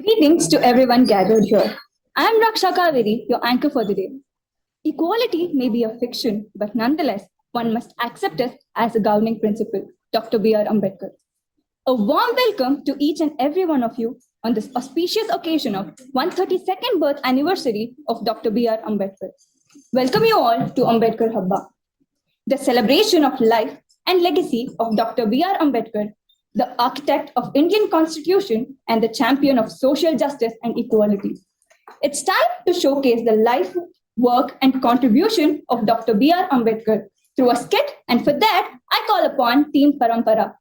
Greetings to everyone gathered here. I am Raksha Kaveri, your anchor for the day. Equality may be a fiction, but nonetheless, one must accept it as a governing principle. Dr. B.R. Ambedkar. A warm welcome to each and every one of you on this auspicious occasion of 132nd birth anniversary of Dr. B.R. Ambedkar. Welcome you all to Ambedkar Habba, the celebration of life and legacy of Dr. B.R. Ambedkar, the architect of Indian Constitution and the champion of social justice and equality. It's time to showcase the life, work, and contribution of Dr. B.R. Ambedkar through a skit, and for that, I call upon Team Parampara.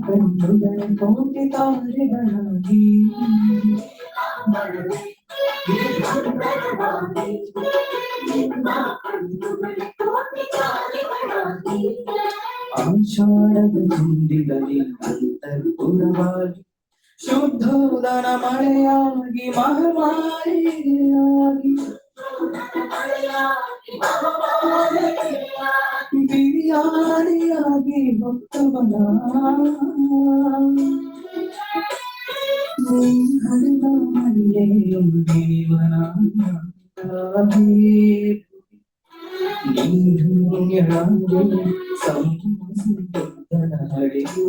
ಕಣ್ಣುಗಳ ಕೋಟಿ ತಾರೆಗಳಾಗಿ ಆಷಾಢದ ಚಿಂದಿಗಲಿ ಅಂತರ್ಪುರವಾಗಿ ಶುದ್ಧೋದನ ಮಳೆಯಾಗಿ ಮಹಾಮಾರಿಯಾಗಿ ಬಿರಿಯಾನಿಯಾಗಿ ಭಕ್ತವನ ಹರಿದ ಮಲ್ಲೆಯೊಂದೇವನ ನೀರುಣ್ಯರಾಗಿ ಸಂತನ ಹಡೆಯು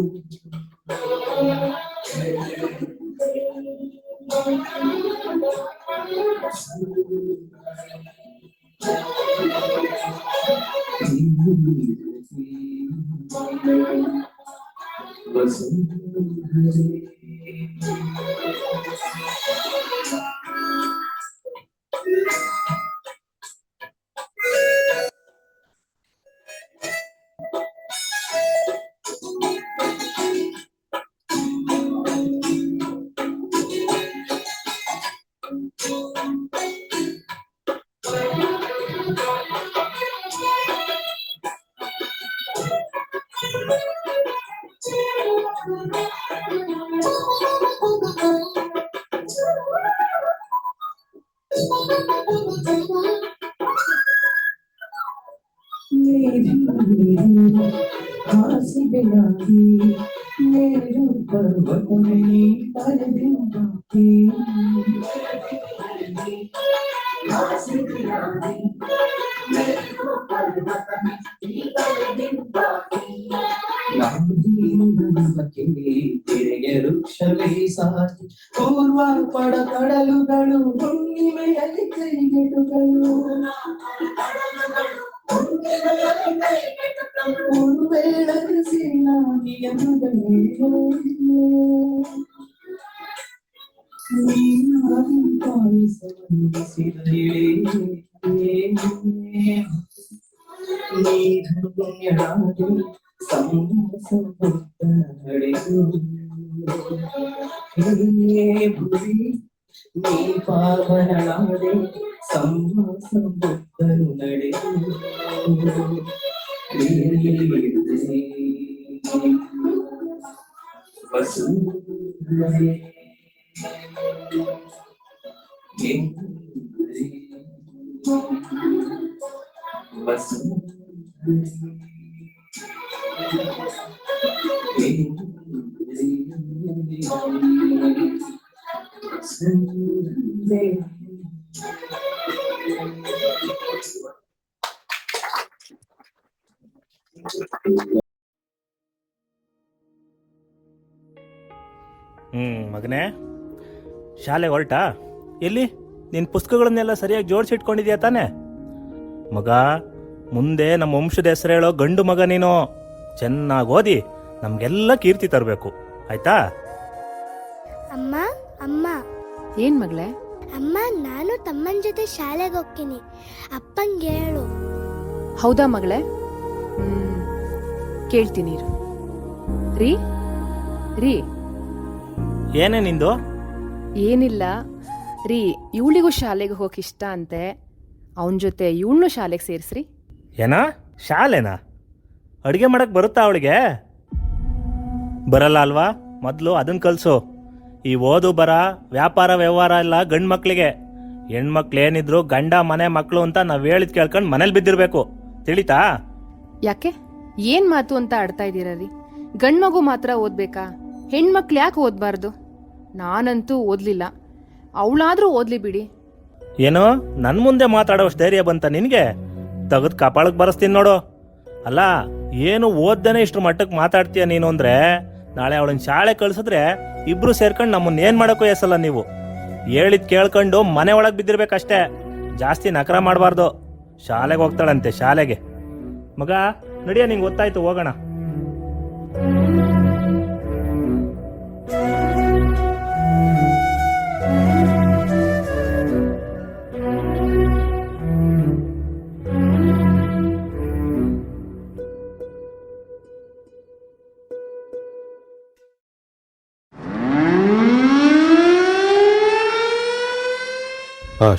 ಹಾಸಿಗೆಯಾಗಿ ಮೇರು ಪರ್ವತವೇ ತಲೆದಿಂಬಾಗಿ ತೆರೆಯ ವೃಕ್ಷವೇ ಸಾಗಿ ಪೂರ್ವ ಪಡ ಕಡಲುಗಳು ಹುಣ್ಣಿಮೆಯಲ್ಲಿ ಕೈಗೆಟುಗಳು ನೀ ಪಾವನಳಾದೆ ಸಂವಾಸ ಬುದ್ಧನು ನಡೆದು ವಸುಂಧರೆ ಮಗನೇ, ಶಾಲೆಗೆ ಹೊರಟಾ? ಎಲ್ಲಿ ನಿನ್ನ ಪುಸ್ತಕಗಳನ್ನೆಲ್ಲ ಸರಿಯಾಗಿ ಜೋಡಿಸಿಟ್ಕೊಂಡಿದ್ಯಾ ತಾನೆ? ಮಗ, ಮುಂದೆ ನಮ್ಮ ವಂಶದ ಹೆಸರು ಹೇಳೋ ಗಂಡು ಮಗ ನೀನು. ಚೆನ್ನಾಗಿ ಓದಿ ನಮಗೆಲ್ಲ ಕೀರ್ತಿ ತರಬೇಕು, ಆಯ್ತಾ? ಅಮ್ಮ ಅಮ್ಮ ಏನ್ ಮಗಳೇ? ಅಮ್ಮ, ನಾನು ತಮ್ಮನ ಜೊತೆ ಶಾಲೆಗೆ ಹೋಗ್ತೀನಿ, ಅಪ್ಪಂಗೆ ಹೇಳು. ಹೌದಾ ಮಗಳೇ? ಕೇಳ್ತೀನಿ ರೀ ರೀ. ಏನೇ ನಿಂದು? ಏನಿಲ್ಲ ರೀ, ಇವಳಿಗೂ ಶಾಲೆಗೆ ಹೋಗಕ್ಕೆ ಇಷ್ಟ ಅಂತೆ. ಅವನ ಜೊತೆ ಇವಳನ್ನು ಶಾಲೆಗೆ ಸೇರಿಸ್ರಿ. ಏನಾ? ಶಾಲೆನಾ? ಅಡುಗೆ ಮಾಡಕ್ ಬರುತ್ತಾ ಅವಳಿಗೆ? ಬರಲ್ಲ ಅಲ್ವಾ? ಮೊದಲು ಅದನ್ನ ಕಲ್ಸು. ಈ ಓದು ಬರ ವ್ಯಾಪಾರ ವ್ಯವಹಾರ ಎಲ್ಲ ಗಂಡು ಮಕ್ಳಿಗೆ. ಹೆಣ್ಮಕ್ಳು ಏನಿದ್ರು ಗಂಡ ಮನೆ ಮಕ್ಕಳು ಅಂತ ನಾವ್ ಹೇಳಿದ್ ಕೇಳ್ಕೊಂಡು ಮನೇಲಿ ಬಿದ್ದಿರ್ಬೇಕು, ತಿಳಿತಾ? ಯಾಕೆ, ಏನ್ ಮಾತು ಅಂತ ಆಡ್ತಾ ಇದ್ದೀರಾ ರೀ? ಗಂಡ್ಮಗು ಮಾತ್ರ ಓದ್ಬೇಕಾ? ಹೆಣ್ಮಕ್ಳು ಯಾಕೆ ಓದ್ಬಾರ್ದು? ನಾನಂತೂ ಓದ್ಲಿಲ್ಲ, ಅವಳಾದ್ರೂ ಓದ್ಲಿ ಬಿಡಿ. ಏನೋ ನನ್ ಮುಂದೆ ಮಾತಾಡೋಷ್ಟು ಧೈರ್ಯ ಬಂತ ನಿನ್ಗೆ? ತೆಗೆದು ಕಪಾಳಕ್ ಬರಸ್ತೀನಿ ನೋಡು. ಅಲ್ಲ, ಏನು ಓದ್ದೇನೆ ಇಷ್ಟ್ರ ಮಟ್ಟಕ್ಕೆ ಮಾತಾಡ್ತೀಯ ನೀನು ಅಂದ್ರೆ, ನಾಳೆ ಅವಳನ್ನ ಶಾಲೆ ಕಳ್ಸಿದ್ರೆ ಇಬ್ರು ಸೇರ್ಕೊಂಡು ನಮ್ಮನ್ನ ಏನ್ ಮಾಡಕ್ಕೂ ಎಸಲ್ಲ ನೀವು. ಹೇಳಿದ್ ಕೇಳ್ಕೊಂಡು ಮನೆ ಒಳಗ್ ಬಿದ್ದಿರ್ಬೇಕಷ್ಟೇ, ಜಾಸ್ತಿ ನಕರ ಮಾಡಬಾರ್ದು. ಶಾಲೆಗೆ ಹೋಗ್ತಾಳಂತೆ, ಶಾಲೆಗೆ. ಮಗ ನಡಿಯ, ನಿಂಗೆ ಗೊತ್ತಾಯ್ತು, ಹೋಗೋಣ.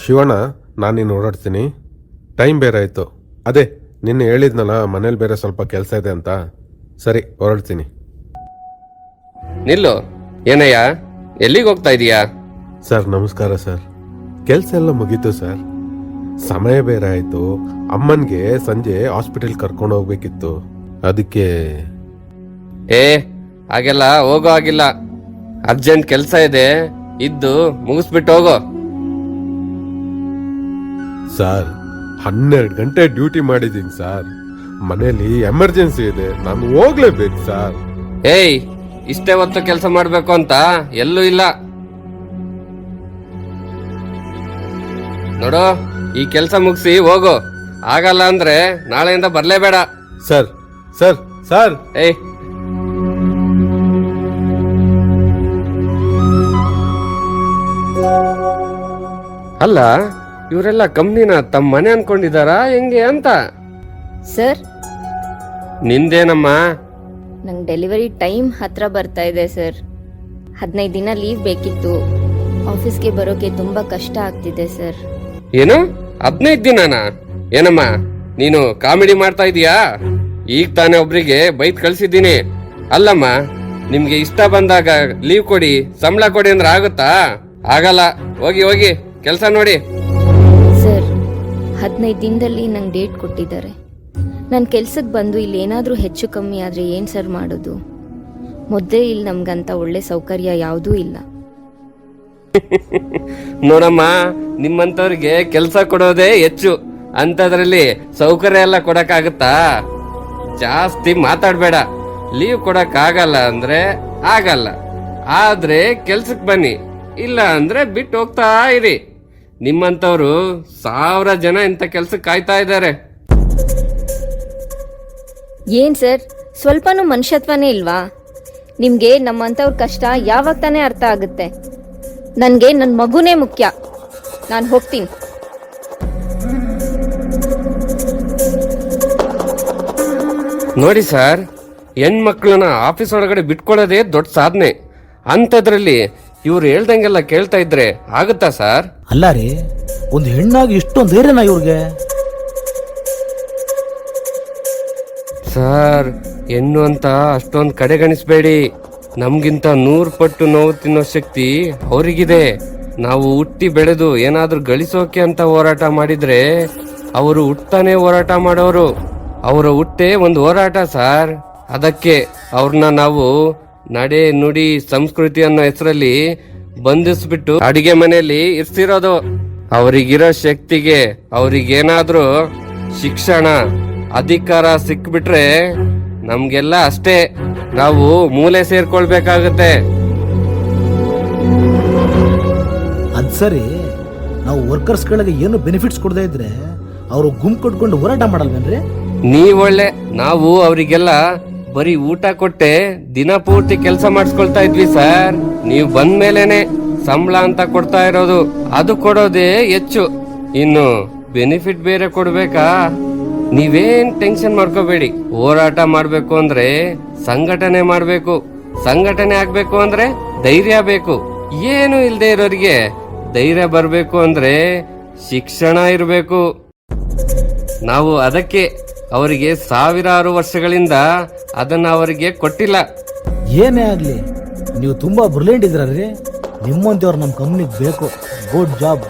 ಶಿವಣ್ಣ, ನಾನಿನ್ನು ಓಡಾಡ್ತೀನಿ. ಟೈಮ್ ಬೇರೆ ಆಯಿತು. ಅದೇ ನಿನ್ನೆ ಹೇಳಿದ್ನಲ್ಲ, ಮನೇಲಿ ಬೇರೆ ಸ್ವಲ್ಪ ಕೆಲಸ ಇದೆ ಅಂತ. ಸರಿ, ಹೊರಡ್ತೀನಿ. ನಿಲ್ಲು. ಏನಯ್ಯ, ಎಲ್ಲಿಗೆ ಹೋಗ್ತಾ ಇದೀಯಾ? ಸರ್ ನಮಸ್ಕಾರ ಸರ್. ಕೆಲಸ ಎಲ್ಲ ಮುಗೀತು ಸರ್. ಸಮಯ ಬೇರೆ ಆಯಿತು. ಅಮ್ಮನಿಗೆ ಸಂಜೆ ಹಾಸ್ಪಿಟಲ್ ಕರ್ಕೊಂಡು ಹೋಗ್ಬೇಕಿತ್ತು. ಅದಕ್ಕೆ ಹಾಗೆಲ್ಲ ಹೋಗೋ ಆಗಿಲ್ಲ. ಅರ್ಜೆಂಟ್ ಕೆಲಸ ಇದೆ, ಇದ್ದು ಮುಗಿಸ್ಬಿಟ್ಟು ಹೋಗೋ. ಸರ್ 12 ಗಂಟೆ ಡ್ಯೂಟಿ ಮಾಡಿದ್ದೀನಿ ಸರ್. ಮನೇಲಿ ಎಮರ್ಜೆನ್ಸಿ ಇದೆ, ನಾನು ಹೋಗ್ಲೇಬೇಕು ಸರ್. ಇಷ್ಟೇ ಹೊತ್ತು ಕೆಲಸ ಮಾಡ್ಬೇಕು ಅಂತ ಎಲ್ಲೂ ಇಲ್ಲ ನೋಡು. ಈ ಕೆಲಸ ಮುಗಿಸಿ ಹೋಗು. ಆಗಲ್ಲ ಅಂದ್ರೆ ನಾಳೆಯಿಂದ ಬರ್ಲೇಬೇಡ. ಸರ್ ಸರ್ ಸರ್ ಅಲ್ಲ, ಇವರೆಲ್ಲ ಕಂಪ್ನಿನ ತಮ್ಮ ಮನೆ ಅನ್ಕೊಂಡಿದಾರಾ ಹೆಂಗೆ ಅಂತ? ಸರ್, ನಿಂದೇನಮ್ಮ? ನಂಗೆ ಡೆಲಿವರಿ ಟೈಮ್ ಹತ್ರ ಬರ್ತಾ ಇದೆ ಸರ್. 15 ದಿನ ಲೀವ್ ಬೇಕಿತ್ತು. ಆಫೀಸ್ಗೆ ಬರೋಕೆ ತುಂಬಾ ಕಷ್ಟ ಆಗ್ತಿದೆ ಸರ್. ಏನು 15 ದಿನನಾ? ಏನಮ್ಮ ನೀನು ಕಾಮಿಡಿ ಮಾಡ್ತಾ ಇದೀಯಾ? ಈಗ ತಾನೇ ಒಬ್ರಿಗೆ ಬೈತ್ ಕಳ್ಸಿದ್ದೀನಿ. ಅಲ್ಲಮ್ಮ, ನಿಮ್ಗೆ ಇಷ್ಟ ಬಂದಾಗ ಲೀವ್ ಕೊಡಿ, ಸಂಬಳ ಕೊಡಿ ಅಂದ್ರೆ ಆಗುತ್ತಾ? ಆಗಲ್ಲ. ಹೋಗಿ ಹೋಗಿ ಕೆಲಸ ನೋಡಿ. ಸರ್, 15 ದಿನದಲ್ಲಿ ನಂಗೆ ಡೇಟ್ ಕೊಟ್ಟಿದ್ದಾರೆ. ನಾನು ಕೆಲ್ಸಕ್ಕೆ ಬಂದು ಇಲ್ಲಿ ಏನಾದರೂ ಹೆಚ್ಚು ಕಮ್ಮಿ ಆದರೆ ಏನು ಸರ್ ಮಾಡೋದು? ಮೊದಲೇ ಇಲ್ಲಿ ನಮ್ಗಂತ ಒಳ್ಳೆ ಸೌಕರ್ಯ ಯಾವುದೂ ಇಲ್ಲ. ನೋಡಮ್ಮ, ನಿಮ್ಮಂತವ್ರಿಗೆ ಕೆಲಸ ಕೊಡೋದೇ ಹೆಚ್ಚು, ಅಂತದ್ರಲ್ಲಿ ಸೌಕರ್ಯ ಎಲ್ಲ ಕೊಡಕ್ಕಾಗತ್ತಾ? ಜಾಸ್ತಿ ಮಾತಾಡ್ಬೇಡ. ಲೀವ್ ಕೊಡಕ್ ಆಗಲ್ಲ ಅಂದ್ರೆ ಆಗಲ್ಲ, ಆದ್ರೆ ಕೆಲ್ಸಕ್ ಬನ್ನಿ, ಇಲ್ಲ ಅಂದ್ರೆ ಬಿಟ್ಟು ಹೋಗ್ತಾ ಇರಿ. ನಿಮ್ಮಂತವ್ರು 1000 ಜನ ಇಂಥ ಕೆಲ್ಸಕ್ಕೆ ಕಾಯ್ತಾ ಇದ್ದಾರೆ. ಏನ್ ಸರ್, ಸ್ವಲ್ಪನೂ ಮನುಷ್ಯತ್ವನೇ ಇಲ್ವಾ ನಿಮ್ಗೆ? ನಮ್ಮಂತವ್ರ ಕಷ್ಟ ಯಾವಾಗ ತಾನೇ ಅರ್ಥ ಆಗುತ್ತೆ? ನನ್ಗೆ ನನ್ನ ಮಗುನೇ ಮುಖ್ಯ. ನಾನು ಹೋಗ್ತೀನಿ. ನೋಡಿ ಸರ್, ಹೆಣ್ಮಕ್ಳನ್ನ ಆಫೀಸ್ ಒಳಗಡೆ ಬಿಟ್ಕೊಳ್ಳೋದೇ ದೊಡ್ಡ ಸಾಧನೆ. ಅಂತದ್ರಲ್ಲಿ ಇವ್ರು ಹೇಳ್ದಂಗೆಲ್ಲ ಕೇಳ್ತಾ ಇದ್ರೆ ಆಗುತ್ತಾ ಸರ್? ಅಲ್ಲ ರೀ, ಒಂದು ಹೆಣ್ಣಾಗಿ ಇಷ್ಟೊಂದು ಧೈರ್ಯನಾ ಇವ್ರಿಗೆ? ಸರ್, ಹೆಣ್ಣು ಅಂತ ಅಷ್ಟೊಂದು ಕಡೆಗಣಿಸ್ಬೇಡಿ. ನಮ್ಗಿಂತ 100 ಪಟ್ಟು ನೋವು ತಿನ್ನೋ ಶಕ್ತಿ ಅವರಿಗಿದೆ. ನಾವು ಹುಟ್ಟಿ ಬೆಳೆದು ಏನಾದ್ರೂ ಗಳಿಸೋಕೆ ಅಂತ ಹೋರಾಟ ಮಾಡಿದ್ರೆ ಅವರು ಹುಟ್ಟಾನೆ ಹೋರಾಟ ಮಾಡೋರು. ಅವರ ಹುಟ್ಟೆ ಒಂದು ಹೋರಾಟ ಸರ್. ಅದಕ್ಕೆ ಅವ್ರನ್ನ ನಾವು ನಡೆ ನುಡಿ ಸಂಸ್ಕೃತಿ ಅನ್ನೋ ಹೆಸರಲ್ಲಿ ಬಂಧಿಸ್ಬಿಟ್ಟು ಅಡಿಗೆ ಮನೆಯಲ್ಲಿ ಇರ್ಸಿರೋದು. ಅವರಿಗಿರೋ ಶಕ್ತಿಗೆ ಅವ್ರಿಗೇನಾದ್ರೂ ಶಿಕ್ಷಣ ಅಧಿಕಾರ ಸಿಕ್ಬಿಟ್ರೆ ನಮ್ಗೆಲ್ಲ ಅಷ್ಟೇ, ನಾವು ಮೂಲೆ ಸೇರ್ಕೊಳ್ಬೇಕಾಗತ್ತೆ. ಅದ್ ಸರಿ, ನಾವು ವರ್ಕರ್ಸ್ಗಳಿಗೆ ಏನು ಬೆನಿಫಿಟ್ಸ್ ಕೊಡದೇ ಇದ್ರೆ ಅವರು ಗುಂಪು ಕಟ್ಕೊಂಡು ಹೋರಾಟ ಮಾಡಲ್ವೇನ್ರಿ? ನೀವೊಳ್ಳೆ. ನಾವು ಅವರಿಗೆಲ್ಲ ಬರೀ ಊಟ ಕೊಟ್ಟೆ ದಿನ ಪೂರ್ತಿ ಕೆಲಸ ಮಾಡಿಸ್ಕೊಳ್ತಾ ಇದ್ವಿ ಸರ್. ನೀವು ಬಂದ್ಮೇಲೆನೆ ಸಂಬಳ ಅಂತ ಕೊಡ್ತಾ ಇರೋದು. ಅದು ಕೊಡೋದೇ ಹೆಚ್ಚು, ಇನ್ನು ಬೆನಿಫಿಟ್ ಬೇರೆ ಕೊಡ್ಬೇಕಾ? ನೀವೇನ್ ಟೆನ್ಷನ್ ಮಾಡ್ಕೋಬೇಡಿ. ಹೋರಾಟ ಮಾಡ್ಬೇಕು ಅಂದ್ರೆ ಸಂಘಟನೆ ಮಾಡ್ಬೇಕು. ಸಂಘಟನೆ ಆಗ್ಬೇಕು ಅಂದ್ರೆ ಧೈರ್ಯ ಬೇಕು. ಏನು ಇಲ್ದೇ ಇರೋರಿಗೆ ಧೈರ್ಯ ಬರ್ಬೇಕು ಅಂದ್ರೆ ಶಿಕ್ಷಣ ಇರಬೇಕು. ನಾವು ಅದಕ್ಕೆ ಅವರಿಗೆ 1000 ವರ್ಷಗಳಿಂದ ಅದನ್ನ ಅವರಿಗೆ ಕೊಟ್ಟಿಲ್ಲ. ಏನೇ ಆಗ್ಲಿ, ನೀವು ತುಂಬಾ ಬ್ರಿಲಿಯಂಟ್ ಇದ್ರಿ. ನಿಮ್ಮಂತವ್ರು ನಮ್ಮ ಕಂಪ್ನಿಗೆ ಬೇಕು. Good job.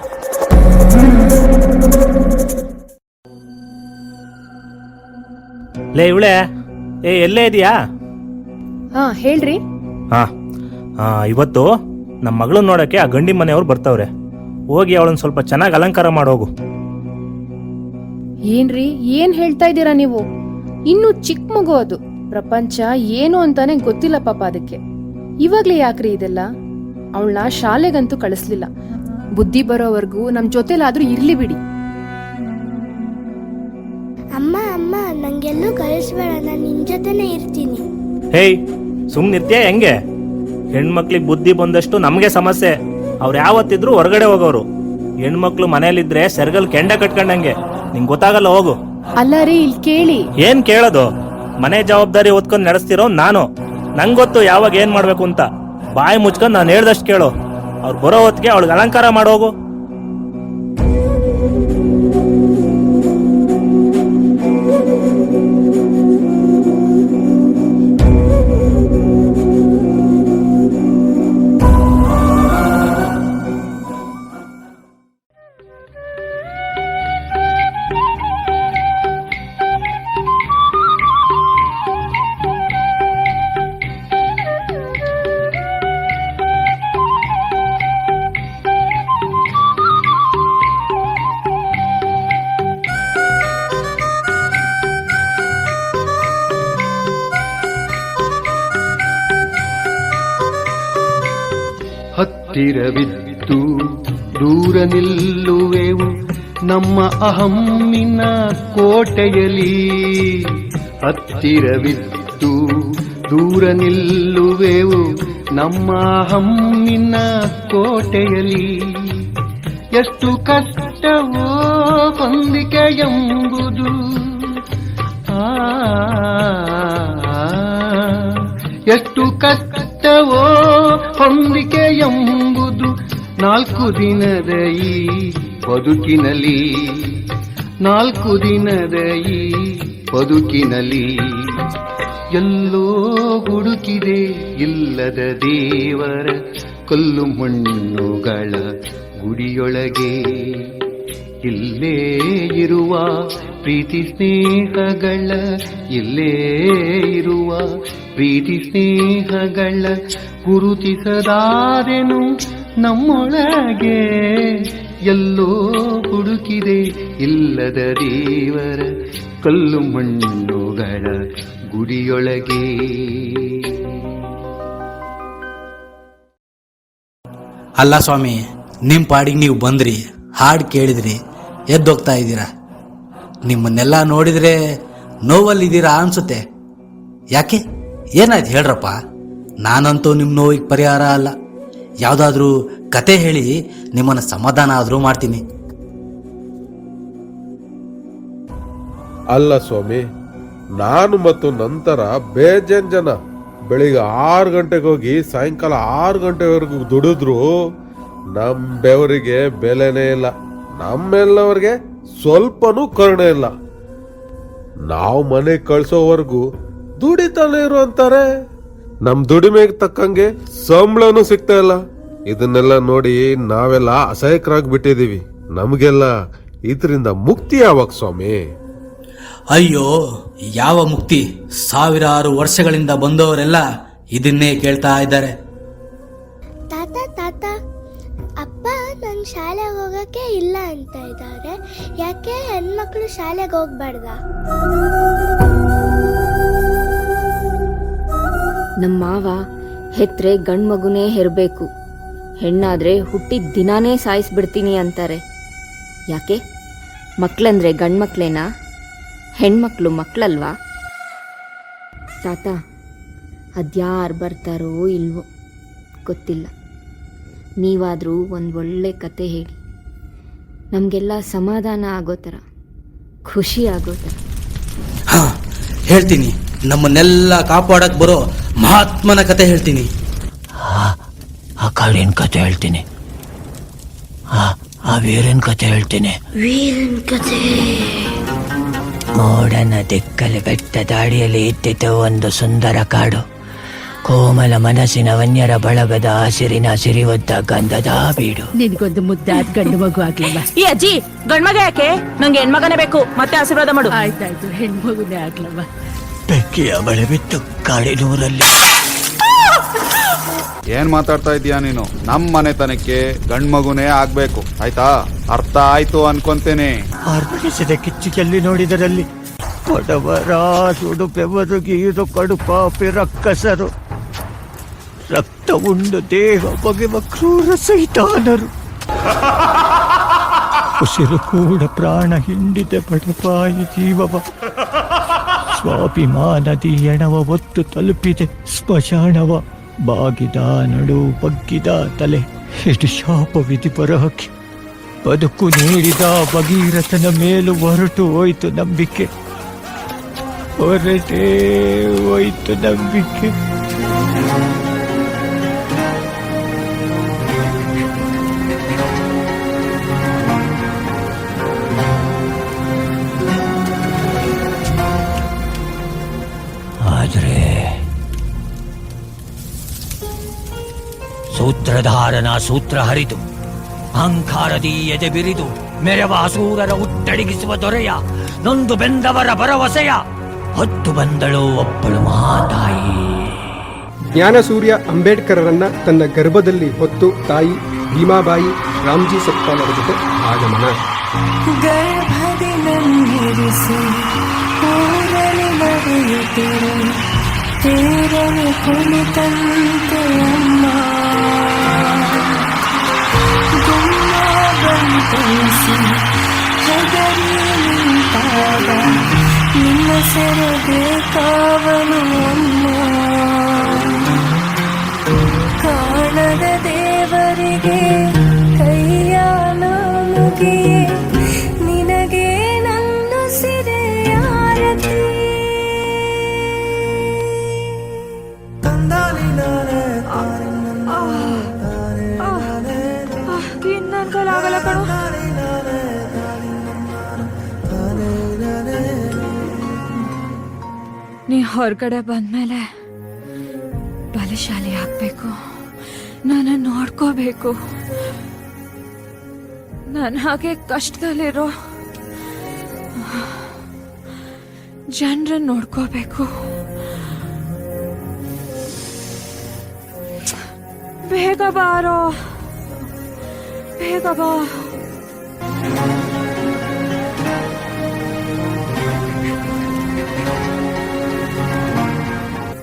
ಲೇ ಇವಳೆ, ಎಲ್ಲೇ ಇದೆಯಾ? ಹಾ ಹೇಳ್ರಿ. ಇವತ್ತು ನಮ್ಮ ಮಗಳನ್ನ ನೋಡಕ್ಕೆ ಆ ಗಂಡಿ ಮನೆಯವ್ರು ಬರ್ತಾವ್ರೆ. ಹೋಗಿ ಅವಳನ್ನ ಸ್ವಲ್ಪ ಚೆನ್ನಾಗಿ ಅಲಂಕಾರ ಮಾಡೋಗು. ಏನ್ರಿ, ಏನ್ ಹೇಳ್ತಾ ಇದ್ದೀರಾ ನೀವು? ಇನ್ನು ಚಿಕ್ಕ ಮಗು ಅದು. ಪ್ರಪಂಚ ಏನು ಅಂತಾನೆ ಗೊತ್ತಿಲ್ಲ ಪಾಪ ಅದಕ್ಕೆ. ಇವಾಗ್ಲೇ ಯಾಕ್ರಿ ಇದೆಲ್ಲ? ಅವಳನ್ನ ಶಾಲೆಗಂತೂ ಕಳಿಸ್ಲಿಲ್ಲ. ಬುದ್ಧಿ ಬರೋವರೆಗೂ ನಮ್ ಜೊತೆಲಾದ್ರೂ ಇರ್ಲಿ ಬಿಡಿ. ಅಮ್ಮ ಅಮ್ಮ, ನಂಗೆಲ್ಲೂ ಕಳಿಸ್ಬೇಡ, ನಾನು ನಿನ್ ಜೊತೆನೆ ಇರ್ತೀನಿ. ಹೇಯ್, ಸುಮ್ನಿರ್ತೀಯ ಹೆಂಗೆ? ಹೆಣ್ಮಕ್ಳಿಗೆ ಬುದ್ಧಿ ಬಂದಷ್ಟು ನಮ್ಗೆ ಸಮಸ್ಯೆ. ಅವ್ರು ಯಾವತ್ತಿದ್ರು ಹೊರಗಡೆ ಹೋಗೋರು. ಹೆಣ್ಮಕ್ಳು ಮನೇಲಿದ್ರೆ ಸೆರಗಲ್ ಕೆಂಡ ಕಟ್ಕೊಂಡಂಗೆ. ನಿಂಗ್ ಗೊತ್ತಾಗಲ್ಲ, ಹೋಗು. ಅಲ್ಲ ರೀ, ಇಲ್ಲಿ ಕೇಳಿ. ಏನ್ ಕೇಳೋದು? ಮನೆ ಜವಾಬ್ದಾರಿ ಓದ್ಕೊಂಡ್ ನಡೆಸ್ತಿರೋ ನಾನು. ನಂಗ್ ಗೊತ್ತು ಯಾವಾಗ ಏನ್ ಮಾಡ್ಬೇಕು ಅಂತ. ಬಾಯಿ ಮುಚ್ಕೊಂಡ್ ನಾನು ಹೇಳ್ದಷ್ಟು ಕೇಳು. ಅವ್ರು ಬರೋ ಹೊತ್ತಿಗೆ ಅವಳಿಗೆ ಅಲಂಕಾರ ಮಾಡೋಗು. ಹತ್ತಿರವಿದ್ದು ದೂರ ನಿಲ್ಲುವೆವು ನಮ್ಮ ಅಹಮ್ಮಿನ ಕೋಟೆಯಲಿ. ಹತ್ತಿರವಿದ್ದು ದೂರ ನಿಲ್ಲುವೆವು ನಮ್ಮ ಅಹಮ್ಮಿನ ಕೋಟೆಯಲಿ. ಎಷ್ಟು ಕಷ್ಟವೋ ಹೊಂದಿಕೆ ಎಂಬುದು, ಎಷ್ಟು ಕಷ್ಟವೋ ಹೊಂದಿಕೆ ಎಂಬುದು 4 ದಿನದ ಈ ಬದುಕಿನಲ್ಲಿ, 4 ದಿನದ ಈ ಬದುಕಿನಲ್ಲಿ. ಎಲ್ಲೋ ಹುಡುಕಿದೆ ಇಲ್ಲದ ದೇವರ ಕಲ್ಲು ಮಣ್ಣುಗಳ ಗುಡಿಯೊಳಗೆ. ಇಲ್ಲೇ ಇರುವ ಪ್ರೀತಿ ಸ್ನೇಹಗಳ, ಇಲ್ಲೇ ಇರುವ ಪ್ರೀತಿ ಸ್ನೇಹಗಳ ಗುರುತಿಸದಾದೆನು ನಮ್ಮೊಳಗೆ. ಎಲ್ಲೋ ಹುಡುಕಿದೆ ಇಲ್ಲದ ದೇವರ ಕಲ್ಲು ಮಣ್ಣುಗಳ ಗುಡಿಯೊಳಗೆ. ಅಲ್ಲ ಸ್ವಾಮಿ, ನಿಮ್ಮ ಪಾಡಿಗೆ ನೀವು ಬಂದ್ರಿ, ಹಾಡು ಕೇಳಿದ್ರಿ, ಎದ್ದೋಗ್ತಾ ಇದ್ದೀರಾ. ನಿಮ್ಮನ್ನೆಲ್ಲ ನೋಡಿದ್ರೆ ನೋವಲ್ಲಿದ್ದೀರಾ ಅನ್ಸುತ್ತೆ. ಯಾಕೆ, ಏನಾಯ್ತು ಹೇಳ್ರಪ್ಪ? ನಾನಂತೂ ನಿಮ್ಮ ನೋವಿಗೆ ಪರಿಹಾರ ಅಲ್ಲ. ಯಾವುದಾದ್ರೂ ಕತೆ ಹೇಳಿ ನಿಮ್ಮನ್ನು ಸಮಾಧಾನ ಆದರೂ ಮಾಡ್ತೀನಿ. ಅಲ್ಲ ಸ್ವಾಮಿ, ನಾನು ಮತ್ತು ನಂತರ ಬೇಜನ್ ಜನ ಬೆಳಿಗ್ಗೆ 6 ಗಂಟೆಗೆ ಹೋಗಿ ಸಾಯಂಕಾಲ 6 ಗಂಟೆವರೆಗೂ ದುಡಿದ್ರು ನಮ್ ಬೆವರಿಗೆ ಬೆಲೆನೇ ಇಲ್ಲ, ನಮ್ಮೆಲ್ಲವರಿಗೆ ಸ್ವಲ್ಪನೂ ಕರುಣೆ ಇಲ್ಲ. ನಾವು ಮನೆಗೆ ಕಳ್ಸೋವರೆಗೂ ದುಡಿತಾನೆ ಇರು ಅಂತಾರೆ. ನಮ್ ದುಡಿಮೆಗೆ ತಕ್ಕಂಗೆ ಸಂಬಳನೂ ಸಿಗ್ತಾ ಇಲ್ಲ. ಇದನ್ನೆಲ್ಲ ನೋಡಿ ನಾವೆಲ್ಲ ಅಸಹಾಯಕರಾಗಿ ಬಿಟ್ಟಿದೀವಿ. ನಮಗೆಲ್ಲ ಇದರಿಂದ ಮುಕ್ತಿ ಯಾವಾಗ ಸ್ವಾಮಿ? ಅಯ್ಯೋ, ಯಾವ ಮುಕ್ತಿ? ಸಾವಿರಾರು ವರ್ಷಗಳಿಂದ ಬಂದವರೆಲ್ಲ ಇದನ್ನೇ ಕೇಳ್ತಾ ಇದ್ದಾರೆ. ತಾತ ತಾತ, ಅಪ್ಪ ನನ್ನ ಶಾಲೆಗೆ ಹೋಗಕ್ಕೆ ಇಲ್ಲ ಅಂತ ಇದ್ದಾರೆ. ಯಾಕೆ ಹೆಣ್ಮಕ್ಳು ಶಾಲೆಗೆ ಹೋಗ್ಬಾರ್ದ? ನಮ್ಮ ಮಾವ ಹೆತ್ರೆ ಗಂಡು ಮಗುನೇ ಹೆರಬೇಕು, ಹೆಣ್ಣಾದ್ರೆ ಹುಟ್ಟಿದ ದಿನಾನೇ ಸಾಯಿಸ್ಬಿಡ್ತೀನಿ ಅಂತಾರೆ. ಯಾಕೆ? ಮಕ್ಕಳಂದ್ರೆ ಗಂಡು ಮಕ್ಕಳೇನಾ? ಹೆಣ್ಮಕ್ಳು ಮಕ್ಕಳಲ್ವಾ? ತಾತ, ಅದ್ಯಾರು ಬರ್ತಾರೋ ಇಲ್ವೋ ಗೊತ್ತಿಲ್ಲ. ನೀವಾದರೂ ಒಂದು ಒಳ್ಳೆ ಕತೆ ಹೇಳಿ, ನಮಗೆಲ್ಲ ಸಮಾಧಾನ ಆಗೋ ಥರ, ಖುಷಿ ಆಗೋ ಥರ. ಹೇಳ್ತೀನಿ, ನಮ್ಮನ್ನೆಲ್ಲ ಕಾಪಾಡಕ್ ಬರೋ ಮಹಾತ್ಮನ ಕತೆ ಹೇಳ್ತೀನಿ. ಆ ಕಾಳಿನ ಕತೆ ಹೇಳ್ತೀನಿ, ಆ ವೀರನ್ ಕತೆ ಹೇಳ್ತೀನಿ. ವೀರನ್ ಕತೆ. ಮೋಡನ ದಿಕ್ಕಲ್ಲಿ ಬೆಟ್ಟ ದಾಡಿಯಲ್ಲಿ ಇದ್ದಿದ್ದ ಒಂದು ಸುಂದರ ಕಾಡು. ಕೋಮಲ ಮನಸ್ಸಿನ ವನ್ಯರ ಬಳಗದ ಹಸಿರಿನ ಸಿರಿವದ್ದ ಗಂಧದ ಬೀಡು. ನಿನ್ಗೊಂದು ಮುದ್ದಾದ ಗಂಡು ಮಗು ಆಗ್ಲಿಲ್ಲ? ಈ ಅಜ್ಜಿ, ಗಂಡ್ಮಗ ಯಾಕೆ? ನಂಗೆ ಹೆಣ್ಮಗನೇ ಬೇಕು, ಮತ್ತೆ ಆಶೀರ್ವಾದ ಮಾಡು. ಆಯ್ತಾಯ್ತು, ಹೆಣ್ಮಗುನೇ ಆಗ್ಲವ. ಬೆಕ್ಕಿಯ ಬಳೆ ಬಿತ್ತು ಕಾಡಿನೂರಲ್ಲಿ. ಏನ್ ಮಾತಾಡ್ತಾ ಇದೀಯಾ ನೀನು? ನಮ್ಮ ಮನೆತನಕ್ಕೆ ಗಂಡ್ಮಗುನೇ ಆಗ್ಬೇಕು, ಆಯ್ತಾ? ಅರ್ಥ ಆಯ್ತು ಅನ್ಕೊಂತೇನೆ. ಆರ್ಭಟಿಸಿದ ಕಿಚ್ಚು ನೋಡಿದರಲ್ಲಿ ಬಡವರ ಸುಡು ಬೆವರು ಗೀರು ಕಡುಪಾಪಿ ರಕ್ಕಸರು, ರಕ್ತ ಉಂಡು ದೇಹ ಬಗೆವ ಕ್ರೂರ ಸೈತಾನರು, ಉಸಿರು ಕೂಡ ಪ್ರಾಣ ಹಿಂಡಿದ ಬಡಪಾಯಿ ಜೀವವ, ಸ್ವಾಭಿಮಾನದಿ ಎಣವ ಒತ್ತು ತಲುಪಿದೆ ಸ್ಮಶಾನವ, ಬಾಗಿದ ನಡು ಬಗ್ಗಿದ ತಲೆ, ಎಷ್ಟು ಶಾಪ ವಿಧಿ ಬರಹಕ್ಕೆ. ಬದುಕು ನೀಡಿದ ಭಗೀರಥನ ಮೇಲೂ ಹೊರಟು ಹೋಯ್ತು ನಂಬಿಕೆ, ಹೊರಟೇ ಹೋಯ್ತು ನಂಬಿಕೆ. ಆದರೆ ಸೂತ್ರಧಾರನ ಸೂತ್ರ ಹರಿದು ಅಹಂಕಾರದಿ ಎದೆ ಬಿರಿದು ಮೆರವ ಅಸೂರರ ಹುಟ್ಟಡಗಿಸುವ ದೊರೆಯ ನೊಂದು ಬೆಂದವರ ಭರವಸೆಯ ಹೊತ್ತು ಬಂದಳು ಒಬ್ಬಳು ಮಹಾತಾಯಿ. ಜ್ಞಾನಸೂರ್ಯ ಅಂಬೇಡ್ಕರರನ್ನ ತನ್ನ ಗರ್ಭದಲ್ಲಿ ಹೊತ್ತು ತಾಯಿ ಭೀಮಾಬಾಯಿ ರಾಮ್ಜಿ ಸಕ್ಪಾಲರ ಜೊತೆ ಆಗಮನ. ಗರ್ಭದಿ ನಂದಿರಿಸಿ ಊರಲಿ ನಡೆಯುತ್ತಿರು ತೇರಲು ಕುಳಿತಂತೆ ಅಮ್ಮ. ತೋರಿಸಿ ಹೆದರಿ ನಿಂತಾಗ ನಿನ್ನ ಸೆರೆಗೆ ಕಾವಲು ಅಮ್ಮ. ಕಾಣದ ದೇವರಿಗೆ ಕೈಯ ಮುಗಿಯೇ ನಿನಗೆ ನನ್ನ ಸಿರೆಯಾರತಿ. ಆಗಲ್ಲ ಕಣೋ. ನೀ ಹೊರಗಡೆ ಬಂದ್ಮೇಲೆ ಬಲಶಾಲಿ ಆಗ್ಬೇಕು, ನಾನು ನೋಡ್ಕೋಬೇಕು. ನಾನು ಹಾಗೆ ಕಷ್ಟದಲ್ಲಿರೋ ಜನರನ್ನ ನೋಡ್ಕೋಬೇಕು. ಬೇಗ ಬಾರೋ, ಬೇಗ ಬಾ.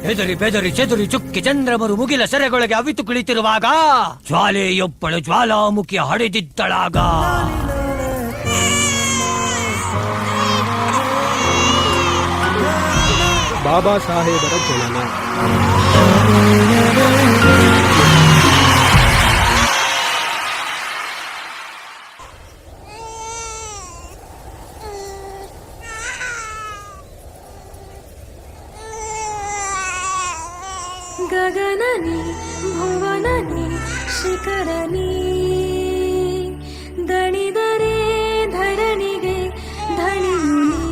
ಹೆದರಿ ಬೆದರಿ ಚೆದುರಿ ಚುಕ್ಕಿ ಚಂದ್ರಮರು ಮುಗಿಲ ಸೆರೆಗೊಳಗೆ ಅವಿತು ಕುಳಿತಿರುವಾಗ ಜ್ವಾಲೆಯೊಬ್ಬಳು ಜ್ವಾಲಾಮುಖಿ ಹಡೆದಿದ್ದಳಾಗ. ಬಾಬಾ ಸಾಹೇಬರ ಜನನ. ಗಗನನಿ ಭುವನನಿ ಶಿಖರನಿ ದಣಿದರೆ ಧರಣಿಗೆ ಧಣಿಯುನಿ.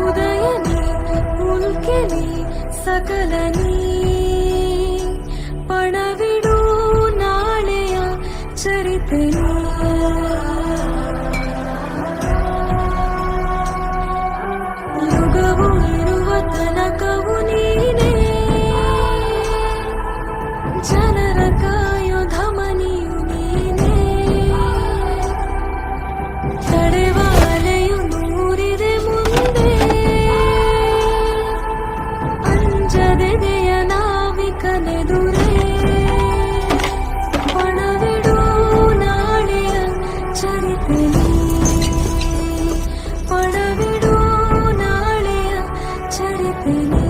ಉದಯನಿ ಉಲ್ಕೆನಿ ಸಕಲನಿ ಪಣವಿಡು ನಾಳೆಯ ಚರಿತೆನಿ. ಯುಗವು ಇರುವ ತನಕವು ನೀನೇ ಜನರ ಕಾಯೋ ಧಮನಿಯು ನೀನೇ. ತಡೆವಾಲೆಯು ನೂರಿದೆ ಮುಂದೆ ಅಂಜದೆದೆಯ ನಾವಿಕನೆದುರೇ. ಪಣವಿಡು ನಾಳೆಯ ಚರಿತೆನಿ, ಪಣವಿಡು ನಾಳೆಯ ಚರಿತೆನಿ.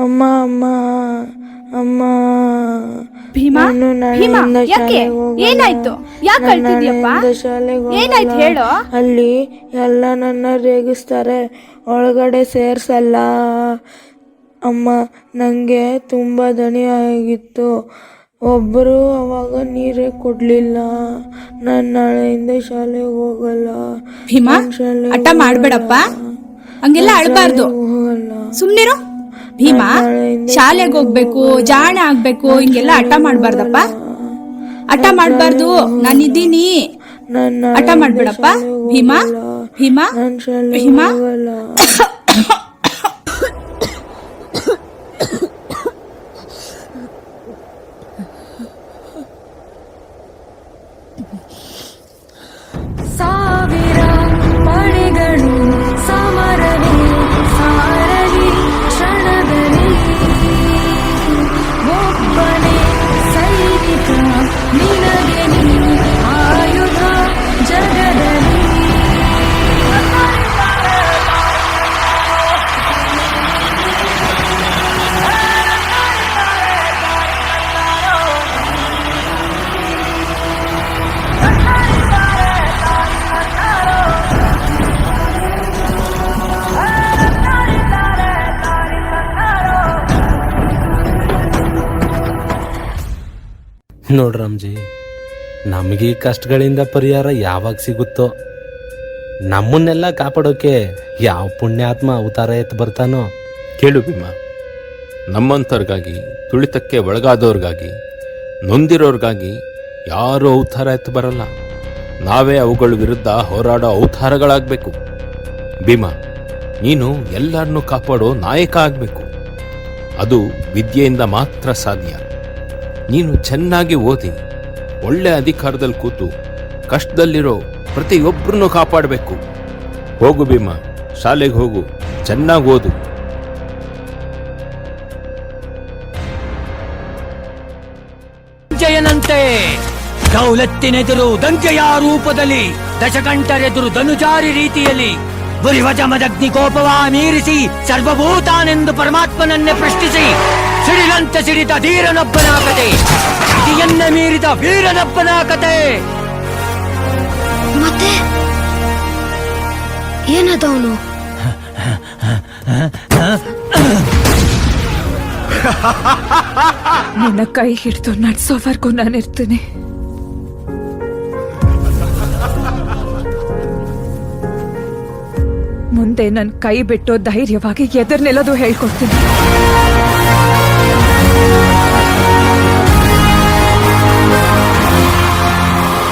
ಅಮ್ಮ ಅಮ್ಮ ಅಮ್ಮ. ಭೀಮಾ, ಭೀಮಾ, ಯಾಕೆ? ಏನಾಯ್ತು? ಯಾಕೆ ಅಳ್ತಿದ್ಯಪ್ಪ? ಏನಾಯ್ತು ಹೇಳು. ಅಲ್ಲಿ ಎಲ್ಲ ನನ್ನ ರೇಗಿಸ್ತಾರೆ, ಒಳಗಡೆ ಸೇರ್ಸಲ್ಲ. ಅಮ್ಮ, ನನಗೆ ತುಂಬ ದಣಿ ಆಗಿತ್ತು. ಒಬ್ಬರು ಅವಾಗ ನೀರೇ ಕೊಡ್ಲಿಲ್ಲ. ನಾನು ನಾಳೆಯಿಂದ ಶಾಲೆಗೆ ಹೋಗಲ್ಲ. ಭೀಮಾ, ಹಠ ಮಾಡ್ಬೇಡಪ್ಪ, ಹಂಗೆಲ್ಲ ಅಳ್ಬಾರ್ದು, ಸುಮ್ನಿರು. ಭೀಮಾ, ಶಾಲೆಗೆ ಹೋಗ್ಬೇಕು, ಜಾಣ ಆಗ್ಬೇಕು, ಹಿಂಗೆಲ್ಲ ಹಠ ಮಾಡ್ಬಾರ್ದಪ್ಪ, ಹಠ ಮಾಡ್ಬಾರ್ದು. ನಾನಿದ್ದೀನಿ, ಹಠ ಮಾಡ್ಬೇಡಪ್ಪ. ಭೀಮಾ, ಭೀಮಾ, ಭೀಮಾ. ಸಾವಿರ ಪಡೆಗಳು ಸಮರವೇ ಸಾರಲಿ ಕ್ಷಣದಲ್ಲಿ ಒಬ್ಬನೇ ಸೈನಿಕ ನಿನಗೆ ನೀ ಆಯುಧ ಜಗದಲ್ಲಿ. ನೋಡ್ರಾಮ್ಜಿ, ನಮಗೆ ಈ ಕಷ್ಟಗಳಿಂದ ಪರಿಹಾರ ಯಾವಾಗ ಸಿಗುತ್ತೋ, ನಮ್ಮನ್ನೆಲ್ಲ ಕಾಪಾಡೋಕೆ ಯಾವ ಪುಣ್ಯಾತ್ಮ ಅವತಾರ ಎತ್ತು ಬರ್ತಾನೋ. ಕೇಳು ಭೀಮಾ, ನಮ್ಮಂಥವ್ರಿಗಾಗಿ, ತುಳಿತಕ್ಕೆ ಒಳಗಾದವ್ರಿಗಾಗಿ, ನೊಂದಿರೋರ್ಗಾಗಿ ಯಾರೂ ಅವತಾರ ಎತ್ತು ಬರಲ್ಲ. ನಾವೇ ಅವುಗಳ ವಿರುದ್ಧ ಹೋರಾಡೋ ಅವತಾರಗಳಾಗಬೇಕು. ಭೀಮಾ, ನೀನು ಎಲ್ಲರನ್ನೂ ಕಾಪಾಡೋ ನಾಯಕ ಆಗಬೇಕು. ಅದು ವಿದ್ಯೆಯಿಂದ ಮಾತ್ರ ಸಾಧ್ಯ. ನೀನು ಚೆನ್ನಾಗಿ ಓದಿ ಒಳ್ಳೆ ಅಧಿಕಾರದಲ್ಲಿ ಕೂತು ಕಷ್ಟದಲ್ಲಿರೋ ಪ್ರತಿಯೊಬ್ಬರನ್ನು ಕಾಪಾಡಬೇಕು. ಹೋಗು ಭೀಮಾ, ಶಾಲೆಗೆ ಹೋಗು, ಚೆನ್ನಾಗಿ ಓದು. ಜಯನಂತೆ ದೌಲತ್ತಿನೆದುರು ದಂಗೆಯ ರೂಪದಲ್ಲಿ, ದಶಕಂಠರೆದುರು ಧನುಜಾರಿ ರೀತಿಯಲ್ಲಿ, ಬುರಿವಜಮದಗ್ನಿ ಕೋಪವ ಮೀರಿಸಿ ಸರ್ವಭೂತಾನೆಂದು ಪರಮಾತ್ಮನನ್ನೇ ಪ್ರಶ್ನಿಸಿ ಸಿಡಿಲಂತೆ ಸಿಡಿದ ಧೀರನೊಬ್ಬನ ಕತೆ, ವಿಧಿಯನ್ನೇ ಮೀರಿದ ವೀರನೊಬ್ಬನ ಕತೆ. ಮತ್ತೆ ಏನದವನು? ನಿನ್ನ ಕೈ ಹಿಡಿದು ನಡ್ಸೋವರೆಗೂ ನಾನಿರ್ತೀನಿ. ಮುಂದೆ ನನ್ನ ಕೈ ಬಿಟ್ಟು ಧೈರ್ಯವಾಗಿ ಎದುರು ನಿಲ್ಲೋದು ಹೇಳ್ಕೊಡ್ತೀನಿ.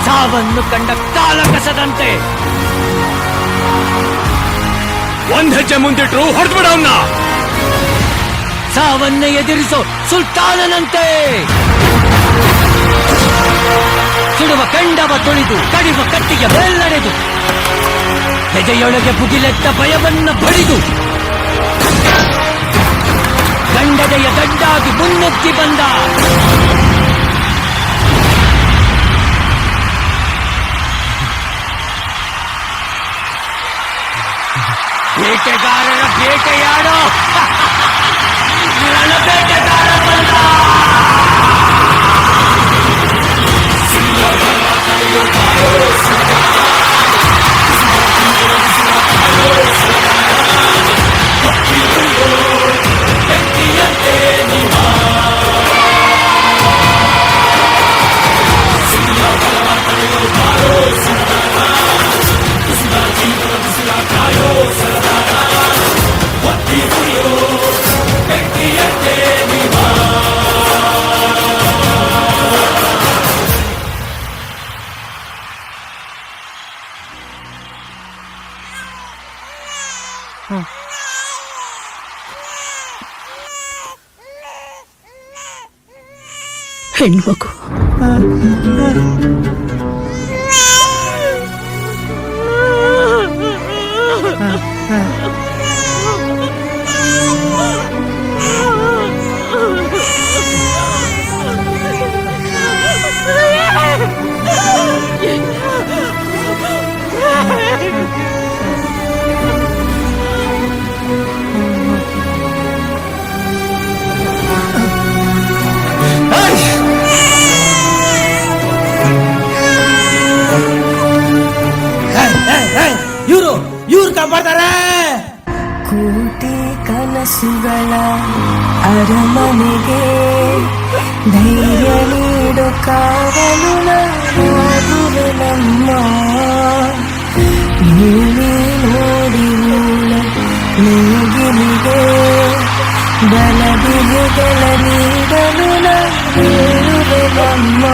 ಸಾವನ್ನು ಕಂಡ ಕಾಲ ಕಸದಂತೆ ಒಂದ್ ಹೆಜ್ಜೆ ಮುಂದಿಟ್ರು ಹೊಡೆದ್ಬಿಡವನ್ನ. ಸಾವನ್ನ ಎದುರಿಸೋ ಸುಲ್ತಾನನಂತೆ ಸುಡುವ ಕಂಡವ ತೊಳೆದು ಕಡಿವ ಕಟ್ಟಿಗೆ ಮೇಲ್ನಡೆದು ಹೆಜೆಯೊಳಗೆ ಬುಗಿಲೆತ್ತ ಭಯವನ್ನ ಬಡಿದು ಗಂಡದೆಯ ಗಡ್ಡಾಗಿ ಮುನ್ನುಗ್ಗಿ ಬಂದ ಬೇಟೆಗಾರರ ಬೇಟೆಯಾಡೋ ಬೇಟೆಗಾರ ಬಂದ. ಹೆಣ್ಮಗು ಇವ್ರು ಕಾಪಾಡ್ತಾರೆ. ಕೋಟೆ ಕನಸುಗಳ ಅರಮನೆಗೆ ಧೈರ್ಯ ನೀಡು ಕಾವಲು ನಾಡುವೆ ನಮ್ಮ ಭೂಮಿ ನೋಡಿ ನೇಗಿಲಿಗೆ ಬಲಬಿರುಗಳ ನೀಡಲು ನಾಡುವೆ ನಮ್ಮ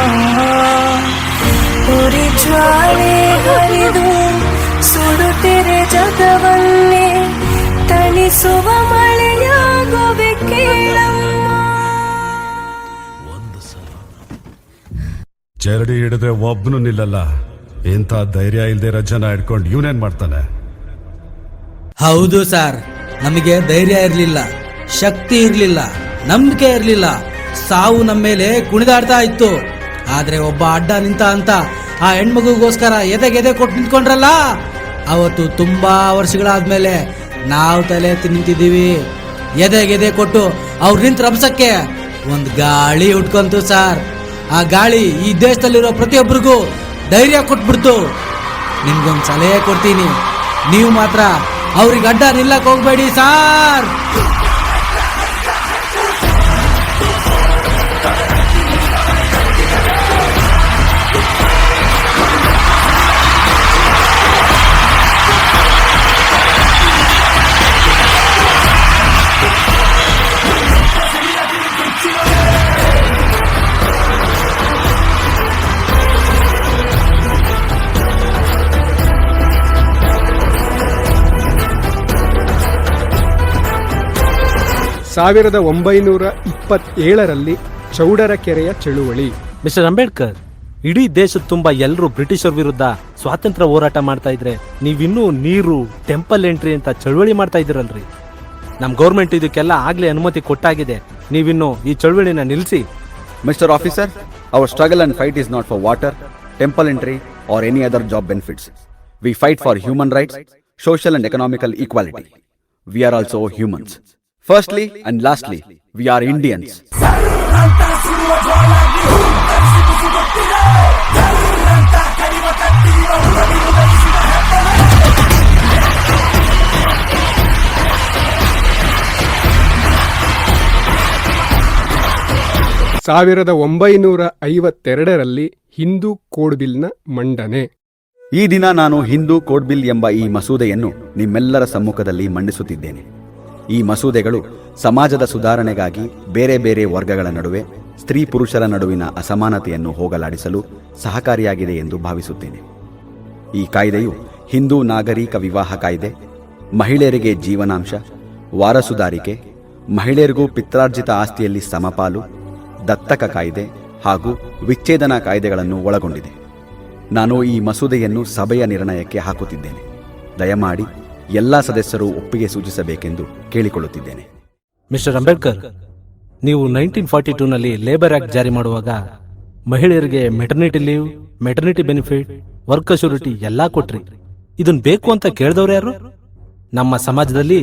ಉರಿ ಜ್ವಾಲೆ ಹರಿದು ಸುಡುತ್ತಿರೆ ಜಗವನ್ನೇ ತಣಿಸುವ ಮಳೆಯಾಗುವೆ ಕೇಳಮ್ಮ. ಚರಡಿ ಹಿಡಿದ್ರೆ ಒಬ್ಬನು ನಿಲ್ಲಲ್ಲ. ಇಂಥ ಧೈರ್ಯ ಇಲ್ದೇ ಇರೋ ಜನ ಹಿಡ್ಕೊಂಡು ಇವನೇನ್ ಮಾಡ್ತಾನೆ? ಹೌದು ಸರ್, ನಮಗೆ ಧೈರ್ಯ ಇರಲಿಲ್ಲ, ಶಕ್ತಿ ಇರಲಿಲ್ಲ, ನಂಬಿಕೆ ಇರಲಿಲ್ಲ. ಸಾವು ನಮ್ಮ ಮೇಲೆ ಕುಣಿದಾಡ್ತಾ ಇತ್ತು. ಆದ್ರೆ ಒಬ್ಬ ಅಡ್ಡ ನಿಂತ ಅಂತ ಆ ಹೆಣ್ಮಗುಗೋಸ್ಕರ ಎದೆಗೆದೆ ಕೊಟ್ಟು ನಿಂತ್ಕೊಂಡ್ರಲ್ಲ, ಅವತ್ತು ತುಂಬಾ ವರ್ಷಗಳಾದ್ಮೇಲೆ ನಾವು ತಲೆ ಎತ್ತಿ ನಿಂತಿದ್ದೀವಿ. ಎದೆಗೆದೆ ಕೊಟ್ಟು ಅವ್ರು ನಿಂತ ರಭಸಕ್ಕೆ ಒಂದ್ ಗಾಳಿ ಉಟ್ಕೊಂತು ಸರ್. ಆ ಗಾಳಿ ಈ ದೇಶದಲ್ಲಿರೋ ಪ್ರತಿಯೊಬ್ಬರಿಗೂ ಧೈರ್ಯ ಕೊಟ್ಬಿಡ್ತು. ನಿಮ್ಗೊಂದು ಸಲಹೆ ಕೊಡ್ತೀನಿ, ನೀವು ಮಾತ್ರ ಅವ್ರಿಗೆ ಅಡ್ಡ ನಿಲ್ಲಕ್ ಹೋಗ್ಬೇಡಿ ಸಾರ್. 1927ರಲ್ಲಿ ಚೌಡರಕೆರೆಯ ಚಳುವಳಿ. ಮಿಸ್ಟರ್ ಅಂಬೇಡ್ಕರ್, ಇಡೀ ದೇಶದ ತುಂಬಾ ಎಲ್ಲರೂ ಬ್ರಿಟಿಷರ ವಿರುದ್ಧ ಸ್ವಾತಂತ್ರ್ಯ ಹೋರಾಟ ಮಾಡ್ತಾ ಇದ್ರೆ ನೀವಿನ್ನೂ ನೀರು, ಟೆಂಪಲ್ ಎಂಟ್ರಿ ಅಂತ ಚಳುವಳಿ ಮಾಡ್ತಾ ಇದ್ದೀರಲ್ರಿ. ನಮ್ ಗೌರ್ಮೆಂಟ್ ಇದಕ್ಕೆಲ್ಲ ಆಗ್ಲೇ ಅನುಮತಿ ಕೊಟ್ಟಾಗಿದೆ. ನೀವಿನ್ನು ಈ ಚಳುವಳಿನ ನಿಲ್ಲಿಸಿ. Mr. Officer, our struggle and fight is not for water, temple entry or any other job benefits. We fight for human rights, social and economical equality. We are also humans. Firstly and lastly, we are Indians. ಸಾವಿರದ 1952ರಲ್ಲಿ Hindu code ಬಿಲ್ನ ಮಂಡನೆ. ಈ ದಿನ ನಾನು Hindu code bill ಎಂಬ ಈ ಮಸೂದೆಯನ್ನು ನಿಮ್ಮೆಲ್ಲರ ಸಮ್ಮುಖದಲ್ಲಿ ಮಂಡಿಸುತ್ತಿದ್ದೇನೆ. ಈ ಮಸೂದೆಗಳು ಸಮಾಜದ ಸುಧಾರಣೆಗಾಗಿ ಬೇರೆ ಬೇರೆ ವರ್ಗಗಳ ನಡುವೆ ಸ್ತ್ರೀ ಪುರುಷರ ನಡುವಿನ ಅಸಮಾನತೆಯನ್ನು ಹೋಗಲಾಡಿಸಲು ಸಹಕಾರಿಯಾಗಿದೆ ಎಂದು ಭಾವಿಸುತ್ತೇನೆ. ಈ ಕಾಯ್ದೆಯು ಹಿಂದೂ ನಾಗರಿಕ ವಿವಾಹ ಕಾಯ್ದೆ, ಮಹಿಳೆಯರಿಗೆ ಜೀವನಾಂಶ, ವಾರಸುದಾರಿಕೆ, ಮಹಿಳೆಯರಿಗೂ ಪಿತ್ರಾರ್ಜಿತ ಆಸ್ತಿಯಲ್ಲಿ ಸಮಪಾಲು, ದತ್ತಕ ಕಾಯ್ದೆ ಹಾಗೂ ವಿಚ್ಛೇದನ ಕಾಯ್ದೆಗಳನ್ನು ಒಳಗೊಂಡಿದೆ. ನಾನು ಈ ಮಸೂದೆಯನ್ನು ಸಭೆಯ ನಿರ್ಣಯಕ್ಕೆ ಹಾಕುತ್ತಿದ್ದೇನೆ. ದಯಮಾಡಿ ಎಲ್ಲ ಸದಸ್ಯರು ಒಪ್ಪಿಗೆ ಸೂಚಿಸಬೇಕೆಂದು ಕೇಳಿಕೊಳ್ಳುತ್ತಿದ್ದೇನೆ. ಮಿಸ್ಟರ್ ಅಂಬೇಡ್ಕರ್, ನೀವು 1942ನಲ್ಲಿ ಲೇಬರ್ ಆಕ್ಟ್ ಜಾರಿ ಮಾಡುವಾಗ ಮಹಿಳೆಯರಿಗೆ maternity leave, maternity benefit, work assurity ಎಲ್ಲಾ ಕೊಟ್ರಿ. ಇದನ್ ಬೇಕು ಅಂತ ಕೇಳಿದವ್ರು ಯಾರು? ನಮ್ಮ ಸಮಾಜದಲ್ಲಿ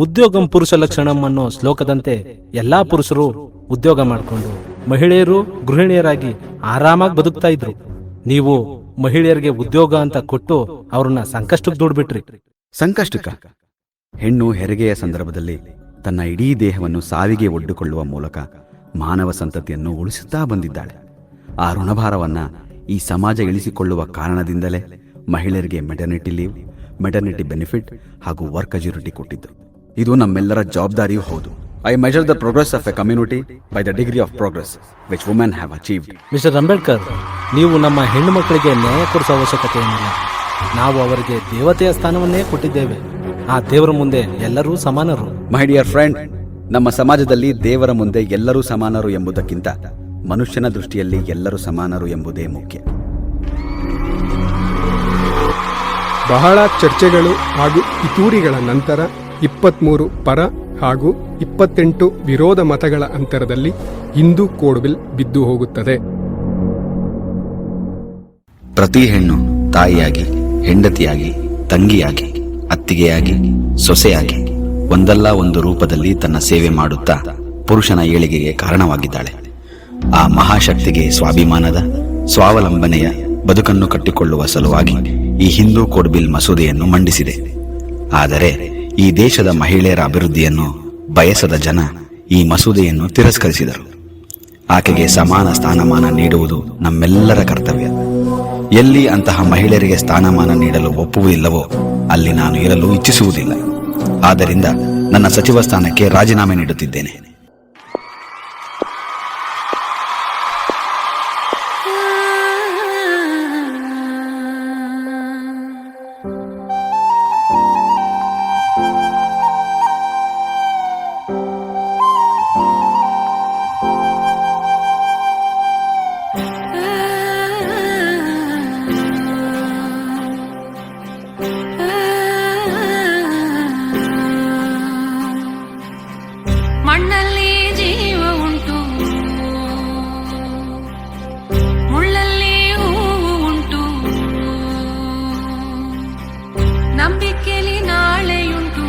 ಉದ್ಯೋಗಂ ಪುರುಷ ಲಕ್ಷಣಂ ಅನ್ನೋ ಶ್ಲೋಕದಂತೆ ಎಲ್ಲಾ ಪುರುಷರು ಉದ್ಯೋಗ ಮಾಡಿಕೊಂಡು ಮಹಿಳೆಯರು ಗೃಹಿಣಿಯರಾಗಿ ಆರಾಮಾಗಿ ಬದುಕ್ತಾ ಇದ್ರು. ನೀವು ಮಹಿಳೆಯರಿಗೆ ಉದ್ಯೋಗ ಅಂತ ಕೊಟ್ಟು ಅವ್ರನ್ನ ಸಂಕಷ್ಟಕ್ಕೆ ದೂಡ್ಬಿಟ್ರಿ. ಸಂಕಷ್ಟಕ್ಕ? ಹೆಣ್ಣು ಹೆರಿಗೆಯ ಸಂದರ್ಭದಲ್ಲಿ ತನ್ನ ಇಡೀ ದೇಹವನ್ನು ಸಾವಿಗೆ ಒಡ್ಡಿಕೊಳ್ಳುವ ಮೂಲಕ ಮಾನವ ಸಂತತಿಯನ್ನು ಉಳಿಸುತ್ತಾ ಬಂದಿದ್ದಾಳೆ. ಆ ಋಣಭಾರವನ್ನ ಈ ಸಮಾಜ ಇಳಿಸಿಕೊಳ್ಳುವ ಕಾರಣದಿಂದಲೇ ಮಹಿಳೆಯರಿಗೆ ಮೆಟರ್ನಿಟಿ ಲೀವ್, ಮೆಟರ್ನಿಟಿ ಬೆನಿಫಿಟ್ ಹಾಗೂ ವರ್ಕ್ ಅಶ್ಯೂರಿಟಿ ಕೊಟ್ಟಿದ್ದು. ಇದು ನಮ್ಮೆಲ್ಲರ ಜವಾಬ್ದಾರಿಯೂ ಹೌದು. I measure the progress of a community by the degree of progress which women have achieved. Mister Ambedkar, ನೀವು ನಮ್ಮ ಹೆಣ್ಣು ಮಕ್ಕಳಿಗೆ ನ್ಯಾಯ ಕೊಡಿಸೋ ಅವಶ್ಯಕತೆ ಏನಿಲ್ಲ. ನಾವು ಅವರಿಗೆ ದೇವತೆಯ ಸ್ಥಾನವನ್ನೇ ಕೊಟ್ಟಿದ್ದೇವೆ. ಆ ದೇವರ ಮುಂದೆ ಎಲ್ಲರೂ ಸಮಾನರು. ಮೈ ಡಿಯರ್ ಫ್ರೆಂಡ್, ನಮ್ಮ ಸಮಾಜದಲ್ಲಿ ದೇವರ ಮುಂದೆ ಎಲ್ಲರೂ ಸಮಾನರು ಎಂಬುದಕ್ಕಿಂತ ಮನುಷ್ಯನ ದೃಷ್ಟಿಯಲ್ಲಿ ಎಲ್ಲರೂ ಸಮಾನರು ಎಂಬುದೇ ಮುಖ್ಯ. ಬಹಳ ಚರ್ಚೆಗಳು ಹಾಗೂ ಪಿತೂರಿಗಳ ನಂತರ 23 ಪರ ಹಾಗೂ 28 ವಿರೋಧ ಮತಗಳ ಅಂತರದಲ್ಲಿ ಹಿಂದೂ ಕೋಡ್ ಬಿಲ್ ಬಿದ್ದು ಹೋಗುತ್ತದೆ. ಪ್ರತಿ ಹೆಣ್ಣು ತಾಯಿಯಾಗಿ, ಹೆಂಡತಿಯಾಗಿ, ತಂಗಿಯಾಗಿ, ಅತ್ತಿಗೆಯಾಗಿ, ಸೊಸೆಯಾಗಿ ಒಂದಲ್ಲ ಒಂದು ರೂಪದಲ್ಲಿ ತನ್ನ ಸೇವೆ ಮಾಡುತ್ತಾ ಪುರುಷನ ಏಳಿಗೆಗೆ ಕಾರಣವಾಗಿದ್ದಾಳೆ. ಆ ಮಹಾಶಕ್ತಿಗೆ ಸ್ವಾಭಿಮಾನದ, ಸ್ವಾವಲಂಬನೆಯ ಬದುಕನ್ನು ಕಟ್ಟಿಕೊಳ್ಳುವ ಸಲುವಾಗಿ ಈ ಹಿಂದೂ ಕೋಡ್ ಬಿಲ್ ಮಸೂದೆಯನ್ನು ಮಂಡಿಸಿದೆ. ಆದರೆ ಈ ದೇಶದ ಮಹಿಳೆಯರ ಅಭಿವೃದ್ಧಿಯನ್ನು ಬಯಸದ ಜನ ಈ ಮಸೂದೆಯನ್ನು ತಿರಸ್ಕರಿಸಿದರು. ಆಕೆಗೆ ಸಮಾನ ಸ್ಥಾನಮಾನ ನೀಡುವುದು ನಮ್ಮೆಲ್ಲರ ಕರ್ತವ್ಯ. ಎಲ್ಲಿ ಅಂತಹ ಮಹಿಳೆಯರಿಗೆ ಸ್ಥಾನಮಾನ ನೀಡಲು ಒಪ್ಪುವುದಿಲ್ಲವೋ ಅಲ್ಲಿ ನಾನು ಇರಲು ಇಚ್ಛಿಸುವುದಿಲ್ಲ. ಆದ್ದರಿಂದ ನನ್ನ ಸಚಿವ ಸ್ಥಾನಕ್ಕೆ ರಾಜೀನಾಮೆ ನೀಡುತ್ತಿದ್ದೇನೆ. ಮಣ್ಣಲ್ಲಿ ಜೀವ ಉಂಟು, ಮುಳ್ಳಲ್ಲಿ ಹೂವು ಉಂಟು, ನಂಬಿಕೆಯಲ್ಲಿ ನಾಳೆಯುಂಟು,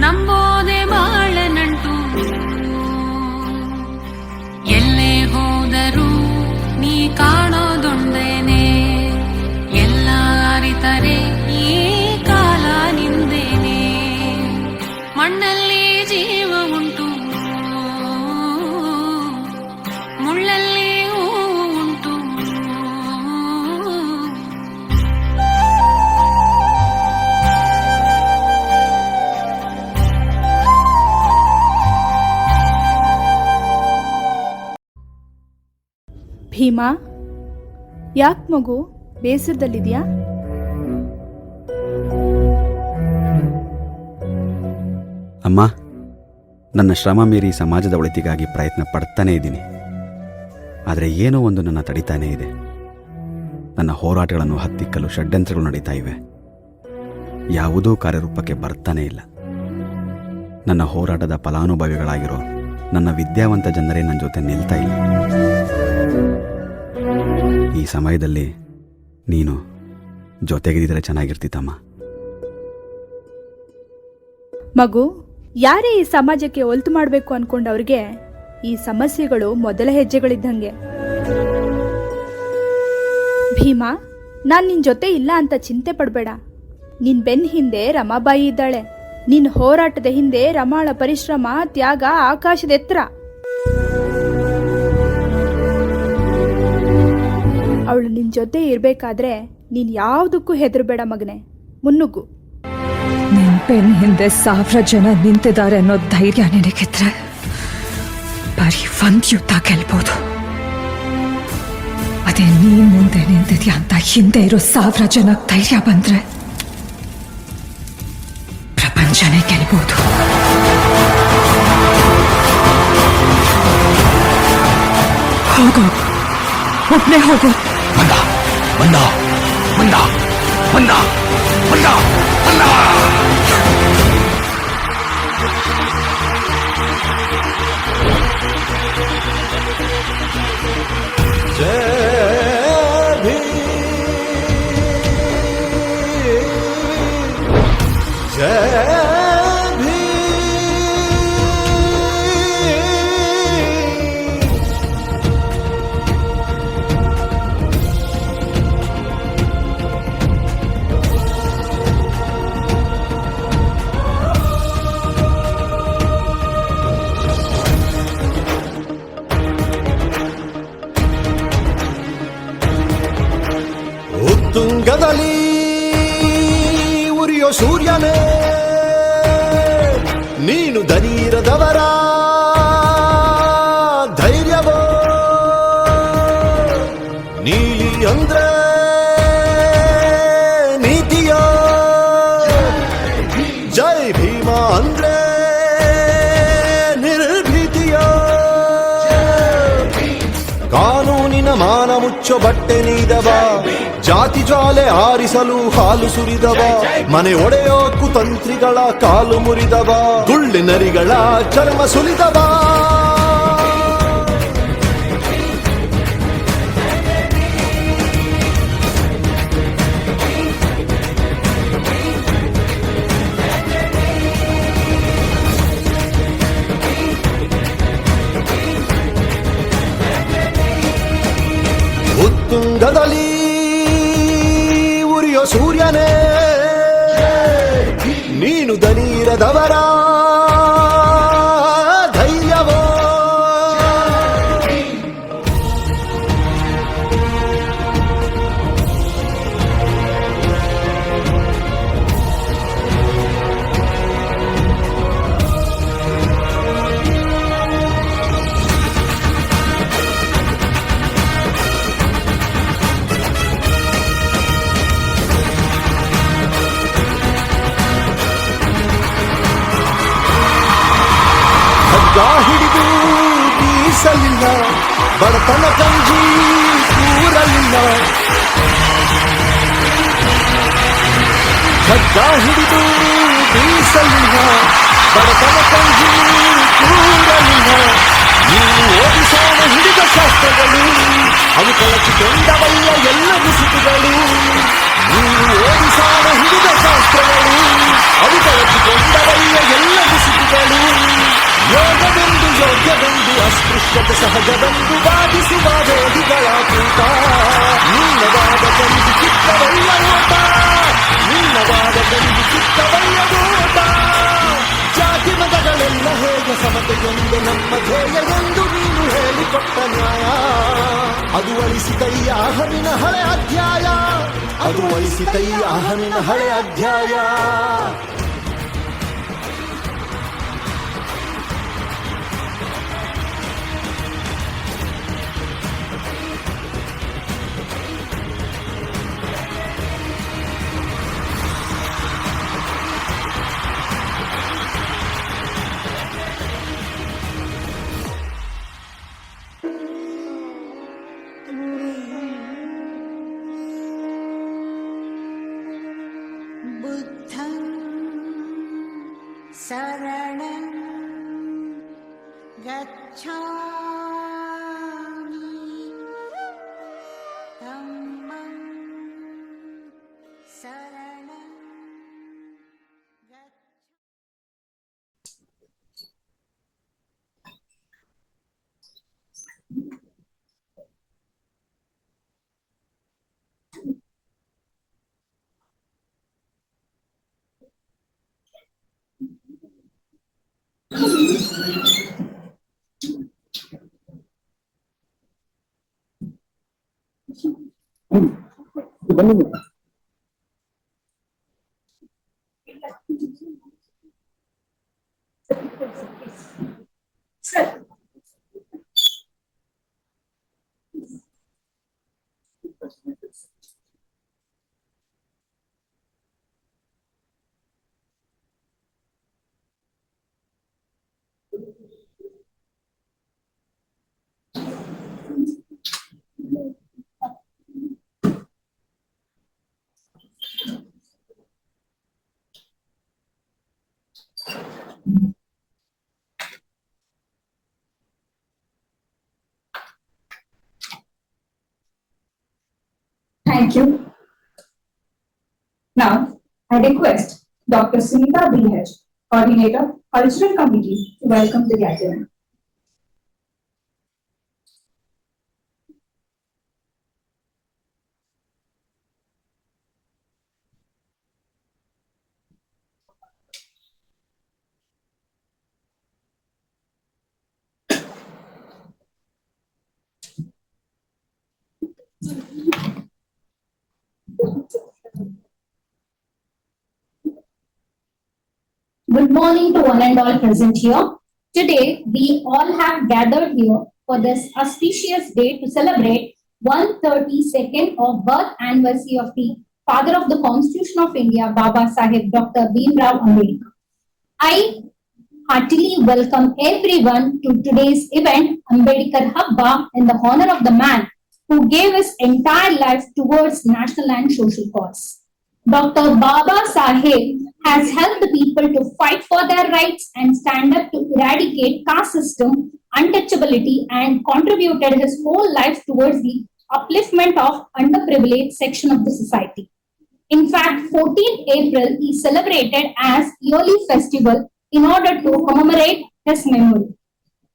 ನಂಬೋದೆ ಬಾಳ ನಂಟು. ಎಲ್ಲೇ ಹೋದರೂ ನೀ ಕಾಣೋದೊಂದೇನೆ, ಎಲ್ಲ ಅರಿತರೆ ಈ ಕಾಲ ನಿಂದೇನೆ. ಮಣ್ಣಲ್ಲಿ ಜೀವ ಉಂಟು, ಮುಳ್ಳಲ್ಲಿ ಹೂವು ಉಂಟು. ಭೀಮಾ, ಯಾಕೆ ಮಗು ಬೇಸರದಲ್ಲಿದ್ಯಾ? ಅಮ್ಮ, ನನ್ನ ಶ್ರಮ ಮೀರಿ ಸಮಾಜದ ಒಳಿತಿಗಾಗಿ ಪ್ರಯತ್ನ ಪಡ್ತಾನೇ ಇದ್ದೀನಿ. ಆದರೆ ಏನೋ ಒಂದು ನನ್ನ ತಡಿತಾನೇ ಇದೆ. ನನ್ನ ಹೋರಾಟಗಳನ್ನು ಹತ್ತಿಕ್ಕಲು ಷಡ್ಯಂತ್ರಗಳು ನಡೀತಾ ಇವೆ. ಯಾವುದೂ ಕಾರ್ಯರೂಪಕ್ಕೆ ಬರ್ತಾನೇ ಇಲ್ಲ. ನನ್ನ ಹೋರಾಟದ ಫಲಾನುಭವಿಗಳಾಗಿರೋ ನನ್ನ ವಿದ್ಯಾವಂತ ಜನರೇ ನನ್ನ ಜೊತೆ ನಿಲ್ತಾ ಇಲ್ಲ. ಈ ಸಮಯದಲ್ಲಿ ನೀನು ಜೊತೆಗಿದ್ದರೆ ಚೆನ್ನಾಗಿರ್ತಿತ್ತಮ್ಮ. ಮಗು, ಯಾರೇ ಈ ಸಮಾಜಕ್ಕೆ ಒಲ್ತು ಮಾಡಬೇಕು ಅನ್ಕೊಂಡವ್ರಿಗೆ ಈ ಸಮಸ್ಯೆಗಳು ಮೊದಲ ಹೆಜ್ಜೆಗಳಿದ್ದಂಗೆ. ಭೀಮಾ, ನಾನ್ ನಿನ್ ಜೊತೆ ಇಲ್ಲ ಅಂತ ಚಿಂತೆ ಪಡಬೇಡ. ನಿನ್ ಬೆನ್ ಹಿಂದೆ ರಮಾಬಾಯಿ ಇದ್ದಾಳೆ. ನಿನ್ ಹೋರಾಟದ ಹಿಂದೆ ರಮಾಳ ಪರಿಶ್ರಮ, ತ್ಯಾಗ ಆಕಾಶದ ಎತ್ತರ. ಅವಳು ನಿನ್ ಜೊತೆ ಇರ್ಬೇಕಾದ್ರೆ ನೀನ್ ಯಾವ್ದಕ್ಕೂ ಹೆದರ್ಬೇಡ ಮಗನೆ, ಮುನ್ನುಗ್ಗು. ನಿನ್ ಬೆನ್ ಹಿಂದೆ 1000 ಜನ ನಿಂತಿದ್ದಾರೆ ಅನ್ನೋ ಧೈರ್ಯ ನಿನಗಿದ್ರೆ ಬರೀ ಒಂದ್ ಯುದ್ಧ ಗೆಲ್ಬಹುದು. ಅದೇ ನೀನ್ ಮುಂದೆ ನಿಂತಿದ್ಯಾ ಅಂತ ಹಿಂದೆ ಇರೋ 1000 ಜನಕ್ಕೆ ಧೈರ್ಯ ಬಂದ್ರೆ ಪ್ರಪಂಚನೇ ಗೆಲ್ಬಹುದು. ಹೋಗೋ, ಒಬ್ನೇ ಹೋಗು. ಬಂದ ಬಂದ ಬಂದ ಬಂದ ಬಂದ ಬಂದ. ಉತ್ತುಂಗದಲ್ಲಿ ಉರಿಯೋ ಸೂರ್ಯನೇ, ನೀನು ದನೀರದವರ ಧೈರ್ಯವೋ. ನೀಲಿ ಅಂದ್ರೆ ನೀತಿಯೋ, ಜೈ ಭೀಮ ಅಂದ್ರೆ ನಿರ್ಭೀತಿಯೋ. ಕಾನೂನಿನ ಮಾನ ಮುಚ್ಚೋ ಬಟ್ಟೆ ನೀದವ, ಜಾತಿ ಜ್ವಾಲೆ ಆರಿಸಲು ಹಾಲು ಸುರಿದವ, ಮನೆ ಒಡೆಯೋ ಕುತಂತ್ರಿಗಳ ಕಾಲು ಮುರಿದವ, ಗುಳ್ಳಿನರಿಗಳ ಚರ್ಮ ಸುಲಿದವ. ಉತ್ತುಂಗದಲ್ಲಿ ಉರಿಯೋ ಸೂರ್ಯನೇ, ನೀನು ದನೀರದವರ ಧೈರ್ಯವೋ. ಹಿಡಿದು ಬೀಸಲಿಲ್ಲ, ಬಡತನ ಕಂಜಿ ಕೂರಲಿಲ್ಲ. ಖಡ್ಗ ಹಿಡಿದು ಬೀಸಲಿಲ್ಲ, ಬಡತನ ಕಂಜಿ ಕೂರಲಿಲ್ಲ. ನೀವು ಓದಿಸೋಣ ಹಿಡಿದ ಶಾಸ್ತ್ರಗಳು, ಅವು ಕಳಚಿಕೊಂಡವಲ್ಲ ಎಲ್ಲ ಮುಸುಕುಗಳು. ನೀವು ಓದಿಸೋಣ ಹಿಡಿದ ಶಾಸ್ತ್ರಗಳು, ಅವು ಕಳಚಿಕೊಂಡವಲ್ಲ ಎಲ್ಲ ಮುಸುಕುಗಳು. ಯೋಗವೆಂದು ಯೋಗ್ಯವೆಂದು ಅಸ್ಪೃಶ್ಯತೆ ಸಹಜವೆಂದು ವಾದಿಸುವ ವೇದಿಗಳ ಕೂಟ. ನಿನ್ನವಾದ ಕಂದು ಚಿತ್ತವಲ್ಲ ಓಟ, ನಿನ್ನವಾದ ಕಂದು ಚಿತ್ತವಲ್ಲ ಓಟ. ಜಾತಿ ಮತಗಳೆಲ್ಲ ಹೇಗೆ ಸಮತೆಯೊಂದು ನಮ್ಮ ಧ್ಯೇಯ ಎಂದು ನೀನು ಹೇಳಿಕೊಟ್ಟ ನ್ಯಾಯ. ಅದು ಅಳಿಸಿದಯ್ಯ ಹನಿನ ಹಳೆ ಅಧ್ಯಾಯ, ಅದು ಅಳಿಸಿದಯ್ಯ ಹನಿನ ಹಳೆ ಅಧ್ಯಾಯ. बुद्धं शरणं गच्छामि धम्मं शरणं Thank you. Now, I request Dr. Sunita BH, Coordinator, Cultural Committee, to welcome the gathering. Good morning to one and all present here. Today, we all have gathered here for this auspicious day to celebrate 132nd of birth anniversary of the father of the Constitution of India, Baba Sahib Dr. Bhimrao Ambedkar. I heartily welcome everyone to today's event, Ambedkar Habba, in the honor of the man who gave his entire life towards national and social cause. Dr. Baba Sahib has helped the people to fight for their rights and stand up to eradicate caste system, untouchability, and contributed his whole life towards the upliftment of underprivileged section of the society. In fact, 14th April is celebrated as yearly festival in order to commemorate his memory.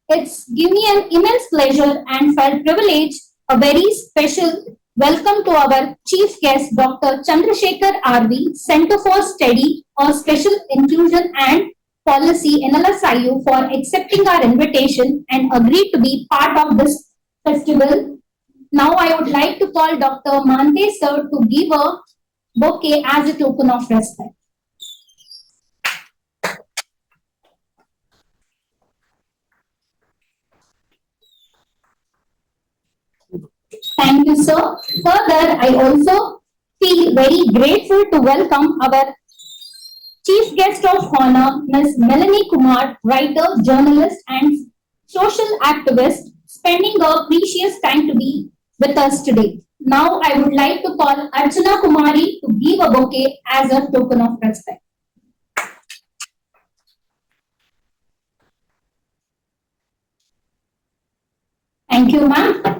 It's given me an immense pleasure and felt privileged, a very special welcome to our chief guest, Dr. Chandrasekhar RV, Center for Study or Special Inclusion and Policy, NLSIU, for accepting our invitation and agreed to be part of this festival. Now I would like to call Dr. Mante sir to give a bouquet as a token of respect. Thank you, sir. Further, I also feel very grateful to welcome our chief guest of honor, Ms. Melanie Kumar, writer, journalist, and social activist, spending her precious time to be with us today. Now, I would like to call Archana Kumari to give a bouquet as a token of respect. Thank you, ma'am.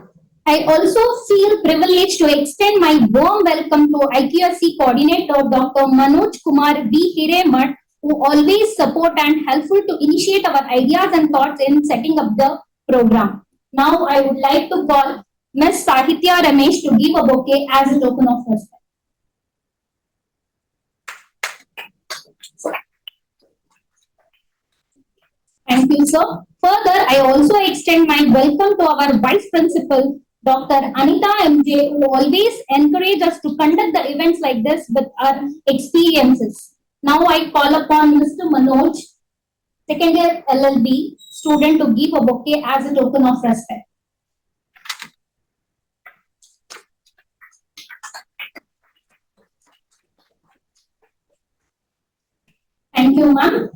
I also feel privileged to extend my warm welcome to IQSC coordinator Dr. Manoj Kumar B. Hiremat, who always support and helpful to initiate our ideas and thoughts in setting up the program. Now I would like to call Ms. Sahitya Ramesh to give a bouquet as a token of respect. Thank you, sir. Further, I also extend my welcome to our Vice Principal, Dr. Anita MJ, who always encourage us to conduct the events like this with our experiences. Now I call upon Mr. Manoj, second year LLB student, to give a bouquet as a token of respect. Thank you, ma'am.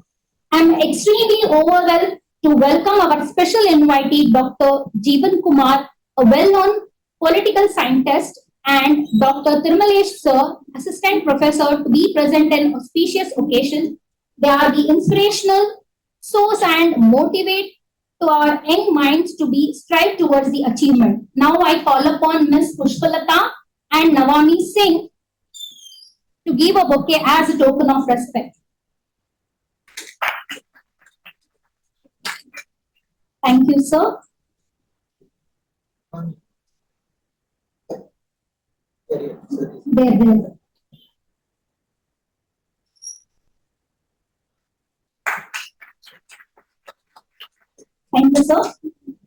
I'm extremely overwhelmed to welcome our special invitee, Dr. Jeevan Kumar, a well-known political scientist, and Dr. Tirmalesh Sir, Assistant Professor, to be present in auspicious occasions. They are the inspirational source and motivate to our young minds to be strive towards the achievement. Now I call upon Ms. Pushpalata and Navami Singh to give a bouquet as a token of respect. Thank you, sir. There. Thank you, sir.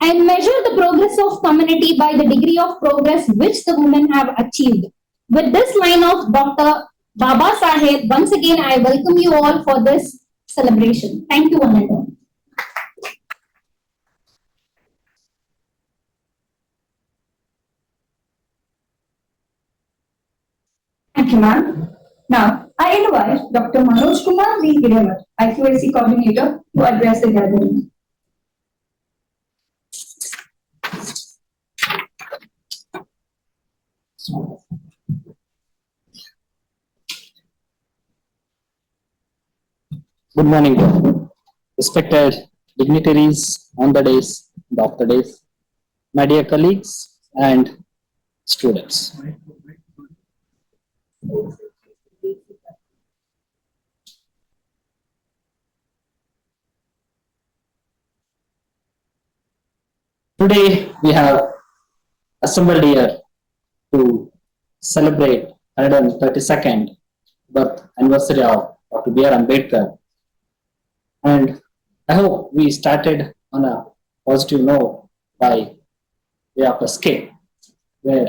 I measure the progress of community by the degree of progress which the women have achieved. With this line of Dr. Baba Saheb, once again I welcome you all for this celebration. Thank you, one and all. Thank you, ma'am. Now, I invite Dr. Manoj Kumar V. Hiremat, IQAC Coordinator, to address the gathering. Good morning, respected dignitaries on the days, doctor days, my dear colleagues and students. Today we have assembled here to celebrate 132nd birth anniversary of Dr. B.R. Ambedkar. And I hope we started on a positive note by way of a skit where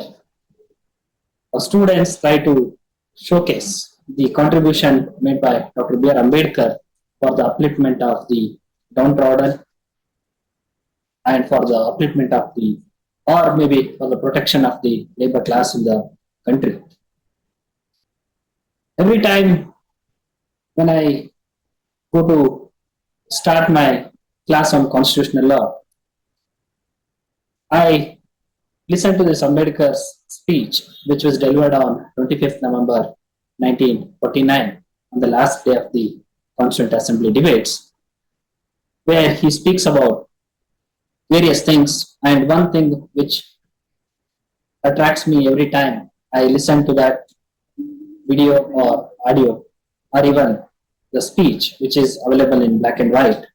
our students try to showcase the contribution made by Dr. B.R. Ambedkar for the upliftment of the downtrodden and for the upliftment of the, or maybe for the protection of the labor class in the country. Every time when I go to start my class on constitutional law, I listen to this Ambedkar's speech, which was delivered on 25th November 1949, on the last day of the Constituent Assembly debates, where he speaks about various things. And one thing which attracts me every time I listen to that video or audio, or even the speech, which is available in black and white,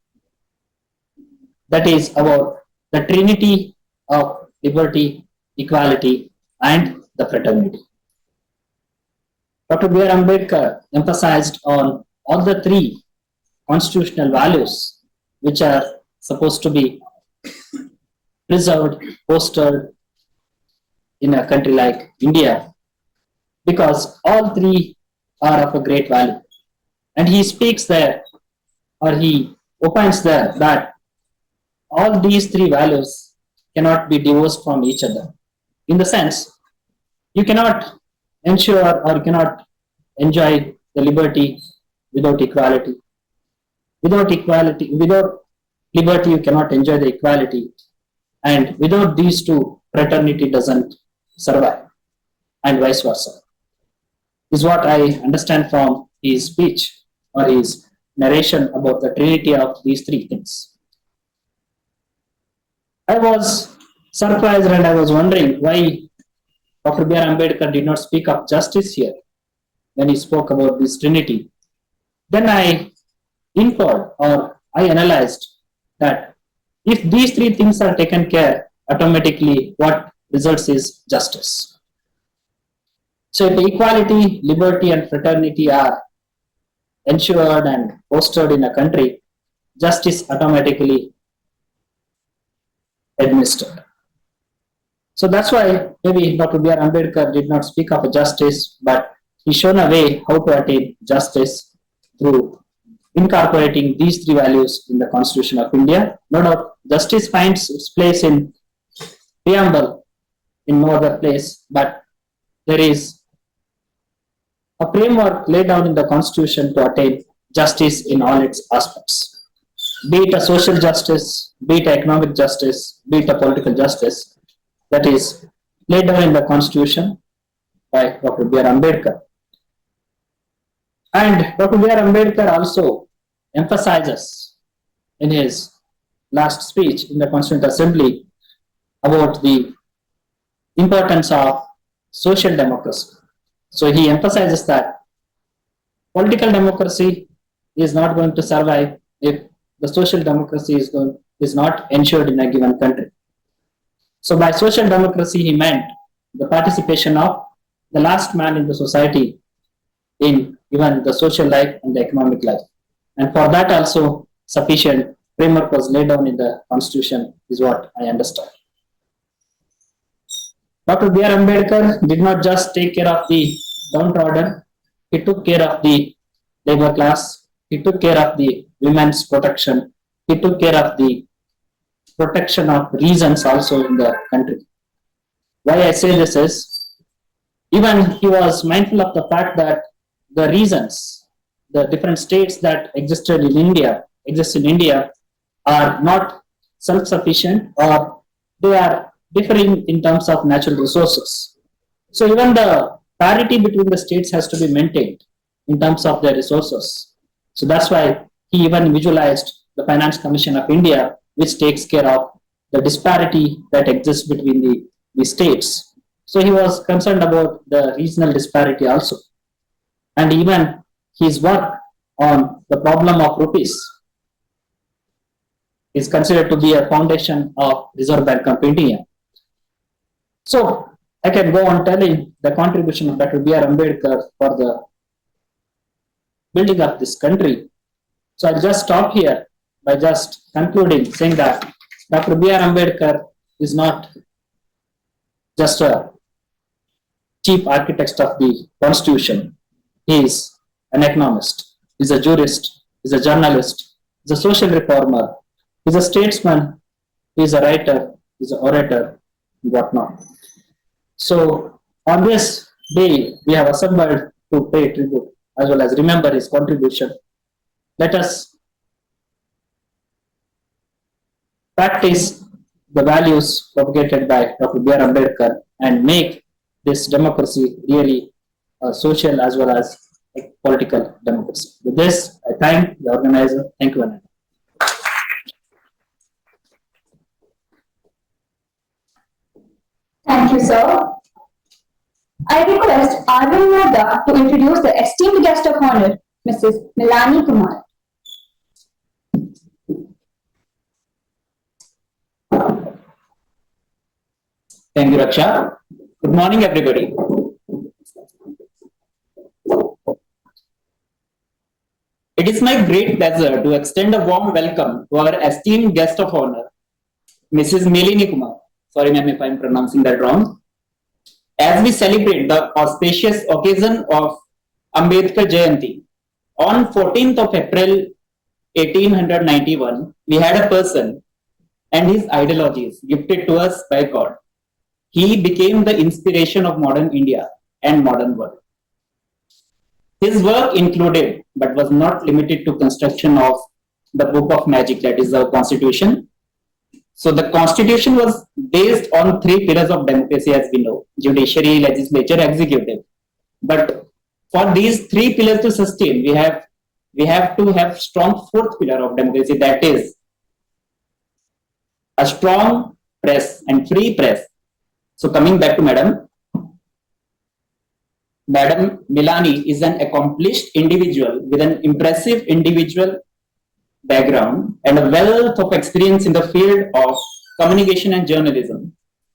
that is about the trinity of liberty, equality, and the fraternity. Dr. B.R. Ambedkar emphasized on all the three constitutional values which are supposed to be preserved, fostered in a country like India, because all three are of a great value. And he speaks there, or he opines there, that all these three values cannot be divorced from each other. In the sense, you cannot ensure or you cannot enjoy the liberty without equality. Without liberty, you cannot enjoy the equality. And without these two, fraternity doesn't survive, and vice versa, is what I understand from his speech or his narration about the trinity of these three things. I was surprised and I was wondering why Dr. B.R. Ambedkar did not speak of justice here when he spoke about this trinity. Then I inferred or I analyzed that if these three things are taken care, automatically what results is justice. So if equality, liberty, and fraternity are ensured and fostered in a country, justice automatically administered. So that's why maybe Dr. B.R. Ambedkar did not speak of justice, but he shown a way how to attain justice through incorporating these three values in the Constitution of India. No doubt, justice finds its place in preamble in no other place, but there is a framework laid down in the Constitution to attain justice in all its aspects. Be it a social justice, be it economic justice, be it a political justice, that is laid down in the Constitution. by Dr. B.R. Ambedkar. And Dr. B.R. Ambedkar also emphasizes in his last speech in the Constituent Assembly about the importance of social democracy. So he emphasizes that political democracy is not going to survive if the social democracy is not ensured in a given country. So by social democracy, he meant the participation of the last man in the society in even the social life and the economic life. And for that also sufficient framework was laid down in the Constitution is what I understand. Dr. B.R. Ambedkar did not just take care of the downtrodden, he took care of the labor class, he took care of the women's protection, he took care of the protection of regions also in the country. Why I say this is, even he was mindful of the fact that the regions, the different states that exist in India are not self-sufficient or they are differing in terms of natural resources. So even the parity between the states has to be maintained in terms of their resources. So that's why he even visualized the Finance Commission of India, which takes care of the disparity that exists between the states. So he was concerned about the regional disparity also. And even his work on the problem of rupees is considered to be a foundation of Reserve Bank of India. So I can go on telling the contribution of Dr. B.R. Ambedkar for the building of this country. So I'll just stop here by just concluding saying that Dr. B.R. Ambedkar is not just a chief architect of the Constitution. He is an economist, he is a jurist, he is a journalist, he is a social reformer, he is a statesman, he is a writer, he is an orator, and whatnot. So on this day, we have assembled to pay tribute as well as remember his contribution. Let us practice the values propagated by Dr. B.R. Ambedkar and make this democracy really social as well as a political democracy. With this, I thank the organizer. Thank you very much. Thank you, sir. I request Arvind Moda to introduce the esteemed guest of honor, Mrs. Milani Kumar. Thank you, Raksha. Good morning, everybody. It is my great pleasure to extend a warm welcome to our esteemed guest of honor, Mrs. Milani Kumar. Sorry, ma'am, if I'm pronouncing that wrong. As we celebrate the auspicious occasion of Ambedkar Jayanti, on 14th of April 1891, we had a person and his ideologies gifted to us by God. He became the inspiration of modern India and modern world. His work included, but was not limited to, construction of the book of magic, that is the Constitution. So the Constitution was based on three pillars of democracy, as we know: judiciary, legislature, executive. But for these three pillars to sustain, we have to have strong fourth pillar of democracy, that is a strong press and free press. So coming back to Madam Milani is an accomplished individual with an impressive individual background and a wealth of experience in the field of communication and journalism,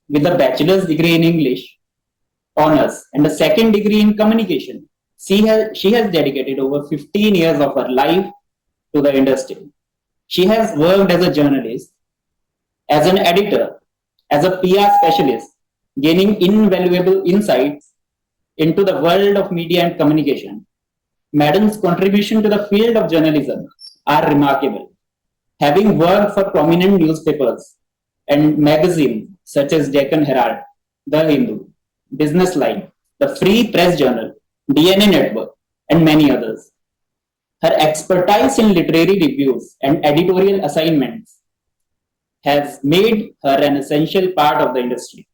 with a bachelor's degree in English honors and a second degree in communication. She has dedicated over 15 years of her life to the industry. She has worked as a journalist, as an editor, as a PR specialist, gaining invaluable insights into the world of media and communication. Madam's contribution to the field of journalism are remarkable. Having worked for prominent newspapers and magazines such as Deccan Herald, The Hindu, Business Line, the Free Press Journal, DNA Network, and many others, her expertise in literary reviews and editorial assignments has made her an essential part of the industry.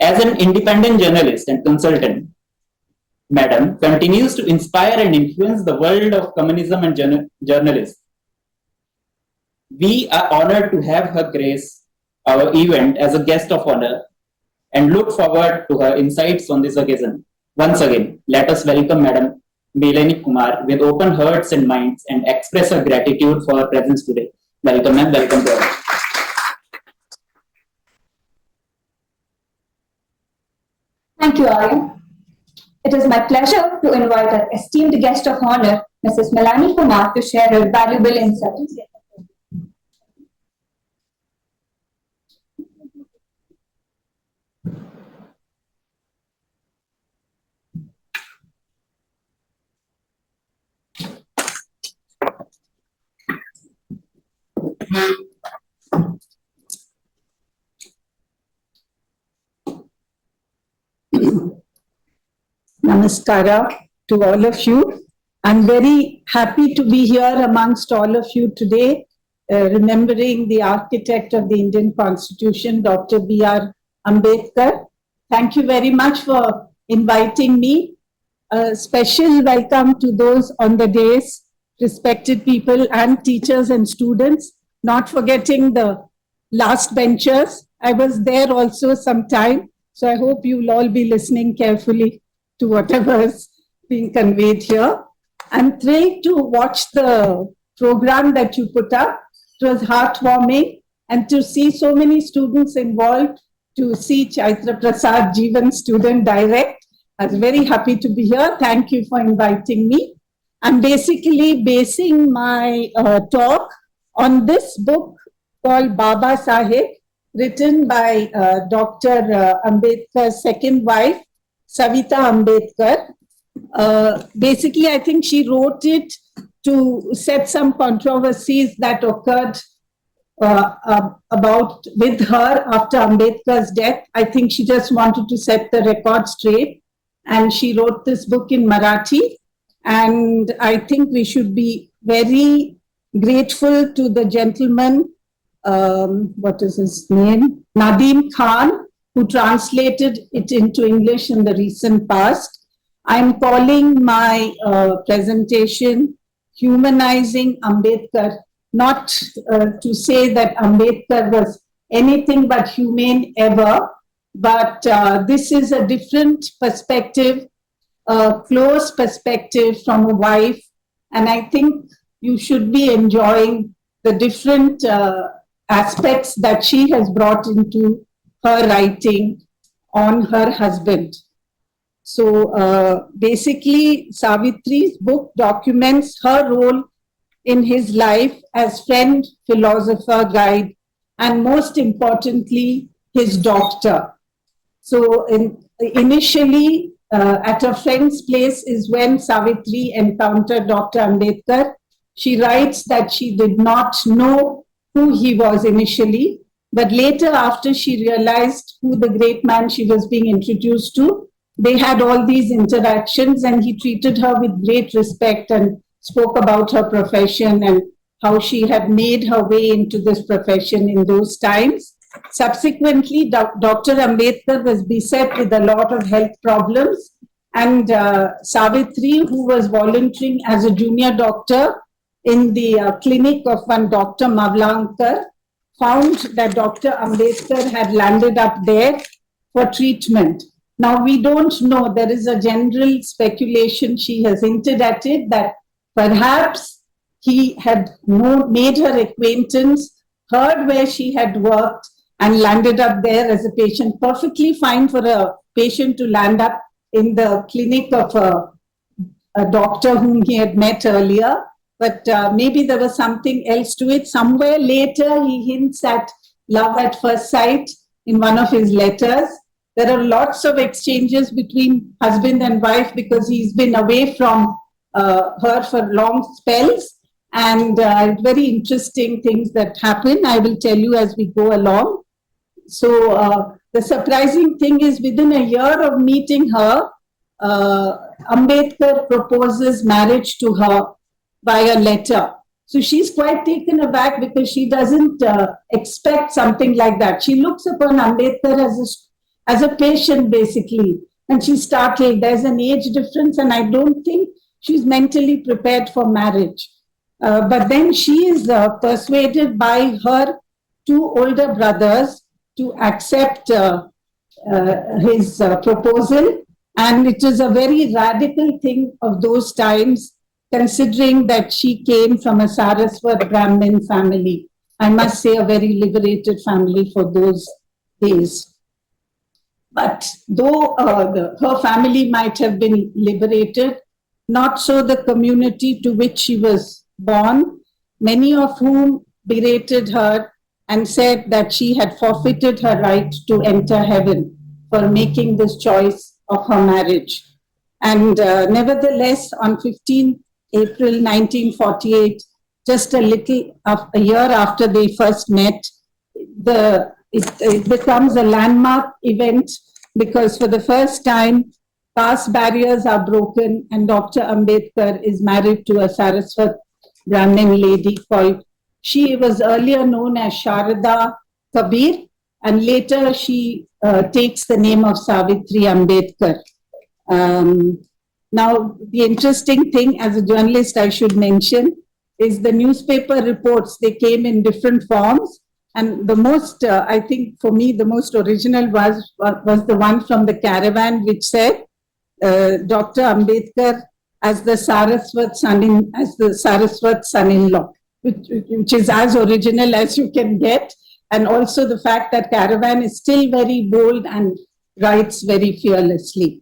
As an independent journalist and consultant, Madam continues to inspire and influence the world of communism and journalism. We are honored to have her grace our event as a guest of honor and look forward to her insights on this occasion. Once again, let us welcome Madam Melanie Kumar with open hearts and minds and express our gratitude for her presence today. Welcome, ma'am. Welcome to all. Thank you, Arya. It is my pleasure to invite our esteemed guest of honor, Mrs. Melanie Kumar, to share her valuable insights. Namaskara to all of you. I'm very happy to be here amongst all of you today, remembering the architect of the Indian Constitution, Dr. B.R. Ambedkar. Thank you very much for inviting me. A special welcome to those on the dais, respected people and teachers and students, not forgetting the last benchers. I was there also sometime, so I hope you'll all be listening carefully to whatever is being conveyed here. I'm thrilled to watch the program that you put up. It was heartwarming, and to see so many students involved, to see Chaitra Prasad Jeevan, student direct. I was very happy to be here. Thank you for inviting me. I'm basically basing my talk on this book called Baba Sahib, written by Dr. Ambedkar's second wife, Savita Ambedkar. Basically, I think she wrote it to set some controversies that occurred about with her after Ambedkar's death. I think she just wanted to set the record straight, and she wrote this book in Marathi. And I think we should be very grateful to the gentleman, what is his name? Nadeem Khan, who translated it into English in the recent past. I'm calling my presentation Humanizing Ambedkar, not to say that Ambedkar was anything but humane ever, but this is a different perspective, a close perspective from a wife, and I think you should be enjoying the different aspects that she has brought into her writing on her husband. So basically, Savitri's book documents her role in his life as friend, philosopher, guide, and most importantly, his doctor. So initially, at a friend's place is when Savitri encountered Dr. Ambedkar. She writes that she did not know who he was initially, but later, after she realized who the great man she was being introduced to, they had all these interactions, and he treated her with great respect and spoke about her profession and how she had made her way into this profession in those times. Subsequently, Dr. Ambedkar was beset with a lot of health problems, and Savitri, who was volunteering as a junior doctor in the clinic of one Dr. Mavlankar, found that Dr. Ambedkar had landed up there for treatment. Now, we don't know, there is a general speculation, she has hinted at it, that perhaps he had made her acquaintance, heard where she had worked, and landed up there as a patient. Perfectly fine for a patient to land up in the clinic of a doctor whom he had met earlier. But maybe there was something else to it. Somewhere later, he hints at love at first sight in one of his letters. There are lots of exchanges between husband and wife because he's been away from her for long spells. And very interesting things that happen. I will tell you as we go along. So the surprising thing is, within a year of meeting her, Ambedkar proposes marriage to her by a letter. So she's quite taken aback because she doesn't expect something like that. She looks upon Ambedkar as as a patient, basically. And she's startled. There's an age difference, and I don't think she's mentally prepared for marriage. But then she is persuaded by her two older brothers to accept his proposal. And it is a very radical thing of those times, considering that she came from a Saraswat Brahmin family. I must say, a very liberated family for those days. But though her family might have been liberated, not so the community to which she was born, many of whom berated her and said that she had forfeited her right to enter heaven for making this choice of her marriage. And nevertheless, on 15 April 1948, just a year after they first met, it becomes a landmark event, because for the first time, caste barriers are broken and Dr. Ambedkar is married to a Saraswat Brahmin lady called, she was earlier known as Sharada Kabir, and later she takes the name of Savitri Ambedkar. Now, the interesting thing as a journalist I should mention is the newspaper reports. They came in different forms. And the most, I think for me, the most original was the one from the Caravan, which said Dr. Ambedkar as the Saraswat son-in-law, which is as original as you can get. And also the fact that Caravan is still very bold and writes very fearlessly.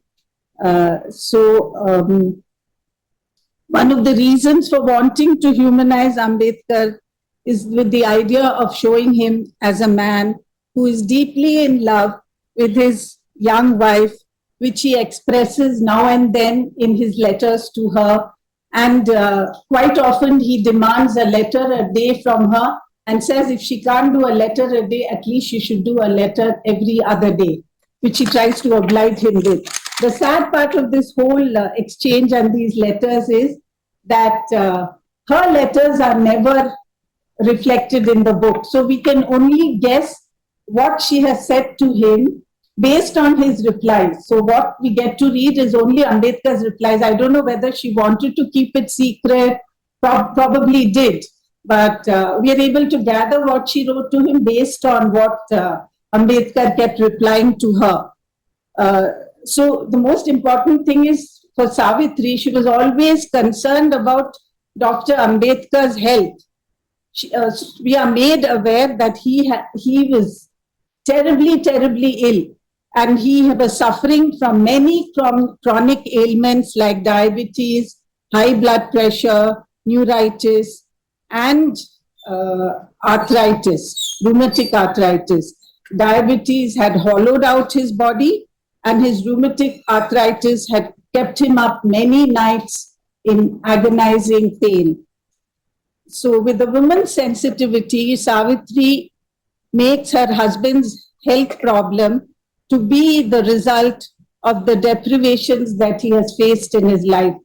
One of the reasons for wanting to humanize Ambedkar is with the idea of showing him as a man who is deeply in love with his young wife, which he expresses now and then in his letters to her. And quite often he demands a letter a day from her and says if she can't do a letter a day, at least she should do a letter every other day, which he tries to oblige him with. The sad part of this whole exchange and these letters is that her letters are never reflected in the book. So we can only guess what she has said to him based on his replies. So what we get to read is only Ambedkar's replies. I don't know whether she wanted to keep it secret, probably did. But we are able to gather what she wrote to him based on what Ambedkar kept replying to her. So the most important thing is for Savitri, she was always concerned about Dr. Ambedkar's health. We are made aware that he was terribly, terribly ill, and he was suffering from many chronic ailments like diabetes, high blood pressure, neuritis, and arthritis, rheumatic arthritis. Diabetes had hollowed out his body, and his rheumatic arthritis had kept him up many nights in agonizing pain. So with the woman's sensitivity, Savitri makes her husband's health problem to be the result of the deprivations that he has faced in his life.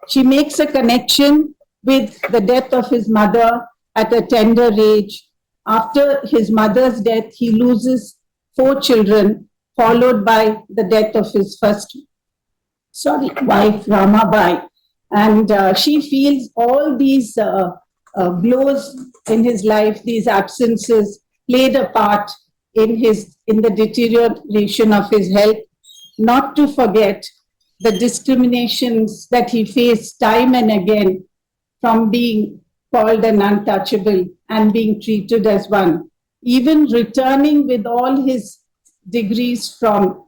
She makes a connection with the death of his mother at a tender age. After his mother's death, he loses 4 children, followed by the death of his first wife, Ramabai. And she feels all these blows in his life, these absences played a part in the deterioration of his health, not to forget the discriminations that he faced time and again from being called an untouchable and being treated as one. Even returning with all his degrees from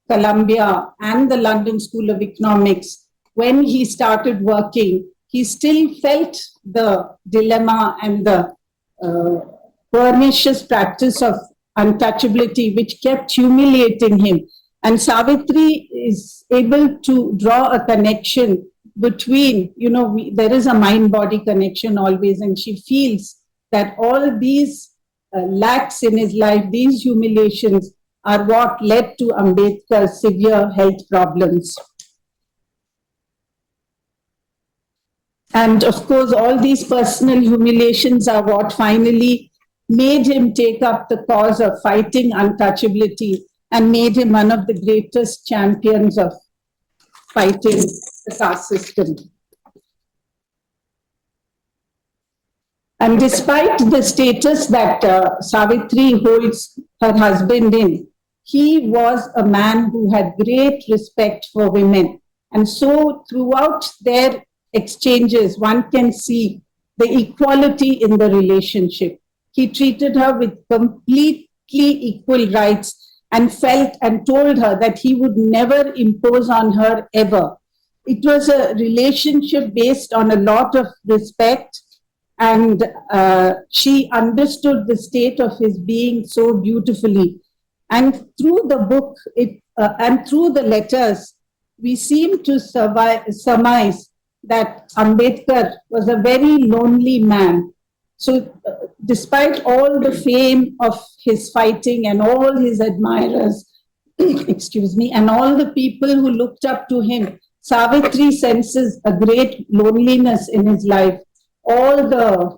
Columbia and the London School of Economics, when he started working, he still felt the dilemma and the pernicious practice of untouchability, which kept humiliating him. And Savitri is able to draw a connection between, there is a mind-body connection always, and she feels that all these lacks in his life, these humiliations, are what led to Ambedkar's severe health problems. And of course, all these personal humiliations are what finally made him take up the cause of fighting untouchability and made him one of the greatest champions of fighting the caste system. And despite the status that Savitri holds her husband in, he was a man who had great respect for women. And so throughout their exchanges, one can see the equality in the relationship. He treated her with completely equal rights and felt and told her that he would never impose on her ever. It was a relationship based on a lot of respect, and she understood the state of his being so beautifully. And through the book and through the letters, we seem to surmise that Ambedkar was a very lonely man. So despite all the fame of his fighting and all his admirers, excuse me, and all the people who looked up to him, Savitri senses a great loneliness in his life. All the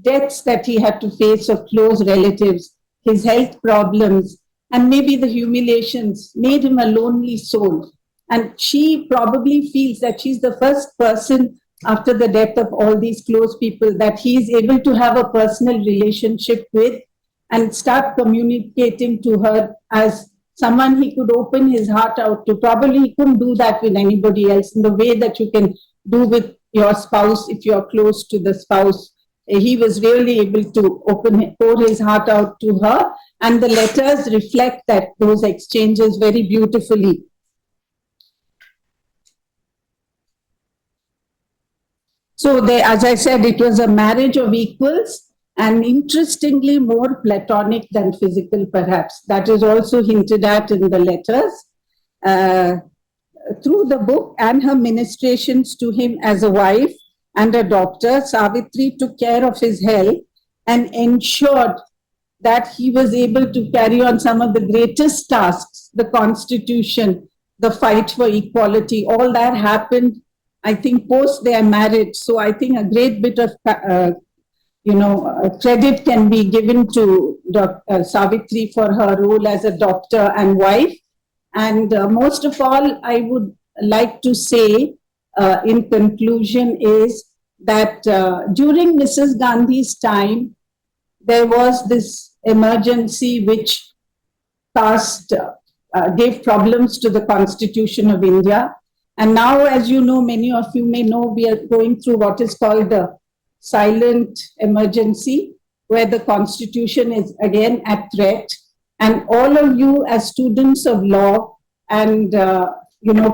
deaths that he had to face of close relatives, his health problems, and maybe the humiliations made him a lonely soul. And she probably feels that she's the first person after the death of all these close people that he is able to have a personal relationship with and start communicating to her as someone he could open his heart out to. Probably he couldn't do that with anybody else in the way that you can do with your spouse if you're close to the spouse. He was really able to pour his heart out to her, and the letters reflect that, those exchanges very beautifully. So they, as I said, it was a marriage of equals, and interestingly more platonic than physical perhaps. That is also hinted at in the letters. Through the book and her ministrations to him as a wife and a doctor, Savitri took care of his health and ensured that he was able to carry on some of the greatest tasks, the constitution, the fight for equality. All that happened, I think, post their marriage. So I think a great bit of credit can be given to Savitri for her role as a doctor and wife. And most of all, I would like to say in conclusion is that during Mrs. Gandhi's time, there was this emergency which gave problems to the Constitution of India. And now, as you know, many of you may know, we are going through what is called the silent emergency, where the Constitution is again at threat. And all of you as students of law and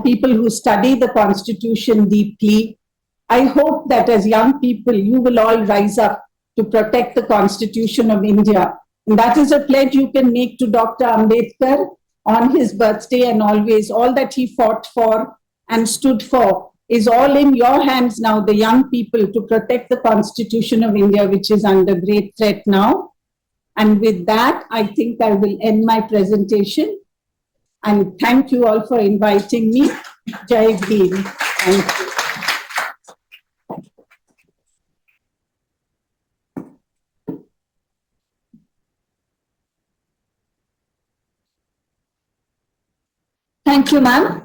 people who study the Constitution deeply, I hope that as young people, you will all rise up to protect the Constitution of India. And that is a pledge you can make to Dr. Ambedkar on his birthday and always. All that he fought for and stood for is all in your hands now, the young people, to protect the Constitution of India, which is under great threat now. And with that, I think I will end my presentation. And thank you all for inviting me. Jai Bhim. Thank you. Thank you, ma'am.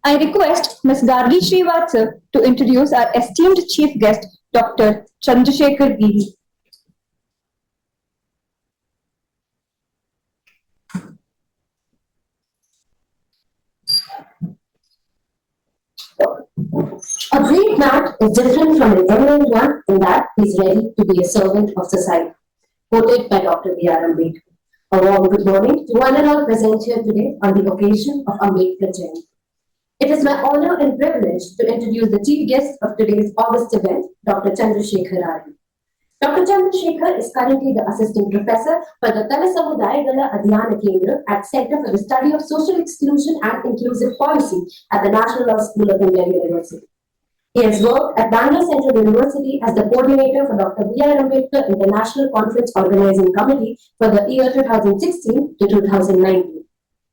I request Ms. Gargi Srivatsa to introduce our esteemed chief guest, Dr. Chandrasekhar Giri. A great man is different from an eminent one in that he is ready to be a servant of society. Quoted by Dr. B.R. Ambedkar. A warm good morning to one and all present here today on the occasion of Ambedkar Jayanti. It is my honor and privilege to introduce the chief guest of today's August event, Dr. Chandrasekhar Giri. Dr. Chandrasekhar is currently the assistant professor for the Tala Samudayagala Adhyana Kendra at Center for the Study of Social Exclusion and Inclusive Policy at the National Law School of India University. He has worked at Bangalore Central University as the coordinator for Dr. B.R. Ambedkar International Conference Organizing Committee for the year 2016 to 2019.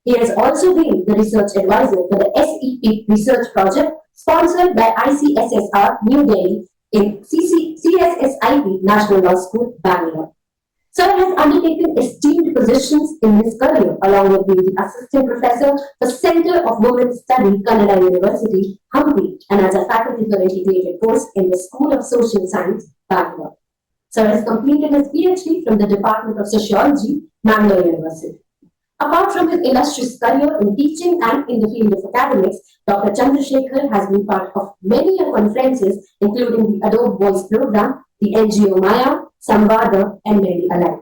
He has also been the research advisor for the SEP research project sponsored by ICSSR New Delhi in CSSIP National Law School, Bangalore. Sir has undertaken esteemed positions in his career, along with being the assistant professor for Center of Women's Study, Kannada University, Hampi, and as a faculty for integrated course in the School of Social Science, Bangalore. Sir has completed his PhD from the Department of Sociology, Mangalore University. Apart from his illustrious career in teaching and in the field of academics, Dr. Chandrasekhar has been part of many conferences, including the Adobe Voice Program, the NGO Maya, Samvada, and many alike.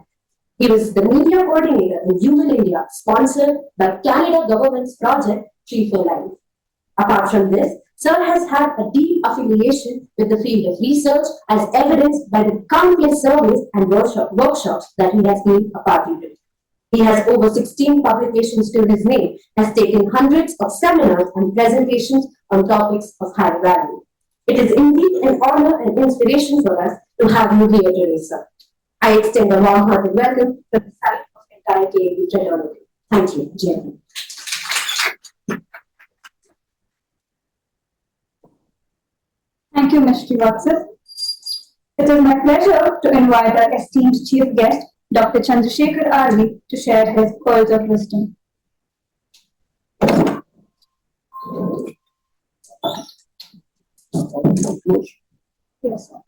He was the media coordinator in Human India, sponsored by Canada government's project Tree for Life. Apart from this, Sir has had a deep affiliation with the field of research, as evidenced by the countless surveys and workshops that he has been a party to. He has over 16 publications to his name, has taken hundreds of seminars and presentations on topics of high value. It is indeed an honor and inspiration for us to have you here today, sir. I extend a warm-hearted welcome to the side of entire KAB fraternity. Thank you, Jay. Thank you, Ms. Srivatsar. It is my pleasure to invite our esteemed chief guest, Dr. Chandrasekhar Arvi, to share his pearls of wisdom. Yes, sir.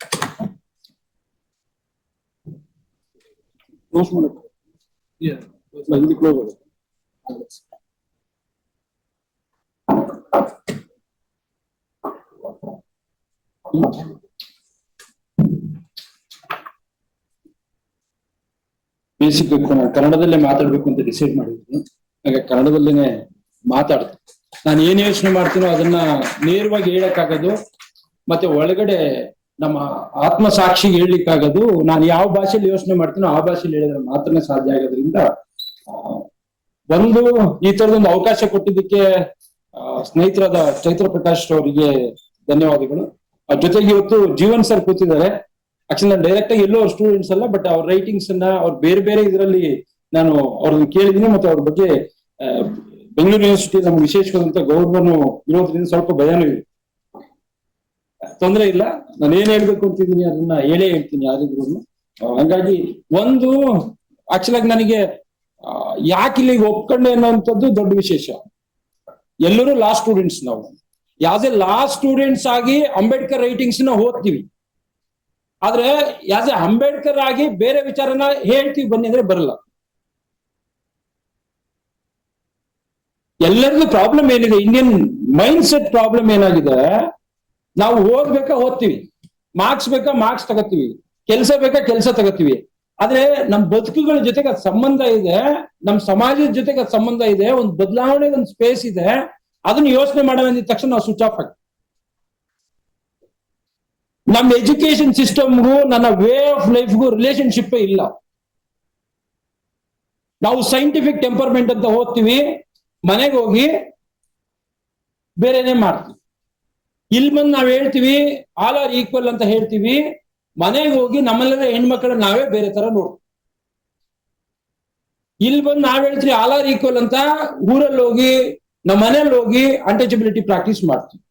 Yeah, like close. Basic ಕನ್ನಡದಲ್ಲೇ ಮಾತಾಡ್ಬೇಕು ಅಂತ decide ಮಾಡಿದ್ದೀನಿ. ಹಾಗೆ ಕನ್ನಡದಲ್ಲೇನೆ ಮಾತಾಡ್ತೀನಿ. ನಾನು ಏನ್ ಯೋಚನೆ ಮಾಡ್ತೀನೋ ಅದನ್ನ ನೇರವಾಗಿ ಹೇಳಕ್ಕಾಗೋದು, ಮತ್ತೆ ಒಳಗಡೆ ನಮ್ಮ ಆತ್ಮ ಸಾಕ್ಷಿಗೆ ಹೇಳಲಿಕ್ಕಾಗೋದು. ನಾನು ಯಾವ ಭಾಷೆಯಲ್ಲಿ ಯೋಚನೆ ಮಾಡ್ತೀನೋ ಆ ಭಾಷೆಯಲ್ಲಿ ಹೇಳಿದ್ರೆ ಮಾತ್ರನೇ ಸಾಧ್ಯ ಆಗೋದ್ರಿಂದ ಒಂದು ಈ ತರದೊಂದು ಅವಕಾಶ ಕೊಟ್ಟಿದ್ದಕ್ಕೆ ಸ್ನೇಹಿತರಾದ ಚೈತ್ರ ಪ್ರಕಾಶ್ ಅವರಿಗೆ ಧನ್ಯವಾದಗಳು. ಅವ್ರ ಜೊತೆಗೆ ಇವತ್ತು ಜೀವನ್ ಸರ್ ಕೂತಿದ್ದಾರೆ. ಆಕ್ಚುಲಿ ನಾನು ಡೈರೆಕ್ಟ್ ಆಗಿ ಎಲ್ಲೋ ಅವ್ರ ಸ್ಟೂಡೆಂಟ್ಸ್ ಅಲ್ಲ, ಬಟ್ ಅವ್ರ ರೈಟಿಂಗ್ಸ್ ಅನ್ನ ಅವ್ರ ಬೇರೆ ಬೇರೆ ಇದರಲ್ಲಿ ನಾನು ಅವ್ರನ್ನ ಕೇಳಿದೀನಿ. ಮತ್ತೆ ಅವ್ರ ಬಗ್ಗೆ ಬೆಂಗಳೂರು ಯೂನಿವರ್ಸಿಟಿ ನಮ್ಗೆ ವಿಶೇಷವಾದಂತ ಗೌರವನು ಇರೋದ್ರಿಂದ ಸ್ವಲ್ಪ ಭಯನೂ ಇದೆ. ತೊಂದರೆ ಇಲ್ಲ, ನಾನು ಏನ್ ಹೇಳ್ಬೇಕು ಅಂತಿದ್ದೀನಿ ಅದನ್ನ ಹೇಳೇ ಹೇಳ್ತೀನಿ ಯಾರಿದ್ರು. ಹಂಗಾಗಿ ಒಂದು ಆಕ್ಚುಲ್ ಆಗಿ ನನಗೆ ಯಾಕೆ ಇಲ್ಲಿಗೆ ಒಪ್ಕೊಂಡೆ ಅನ್ನೋಂಥದ್ದು ದೊಡ್ಡ ವಿಶೇಷ. ಎಲ್ಲರೂ ಲಾ ಸ್ಟೂಡೆಂಟ್ಸ್. ನಾವು ಯಾಸ್ ಎ ಲಾ ಸ್ಟೂಡೆಂಟ್ಸ್ ಆಗಿ ಅಂಬೇಡ್ಕರ್ ರೈಟಿಂಗ್ಸ್ ನ ಓದ್ತೀವಿ, ಆದ್ರೆ ಯಾಸ್ ಎ ಅಂಬೇಡ್ಕರ್ ಆಗಿ ಬೇರೆ ವಿಚಾರನ ಹೇಳ್ತೀವಿ ಬನ್ನಿ ಅಂದ್ರೆ ಬರಲ್ಲ. ಎಲ್ಲರಿಗೂ ಪ್ರಾಬ್ಲಮ್ ಏನಿದೆ, ಇಂಡಿಯನ್ ಮೈಂಡ್ ಸೆಟ್ ಪ್ರಾಬ್ಲಮ್ ಏನಾಗಿದೆ, ನಾವು ಓದ್ತೀವಿ, ಮಾರ್ಕ್ಸ್ ಬೇಕಾ ಮಾರ್ಕ್ಸ್ ತಗೋತೀವಿ, ಕೆಲಸ ಬೇಕಾ ಕೆಲಸ ತಗೋತೀವಿ. ಆದ್ರೆ ನಮ್ ಬದುಕುಗಳ ಜೊತೆಗೆ ಅದು ಸಂಬಂಧ ಇದೆ, ನಮ್ ಸಮಾಜದ ಜೊತೆಗೆ ಅದು ಸಂಬಂಧ ಇದೆ, ಒಂದು ಬದಲಾವಣೆ ಒಂದು ಸ್ಪೇಸ್ ಇದೆ. ಅದನ್ನ ಯೋಚನೆ ಮಾಡೋಣ ಅಂದಿದ ತಕ್ಷಣ ನಾವು ಸ್ವಿಚ್ ಆಫ್ ಆಗ್ತೀವಿ. ನಮ್ಮ ಎಜುಕೇಶನ್ ಸಿಸ್ಟಮ್ಗೂ ನನ್ನ ವೇ ಆಫ್ ಲೈಫ್ಗೂ ರಿಲೇಶನ್ಶಿಪ್ ಇಲ್ಲ. ನಾವು ಸೈಂಟಿಫಿಕ್ ಟೆಂಪರ್ಮೆಂಟ್ ಅಂತ ಓದ್ತೀವಿ, ಮನೆಗೆ ಹೋಗಿ ಬೇರೆನೆ ಮಾಡ್ತೀವಿ. ಇಲ್ಲಿ ಬಂದು ನಾವ್ ಹೇಳ್ತೀವಿ ಆಲ್ ಆರ್ ಈಕ್ವಲ್ ಅಂತ ಹೇಳ್ತೀವಿ, ಮನೆಗೆ ಹೋಗಿ ನಮ್ಮೆಲ್ಲರ ಹೆಣ್ಮಕ್ಳನ್ನ ನಾವೇ ಬೇರೆ ತರ ನೋಡ್ತೀವಿ. ಇಲ್ಲಿ ಬಂದು ನಾವ್ ಹೇಳ್ತೀವಿ ಆಲ್ ಆರ್ ಈಕ್ವಲ್ ಅಂತ, ಊರಲ್ಲಿ ಹೋಗಿ ನಮ್ಮ ಮನೇಲಿ ಹೋಗಿ ಅನ್ಟಚಬಿಲಿಟಿ ಪ್ರಾಕ್ಟೀಸ್ ಮಾಡ್ತೀವಿ.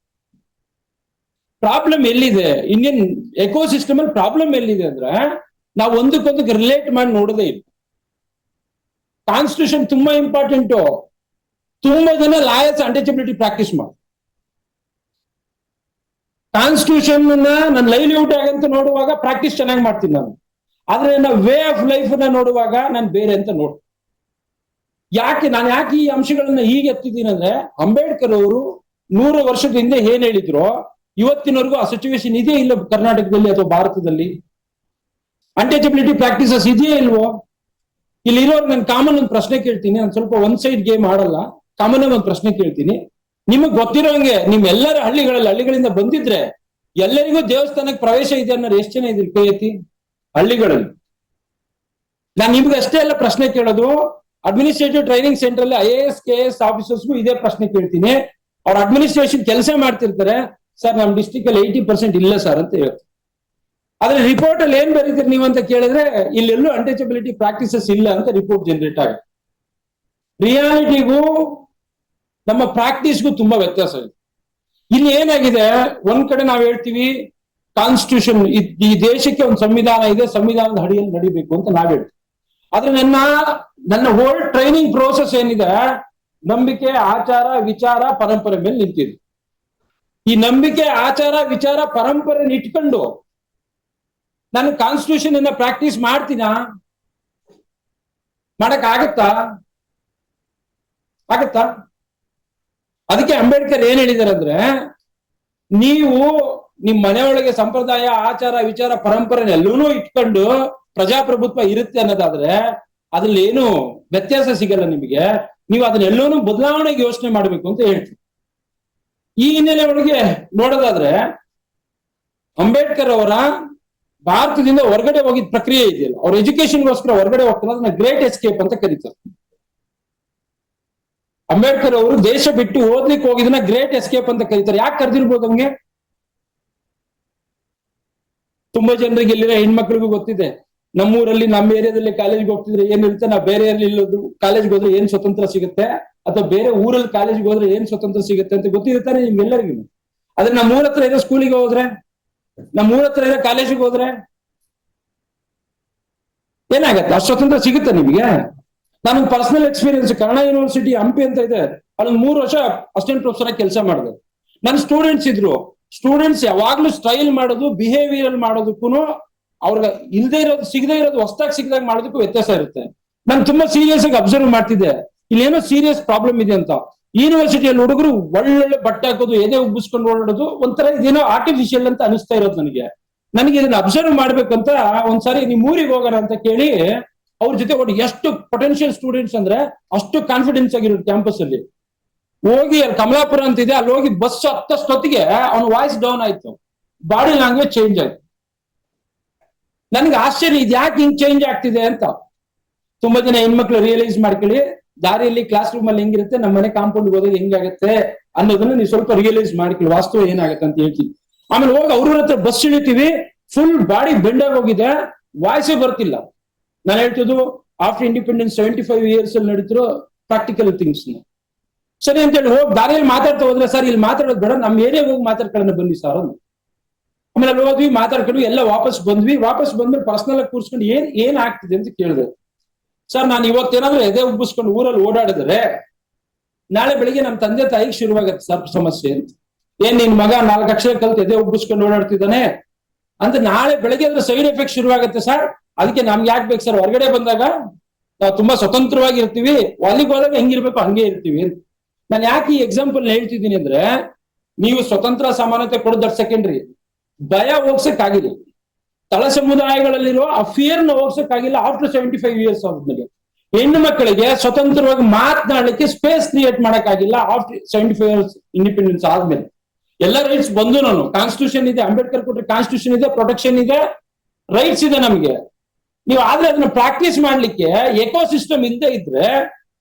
ಪ್ರಾಬ್ಲಮ್ ಎಲ್ಲಿದೆ, ಇಂಡಿಯನ್ ಎಕೋಸಿಸ್ಟಮ್ ಅಲ್ಲಿ ಪ್ರಾಬ್ಲಮ್ ಎಲ್ಲಿದೆ ಅಂದ್ರೆ ನಾವು ಒಂದಕ್ಕೊಂದಕ್ಕೆ ರಿಲೇಟ್ ಮಾಡಿ ನೋಡೋದೇ ಇಲ್ಲ. ಕಾನ್ಸ್ಟಿಟ್ಯೂಷನ್ ತುಂಬಾ ಇಂಪಾರ್ಟೆಂಟು. ತುಂಬಾ ಜನ ಲಾಯರ್ಸ್ ಅನ್ಟಚಬಿಲಿಟಿ ಪ್ರಾಕ್ಟೀಸ್ ಮಾಡಿ ಕಾನ್ಸ್ಟಿಟ್ಯೂಷನ್ ನನ್ನ ಲೈವ್ಲಿಹುಡ್ ಆಗಂತ ನೋಡುವಾಗ ಪ್ರಾಕ್ಟೀಸ್ ಚೆನ್ನಾಗಿ ಮಾಡ್ತೀನಿ ನಾನು. ಆದ್ರೆ ನನ್ನ ವೇ ಆಫ್ ಲೈಫ್ ನ ನೋಡುವಾಗ ನಾನು ಬೇರೆ ಅಂತ ನೋಡ್ತೀನಿ. ನಾನು ಯಾಕೆ ಈ ಅಂಶಗಳನ್ನ ಹೀಗೆ ಎತ್ತಿದ್ದೀನಿ ಅಂದ್ರೆ, ಅಂಬೇಡ್ಕರ್ ಅವರು 100 ವರ್ಷದ ಹಿಂದೆ ಏನ್ ಹೇಳಿದ್ರು ಇವತ್ತಿನವರೆಗೂ ಆ ಸಿಚುವೇಶನ್ ಇದೆಯೇ ಇಲ್ಲ ಕರ್ನಾಟಕದಲ್ಲಿ ಅಥವಾ ಭಾರತದಲ್ಲಿ? ಅನ್ಟಚಬಿಲಿಟಿ ಪ್ರಾಕ್ಟೀಸಸ್ ಇದೆಯೇ ಇಲ್ವೋ? ಇಲ್ಲಿ ಇರೋರು ನಾನು ಕಾಮನ್ ಒಂದು ಪ್ರಶ್ನೆ ಕೇಳ್ತೀನಿ. ನಾನು ಸ್ವಲ್ಪ ಒನ್ ಸೈಡ್ ಗೇಮ್ ಆಡಲ್ಲ, ಕಾಮನ್ ಆಗಿ ಒಂದು ಪ್ರಶ್ನೆ ಕೇಳ್ತೀನಿ. ನಿಮಗ್ ಗೊತ್ತಿರೋಂಗೆ ನಿಮ್ಮೆಲ್ಲರ ಹಳ್ಳಿಗಳಿಂದ ಬಂದಿದ್ರೆ ಎಲ್ಲರಿಗೂ ದೇವಸ್ಥಾನಕ್ಕೆ ಪ್ರವೇಶ ಇದೆ ಅನ್ನೋರು ಎಷ್ಟು ಜನ ಇದ್ರಿ? ಕೈ ಎತ್ತಿ. ಹಳ್ಳಿಗಳಲ್ಲಿ ನಾನು ನಿಮ್ಗೆ ಅಷ್ಟೇ ಎಲ್ಲ ಪ್ರಶ್ನೆ ಕೇಳೋದು. ಅಡ್ಮಿನಿಸ್ಟ್ರೇಟಿವ್ ಟ್ರೈನಿಂಗ್ ಸೆಂಟರ್ ಅಲ್ಲಿ IAS KS ಆಫೀಸರ್ಸ್ಗೂ ಇದೇ ಪ್ರಶ್ನೆ ಕೇಳ್ತೀನಿ. ಅವ್ರ ಅಡ್ಮಿನಿಸ್ಟ್ರೇಷನ್ ಕೆಲಸ ಮಾಡ್ತಿರ್ತಾರೆ, ಸರ್ ನಮ್ ಡಿಸ್ಟ್ರಿಕ್ಟ್ ಅಲ್ಲಿ 80% ಇಲ್ಲ ಸರ್ ಅಂತ ಹೇಳ್ತಾರೆ. ಆದ್ರೆ ರಿಪೋರ್ಟ್ ಅಲ್ಲಿ ಏನ್ ಬರೀತೀರಿ ನೀವು ಅಂತ ಕೇಳಿದ್ರೆ ಇಲ್ಲೆಲ್ಲೂ ಅನ್ಟಚಬಿಲಿಟಿ ಪ್ರಾಕ್ಟೀಸಸ್ ಇಲ್ಲ ಅಂತ ರಿಪೋರ್ಟ್ ಜನರೇಟ್ ಆಗುತ್ತೆ. ರಿಯಾಲಿಟಿಗೂ ನಮ್ಮ ಪ್ರಾಕ್ಟೀಸ್ಗೂ ತುಂಬಾ ವ್ಯತ್ಯಾಸ ಇದೆ. ಇಲ್ಲಿ ಏನಾಗಿದೆ, ಒಂದ್ ಕಡೆ ನಾವ್ ಹೇಳ್ತೀವಿ ಕಾನ್ಸ್ಟಿಟ್ಯೂಷನ್, ಈ ದೇಶಕ್ಕೆ ಒಂದು ಸಂವಿಧಾನ ಇದೆ, ಸಂವಿಧಾನದ ಅಡಿಯಲ್ಲಿ ನಡಿಬೇಕು ಅಂತ ನಾವ್ ಹೇಳ್ತೀವಿ. ಆದ್ರೆ ನನ್ನ ಹೋಲ್ ಟ್ರೈನಿಂಗ್ ಪ್ರೋಸೆಸ್ ಏನಿದೆ ನಂಬಿಕೆ, ಆಚಾರ, ವಿಚಾರ, ಪರಂಪರೆ ಮೇಲೆ ನಿಂತಿದೆ. ಈ ನಂಬಿಕೆ, ಆಚಾರ, ವಿಚಾರ, ಪರಂಪರೆ ಇಟ್ಕೊಂಡು ನಾನು ಕಾನ್ಸ್ಟಿಟ್ಯೂಷನ್ ಅನ್ನ ಪ್ರಾಕ್ಟೀಸ್ ಮಾಡ್ತೀನಾ? ಮಾಡಕ್ ಆಗತ್ತಾ? ಅದಕ್ಕೆ ಅಂಬೇಡ್ಕರ್ ಏನ್ ಹೇಳಿದಾರೆ ಅಂದ್ರೆ, ನೀವು ನಿಮ್ ಮನೆಯೊಳಗೆ ಸಂಪ್ರದಾಯ, ಆಚಾರ, ವಿಚಾರ, ಪರಂಪರೆನೆಲ್ಲೂ ಇಟ್ಕೊಂಡು ಪ್ರಜಾಪ್ರಭುತ್ವ ಇರುತ್ತೆ ಅನ್ನೋದಾದ್ರೆ ಅದ್ರಲ್ಲಿ ಏನು ವ್ಯತ್ಯಾಸ ಸಿಗಲ್ಲ ನಿಮಗೆ. ನೀವು ಅದನ್ನೆಲ್ಲೂ ಬದಲಾವಣೆಗೆ ಯೋಚನೆ ಮಾಡ್ಬೇಕು ಅಂತ ಹೇಳ್ತೀವಿ. ಈ ಹಿನ್ನೆಲೆ ಒಳಗೆ ನೋಡೋದಾದ್ರೆ ಅಂಬೇಡ್ಕರ್ ಅವರ ಭಾರತದಿಂದ ಹೊರಗಡೆ ಹೋಗಿದ ಪ್ರಕ್ರಿಯೆ ಇದೆಯಲ್ಲ, ಅವ್ರ ಎಜುಕೇಶನ್ಗೋಸ್ಕರ ಹೊರಗಡೆ ಹೋಗ್ತಾರೆ, ಅದನ್ನ ಗ್ರೇಟ್ ಎಸ್ಕೇಪ್ ಅಂತ ಕರೀತಾರೆ. ಅಂಬೇಡ್ಕರ್ ಅವರು ದೇಶ ಬಿಟ್ಟು ಓದ್ಲಿಕ್ಕೆ ಹೋಗಿದ್ದನ್ನ ಗ್ರೇಟ್ ಎಸ್ಕೇಪ್ ಅಂತ ಕರೀತಾರೆ. ಯಾಕೆ ಕರೆದಿರ್ಬೋದು ಅವ್ನಿಗೆ? ತುಂಬಾ ಜನರಿಗೆ ಇಲ್ಲಿನ ಹೆಣ್ಮಕ್ಳಿಗೂ ಗೊತ್ತಿದೆ, ನಮ್ಮೂರಲ್ಲಿ ನಮ್ಮ ಏರಿಯಾದಲ್ಲಿ ಕಾಲೇಜ್ಗೆ ಹೋಗ್ತಿದ್ರೆ ಏನಿರುತ್ತೆ, ನಾವು ಬೇರೆ ಇಲ್ಲೋದು ಕಾಲೇಜ್ಗೆ ಹೋದ್ರೆ ಏನ್ ಸ್ವತಂತ್ರ ಸಿಗುತ್ತೆ, ಅಥವಾ ಬೇರೆ ಊರಲ್ಲಿ ಕಾಲೇಜ್ಗೆ ಹೋದ್ರೆ ಏನ್ ಸ್ವತಂತ್ರ ಸಿಗುತ್ತೆ ಅಂತ ಗೊತ್ತಿರುತ್ತಾನೆ ನಿಮ್ಗೆಲ್ಲರಿಗೂ. ಆದ್ರೆ ನಮ್ಮ ಊರ ಹತ್ರ ಇರೋ ಸ್ಕೂಲಿಗೆ ಹೋದ್ರೆ, ನಮ್ಮ ಊರ ಹತ್ರ ಇರೋ ಕಾಲೇಜಿಗೆ ಹೋದ್ರೆ ಏನಾಗತ್ತೆ? ಅಷ್ಟು ಸ್ವತಂತ್ರ ಸಿಗುತ್ತೆ ನಿಮಗೆ? ನಾನೊಂದು personal experience, Kannada university Hampi ಅಂತ ಇದೆ, ಅಲ್ಲೊಂದು 3 ವರ್ಷ ಅಸಿಸ್ಟೆಂಟ್ ಪ್ರೊಫೆಸರ್ ಆಗಿ ಕೆಲಸ ಮಾಡಿದೆ. ನನ್ನ ಸ್ಟೂಡೆಂಟ್ಸ್ ಇದ್ರು. ಸ್ಟೂಡೆಂಟ್ಸ್ ಯಾವಾಗ್ಲೂ ಸ್ಟೈಲ್ ಮಾಡೋದು, ಬಿಹೇವಿಯರ್ ಮಾಡೋದಕ್ಕೂ ಅವ್ರಿಗೆ ಸಿಗದೇ ಇರೋದು ಹೊಸದಾಗಿ ಸಿಗದಾಗ ಮಾಡೋದಕ್ಕೂ ವ್ಯತ್ಯಾಸ ಇರುತ್ತೆ. ನಾನು ತುಂಬಾ ಸೀರಿಯಸ್ ಆಗಿ ಅಬ್ಸರ್ವ್ ಮಾಡ್ತಿದ್ದೆ, ಇಲ್ಲೇನೋ ಸೀರಿಯಸ್ ಪ್ರಾಬ್ಲಮ್ ಇದೆ ಅಂತ. ಯೂನಿವರ್ಸಿಟಿಯಲ್ಲಿ ಹುಡುಗರು ಒಳ್ಳೊಳ್ಳೆ ಬಟ್ಟೆ ಹಾಕೋದು, ಎದೆ ಉಬ್ಬಿಸ್ಕೊಂಡು ಓಡಾಡೋದು ಒಂಥರ ಇದೇನೋ ಆರ್ಟಿಫಿಷಿಯಲ್ ಅಂತ ಅನಿಸ್ತಾ ಇರೋದು ನನಗೆ ಇದನ್ನ ಅಬ್ಸರ್ವ್ ಮಾಡ್ಬೇಕಂತ ಒಂದ್ಸಾರಿ ನಿಮ್ ಊರಿಗೆ ಹೋಗೋಣ ಅಂತ ಕೇಳಿ ಅವ್ರ ಜೊತೆ ಎಷ್ಟು ಪೊಟೆನ್ಶಿಯಲ್ ಸ್ಟೂಡೆಂಟ್ಸ್ ಅಂದ್ರೆ ಅಷ್ಟು ಕಾನ್ಫಿಡೆನ್ಸ್ ಆಗಿರೋದು ಕ್ಯಾಂಪಸ್ ಅಲ್ಲಿ ಹೋಗಿ, ಅಲ್ಲಿ ಕಮಲಾಪುರ ಅಂತಿದೆ, ಅಲ್ಲಿ ಹೋಗಿ ಬಸ್ ಹತ್ತಷ್ಟೊತ್ತಿಗೆ ಅವ್ನ ವಾಯ್ಸ್ ಡೌನ್ ಆಯ್ತು, ಬಾಡಿ ಲ್ಯಾಂಗ್ವೇಜ್ ಚೇಂಜ್ ಆಯ್ತು. ನನ್ಗೆ ಆಶ್ಚರ್ಯ, ಇದು ಯಾಕೆ ಹಿಂಗ್ ಚೇಂಜ್ ಆಗ್ತಿದೆ ಅಂತ. ತುಂಬಾ ಜನ ಹೆಣ್ಮಕ್ಳು ರಿಯಲೈಸ್ ಮಾಡ್ಕೊಳ್ಳಿ, ದಾರಿಯಲ್ಲಿ ಕ್ಲಾಸ್ ರೂಮ್ ಅಲ್ಲಿ ಹೆಂಗಿರುತ್ತೆ, ನಮ್ಮ ಮನೆ ಕಾಂಪೌಂಡ್ ಹೋದಾಗ ಹೆಂಗಾಗತ್ತೆ ಅನ್ನೋದನ್ನ ನೀವು ಸ್ವಲ್ಪ ರಿಯಲೈಸ್ ಮಾಡ್ಕೊಳ್ಳಿ, ವಾಸ್ತವ ಏನಾಗತ್ತೆ ಅಂತ ಹೇಳ್ತೀನಿ. ಆಮೇಲೆ ಹೋಗಿ ಅವ್ರ ಹತ್ರ ಬಸ್ ಇಳಿತೀವಿ, ಫುಲ್ ಬಾಡಿ ಬೆಂಡ್ ಆಗಿ ಹೋಗಿದೆ, ವಾಯ್ಸೇ ಬರ್ತಿಲ್ಲ. ನಾನು ಹೇಳ್ತಿದ್ದು ಆಫ್ಟರ್ ಇಂಡಿಪೆಂಡೆನ್ಸ್ 75 years ಅಲ್ಲಿ ನಡೀತಿರೋ ಪ್ರಾಕ್ಟಿಕಲ್ ಥಿಂಗ್ಸ್. ಸರಿ ಅಂತೇಳಿ ಹೋಗಿ ದಾರಿಯಲ್ಲಿ ಮಾತಾಡ್ತಾ ಹೋದ್ರೆ, ಸರ್ ಇಲ್ಲಿ ಮಾತಾಡೋದು ಬೇಡ, ನಮ್ಮ ಏರಿಯಾಗ ಹೋಗಿ ಮಾತಾಡ್ಕೊಳ್ಳೋಣ ಬನ್ನಿ ಸರ್ ಅಂತ. ಆಮೇಲೆ ಅಲ್ಲಿ ಹೋದ್ವಿ, ಮಾತಾಡ್ಕೊಂಡು ಎಲ್ಲ ವಾಪಸ್ ಬಂದ್ಮೇಲೆ ಪರ್ಸನಲ್ ಆಗಿ ಕೂರ್ಸ್ಕೊಂಡು ಏನ್ ಆಗ್ತಿದೆ ಅಂತ ಕೇಳಿದೆ. ಸರ್ ನಾನು ಇವತ್ತೇನಾದ್ರೂ ಎದೆ ಉಬ್ಬಿಸ್ಕೊಂಡು ಊರಲ್ಲಿ ಓಡಾಡಿದ್ರೆ ನಾಳೆ ಬೆಳಿಗ್ಗೆ ನಮ್ಮ ತಂದೆ ತಾಯಿಗೆ ಶುರುವಾಗತ್ತೆ ಸರ್ ಸಮಸ್ಯೆ ಅಂತ. ಏನ್ ನಿನ್ ಮಗ 4 ಅಕ್ಷರ ಕಲ್ತು ಎದೆ ಉಬ್ಬಿಸ್ಕೊಂಡು ಓಡಾಡ್ತಿದ್ದಾನೆ ಅಂತ ನಾಳೆ ಬೆಳಗ್ಗೆ ಅದ್ರ ಸೈಡ್ ಎಫೆಕ್ಟ್ ಶುರುವಾಗತ್ತೆ ಸರ್. ಅದಕ್ಕೆ ನಮ್ಗೆ ಯಾಕೆ ಬೇಕು ಸರ್, ಹೊರಗಡೆ ಬಂದಾಗ ನಾವು ತುಂಬಾ ಸ್ವತಂತ್ರವಾಗಿರ್ತೀವಿ, ಅಲ್ಲಿಗೆ ಹೋದಾಗ ಹೆಂಗಿರ್ಬೇಕು ಹಂಗೆ ಇರ್ತೀವಿ ಅಂತ. ನಾನು ಯಾಕೆ ಈ ಎಕ್ಸಾಂಪಲ್ ಹೇಳ್ತಿದ್ದೀನಿ ಅಂದ್ರೆ, ನೀವು ಸ್ವತಂತ್ರ ಸಮಾನತೆ ಕೊಡೋದು ಸೆಕೆಂಡ್ರಿ, ಭಯ ಹೋಗ್ಸಕ್ಕಾಗಿಲ್ಲ. ತಳ ಸಮುದಾಯಗಳಲ್ಲಿರುವ ಆ ಫಿಯರ್ನ ಹೋಗ್ಸಕ್ಕಾಗಿಲ್ಲ. ಆಫ್ಟರ್ 75 years ಆದ್ಮೇಲೆ ಹೆಣ್ಣು ಮಕ್ಕಳಿಗೆ ಸ್ವತಂತ್ರವಾಗಿ ಮಾತನಾಡಲಿಕ್ಕೆ ಸ್ಪೇಸ್ ಕ್ರಿಯೇಟ್ ಮಾಡಕ್ಕಾಗಿಲ್ಲ. ಆಫ್ಟರ್ 75 years ಇಂಡಿಪೆಂಡೆನ್ಸ್ ಆದ್ಮೇಲೆ ಎಲ್ಲ ರೈಟ್ಸ್ ಬಂದು, ನಾನು ಕಾನ್ಸ್ಟಿಟ್ಯೂಷನ್ ಇದೆ, ಅಂಬೇಡ್ಕರ್ ಕೊಟ್ಟರೆ ಕಾನ್ಸ್ಟಿಟ್ಯೂಷನ್ ಇದೆ, ಪ್ರೊಟೆಕ್ಷನ್ ಇದೆ, ರೈಟ್ಸ್ ಇದೆ ನಮಗೆ. ನೀವು ಆದ್ರೆ ಅದನ್ನ ಪ್ರಾಕ್ಟೀಸ್ ಮಾಡ್ಲಿಕ್ಕೆ ಎಕೋ ಸಿಸ್ಟಮ್ ಇಲ್ಲದೆ ಇದ್ರೆ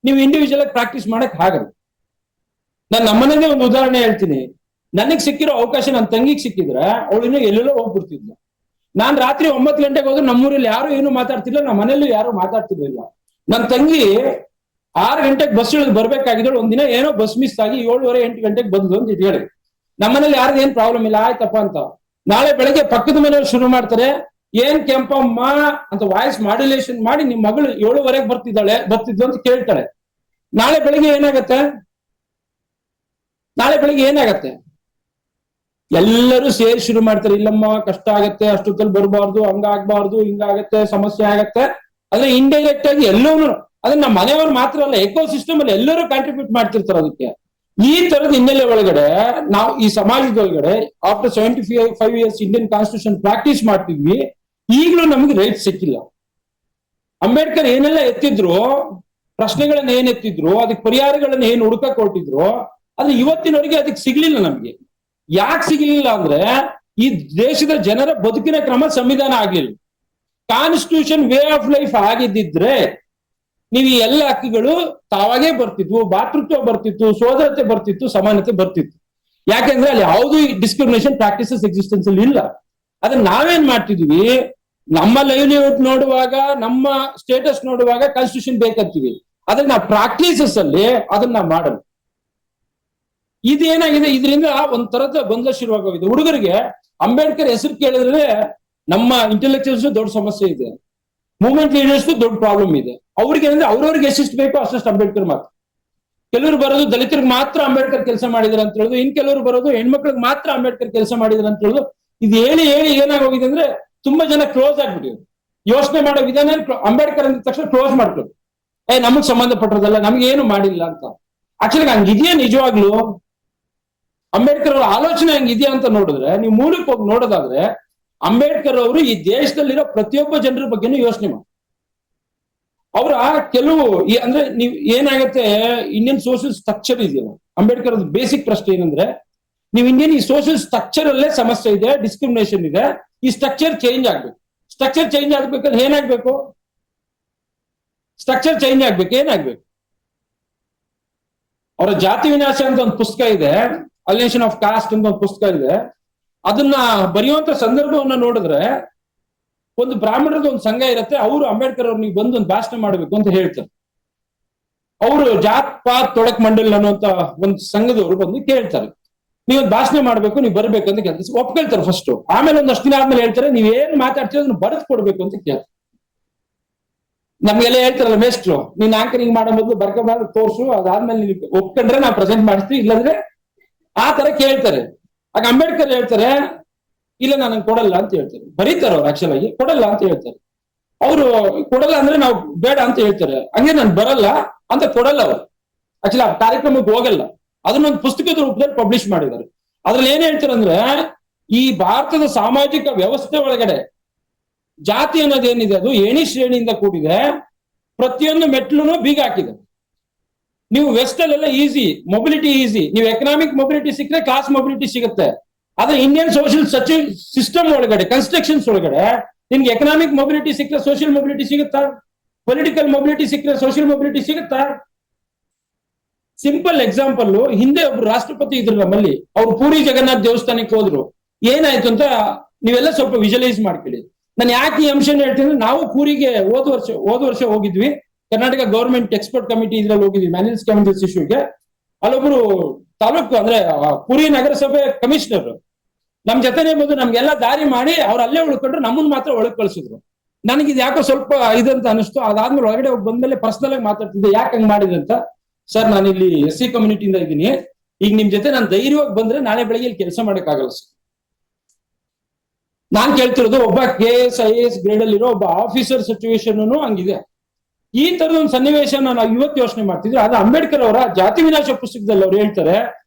ನೀವು ಇಂಡಿವಿಜುವಲ್ ಆಗಿ ಪ್ರಾಕ್ಟೀಸ್ ಮಾಡಕ್ ಆಗಲ್ಲ. ನಾನು ನಮ್ಮನೇ ಒಂದು ಉದಾಹರಣೆ ಹೇಳ್ತೀನಿ. ನನಗ್ ಸಿಕ್ಕಿರೋ ಅವಕಾಶ ನನ್ನ ತಂಗಿಗೆ ಸಿಕ್ಕಿದ್ರೆ ಅವಳು ಇನ್ನೂ ಎಲ್ಲೆಲ್ಲೋ ಹೋಗ್ಬಿಡ್ತಿದ್ಲು. ನಾನ್ ರಾತ್ರಿ 9 ಗಂಟೆಗೆ ಹೋದ್ರೆ ನಮ್ಮೂರಲ್ಲಿ ಯಾರು ಏನು ಮಾತಾಡ್ತಿಲ್ಲ, ನಮ್ಮ ಮನೇಲೂ ಯಾರು ಮಾತಾಡ್ತಿರ್ಲಿಲ್ಲ. ನನ್ನ ತಂಗಿ 6 ಗಂಟೆಗೆ ಬಸ್ ಇಳಿದು ಬರ್ಬೇಕಾಗಿದ್ದಳು. ಒಂದಿನ ಏನೋ ಬಸ್ ಮಿಸ್ ಆಗಿ 7:30 8 ಗಂಟೆಗೆ ಬಂದು ಅಂತ ಹೇಳಿ, ನಮ್ಮನೇಲಿ ಯಾರಿಗೂ ಏನ್ ಪ್ರಾಬ್ಲಮ್ ಇಲ್ಲ, ಆಯ್ತಪ್ಪ ಅಂತ. ನಾಳೆ ಬೆಳಗ್ಗೆ ಪಕ್ಕದ ಮನೆಯವ್ರು ಶುರು ಮಾಡ್ತಾರೆ, ಏನ್ ಕೆಂಪಮ್ಮ ಅಂತ ವಾಯ್ಸ್ ಮಾಡ್ಯುಲೇಷನ್ ಮಾಡಿ, ನಿಮ್ ಮಗಳು 7:30 ಬರ್ತಿದ್ಲು ಅಂತ ಕೇಳ್ತಾಳೆ. ನಾಳೆ ಬೆಳಿಗ್ಗೆ ಏನಾಗತ್ತೆ? ಎಲ್ಲರೂ ಸೇರಿ ಶುರು ಮಾಡ್ತಾರೆ, ಇಲ್ಲಮ್ಮ ಕಷ್ಟ ಆಗತ್ತೆ, ಅಷ್ಟೊತ್ತಲ್ಲಿ ಬರಬಾರ್ದು, ಹಂಗಾಗ್ಬಾರ್ದು, ಹಿಂಗಾಗತ್ತೆ, ಸಮಸ್ಯೆ ಆಗತ್ತೆ. ಆದ್ರೆ ಇಂಡೈರೆಕ್ಟ್ ಆಗಿ ಎಲ್ಲರೂ, ಅದನ್ನ ನಮ್ಮ ಮನೆಯವರು ಮಾತ್ರ ಅಲ್ಲ, ಎಕೋ ಸಿಸ್ಟಮ್ ಅಲ್ಲಿ ಎಲ್ಲರೂ ಕಾಂಟ್ರಿಬ್ಯೂಟ್ ಮಾಡ್ತಿರ್ತಾರೆ ಅದಕ್ಕೆ. ಈ ತರದ ಹಿನ್ನೆಲೆ ಒಳಗಡೆ ನಾವು ಈ ಸಮಾಜದೊಳಗಡೆ after 75 years Indian constitution practice ಮಾಡ್ತಿದ್ವಿ. ಈಗಲೂ ನಮ್ಗೆ ರೈಟ್ ಸಿಕ್ಕಿಲ್ಲ. ಅಂಬೇಡ್ಕರ್ ಏನೆಲ್ಲ ಎತ್ತಿದ್ರು, ಪ್ರಶ್ನೆಗಳನ್ನ ಏನ್ ಎತ್ತಿದ್ರು, ಅದಕ್ಕೆ ಪರಿಹಾರಗಳನ್ನ ಏನ್ ಹುಡುಕಕ್ ಹೊರಟಿದ್ರು, ಆದ್ರೆ ಇವತ್ತಿನವರೆಗೆ ಅದಕ್ಕೆ ಸಿಗ್ಲಿಲ್ಲ ನಮ್ಗೆ. ಯಾಕೆ ಸಿಗ್ಲಿಲ್ಲ ಅಂದ್ರೆ, ಈ ದೇಶದ ಜನರ ಬದುಕಿನ ಕ್ರಮ ಸಂವಿಧಾನ ಆಗ್ಲಿಲ್ಲ. ಕಾನ್ಸ್ಟಿಟ್ಯೂಷನ್ ವೇ ಆಫ್ ಲೈಫ್ ಆಗಿದ್ದಿದ್ರೆ ನೀವು ಈ ಎಲ್ಲ ಹಕ್ಕುಗಳು ತಾವಾಗೇ ಬರ್ತಿದ್ವು, ಭಾತೃತ್ವ ಬರ್ತಿತ್ತು, ಸೋದರತೆ ಬರ್ತಿತ್ತು, ಸಮಾನತೆ ಬರ್ತಿತ್ತು. ಯಾಕೆಂದ್ರೆ ಅಲ್ಲಿ ಯಾವುದು ಡಿಸ್ಕ್ರಿಮಿನೇಷನ್ ಪ್ರಾಕ್ಟೀಸಸ್ ಎಕ್ಸಿಸ್ಟೆನ್ಸ್ ಅಲ್ಲಿ ಇಲ್ಲ. ಅದನ್ನ ನಾವೇನ್ ಮಾಡ್ತಿದ್ವಿ, ನಮ್ಮ ಲೈವ್ಲಿಹುಡ್ ನೋಡುವಾಗ, ನಮ್ಮ ಸ್ಟೇಟಸ್ ನೋಡುವಾಗ ಕಾನ್ಸ್ಟಿಟ್ಯೂಷನ್ ಬೇಕಂತೀವಿ, ಅದನ್ನ ನಾವು ಪ್ರಾಕ್ಟೀಸಸ್ ಅಲ್ಲಿ ಅದನ್ನ ಮಾಡಲ್ಲ. ಇದೇನಾಗಿದೆ, ಇದರಿಂದ ಒಂದ್ ತರದ ಗೊಂದಲ ಶುರುವಾಗೋಗಿದೆ ಹುಡುಗರಿಗೆ. ಅಂಬೇಡ್ಕರ್ ಹೆಸರು ಕೇಳಿದ್ರೆ ನಮ್ಮ ಇಂಟೆಲೆಕ್ಚುಯಲ್ಸ್ ದೊಡ್ಡ ಸಮಸ್ಯೆ ಇದೆ. ಮೂವ್ಮೆಂಟ್ ಲೀಡರ್ಸ್ ದೊಡ್ಡ ಪ್ರಾಬ್ಲಮ್ ಇದೆ. ಅವ್ರಿಗೆ ಅಂದ್ರೆ ಅವ್ರವ್ರಿಗೆ ಎಷ್ಟೆಷ್ಟು ಬೇಕೋ ಅಷ್ಟು ಅಂಬೇಡ್ಕರ್ ಮಾತ್ರ. ಕೆಲವರು ಬರೋದು ದಲಿತರಿಗೆ ಮಾತ್ರ ಅಂಬೇಡ್ಕರ್ ಕೆಲಸ ಮಾಡಿದಾರೆ ಅಂತ ಹೇಳೋದು, ಇನ್ ಕೆಲವರು ಬರೋದು ಹೆಣ್ಮಕ್ಳಿಗೆ ಮಾತ್ರ ಅಂಬೇಡ್ಕರ್ ಕೆಲಸ ಮಾಡಿದಾರೆ ಅಂತ ಹೇಳೋದು. ಇದು ಹೇಳಿ ಹೇಳಿ ಏನಾಗೋಗಿದೆ ಅಂದ್ರೆ ತುಂಬಾ ಜನ ಕ್ಲೋಸ್ ಆಗ್ಬಿಟ್ಟಿದ್ರು. ಯೋಚನೆ ಮಾಡೋ ವಿಧಾನ ಅಂಬೇಡ್ಕರ್ ಅಂದ ತಕ್ಷಣ ಕ್ಲೋಸ್ ಮಾಡ್ಕೊಳ್ಳೋದು, ನಮಗ್ ಸಂಬಂಧಪಟ್ಟದಲ್ಲ, ನಮ್ಗೆ ಏನು ಮಾಡಿಲ್ಲ ಅಂತ. ಆಕ್ಚುಲಿ ಹಂಗಿದೆಯಾ ನಿಜವಾಗ್ಲು? ಅಂಬೇಡ್ಕರ್ ಅವರ ಆಲೋಚನೆ ಹಂಗಿದೆಯಾ ಅಂತ ನೋಡಿದ್ರೆ, ನೀವು ಮೂಲಕ್ಕೆ ಹೋಗಿ ನೋಡೋದಾದ್ರೆ, ಅಂಬೇಡ್ಕರ್ ಅವರು ಈ ದೇಶದಲ್ಲಿರೋ ಪ್ರತಿಯೊಬ್ಬ ಜನರ ಬಗ್ಗೆನೂ ಯೋಚನೆ ಮಾಡಿ ಅವರ ಕೆಲವು ಅಂದ್ರೆ ನೀವು ಏನಾಗತ್ತೆ, ಇಂಡಿಯನ್ ಸೋಷಿಯಲ್ ಸ್ಟ್ರಕ್ಚರ್ ಇದೆಯಲ್ಲ, ಅಂಬೇಡ್ಕರ್ ಬೇಸಿಕ್ ಪ್ರಶ್ನೆ ಏನಂದ್ರೆ, ನೀವು ಇಂಡಿಯನ್ ಈ ಸೋಷಿಯಲ್ ಸ್ಟ್ರಕ್ಚರ್ ಅಲ್ಲೇ ಸಮಸ್ಯೆ ಇದೆ, ಡಿಸ್ಕ್ರಿಮಿನೇಷನ್ ಇದೆ, ಈ ಸ್ಟ್ರಕ್ಚರ್ ಚೇಂಜ್ ಆಗ್ಬೇಕು. ಸ್ಟ್ರಕ್ಚರ್ ಚೇಂಜ್ ಆಗ್ಬೇಕಂದ್ರೆ ಏನಾಗ್ಬೇಕು? ಸ್ಟ್ರಕ್ಚರ್ ಚೇಂಜ್ ಆಗ್ಬೇಕು, ಏನಾಗ್ಬೇಕು? ಅವರ ಜಾತಿ ವಿನಾಶ ಅಂತ ಒಂದು ಪುಸ್ತಕ ಇದೆ, ಅಲಿನೇಷನ್ ಆಫ್ ಕಾಸ್ಟ್ ಅಂತ ಒಂದು ಪುಸ್ತಕ ಇದೆ. ಅದನ್ನ ಬರೆಯುವಂತ ಸಂದರ್ಭವನ್ನ ನೋಡಿದ್ರೆ, ಒಂದು ಬ್ರಾಹ್ಮಣರದ ಒಂದು ಸಂಘ ಇರುತ್ತೆ, ಅವರು ಅಂಬೇಡ್ಕರ್ ಅವ್ರು ನೀವು ಬಂದು ಒಂದು ಭಾಷಣ ಮಾಡಬೇಕು ಅಂತ ಹೇಳ್ತಾರೆ. ಅವರು ಜಾತ್ ಪಾತ್ ತೊಡಕ್ ಮಂಡಲ್ ಅನ್ನುವಂತ ಒಂದು ಸಂಘದವರು ಬಂದು ಕೇಳ್ತಾರೆ, ನೀವೊಂದು ಭಾಷಣ ಮಾಡ್ಬೇಕು, ನೀವು ಬರ್ಬೇಕು ಅಂತ ಕೇಳ್ತಾರೆ. ಒಪ್ಕೊಳ್ತಾರೆ ಫಸ್ಟ್, ಆಮೇಲೆ ಒಂದಷ್ಟು ದಿನ ಆದ್ಮೇಲೆ ಹೇಳ್ತಾರೆ, ನೀವೇನ್ ಮಾತಾಡ್ತೀರ ಅದನ್ನ ಬರೆದು ಕೊಡ್ಬೇಕು ಅಂತ ಕೇಳ್ತಾರೆ. ನಮ್ಗೆಲ್ಲ ಹೇಳ್ತಾರಲ್ಲ ಮೇಸ್ಟ್ರು, ನೀನ್ ಆಂಕರಿಂಗ್ ಮಾಡೋ ಮೊದಲು ಬರ್ಕೋಬಾರ್ದು, ತೋರ್ಸು, ಅದಾದ್ಮೇಲೆ ನೀವು ಒಪ್ಕೊಂಡ್ರೆ ನಾವು ಪ್ರೆಸೆಂಟ್ ಮಾಡಿಸ್ತೀವಿ, ಇಲ್ಲಾಂದ್ರೆ ಆ ತರ ಕೇಳ್ತಾರೆ. ಆಗ ಅಂಬೇಡ್ಕರ್ ಹೇಳ್ತಾರೆ, ಇಲ್ಲ ನಾನು ಕೊಡಲ್ಲ ಅಂತ ಹೇಳ್ತಾರೆ. ಬರೀತಾರೆ ಅವ್ರು ಆಕ್ಚುಲ್ ಆಗಿ, ಕೊಡಲ್ಲ ಅಂತ ಹೇಳ್ತಾರೆ. ಅವರು ಕೊಡಲ್ಲ ಅಂದ್ರೆ ನಾವು ಬೇಡ ಅಂತ ಹೇಳ್ತಾರೆ. ಹಂಗೆ ನಾನು ಬರಲ್ಲ ಅಂತ ಕೊಡಲ್ಲ ಅವರು. ಆಕ್ಚುಲಿ ಆ ಕಾರ್ಯಕ್ರಮಕ್ಕೆ ಹೋಗಲ್ಲ. ಅದನ್ನೊಂದು ಪುಸ್ತಕದ ರೂಪದಲ್ಲಿ ಪಬ್ಲಿಷ್ ಮಾಡಿದ್ದಾರೆ. ಅದ್ರಲ್ಲಿ ಏನ್ ಹೇಳ್ತಾರೆ ಅಂದ್ರೆ, ಈ ಭಾರತದ ಸಾಮಾಜಿಕ ವ್ಯವಸ್ಥೆ ಒಳಗಡೆ ಜಾತಿ ಅನ್ನೋದೇನಿದೆ ಅದು ಏಣಿ ಶ್ರೇಣಿಯಿಂದ ಕೂಡಿದೆ, ಪ್ರತಿಯೊಂದು ಮೆಟ್ಲುನು ಬೀಗ ಹಾಕಿದೆ. ನೀವು ವೆಸ್ಟ್ ಅಲ್ಲೆಲ್ಲ ಈಸಿ ಮೊಬಿಲಿಟಿ, ಈಸಿ, ನೀವು ಎಕನಾಮಿಕ್ ಮೊಬಿಲಿಟಿ ಸಿಕ್ಕರೆ ಕ್ಲಾಸ್ ಮೊಬಿಲಿಟಿ ಸಿಗುತ್ತೆ. ಆದ್ರೆ ಇಂಡಿಯನ್ ಸೋಷಿಯಲ್ ಸಿಸ್ಟಮ್ ಒಳಗಡೆ, ಕನ್ಸ್ಟ್ರಕ್ಷನ್ಸ್ ಒಳಗಡೆ ನಿಮ್ಗೆ ಎಕನಾಮಿಕ್ ಮೊಬಿಲಿಟಿ ಸಿಕ್ಕರೆ ಸೋಷಿಯಲ್ ಮೊಬಿಲಿಟಿ ಸಿಗುತ್ತಾ? ಪೊಲಿಟಿಕಲ್ ಮೊಬಿಲಿಟಿ ಸಿಕ್ಕರೆ ಸೋಷಿಯಲ್ ಮೊಬಿಲಿಟಿ ಸಿಗುತ್ತಾ? ಸಿಂಪಲ್ ಎಕ್ಸಾಂಪಲ್, ಹಿಂದೆ ಒಬ್ರು ರಾಷ್ಟ್ರಪತಿ ಇದ್ರು ನಮ್ಮಲ್ಲಿ, ಅವ್ರು ಪೂರಿ ಜಗನ್ನಾಥ್ ದೇವಸ್ಥಾನಕ್ಕೆ ಹೋದ್ರು. ಏನಾಯ್ತು ಅಂತ ನೀವೆಲ್ಲ ಸ್ವಲ್ಪ ವಿಜುವಲೈಸ್ ಮಾಡ್ಕೊಳ್ಳಿ. ನಾನು ಯಾಕೆ ಈ ಅಂಶ ಹೇಳ್ತೀನಿ ಅಂದ್ರೆ, ನಾವು ಪೂರಿಗೆ ಹೋದ ವರ್ಷ ಹೋಗಿದ್ವಿ. ಕರ್ನಾಟಕ ಗವರ್ಮೆಂಟ್ ಎಕ್ಸ್ಪರ್ಟ್ ಕಮಿಟಿ ಇದ್ರಲ್ಲಿ ಹೋಗಿದ್ವಿ, ಮ್ಯಾನೇಜ್ ಕಮಿಟಿ ಇಶ್ಯೂಗೆ. ಅಲ್ಲೊಬ್ರು ತಾಲೂಕು ಅಂದ್ರೆ ಪುರಿ ನಗರಸಭೆ ಕಮಿಷನರ್ ನಮ್ ಜೊತೆನೆ ಬಂದು ನಮ್ಗೆಲ್ಲ ದಾರಿ ಮಾಡಿ ಅವ್ರು ಅಲ್ಲೇ ಉಳ್ಕೊಂಡ್ರು, ನಮ್ಮನ್ನ ಮಾತ್ರ ಒಳಗ್ ಕಳ್ಸಿದ್ರು. ನನಗೆ ಇದು ಯಾಕೋ ಸ್ವಲ್ಪ ಇದಂತ ಅನಿಸ್ತು. ಅದಾದ್ಮೇಲೆ ಹೊರಗಡೆ ಬಂದ್ಮೇಲೆ ಪರ್ಸನಲ್ ಆಗಿ ಮಾತಾಡ್ತಿದ್ದೆ, ಯಾಕೆ ಹಂಗ್ ಮಾಡಿದೆ ಅಂತ. ಸರ್, ನಾನು ಇಲ್ಲಿ SC ಕಮ್ಯುನಿಟಿಯಿಂದ ಇದ್ದೀನಿ, ಈಗ ನಿಮ್ ಜೊತೆ ನಾನು ಧೈರ್ಯವಾಗಿ ಬಂದ್ರೆ ನಾಳೆ ಬೆಳಗ್ಗೆ ಇಲ್ಲಿ ಕೆಲಸ ಮಾಡಕ್ಕಾಗಲ್ಲ ಸರ್. ನಾನ್ ಕೇಳ್ತಿರೋದು, ಒಬ್ಬ KS IAS ಗ್ರೇಡ್ ಅಲ್ಲಿರೋ ಒಬ್ಬ ಆಫೀಸರ್ ಸಿಚುವೇಶನ್ ಹಂಗಿದೆ. ಈ ತರದ ಒಂದು ಸನ್ನಿವೇಶನ ನಾವು ಇವತ್ತು ಯೋಚನೆ ಮಾಡ್ತಿದ್ವಿ. ಆದ್ರೆ ಅಂಬೇಡ್ಕರ್ ಅವರ ಜಾತಿ ವಿನಾಶ ಪುಸ್ತಕದಲ್ಲಿ ಅವ್ರು ಹೇಳ್ತಾರೆ,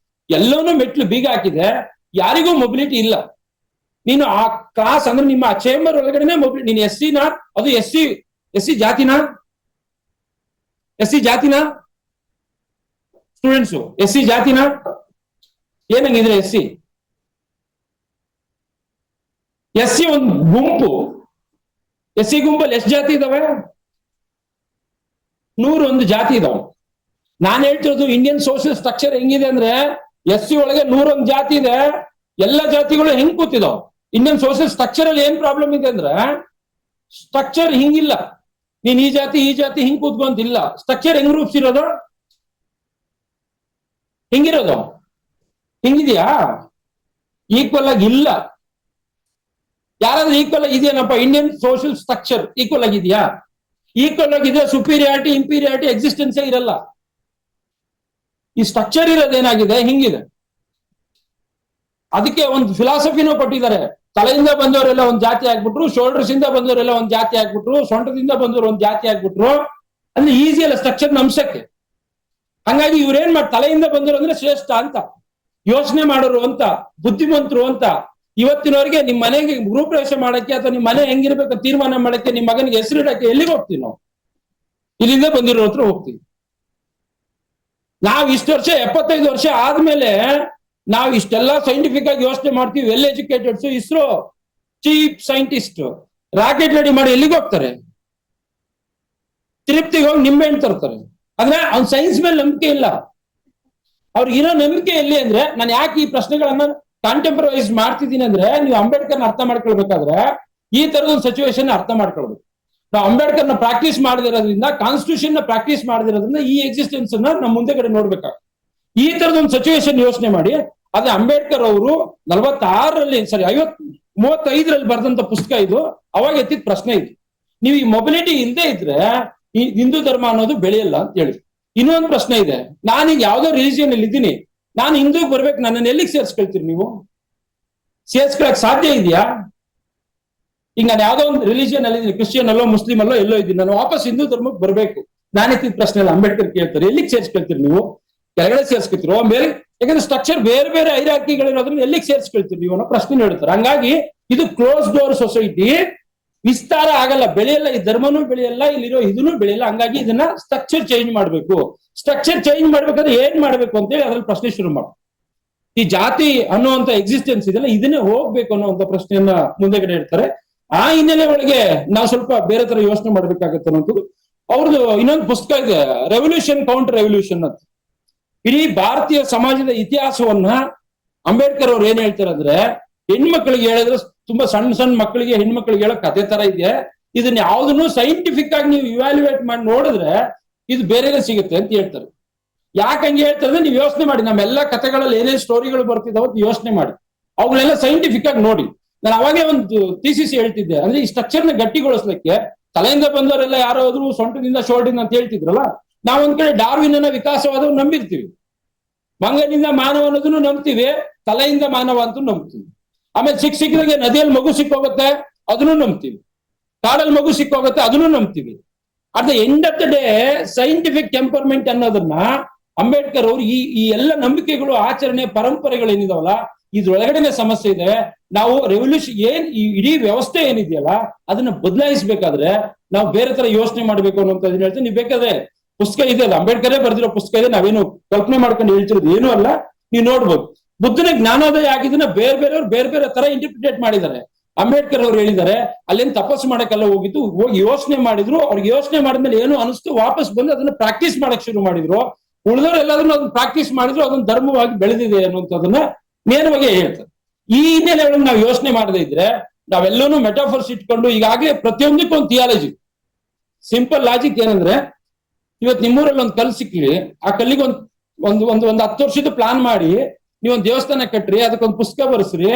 ಎಲ್ಲವನ್ನೂ ಮೆಟ್ಲು ಬೀಗ ಹಾಕಿದೆ, ಯಾರಿಗೂ ಮೊಬಿಲಿಟಿ ಇಲ್ಲ. ನೀನು ಆ ಕ್ಲಾಸ್ ಅಂದ್ರೆ ನಿಮ್ಮ ಆ ಚೇಂಬರ್ ಒಳಗಡೆ ಮೊಬಿಲಿಟಿ, ನೀನು SC ಅದು SC ಜಾತಿನ ಸ್ಟೂಡೆಂಟ್ಸು SC ಜಾತಿನ ಏನಂಗಿದ್ರೆ SC ಒಂದು ಗುಂಪು. SC ಗುಂಪಲ್ಲಿ ಎಷ್ಟು ಜಾತಿ ಇದಾವೆ? 101 ಜಾತಿ ಇದಾವೆ. ನಾನು ಹೇಳ್ತಿರೋದು ಇಂಡಿಯನ್ ಸೋಷಿಯಲ್ ಸ್ಟ್ರಕ್ಚರ್ ಹೆಂಗಿದೆ ಅಂದ್ರೆ, SC ಒಳಗೆ 101 ಜಾತಿ ಇದೆ. ಎಲ್ಲ ಜಾತಿಗಳು ಹೆಂಗ್ ಕೂತಿದಾವ. ಇಂಡಿಯನ್ ಸೋಷಿಯಲ್ ಸ್ಟ್ರಕ್ಚರ್ ಅಲ್ಲಿ ಏನ್ ಪ್ರಾಬ್ಲಮ್ ಇದೆ ಅಂದ್ರೆ, ಸ್ಟ್ರಕ್ಚರ್ ಹಿಂಗಿಲ್ಲ. ನೀನ್ ಈ ಜಾತಿ ಹಿಂಗ್ ಕೂತ್ಕೊಂತಿಲ್ಲ. ಸ್ಟ್ರಕ್ಚರ್ ಹೆಂಗ್ ರೂಪಿಸಿರೋದು? ಹಿಂಗಿರೋದು ಹಿಂಗಿದ್ಯಾ? ಈಕ್ವಲ್ ಆಗಿ ಇಲ್ಲ. ಯಾರಾದ್ರೂ ಈಕ್ವಲ್ ಆಗಿ ಇದೆಯೇನಪ್ಪ? ಇಂಡಿಯನ್ ಸೋಷಿಯಲ್ ಸ್ಟ್ರಕ್ಚರ್ ಈಕ್ವಲ್ ಆಗಿದೆಯಾ? ಈಕ್ವಲ್ ಆಗಿದೆ, ಸುಪೀರಿಯಾರಿಟಿ ಇಂಪೀರಿಯಾರಿಟಿ ಎಕ್ಸಿಸ್ಟೆನ್ಸೇ ಇರಲ್ಲ. ಈ ಸ್ಟ್ರಕ್ಚರ್ ಇರೋದೇನಾಗಿದೆ, ಹಿಂಗಿದೆ. ಅದಕ್ಕೆ ಒಂದು ಫಿಲಾಸಫಿನೂ ಕೊಟ್ಟಿದ್ದಾರೆ. ತಲೆಯಿಂದ ಬಂದವರೆಲ್ಲ ಒಂದು ಜಾತಿ ಆಗ್ಬಿಟ್ರು, ಶೋಲ್ಡರ್ಸ್ ಇಂದ ಬಂದವರೆಲ್ಲ ಒಂದು ಜಾತಿ ಆಗ್ಬಿಟ್ರು, ಸೊಂಟದಿಂದ ಬಂದವರು ಒಂದು ಜಾತಿ ಆಗ್ಬಿಟ್ರು. ಅಂದ್ರೆ ಈಸಿ ಅಲ್ಲ ಸ್ಟ್ರಕ್ಚರ್ ಅಂಶಕ್ಕೆ. ಹಂಗಾಗಿ ಇವ್ರೇನ್ ಮಾಡಿ, ತಲೆಯಿಂದ ಬಂದವರು ಅಂದ್ರೆ ಶ್ರೇಷ್ಠ ಅಂತ, ಯೋಚನೆ ಮಾಡೋರು ಅಂತ, ಬುದ್ಧಿವಂತರು ಅಂತ. ಇವತ್ತಿನವರೆಗೆ ನಿಮ್ ಮನೆಗೆ ಗೃಹಪ್ರವೇಶ ಮಾಡಕ್ಕೆ ಅಥವಾ ನಿಮ್ ಮನೆ ಹೆಂಗಿರ್ಬೇಕು ತೀರ್ಮಾನ ಮಾಡಕ್ಕೆ, ನಿಮ್ ಮಗನಿಗೆ ಹೆಸರಿಡಕ್ಕೆ ಎಲ್ಲಿಗೆ ಹೋಗ್ತೀವಿ ನಾವು? ಇಲ್ಲಿಂದ ಬಂದಿರೋ ಹತ್ರ ಹೋಗ್ತೀವಿ. ನಾವು ಇಷ್ಟು ವರ್ಷ 75 ವರ್ಷ ಆದ್ಮೇಲೆ ನಾವು ಇಷ್ಟೆಲ್ಲ ಸೈಂಟಿಫಿಕ್ ಆಗಿ ಯೋಚನೆ ಮಾಡ್ತೀವಿ. Well educateds, ISRO chief scientist rocket ready ಮಾಡಿ ಎಲ್ಲಿಗೆ ಹೋಗ್ತಾರೆ? ತಿರುಪ್ತಿಗೆ ಹೋಗಿ ನಿಂಬೆ ಹಣ್ಣು ತರ್ತಾರೆ. ಅಂದ್ರೆ ಅವ್ನ ಸೈನ್ಸ್ ಮೇಲೆ ನಂಬಿಕೆ ಇಲ್ಲ. ಅವ್ರಿಗೆ ಇರೋ ನಂಬಿಕೆ ಎಲ್ಲಿ ಅಂದ್ರೆ, ನಾನು ಯಾಕೆ ಈ ಪ್ರಶ್ನೆಗಳನ್ನ ಕಾಂಟೆಂಪರೈಸ್ ಮಾಡ್ತಿದ್ದೀನಿ ಅಂದ್ರೆ, ನೀವು ಅಂಬೇಡ್ಕರ್ನ ಅರ್ಥ ಮಾಡ್ಕೊಳ್ಬೇಕಾದ್ರೆ ಈ ತರದ ಒಂದು ಸಿಚುವೇಶನ್ ಅರ್ಥ ಮಾಡ್ಕೊಳ್ಬೇಕು. ನಾವು ಅಂಬೇಡ್ಕರ್ನ ಪ್ರಾಕ್ಟೀಸ್ ಮಾಡದಿರೋದ್ರಿಂದ, ಕಾನ್ಸ್ಟಿಟ್ಯೂಷನ್ ನ ಪ್ರಾಕ್ಟೀಸ್ ಮಾಡದಿರೋದ್ರಿಂದ ಈ ಎಕ್ಸಿಸ್ಟೆನ್ಸ್ ಅನ್ನ ನಮ್ಮ ಮುಂದೆ ಕಡೆ ನೋಡ್ಬೇಕಾಗ ಈ ತರದ ಒಂದು ಸಿಚುವೇಶನ್ ಯೋಚನೆ ಮಾಡಿ. ಅದೇ ಅಂಬೇಡ್ಕರ್ ಅವರು 35ರಲ್ಲಿ ಬರೆದಂತ ಪುಸ್ತಕ ಇದು. ಅವಾಗ ಎತ್ತಿದ ಪ್ರಶ್ನೆ ಇದು. ನೀವು ಈ ಮೊಬಿಲಿಟಿ ಇಲ್ಲದೆ ಇದ್ರೆ ಈ ಹಿಂದೂ ಧರ್ಮ ಅನ್ನೋದು ಬೆಳೆಯಲ್ಲ ಅಂತ ಹೇಳಿ. ಇನ್ನೊಂದು ಪ್ರಶ್ನೆ ಇದೆ, ನಾನೀಗ ಯಾವ್ದೋ ರಿಲಿಜಿಯನ್ ಅಲ್ಲಿ ಇದ್ದೀನಿ, ನಾನು ಹಿಂದೂಗ್ ಬರ್ಬೇಕು, ನನ್ನನ್ನು ಎಲ್ಲಿಗೆ ಸೇರ್ಸ್ಕೊಳ್ತೀರಿ ನೀವು? ಸೇರ್ಸ್ಕೊಳಕ್ ಸಾಧ್ಯ ಇದೆಯಾ? ಈಗ ನಾನು ಯಾವ್ದೋ ಒಂದು ರಿಲಿಜಿಯನ್ ಅಲ್ಲಿ ಇದ್ದೀನಿ, ಕ್ರಿಶ್ಚಿಯನ್ ಅಲ್ಲೋ ಮುಸ್ಲಿಂ ಅಲ್ಲೋ ಎಲ್ಲೋ ಇದ್ದೀನಿ, ನಾನು ವಾಪಸ್ ಹಿಂದೂ ಧರ್ಮಕ್ಕೆ ಬರ್ಬೇಕು, ನಾನಿತ್ತಿದ ಪ್ರಶ್ನೆ ಅಲ್ಲ. ಅಂಬೇಡ್ಕರ್ ಕೇಳ್ತಾರೆ, ಎಲ್ಲಿಗೆ ಸೇರ್ಸ್ಕೊಳ್ತೀರಿ ನೀವು? ಕೆಳಗಡೆ ಸೇರ್ಸ್ಕೊಳ್ತಿರೋ ಮೇಲೆ? ಯಾಕಂದ್ರೆ ಸ್ಟ್ರಕ್ಚರ್ ಬೇರೆ ಬೇರೆ ಹೈರಾರ್ಕಿಗಳಿರೋದ್ರಿಂದ ಎಲ್ಲಿಗೆ ಸೇರ್ಸ್ಕೊಳ್ತೀರಿ ನೀವು ಅನ್ನೋ ಪ್ರಶ್ನೆ ಹೇಳ್ತಾರೆ. ಹಂಗಾಗಿ ಇದು ಕ್ಲೋಸ್ ಡೋರ್ ಸೊಸೈಟಿ, ವಿಸ್ತಾರ ಆಗಲ್ಲ, ಬೆಳೆಯಲ್ಲ, ಈ ಧರ್ಮನೂ ಬೆಳೆಯಲ್ಲ, ಇಲ್ಲಿರೋ ಇದನ್ನು ಬೆಳೆಯಲ್ಲ. ಹಂಗಾಗಿ ಇದನ್ನ ಸ್ಟ್ರಕ್ಚರ್ ಚೇಂಜ್ ಮಾಡ್ಬೇಕು. ಸ್ಟ್ರಕ್ಚರ್ ಚೇಂಜ್ ಮಾಡ್ಬೇಕಾದ್ರೆ ಏನ್ ಮಾಡ್ಬೇಕು ಅಂತೇಳಿ ಅದ್ರಲ್ಲಿ ಪ್ರಶ್ನೆ ಶುರು ಮಾಡಿ, ಈ ಜಾತಿ ಅನ್ನುವಂತ ಎಕ್ಸಿಸ್ಟೆನ್ಸ್ ಇದೆಲ್ಲ ಇದನ್ನೇ ಹೋಗ್ಬೇಕು ಅನ್ನುವಂತ ಪ್ರಶ್ನೆಯನ್ನ ಮುಂದೆಗಡೆ ಇಡ್ತಾರೆ. ಆ ಹಿನ್ನೆಲೆ ಒಳಗೆ ನಾವು ಸ್ವಲ್ಪ ಬೇರೆ ತರ ಯೋಚನೆ ಮಾಡ್ಬೇಕಾಗತ್ತೆ ಅನ್ನೋದು. ಅವ್ರದ್ದು ಇನ್ನೊಂದು ಪುಸ್ತಕ ಇದೆ, ರೆವಲ್ಯೂಷನ್ ಕೌಂಟರ್ ರೆವಲ್ಯೂಷನ್ ಅಂತ. ಇಡೀ ಭಾರತೀಯ ಸಮಾಜದ ಇತಿಹಾಸವನ್ನ ಅಂಬೇಡ್ಕರ್ ಅವ್ರು ಏನ್ ಹೇಳ್ತಾರೆ ಅಂದ್ರೆ, ಹೆಣ್ಮಕ್ಳಿಗೆ ಹೇಳಿದ್ರೆ ತುಂಬಾ ಸಣ್ಣ ಸಣ್ಣ ಮಕ್ಕಳಿಗೆ ಹೆಣ್ಮಕ್ಳಿಗೆ ಹೇಳೋ ಕಥೆ ತರ ಇದೆ, ಇದನ್ನ ಯಾವ್ದನ್ನು ಸೈಂಟಿಫಿಕ್ ಆಗಿ ನೀವು ಇವ್ಯಾಲ್ಯೂಯೇಟ್ ಮಾಡಿ ನೋಡಿದ್ರೆ ಇದು ಬೇರೆನೇ ಸಿಗುತ್ತೆ ಅಂತ ಹೇಳ್ತಾರೆ. ಯಾಕೆ ಹಂಗೆ ಹೇಳ್ತಾರೆ ನೀವು ಯೋಚನೆ ಮಾಡಿ, ನಮ್ಮೆಲ್ಲ ಕಥೆಗಳಲ್ಲಿ ಏನೇನು ಸ್ಟೋರಿಗಳು ಬರ್ತಿದ್ದಾವ ಯೋಚನೆ ಮಾಡಿ, ಅವುಗಳೆಲ್ಲ ಸೈಂಟಿಫಿಕ್ ಆಗಿ ನೋಡಿ. ನಾನು ಅವಾಗೇ ಒಂದು ಥೀಸಿಸ್ ಹೇಳ್ತಿದ್ದೆ, ಅಂದ್ರೆ ಈ ಸ್ಟ್ರಕ್ಚರ್ನ ಗಟ್ಟಿಗೊಳಿಸ್ಲಿಕ್ಕೆ ತಲೆಯಿಂದ ಬಂದವರೆಲ್ಲ ಯಾರೋ ಹೋದ್ರು ಸೊಂಟದಿಂದ ಶೋಲ್ಡಿಂದ ಅಂತ ಹೇಳ್ತಿದ್ರಲ್ಲ, ನಾವೊಂದ್ ಕಡೆ ಡಾರ್ವಿನ್ನ ವಿಕಾಸವಾದವು ನಂಬಿರ್ತೀವಿ, ಮಂಗನಿಂದ ಮಾನವ ಅನ್ನೋದನ್ನು ನಂಬ್ತೀವಿ, ತಲೆಯಿಂದ ಮಾನವ ಅಂತೂ ನಂಬ್ತೀವಿ. ಆಮೇಲೆ ಸಿಕ್ಕಿದಾಗೆ ನದಿಯಲ್ಲಿ ಮಗು ಸಿಕ್ಕೋಗುತ್ತೆ ಅದನ್ನು ನಂಬ್ತೀವಿ, ಕಾಡಲ್ಲಿ ಮಗು ಸಿಕ್ಕೋಗುತ್ತೆ ಅದನ್ನು ನಂಬ್ತೀವಿ. At the end of the day scientific temperament ಅನ್ನೋದನ್ನ ಅಂಬೇಡ್ಕರ್ ಅವರು ಈ ಎಲ್ಲ ನಂಬಿಕೆಗಳು, ಆಚರಣೆ, ಪರಂಪರೆಗಳು ಏನಿದಾವಲ್ಲ ಇದ್ರೊಳಗಡೆನೆ ಸಮಸ್ಯೆ ಇದೆ. ನಾವು ರೆವಲ್ಯೂಷನ್ ಈ ಇಡೀ ವ್ಯವಸ್ಥೆ ಏನಿದೆಯಲ್ಲ ಅದನ್ನ ಬದಲಾಯಿಸಬೇಕಾದ್ರೆ ನಾವು ಬೇರೆ ತರ ಯೋಚನೆ ಮಾಡ್ಬೇಕು ಅನ್ನೋಂಥದ್ದು ಹೇಳ್ತೀನಿ. ನೀವು ಬೇಕಾದ್ರೆ ಪುಸ್ತಕ ಇದೆ, ಅದು ಅಂಬೇಡ್ಕರೇ ಬರೆದಿರೋ ಪುಸ್ತಕ ಇದೆ, ನಾವೇನು ಕಲ್ಪನೆ ಮಾಡ್ಕೊಂಡು ಹೇಳ್ತಿರೋದು ಏನೂ ಅಲ್ಲ, ನೀವು ನೋಡ್ಬೋದು. ಬುದ್ಧನ ಜ್ಞಾನೋದಯ ಆಗಿದ್ದನ್ನ ಬೇರೆ ಬೇರೆಯವ್ರು ಬೇರೆ ಬೇರೆ ತರ ಇಂಟರ್ಪ್ರಿಟೇಟ್ ಮಾಡಿದ್ದಾರೆ. ಅಂಬೇಡ್ಕರ್ ಅವ್ರು ಹೇಳಿದ್ದಾರೆ, ಅಲ್ಲೇನು ತಪಸ್ಸು ಮಾಡಕ್ಕೆಲ್ಲ ಹೋಗಿದ್ದು, ಹೋಗಿ ಯೋಚನೆ ಮಾಡಿದ್ರು, ಅವ್ರಿಗೆ ಯೋಚನೆ ಮಾಡಿದ್ಮೇಲೆ ಏನು ಅನಿಸ್ತು, ವಾಪಸ್ ಬಂದು ಅದನ್ನ ಪ್ರಾಕ್ಟೀಸ್ ಮಾಡಕ್ ಶುರು ಮಾಡಿದ್ರು. ಉಳಿದವ್ರು ಎಲ್ಲಾದ್ರೂ ಅದನ್ನ ಪ್ರಾಕ್ಟೀಸ್ ಮಾಡಿದ್ರು, ಅದನ್ನ ಧರ್ಮವಾಗಿ ಬೆಳೆದಿದೆ ಅನ್ನುವಂಥದ್ದನ್ನ ನೇರವಾಗಿ ಹೇಳ್ತಾರೆ. ಈ ಹಿನ್ನೆಲೆ ನಾವು ಯೋಚನೆ ಮಾಡದೇ ಇದ್ರೆ ನಾವೆಲ್ಲರೂ ಮೆಟಾಫರ್ಸ್ ಇಟ್ಕೊಂಡು ಈಗಾಗಲೇ ಪ್ರತಿಯೊಂದಕ್ಕೂ ಒಂದು ಥಿಯಾಲಜಿ, ಸಿಂಪಲ್ ಲಾಜಿಕ್ ಏನಂದ್ರೆ, ಇವತ್ತು ನಿಮ್ಮೂರಲ್ಲಿ ಒಂದು ಕಲ್ಲು ಸಿಕ್ಲಿ, ಆ ಕಲ್ಲಿಗೆ ಒಂದು 10 ವರ್ಷದ ಪ್ಲಾನ್ ಮಾಡಿ ನೀವೊಂದು ದೇವಸ್ಥಾನ ಕಟ್ರಿ, ಅದಕ್ಕೊಂದು ಪುಸ್ತಕ ಬರ್ಸ್ರಿ,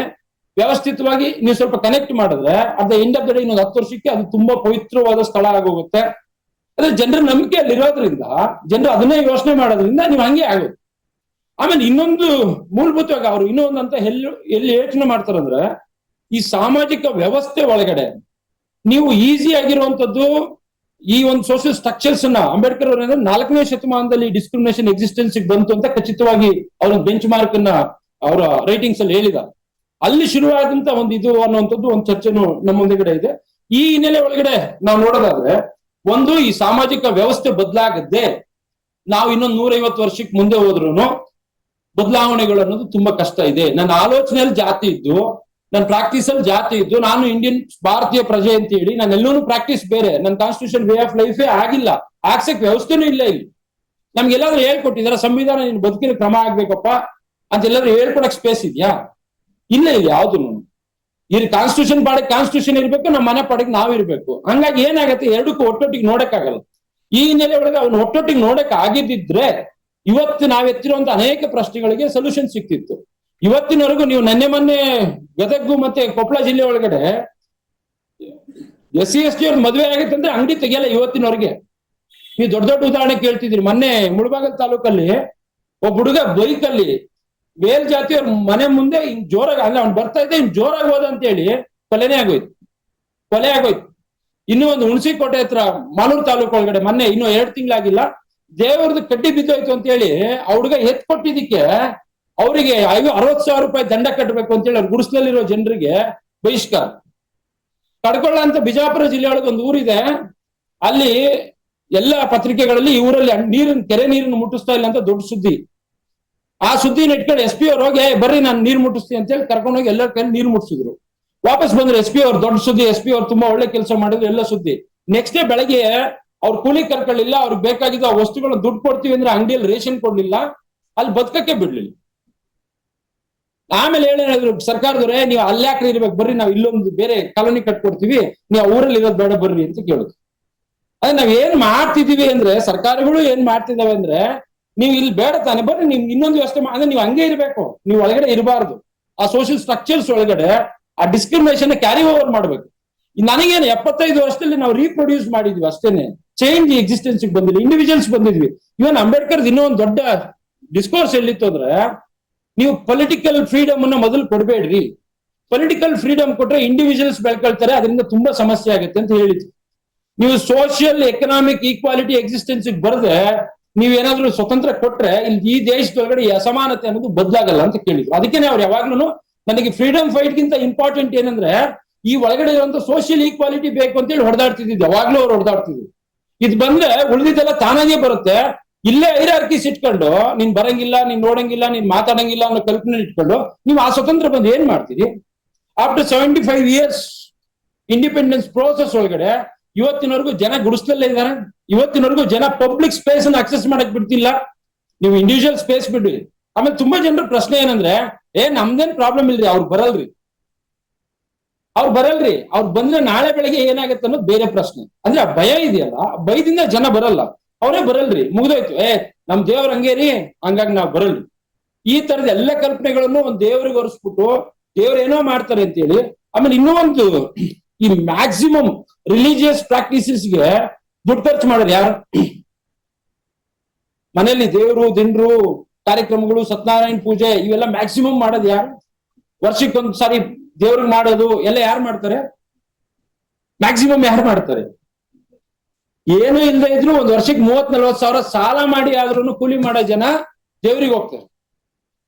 ವ್ಯವಸ್ಥಿತವಾಗಿ ನೀವು ಸ್ವಲ್ಪ ಕನೆಕ್ಟ್ ಮಾಡಿದ್ರೆ at the end of the day ಇನ್ನೊಂದು 10 ವರ್ಷಕ್ಕೆ ಅದು ತುಂಬಾ ಪವಿತ್ರವಾದ ಸ್ಥಳ ಆಗೋಗುತ್ತೆ. ಅದ್ರ ಜನರ ನಂಬಿಕೆಯಲ್ಲಿ ಇರೋದ್ರಿಂದ, ಜನರು ಅದನ್ನೇ ಯೋಚನೆ ಮಾಡೋದ್ರಿಂದ ನೀವು ಹಂಗೆ ಆಗುತ್ತೆ. ಆಮೇಲೆ ಇನ್ನೊಂದು ಮೂಲಭೂತವಾಗಿ ಅವರು ಇನ್ನೊಂದು ಅಂತ ಎಲ್ಲಿ ಯೋಚನೆ ಮಾಡ್ತಾರಂದ್ರೆ, ಈ ಸಾಮಾಜಿಕ ವ್ಯವಸ್ಥೆ ಒಳಗಡೆ ನೀವು ಈಸಿ ಆಗಿರುವಂತದ್ದು ಈ ಒಂದು ಸೋಷಿಯಲ್ ಸ್ಟ್ರಕ್ಚರ್ಸ್ ಅನ್ನ ಅಂಬೇಡ್ಕರ್ ಅವರ 4ನೇ ಶತಮಾನದಲ್ಲಿ ಡಿಸ್ಕ್ರಿಮಿನೇಷನ್ ಎಕ್ಸಿಸ್ಟೆನ್ಸ್ ಬಂತು ಅಂತ ಖಚಿತವಾಗಿ ಅವ್ರ ಬೆಂಚ್ ಮಾರ್ಕ್ ಅನ್ನ ಅವರ ರೈಟಿಂಗ್ಸ್ ಅಲ್ಲಿ ಹೇಳಿದ್ದಾರೆ. ಅಲ್ಲಿ ಶುರುವಾದಂತ ಒಂದು ಇದು ಅನ್ನುವಂಥದ್ದು ಒಂದು ಚರ್ಚೆನೂ ನಮ್ಮ ಮುಂದೆಗಡೆ ಇದೆ. ಈ ಹಿನ್ನೆಲೆ ಒಳಗಡೆ ನಾವು ನೋಡೋದಾದ್ರೆ, ಒಂದು ಈ ಸಾಮಾಜಿಕ ವ್ಯವಸ್ಥೆ ಬದಲಾಗದ್ದೆ, ನಾವು ಇನ್ನೊಂದು 150 ವರ್ಷಕ್ಕೆ ಮುಂದೆ ಹೋದ್ರು ಬದಲಾವಣೆಗಳು ಅನ್ನೋದು ತುಂಬಾ ಕಷ್ಟ ಇದೆ. ನನ್ನ ಆಲೋಚನೆಯಲ್ಲಿ ಜಾತಿ ಇದ್ದು, ನನ್ನ ಪ್ರಾಕ್ಟೀಸ್ ಅಲ್ಲಿ ಜಾತಿ ಇದ್ದು, ನಾನು ಇಂಡಿಯನ್ ಭಾರತೀಯ ಪ್ರಜೆ ಅಂತ ಹೇಳಿ ನಾನೆಲ್ಲೂ ಪ್ರಾಕ್ಟೀಸ್ ಬೇರೆ, ನನ್ನ ಕಾನ್ಸ್ಟಿಟ್ಯೂಷನ್ ವೇ ಆಫ್ ಲೈಫೇ ಆಗಿಲ್ಲ, ಆಕ್ಸಕ್ ವ್ಯವಸ್ಥೆನೂ ಇಲ್ಲ. ಇಲ್ಲಿ ನಮ್ಗೆಲ್ಲಾದ್ರೂ ಹೇಳ್ಕೊಟ್ಟಿದಾರ ಸಂವಿಧಾನ ನೀನು ಬದುಕಿನ ಕ್ರಮ ಆಗ್ಬೇಕಪ್ಪ ಅಂತ ಎಲ್ಲಾದ್ರೂ ಹೇಳ್ಕೊಡಕ್ ಸ್ಪೇಸ್ ಇದೆಯಾ? ಇಲ್ಲ, ಇಲ್ಲಿ ಯಾವ್ದು ಇಲ್ಲಿ ಕಾನ್ಸ್ಟಿಟ್ಯೂಷನ್ ಪಾಡಕ್ ಕಾನ್ಸ್ಟಿಟ್ಯೂಷನ್ ಇರ್ಬೇಕು, ನಮ್ಮ ಮನೆ ಪಾಡಕ್ ನಾವ್ ಇರ್ಬೇಕು. ಹಂಗಾಗಿ ಏನಾಗತ್ತೆ, ಎರಡಕ್ಕೂ ಒಟ್ಟೊಟ್ಟಿಗೆ ನೋಡಕ್ಕಾಗಲ್ಲ. ಈ ಹಿನ್ನೆಲೆ ಒಳಗೆ ಅವ್ನು ಒಟ್ಟೊಟ್ಟಿಗೆ ನೋಡಕ್ ಆಗಿದ್ದಿದ್ರೆ ಇವತ್ತು ನಾವೆತ್ತಿರುವಂತ ಅನೇಕ ಪ್ರಶ್ನೆಗಳಿಗೆ ಸೊಲ್ಯೂಷನ್ ಸಿಕ್ತಿತ್ತು. ಇವತ್ತಿನವರೆಗೂ ನೀವು ಮೊನ್ನೆ ಗದಗು ಮತ್ತೆ ಕೊಪ್ಪಳ ಜಿಲ್ಲೆ ಒಳಗಡೆ SC ST ಅವ್ರ ಮದುವೆ ಆಗಿತ್ತು ಅಂದ್ರೆ ಅಂಗಡಿ ತೆಗಿಯಲ್ಲ ಇವತ್ತಿನವರೆಗೆ. ನೀವು ದೊಡ್ಡ ದೊಡ್ಡ ಉದಾಹರಣೆ ಕೇಳ್ತಿದ್ರಿ. ಮೊನ್ನೆ ಮುಳಬಾಗಲ್ ತಾಲೂಕಲ್ಲಿ ಒಬ್ಬ ಹುಡುಗ ಬೈಕಲ್ಲಿ ಬೇಲ್ ಜಾತಿಯವ್ರ ಮನೆ ಮುಂದೆ ಹಿಂಗ್ ಜೋರಾಗಿ ಅಲ್ಲ ಅವ್ನು ಬರ್ತಾ ಇದ್ದೆ, ಹಿಂಗ್ ಜೋರಾಗಿ ಹೋದ ಅಂತ ಹೇಳಿ ಕೊಲೆ ಆಗೋಯ್ತು. ಇನ್ನೂ ಒಂದು ಹುಣಸಿಕೋಟೆ ಹತ್ರ ಮಾಲೂರು ತಾಲೂಕು ಒಳಗಡೆ ಮೊನ್ನೆ ಇನ್ನೂ 2 ತಿಂಗಳಾಗಿಲ್ಲ, ದೇವ್ರದ್ದು ಕಡ್ಡಿ ಬಿದ್ದೋಯ್ತು ಅಂತ ಹೇಳಿ ಆ ಹುಡುಗ ಎತ್ ಕೊಟ್ಟಿದ್ದಕ್ಕೆ ಅವರಿಗೆ 60,000 ರೂಪಾಯಿ ದಂಡ ಕಟ್ಟಬೇಕು ಅಂತ ಹೇಳಿ ಅವ್ರ ಗುಡಿಸಲಲ್ಲಿರೋ ಜನರಿಗೆ ಬಹಿಷ್ಕಾರ. ಕಡ್ಕೊಳ್ಳ ಅಂತ ಬಿಜಾಪುರ ಜಿಲ್ಲೆ ಒಳಗೆ ಒಂದು ಊರಿದೆ, ಅಲ್ಲಿ ಎಲ್ಲ ಪತ್ರಿಕೆಗಳಲ್ಲಿ ಈ ಊರಲ್ಲಿ ಕೆರೆ ನೀರನ್ನು ಮುಟ್ಟಿಸ್ತಾ ಇಲ್ಲ ಅಂತ ದೊಡ್ಡ ಸುದ್ದಿ. ಆ ಸುದ್ದಿನ ಇಟ್ಕೊಂಡು SP ಅವ್ರು ಹೋಗಿ ಬರ್ರಿ ನಾನು ನೀರು ಮುಟ್ಟಿಸ್ತೀನಿ ಅಂತ ಹೇಳಿ ಕರ್ಕೊಂಡೋಗಿ ಎಲ್ಲರ ಕೈಲಿ ನೀರು ಮುಟ್ಟಿಸಿದ್ರು. ವಾಪಸ್ ಬಂದ್ರೆ SP ಅವ್ರು ದೊಡ್ಡ ಸುದ್ದಿ, SP ಅವ್ರು ತುಂಬಾ ಒಳ್ಳೆ ಕೆಲಸ ಮಾಡಿದ್ರು, ಎಲ್ಲ ಸುದ್ದಿ. ನೆಕ್ಸ್ಟ್ ಡೇ ಬೆಳಗ್ಗೆ ಅವ್ರು ಕೂಲಿ ಕರ್ಕೊಳ್ಳಿಲ್ಲ, ಅವ್ರಿಗೆ ಬೇಕಾಗಿದ್ದ ಆ ವಸ್ತುಗಳನ್ನ ದುಡ್ಡು ಕೊಡ್ತೀವಿ ಅಂದ್ರೆ ಅಂಗಡಿಯಲ್ಲಿ ರೇಷನ್ ಕೊಡ್ಲಿಲ್ಲ, ಅಲ್ಲಿ ಬದುಕಕ್ಕೆ ಬಿಡ್ಲಿಲ್ಲ. ಆಮೇಲೆ ಹೇಳಿದ್ರು ಸರ್ಕಾರದವ್ರೆ, ನೀವು ಅಲ್ಯಾಕ್ರಿ ಇರ್ಬೇಕು, ಬರ್ರಿ ನಾವು ಇಲ್ಲೊಂದು ಬೇರೆ ಕಾಲೋನಿ ಕಟ್ಕೊಡ್ತೀವಿ, ನೀವು ಆ ಊರಲ್ಲಿ ಇರೋದು ಬೇಡ ಬರ್ರಿ ಅಂತ ಕೇಳುದು. ಅದೇ ನಾವ್ ಏನ್ ಮಾಡ್ತಿದೀವಿ ಅಂದ್ರೆ, ಸರ್ಕಾರಗಳು ಏನ್ ಮಾಡ್ತಿದಾವೆ ಅಂದ್ರೆ, ನೀವು ಇಲ್ಲಿ ಬೇಡ ತಾನೆ ಬರ್ರಿ, ನಿಮ್ಗೆ ಇನ್ನೊಂದು ವ್ಯವಸ್ಥೆ ಅಂದ್ರೆ ನೀವು ಹಂಗೆ ಇರ್ಬೇಕು, ನೀವು ಒಳಗಡೆ ಇರಬಾರ್ದು. ಆ ಸೋಷಿಯಲ್ ಸ್ಟ್ರಕ್ಚರ್ಸ್ ಒಳಗಡೆ ಆ ಡಿಸ್ಕ್ರಿಮಿನೇಷನ್ ಕ್ಯಾರಿ ಓವರ್ ಮಾಡ್ಬೇಕು. ನನಗೇನು 75 ವರ್ಷದಲ್ಲಿ ನಾವು ರೀಪ್ರೊಡ್ಯೂಸ್ ಮಾಡಿದ್ವಿ ಅಷ್ಟೇನೆ, ಚೇಂಜ್ ಎಕ್ಸಿಸ್ಟೆನ್ಸ್ ಬಂದಿಲ್ಲ, ಇಂಡಿವಿಜುವಲ್ಸ್ ಬಂದಿದ್ವಿ. ಇವನ್ ಅಂಬೇಡ್ಕರ್ ಇನ್ನೂ ಒಂದು ದೊಡ್ಡ ಡಿಸ್ಕೋರ್ಸ್ ಎಲ್ಲಿತ್ತು ಅಂದ್ರೆ, ನೀವು ಪೊಲಿಟಿಕಲ್ ಫ್ರೀಡಮ್ ಅನ್ನ ಮೊದಲು ಕೊಡಬೇಡ್ರಿ, ಪೊಲಿಟಿಕಲ್ ಫ್ರೀಡಮ್ ಕೊಟ್ರೆ ಇಂಡಿವಿಜುವಲ್ಸ್ ಬೆಳ್ಕೊಳ್ತಾರೆ, ಅದರಿಂದ ತುಂಬಾ ಸಮಸ್ಯೆ ಆಗುತ್ತೆ ಅಂತ ಹೇಳಿದ್ರು. ನೀವು ಸೋಷಿಯಲ್ ಎಕನಾಮಿಕ್ ಈಕ್ವಾಲಿಟಿ ಎಕ್ಸಿಸ್ಟೆನ್ಸ್ ಬರದೆ ನೀವೇನಾದ್ರೂ ಸ್ವತಂತ್ರ ಕೊಟ್ರೆ ಇಲ್ಲಿ ಈ ದೇಶದೊಳಗಡೆ ಈ ಅಸಮಾನತೆ ಅನ್ನೋದು ಬದಲಾಗಲ್ಲ ಅಂತ ಕೇಳಿದ್ರು. ಅದಕ್ಕೇನೆ ಅವ್ರು ಯಾವಾಗ್ಲೂ ನನಗೆ ಫ್ರೀಡಮ್ ಫೈಟ್ ಗಿಂತ ಇಂಪಾರ್ಟೆಂಟ್ ಏನಂದ್ರೆ ಈ ಒಳಗಡೆ ಇರುವಂತ ಸೋಷಿಯಲ್ ಈಕ್ವಾಲಿಟಿ ಬೇಕು ಅಂತ ಹೇಳಿ ಹೊಡೆದಾಡ್ತಿದ್ದು, ಯಾವಾಗ್ಲೂ ಅವ್ರು ಹೊಡೆದಾಡ್ತಿದ್ರು. ಇದು ಬಂದ್ರೆ ಉಳಿದಿದ್ದೆಲ್ಲ ತಾನಾಗೆ ಬರುತ್ತೆ. ಇಲ್ಲೇ ಹೈರಾರ್ಕೀಸ್ ಇಟ್ಕೊಂಡು ನೀನ್ ಬರಂಗಿಲ್ಲ, ನೀನ್ ನೋಡಂಗಿಲ್ಲ, ನೀನ್ ಮಾತಾಡಂಗಿಲ್ಲ ಅನ್ನೋ ಕಲ್ಪನೆ ಇಟ್ಕೊಂಡು ನೀವು ಆ ಸ್ವತಂತ್ರ ಬಂದು ಏನ್ ಮಾಡ್ತೀರಿ? ಆಫ್ಟರ್ 75 years ಇಂಡಿಪೆಂಡೆನ್ಸ್ ಪ್ರೋಸೆಸ್ ಒಳಗಡೆ ಇವತ್ತಿನವರೆಗೂ ಜನ ಗುಡಿಸ್ಲಲ್ಲೇ ಇದ್ದಾರೆ. ಇವತ್ತಿನವರೆಗೂ ಜನ ಪಬ್ಲಿಕ್ ಸ್ಪೇಸ್ ಅನ್ನು ಅಕ್ಸೆಸ್ ಮಾಡಕ್ ಬಿಡ್ತಿಲ್ಲ. ನೀವು ಇಂಡಿವಿಜುವಲ್ ಸ್ಪೇಸ್ ಬಿಡ್ರಿ. ಆಮೇಲೆ ತುಂಬಾ ಜನರ ಪ್ರಶ್ನೆ ಏನಂದ್ರೆ, ನಮ್ದೇನ್ ಪ್ರಾಬ್ಲಮ್ ಇಲ್ರಿ, ಅವ್ರು ಬರಲ್ರಿ, ಅವ್ರು ಬಂದ್ರೆ ನಾಳೆ ಬೆಳಗ್ಗೆ ಏನಾಗತ್ತೆ ಅನ್ನೋದು ಬೇರೆ ಪ್ರಶ್ನೆ. ಅಂದ್ರೆ ಆ ಭಯ ಇದೆಯಲ್ಲ, ಭಯದಿಂದ ಜನ ಬರಲ್ಲ, ಅವರೇ ಬರಲ್ರಿ, ಮುಗ್ದೋಯ್ತು, ನಮ್ ದೇವ್ರ ಹಂಗೇರಿ, ಹಂಗಾಗಿ ನಾವ್ ಬರಲ್ರಿ. ಈ ತರದ ಎಲ್ಲ ಕಲ್ಪನೆಗಳನ್ನು ಒಂದ್ ದೇವ್ರಿಗೆ ಹೊರಿಸ್ಬಿಟ್ಟು ದೇವ್ರ ಏನೋ ಮಾಡ್ತಾರೆ ಅಂತೇಳಿ, ಆಮೇಲೆ ಇನ್ನೂ ಒಂದು ಈ ಮ್ಯಾಕ್ಸಿಮಮ್ ರಿಲಿಜಿಯಸ್ ಪ್ರಾಕ್ಟೀಸಸ್ಗೆ ದುಡ್ಡು ಖರ್ಚು ಮಾಡೋರು ಯಾರು? ಮನೆಯಲ್ಲಿ ದೇವ್ರು ದಿಂಡ್ರು ಕಾರ್ಯಕ್ರಮಗಳು, ಸತ್ಯನಾರಾಯಣ ಪೂಜೆ ಇವೆಲ್ಲ ಮ್ಯಾಕ್ಸಿಮಮ್ ಮಾಡೋದು ಯಾರು? ವರ್ಷಕ್ಕೊಂದ್ ಸಾರಿ ದೇವ್ರಿಗೆ ಮಾಡೋದು ಎಲ್ಲ ಯಾರು ಮಾಡ್ತಾರೆ? ಮ್ಯಾಕ್ಸಿಮಮ್ ಯಾರು ಮಾಡ್ತಾರೆ? ಏನು ಇಲ್ಲದೆ ಇದ್ರು ಒಂದ್ ವರ್ಷಕ್ಕೆ 30-40 ಸಾವಿರ ಸಾಲ ಮಾಡಿ ಆದ್ರೂ ಕೂಲಿ ಮಾಡೋ ಜನ ದೇವ್ರಿಗೆ ಹೋಗ್ತಾರೆ.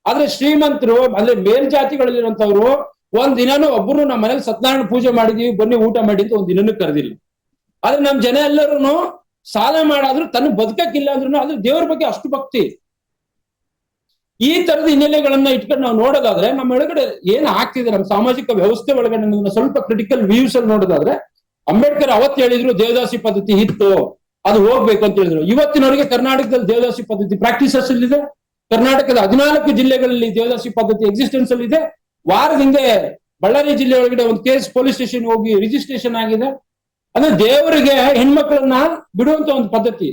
ಆದ್ರೆ ಶ್ರೀಮಂತರು ಅಂದ್ರೆ ಮೇಲ್ಜಾತಿಗಳಲ್ಲಿರುವಂತವ್ರು ಒಂದ್ ದಿನಾನು ಒಬ್ಬರು ನಮ್ಮ ಮನೇಲಿ ಸತ್ಯನಾರಾಯಣ ಪೂಜೆ ಮಾಡಿದೀವಿ ಬನ್ನಿ ಊಟ ಮಾಡಿ ಅಂತ ಒಂದ್ ದಿನನೂ ಕರೆದಿಲ್ಲ. ಆದ್ರೆ ನಮ್ ಜನ ಎಲ್ಲರೂ ಸಾಲ ಮಾಡಾದ್ರೂ ತನ್ನ ಬದುಕಕ್ಕಿಲ್ಲ ಅಂದ್ರೂ ಆದ್ರೆ ದೇವ್ರ ಬಗ್ಗೆ ಅಷ್ಟು ಭಕ್ತಿ. ಈ ತರದ ಹಿನ್ನೆಲೆಗಳನ್ನ ಇಟ್ಕೊಂಡು ನಾವು ನೋಡೋದಾದ್ರೆ ನಮ್ಮ ಒಳಗಡೆ ಏನ್ ಆಗ್ತಿದೆ ನಮ್ಮ ಸಾಮಾಜಿಕ ವ್ಯವಸ್ಥೆ ಒಳಗಡೆ ಸ್ವಲ್ಪ ಕ್ರಿಟಿಕಲ್ ವ್ಯೂಸ್ ಅಲ್ಲಿ ನೋಡೋದಾದ್ರೆ, ಅಂಬೇಡ್ಕರ್ ಅವತ್ತು ಹೇಳಿದ್ರು ದೇವದಾಸಿ ಪದ್ಧತಿ ಇತ್ತು, ಅದು ಹೋಗ್ಬೇಕು ಅಂತ ಹೇಳಿದ್ರು. ಇವತ್ತಿನವರೆಗೆ ಕರ್ನಾಟಕದಲ್ಲಿ ದೇವದಾಸಿ ಪದ್ಧತಿ ಪ್ರಾಕ್ಟೀಸಸ್ ಇದೆ. ಕರ್ನಾಟಕದ 14 ಜಿಲ್ಲೆಗಳಲ್ಲಿ ದೇವದಾಸಿ ಪದ್ಧತಿ ಎಕ್ಸಿಸ್ಟೆನ್ಸ್ ಅಲ್ಲಿ ಇದೆ. ವಾರದ ಹಿಂದೆ ಬಳ್ಳಾರಿ ಜಿಲ್ಲೆ ಒಳಗಡೆ ಒಂದು ಕೇಸ್ ಪೊಲೀಸ್ ಸ್ಟೇಷನ್ ಹೋಗಿ ರಿಜಿಸ್ಟ್ರೇಷನ್ ಆಗಿದೆ. ಅಂದ್ರೆ ದೇವರಿಗೆ ಹೆಣ್ಮಕ್ಳನ್ನ ಬಿಡುವಂತ ಒಂದು ಪದ್ಧತಿ,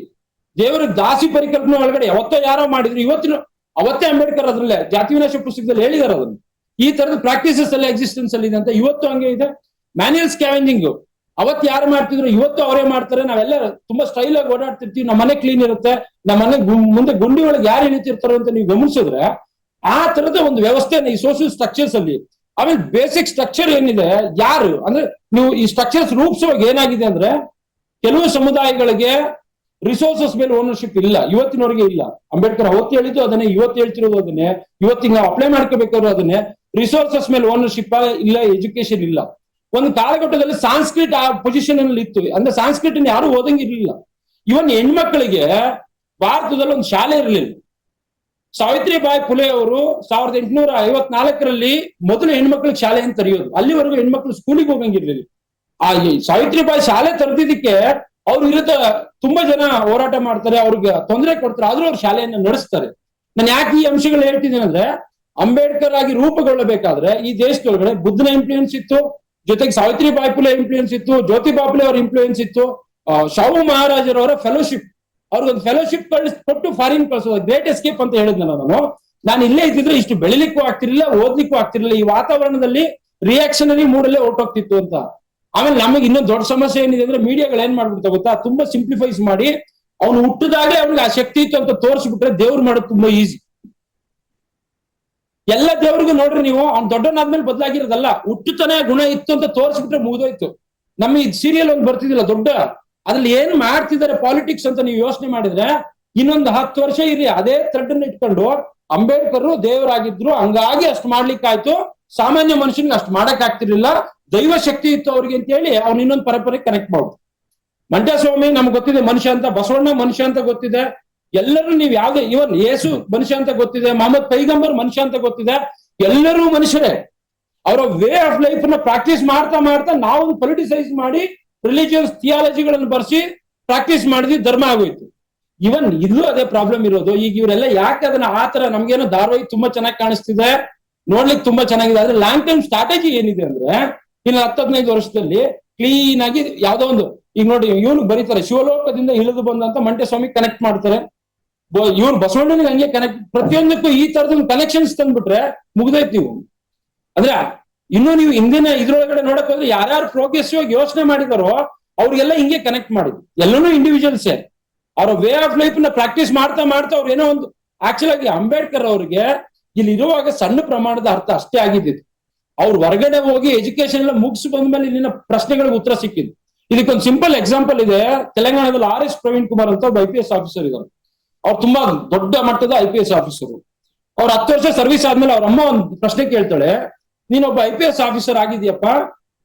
ದೇವರಿಗೆ ದಾಸಿ ಪರಿಕಲ್ಪನೆ ಒಳಗಡೆ ಯಾವತ್ತೋ ಯಾರೋ ಮಾಡಿದ್ರು, ಅವತ್ತೇ ಅಂಬೇಡ್ಕರ್ ಅದ್ರಲ್ಲೇ ಜಾತಿ ವಿನಾಶ ಪುಸ್ತಕದಲ್ಲಿ ಹೇಳಿದಾರೆ ಅದನ್ನು. ಈ ತರದ ಪ್ರಾಕ್ಟೀಸಸ್ ಎಲ್ಲ ಎಕ್ಸಿಸ್ಟೆನ್ಸ್ ಅಲ್ಲಿ ಇದೆ ಅಂತ ಇವತ್ತು ಹಂಗೆ ಇದೆ. ಮ್ಯಾನ್ಯಲ್ ಸ್ಕ್ಯಾವೆಂಜಿಂಗ್ ಅವತ್ತು ಯಾರು ಮಾಡ್ತಿದ್ರು ಇವತ್ತು ಅವರೇ ಮಾಡ್ತಾರೆ. ನಾವೆಲ್ಲ ತುಂಬಾ ಸ್ಟೈಲ್ ಆಗಿ ಓಡಾಡ್ತಿರ್ತೀವಿ, ನಮ್ಮ ಮನೆ ಕ್ಲೀನ್ ಇರುತ್ತೆ, ನಮ್ಮ ಮನೆ ಮುಂದೆ ಗುಂಡಿ ಒಳಗೆ ಯಾರು ಇಳಿತಿರ್ತಾರೋ ಅಂತ ನೀವು ಗಮನಿಸಿದ್ರೆ ಆ ತರದ ಒಂದು ವ್ಯವಸ್ಥೆ ಈ ಸೋಷಿಯಲ್ ಸ್ಟ್ರಕ್ಚರ್ಸ್ ಅಲ್ಲಿ. ಆಮೇಲೆ ಬೇಸಿಕ್ ಸ್ಟ್ರಕ್ಚರ್ ಏನಿದೆ, ಯಾರು ಅಂದ್ರೆ ನೀವು ಈ ಸ್ಟ್ರಕ್ಚರ್ಸ್ ರೂಪಿಸುವಾಗ ಏನಾಗಿದೆ ಅಂದ್ರೆ, ಕೆಲವು ಸಮುದಾಯಗಳಿಗೆ ರಿಸೋರ್ಸಸ್ ಮೇಲೆ ಓನರ್ಶಿಪ್ ಇಲ್ಲ, ಇವತ್ತಿನವರೆಗೆ ಇಲ್ಲ. ಅಂಬೇಡ್ಕರ್ ಅವತ್ತು ಹೇಳಿದ್ದು ಅದನ್ನೇ, ಇವತ್ತು ಹೇಳ್ತಿರೋದು ಅದನ್ನೇ, ಇವತ್ತಿಗೆ ನಾವು ಅಪ್ಲೈ ಮಾಡ್ಕೋಬೇಕಾದ್ರು ಅದನ್ನೇ. ರಿಸೋರ್ಸಸ್ ಮೇಲೆ ಓನರ್ಶಿಪ್ ಇಲ್ಲ, ಎಜುಕೇಶನ್ ಇಲ್ಲ. ಒಂದು ಕಾಲಘಟ್ಟದಲ್ಲಿ ಸಾಂಸ್ಕ್ರಿಟ್ ಆ ಪೊಸಿಷನ್ ಅಲ್ಲಿ ಇತ್ತು, ಅಂದ್ರೆ ಸಾಂಸ್ಕ್ರಿಟ್ ಯಾರು ಓದಂಗಿರ್ಲಿಲ್ಲ. ಇವನ್ ಹೆಣ್ಮಕ್ಳಿಗೆ ಭಾರತದಲ್ಲಿ ಒಂದು ಶಾಲೆ ಇರಲಿಲ್ಲ. ಸಾವಿತ್ರಿಬಾಯಿ ಫುಲೆ ಅವರು 1854ರಲ್ಲಿ ಮೊದಲು ಹೆಣ್ಮಕ್ಳಿಗೆ ಶಾಲೆಯನ್ನು ತೆರೆಯೋದು. ಅಲ್ಲಿವರೆಗೂ ಹೆಣ್ಮಕ್ಳು ಸ್ಕೂಲಿಗೆ ಹೋಗಂಗಿರ್ಲಿಲ್ಲ. ಆ ಸಾವಿತ್ರಿಬಾಯಿ ಶಾಲೆ ತೆರೆದಿದ್ದಕ್ಕೆ ಅವ್ರ ವಿರುದ್ಧ ತುಂಬಾ ಜನ ಹೋರಾಟ ಮಾಡ್ತಾರೆ, ಅವ್ರಿಗೆ ತೊಂದರೆ ಕೊಡ್ತಾರೆ, ಆದ್ರೂ ಅವ್ರು ಶಾಲೆಯನ್ನು ನಡೆಸ್ತಾರೆ. ನಾನು ಯಾಕೆ ಈ ಅಂಶಗಳು ಹೇಳ್ತಿದ್ದೇನೆ ಅಂದ್ರೆ, ಅಂಬೇಡ್ಕರ್ ಆಗಿ ರೂಪುಗೊಳ್ಳಬೇಕಾದ್ರೆ ಈ ದೇಶದೊಳಗಡೆ ಬುದ್ಧನ ಇನ್ಫ್ಲೂಯೆನ್ಸ್ ಇತ್ತು, ಜೊತೆಗೆ ಸಾವಿತ್ರಿಬಾಯಿ ಫುಲೆ ಇನ್ಫ್ಲೂಯೆನ್ಸ್ ಇತ್ತು, ಜ್ಯೋತಿಬಾ ಫುಲೆ ಅವರ ಇನ್ಫ್ಲೂಯೆನ್ಸ್ ಇತ್ತು, ಶಾಹು ಮಹಾರಾಜರವರ ಫೆಲೋಶಿಪ್, ಅವ್ರಿಗೊಂದು ಫೆಲೋಶಿಪ್ ಕೊಟ್ಟು ಫಾರಿನ್ ಕಳಿಸೋದು ಗ್ರೇಟ್ ಎಸ್ಕೇಪ್ ಅಂತ ಹೇಳಿದ್ನ ನಾನು ಇಲ್ಲೇ ಇದ್ದಿದ್ರೆ ಇಷ್ಟು ಬೆಳಿಲಿಕ್ಕೂ ಆಗ್ತಿರ್ಲಿಲ್ಲ, ಓದ್ಲಿಕ್ಕೂ ಆಗ್ತಿರ್ಲಿಲ್ಲ, ಈ ವಾತಾವರಣದಲ್ಲಿ ರಿಯಾಕ್ಷನರಿ ಮೂಡಲ್ಲೇ ಹೊರಟೋಗ್ತಿತ್ತು ಅಂತ. ಆಮೇಲೆ ನಮಗೆ ಇನ್ನೊಂದು ದೊಡ್ಡ ಸಮಸ್ಯೆ ಏನಿದೆ ಅಂದ್ರೆ, ಮೀಡಿಯಾಗಳು ಏನ್ ಮಾಡ್ಬಿಡ್ತಾ ಗೊತ್ತಾ, ತುಂಬಾ ಸಿಂಪ್ಲಿಫೈಸ್ ಮಾಡಿ ಅವ್ನು ಹುಟ್ಟಿದಾಗಲೇ ಅವ್ನಿಗೆ ಆ ಶಕ್ತಿ ಇತ್ತು ಅಂತ ತೋರಿಸ್ಬಿಟ್ರೆ ದೇವ್ರು ಮಾಡೋದು ತುಂಬಾ ಈಸಿ. ಎಲ್ಲ ದೇವ್ರಿಗೂ ನೋಡ್ರಿ ನೀವು, ಅವ್ನು ದೊಡ್ಡನಾದ್ಮೇಲೆ ಬದಲಾಗಿರೋದಲ್ಲ, ಹುಟ್ಟುತ್ತಾನೆ ಗುಣ ಇತ್ತು ಅಂತ ತೋರಿಸ್ಬಿಟ್ರೆ ಮುಗಿದೋಯ್ತು. ನಮ್ಮ ಈ ಸೀರಿಯಲ್ ಒಂದು ಬರ್ತಿದಿಲ್ಲ ದೊಡ್ಡ, ಅದ್ರಲ್ಲಿ ಏನ್ ಮಾಡ್ತಿದ್ದಾರೆ ಪಾಲಿಟಿಕ್ಸ್ ಅಂತ ನೀವು ಯೋಚನೆ ಮಾಡಿದ್ರೆ, ಇನ್ನೊಂದು 10 ವರ್ಷ ಇರಿ ಅದೇ ಥ್ರೆಡ್ ಅನ್ನು ಇಟ್ಕೊಂಡು ಅಂಬೇಡ್ಕರ್ ದೇವರಾಗಿದ್ರು, ಹಂಗಾಗಿ ಅಷ್ಟು ಮಾಡ್ಲಿಕ್ಕಾಯ್ತು, ಸಾಮಾನ್ಯ ಮನುಷ್ಯನಿಗೆ ಅಷ್ಟು ಮಾಡಕ್ ಆಗ್ತಿರ್ಲಿಲ್ಲ, ದೈವ ಶಕ್ತಿ ಇತ್ತು ಅವ್ರಿಗೆ ಅಂತ ಹೇಳಿ ಅವ್ನು ಇನ್ನೊಂದು ಪರಂಪರೆ ಕನೆಕ್ಟ್ ಮಾಡ್ಬೋದು. ಮಂಟಸ್ವಾಮಿ ನಮ್ಗೆ ಗೊತ್ತಿದೆ ಮನುಷ್ಯ ಅಂತ, ಬಸವಣ್ಣ ಮನುಷ್ಯ ಅಂತ ಗೊತ್ತಿದೆ, ಎಲ್ಲರೂ ನೀವು ಯಾವ್ದೇ ಇವನ್ ಯೇಸು ಮನುಷ್ಯ ಅಂತ ಗೊತ್ತಿದೆ, ಮೊಹಮ್ಮದ್ ಪೈಗಂಬರ್ ಮನುಷ್ಯ ಅಂತ ಗೊತ್ತಿದೆ, ಎಲ್ಲರೂ ಮನುಷ್ಯರೇ. ಅವರ ವೇ ಆಫ್ ಲೈಫ್ ನ ಪ್ರಾಕ್ಟೀಸ್ ಮಾಡ್ತಾ ಮಾಡ್ತಾ ನಾವು ಪೊಲಿಟಿಸೈಸ್ ಮಾಡಿ ರಿಲಿಜಿಯಸ್ ಥಿಯಾಲಜಿಗಳನ್ನು ಬರ್ಸಿ ಪ್ರಾಕ್ಟೀಸ್ ಮಾಡಿದ್ವಿ, ಧರ್ಮ ಆಗೋಯ್ತು. ಇವನ್ ಇಲ್ಲೂ ಅದೇ ಪ್ರಾಬ್ಲಮ್ ಇರೋದು. ಈಗ ಇವರೆಲ್ಲ ಯಾಕೆ ಅದನ್ನ ಆತರ, ನಮ್ಗೇನೋ ಧಾರಾವಾಹಿ ತುಂಬಾ ಚೆನ್ನಾಗಿ ಕಾಣಿಸ್ತಿದೆ, ನೋಡ್ಲಿಕ್ಕೆ ತುಂಬಾ ಚೆನ್ನಾಗಿದೆ, ಆದ್ರೆ ಲಾಂಗ್ ಟರ್ಮ್ ಸ್ಟ್ರಾಟಜಿ ಏನಿದೆ ಅಂದ್ರೆ, ಇನ್ನು 10-15 ವರ್ಷದಲ್ಲಿ ಕ್ಲೀನ್ ಆಗಿ ಯಾವ್ದೋ ಒಂದು, ಈಗ ನೋಡಿ ಇವನು ಬರೀತಾರೆ ಶಿವಲೋಕದಿಂದ ಇಳಿದು ಬಂದಂತ ಮಂಟಸ್ವಾಮಿ ಕನೆಕ್ಟ್ ಮಾಡ್ತಾರೆ, ಇವ್ರು ಬಸವಣ್ಣನಿಗೆ ಹಂಗೆ ಕನೆಕ್ಟ್, ಪ್ರತಿಯೊಂದಕ್ಕೂ ಈ ತರದ ಕನೆಕ್ಷನ್ಸ್ ತಂದ್ಬಿಟ್ರೆ ಮುಗ್ದೈತಿ ನೀವು. ಅಂದ್ರೆ ಇನ್ನು ನೀವು ಹಿಂದಿನ ಇದ್ರೊಳಗಡೆ ನೋಡಕ್ ಹೋದ್ರೆ ಯಾರ್ಯಾರು ಪ್ರೋಗ್ರೆಸಿವ್ ಆಗಿ ಯೋಚನೆ ಮಾಡಿದಾರೋ ಅವ್ರಿಗೆಲ್ಲ ಹಿಂಗೆ ಕನೆಕ್ಟ್ ಮಾಡಿದ್ರು. ಎಲ್ಲನೂ ಇಂಡಿವಿಜುವಲ್ಸೇ ಅವ್ರ ವೇ ಆಫ್ ಲೈಫ್ ನ ಪ್ರಾಕ್ಟೀಸ್ ಮಾಡ್ತಾ ಮಾಡ್ತಾ ಅವ್ರು ಏನೋ ಒಂದು ಆಕ್ಚುಲ್ ಆಗಿ ಅಂಬೇಡ್ಕರ್ ಅವ್ರಿಗೆ ಇಲ್ಲಿ ಇರುವಾಗ ಸಣ್ಣ ಪ್ರಮಾಣದ ಅರ್ಥ ಅಷ್ಟೇ ಆಗಿದ್ದಿತ್ತು. ಅವ್ರು ಹೊರಗಡೆ ಹೋಗಿ ಎಜುಕೇಶನ್ ಎಲ್ಲ ಮುಗಿಸಿ ಬಂದ್ಮೇಲೆ ಇಲ್ಲಿನ ಪ್ರಶ್ನೆಗಳಿಗೆ ಉತ್ತರ ಸಿಕ್ಕಿದ್ದು. ಇದಕ್ಕೊಂದು ಸಿಂಪಲ್ ಎಕ್ಸಾಂಪಲ್ ಇದೆ. ತೆಲಂಗಾಣದಲ್ಲಿ RS ಪ್ರವೀಣ್ ಕುಮಾರ್ ಅಂತ ಒಬ್ಬ IPS ಆಫೀಸರ್ ಇದ್ದಾರೆ. ಅವ್ರು ತುಂಬಾ ದೊಡ್ಡ ಮಟ್ಟದ IPS ಆಫೀಸರು. ಅವ್ರು 10 ವರ್ಷ ಸರ್ವಿಸ್ ಆದ್ಮೇಲೆ ಅವ್ರ ಅಮ್ಮ ಒಂದು ಪ್ರಶ್ನೆ ಕೇಳ್ತಾಳೆ, ನೀನೊಬ್ಬ IPS ಆಫೀಸರ್ ಆಗಿದ್ಯಪ್ಪ,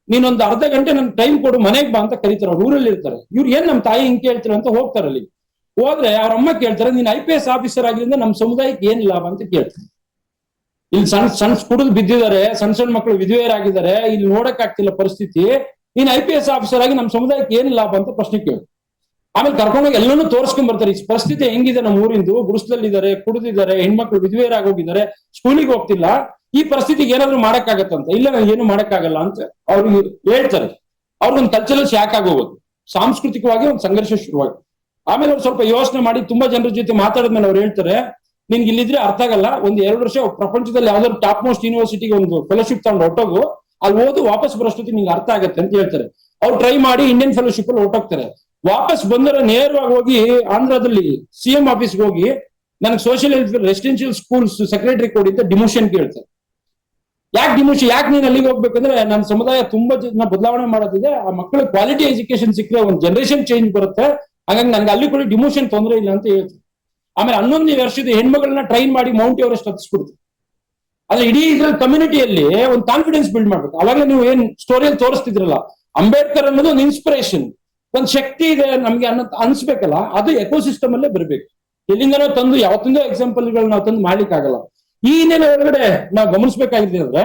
ನೀನೊಂದು ಅರ್ಧ ಗಂಟೆ ನನ್ ಟೈಮ್ ಕೊಡು, ಮನೆಗೆ ಬಾ ಅಂತ ಕರೀತಾರೆ. ಅವ್ರು ಊರಲ್ಲಿ ಇರ್ತಾರೆ. ಇವ್ರು ಏನ್ ನಮ್ಮ ತಾಯಿ ಹಿಂಗ್ ಕೇಳ್ತಾರೆ ಅಂತ ಹೋಗ್ತಾರೆ. ಅಲ್ಲಿ ಹೋದ್ರೆ ಅವ್ರ ಅಮ್ಮ ಕೇಳ್ತಾರೆ, ನೀನ್ IPS ಆಫೀಸರ್ ಆಗಿದ್ರಿಂದ ನಮ್ಮ ಸಮುದಾಯಕ್ಕೆ ಏನ್ ಲಾಭ ಅಂತ ಕೇಳ್ತಾರೆ. ಇಲ್ಲಿ ಸಣ್ಣ ಕುಡಿದು ಬಿದ್ದಿದ್ದಾರೆ, ಸಣ್ಣ ಮಕ್ಕಳು ವಿಧವೆಯರಾಗಿದ್ದಾರೆ, ಇಲ್ಲಿ ನೋಡಕ್ ಆಗ್ತಿಲ್ಲ ಪರಿಸ್ಥಿತಿ, ನೀನ್ IPS ಆಫೀಸರ್ ಆಗಿ ನಮ್ಮ ಸಮುದಾಯಕ್ಕೆ ಏನ್ ಲಾಭ ಅಂತ ಪ್ರಶ್ನೆ ಕೇಳಿ ಆಮೇಲೆ ಕರ್ಕೊಂಡೋಗಿ ಎಲ್ಲನೂ ತೋರಿಸ್ಕೊಂಡ್ ಬರ್ತಾರೆ. ಈ ಪರಿಸ್ಥಿತಿ ಹೆಂಗಿದೆ ನಮ್ಮ ಊರಿಂದು, ಗುಡಿಸಲಿದ್ದಾರೆ, ಕುಡಿದಿದ್ದಾರೆ, ಹೆಣ್ಮಕ್ಳು ವಿಧವೆಯರಾಗೋಗಿದ್ದಾರೆ, ಸ್ಕೂಲಿಗೆ ಹೋಗ್ತಿಲ್ಲ, ಈ ಪರಿಸ್ಥಿತಿಗೆ ಏನಾದ್ರು ಮಾಡಕ್ಕಾಗತ್ತಂತ. ಇಲ್ಲ ನಾನು ಏನು ಮಾಡಕ್ಕಾಗಲ್ಲ ಅಂತ ಅವ್ರಿಗೆ ಹೇಳ್ತಾರೆ. ಅವ್ರಿಗೊಂದು ಕಲ್ಚರಲ್ ಶಾಕ್ ಆಗೋಗೋದು, ಸಾಂಸ್ಕೃತಿಕವಾಗಿ ಒಂದು ಸಂಘರ್ಷ ಶುರುವಾಗಿ. ಆಮೇಲೆ ಅವ್ರು ಸ್ವಲ್ಪ ಯೋಚನೆ ಮಾಡಿ ತುಂಬಾ ಜನರ ಜೊತೆ ಮಾತಾಡಿದ್ಮೇಲೆ ಅವ್ರು ಹೇಳ್ತಾರೆ, ನಿನ್ಗೆ ಇಲ್ಲಿದ್ರೆ ಅರ್ಥ ಆಗಲ್ಲ, ಒಂದ್ 2 ವರ್ಷ ಪ್ರಪಂಚದಲ್ಲಿ ಯಾವ್ದಾದ್ರು ಟಾಪ್ ಮೋಸ್ಟ್ ಯೂನಿವರ್ಸಿಟಿಗೆ ಒಂದು ಫೆಲೋಶಿಪ್ ತಗೊಂಡು ಹೊಟ್ಟೋಗು, ಅಲ್ಲಿ ಓದು, ವಾಪಸ್ ಬರೋಷ್ಟೊತ್ತಿಗೆ ನಿಂಗೆ ಅರ್ಥ ಆಗತ್ತೆ ಅಂತ ಹೇಳ್ತಾರೆ. ಅವ್ರು ಟ್ರೈ ಮಾಡಿ ಇಂಡಿಯನ್ ಫೆಲೋಶಿಪ್ ಅಲ್ಲಿ ಹೊಟ್ಟೋಗ್ತಾರೆ. ವಾಪಸ್ ಬಂದರೆ ನೇರವಾಗಿ ಹೋಗಿ ಆಂಧ್ರದಲ್ಲಿ CM ಆಫೀಸ್ಗೆ ಹೋಗಿ ನನಗೆ social welfare residential schools secretary ಕೊಡಿ ಅಂತ ಡಿಮೋಷನ್ ಕೇಳ್ತಾರೆ. ಯಾಕೆ ಡಿಮೋಷನ್, ಯಾಕೆ ನೀನ್ ಅಲ್ಲಿಗೆ ಹೋಗ್ಬೇಕಂದ್ರೆ ನನ್ನ ಸಮುದಾಯ ತುಂಬಾ ಜನ ಬದಲಾವಣೆ ಮಾಡೋದಿದೆ, ಆ ಮಕ್ಕಳ ಕ್ವಾಲಿಟಿ ಎಜುಕೇಶನ್ ಸಿಕ್ಕರೆ ಒಂದು ಜನರೇಷನ್ ಚೇಂಜ್ ಬರುತ್ತೆ, ಹಾಗಾಗಿ ನನ್ಗೆ ಅಲ್ಲಿ ಕೂಡ ಡಿಮೋಷನ್ ತೊಂದರೆ ಇಲ್ಲ ಅಂತ ಹೇಳ್ತಾರೆ. ಆಮೇಲೆ 11 ವರ್ಷದ ಹೆಣ್ಮಗಳನ್ನ ಟ್ರೈನ್ ಮಾಡಿ ಮೌಂಟ್ ಎವರೆಸ್ಟ್ ಹತ್ತಿಸ್ಬಿಡ್ತಾರೆ. ಆದ್ರೆ ಇಡೀ ಇದ್ರಲ್ಲಿ ಕಮ್ಯುನಿಟಿಯಲ್ಲಿ ಒಂದು ಕಾನ್ಫಿಡೆನ್ಸ್ ಬಿಲ್ಡ್ ಮಾಡ್ಬೇಕು. ಅವಾಗಲೇ ನೀವು ಏನ್ ಸ್ಟೋರಿಯಲ್ಲಿ ತೋರಿಸ್ತಿದ್ರಲ್ಲ, ಅಂಬೇಡ್ಕರ್ ಅನ್ನೋದು ಒಂದು ಇನ್ಸ್ಪಿರೇಷನ್, ಒಂದು ಶಕ್ತಿ ಇದೆ ನಮ್ಗೆ ಅನ್ಸ್ಬೇಕಲ್ಲ, ಅದು ಎಕೋಸಿಸ್ಟಮ್ ಅಲ್ಲೇ ಬರ್ಬೇಕು. ಎಲ್ಲಿಂದನೋ ತಂದು ಯಾವತ್ತಿಂದೋ ಎಕ್ಸಾಂಪಲ್ಗಳು ನಾವು ತಂದು ಮಾಡ್ಲಿಕ್ಕೆ ಆಗಲ್ಲ. ಈ ಹಿನ್ನೆಲೆ ಒಳಗಡೆ ನಾವು ಗಮನಿಸಬೇಕಾಗಿದೆ ಅಂದ್ರೆ,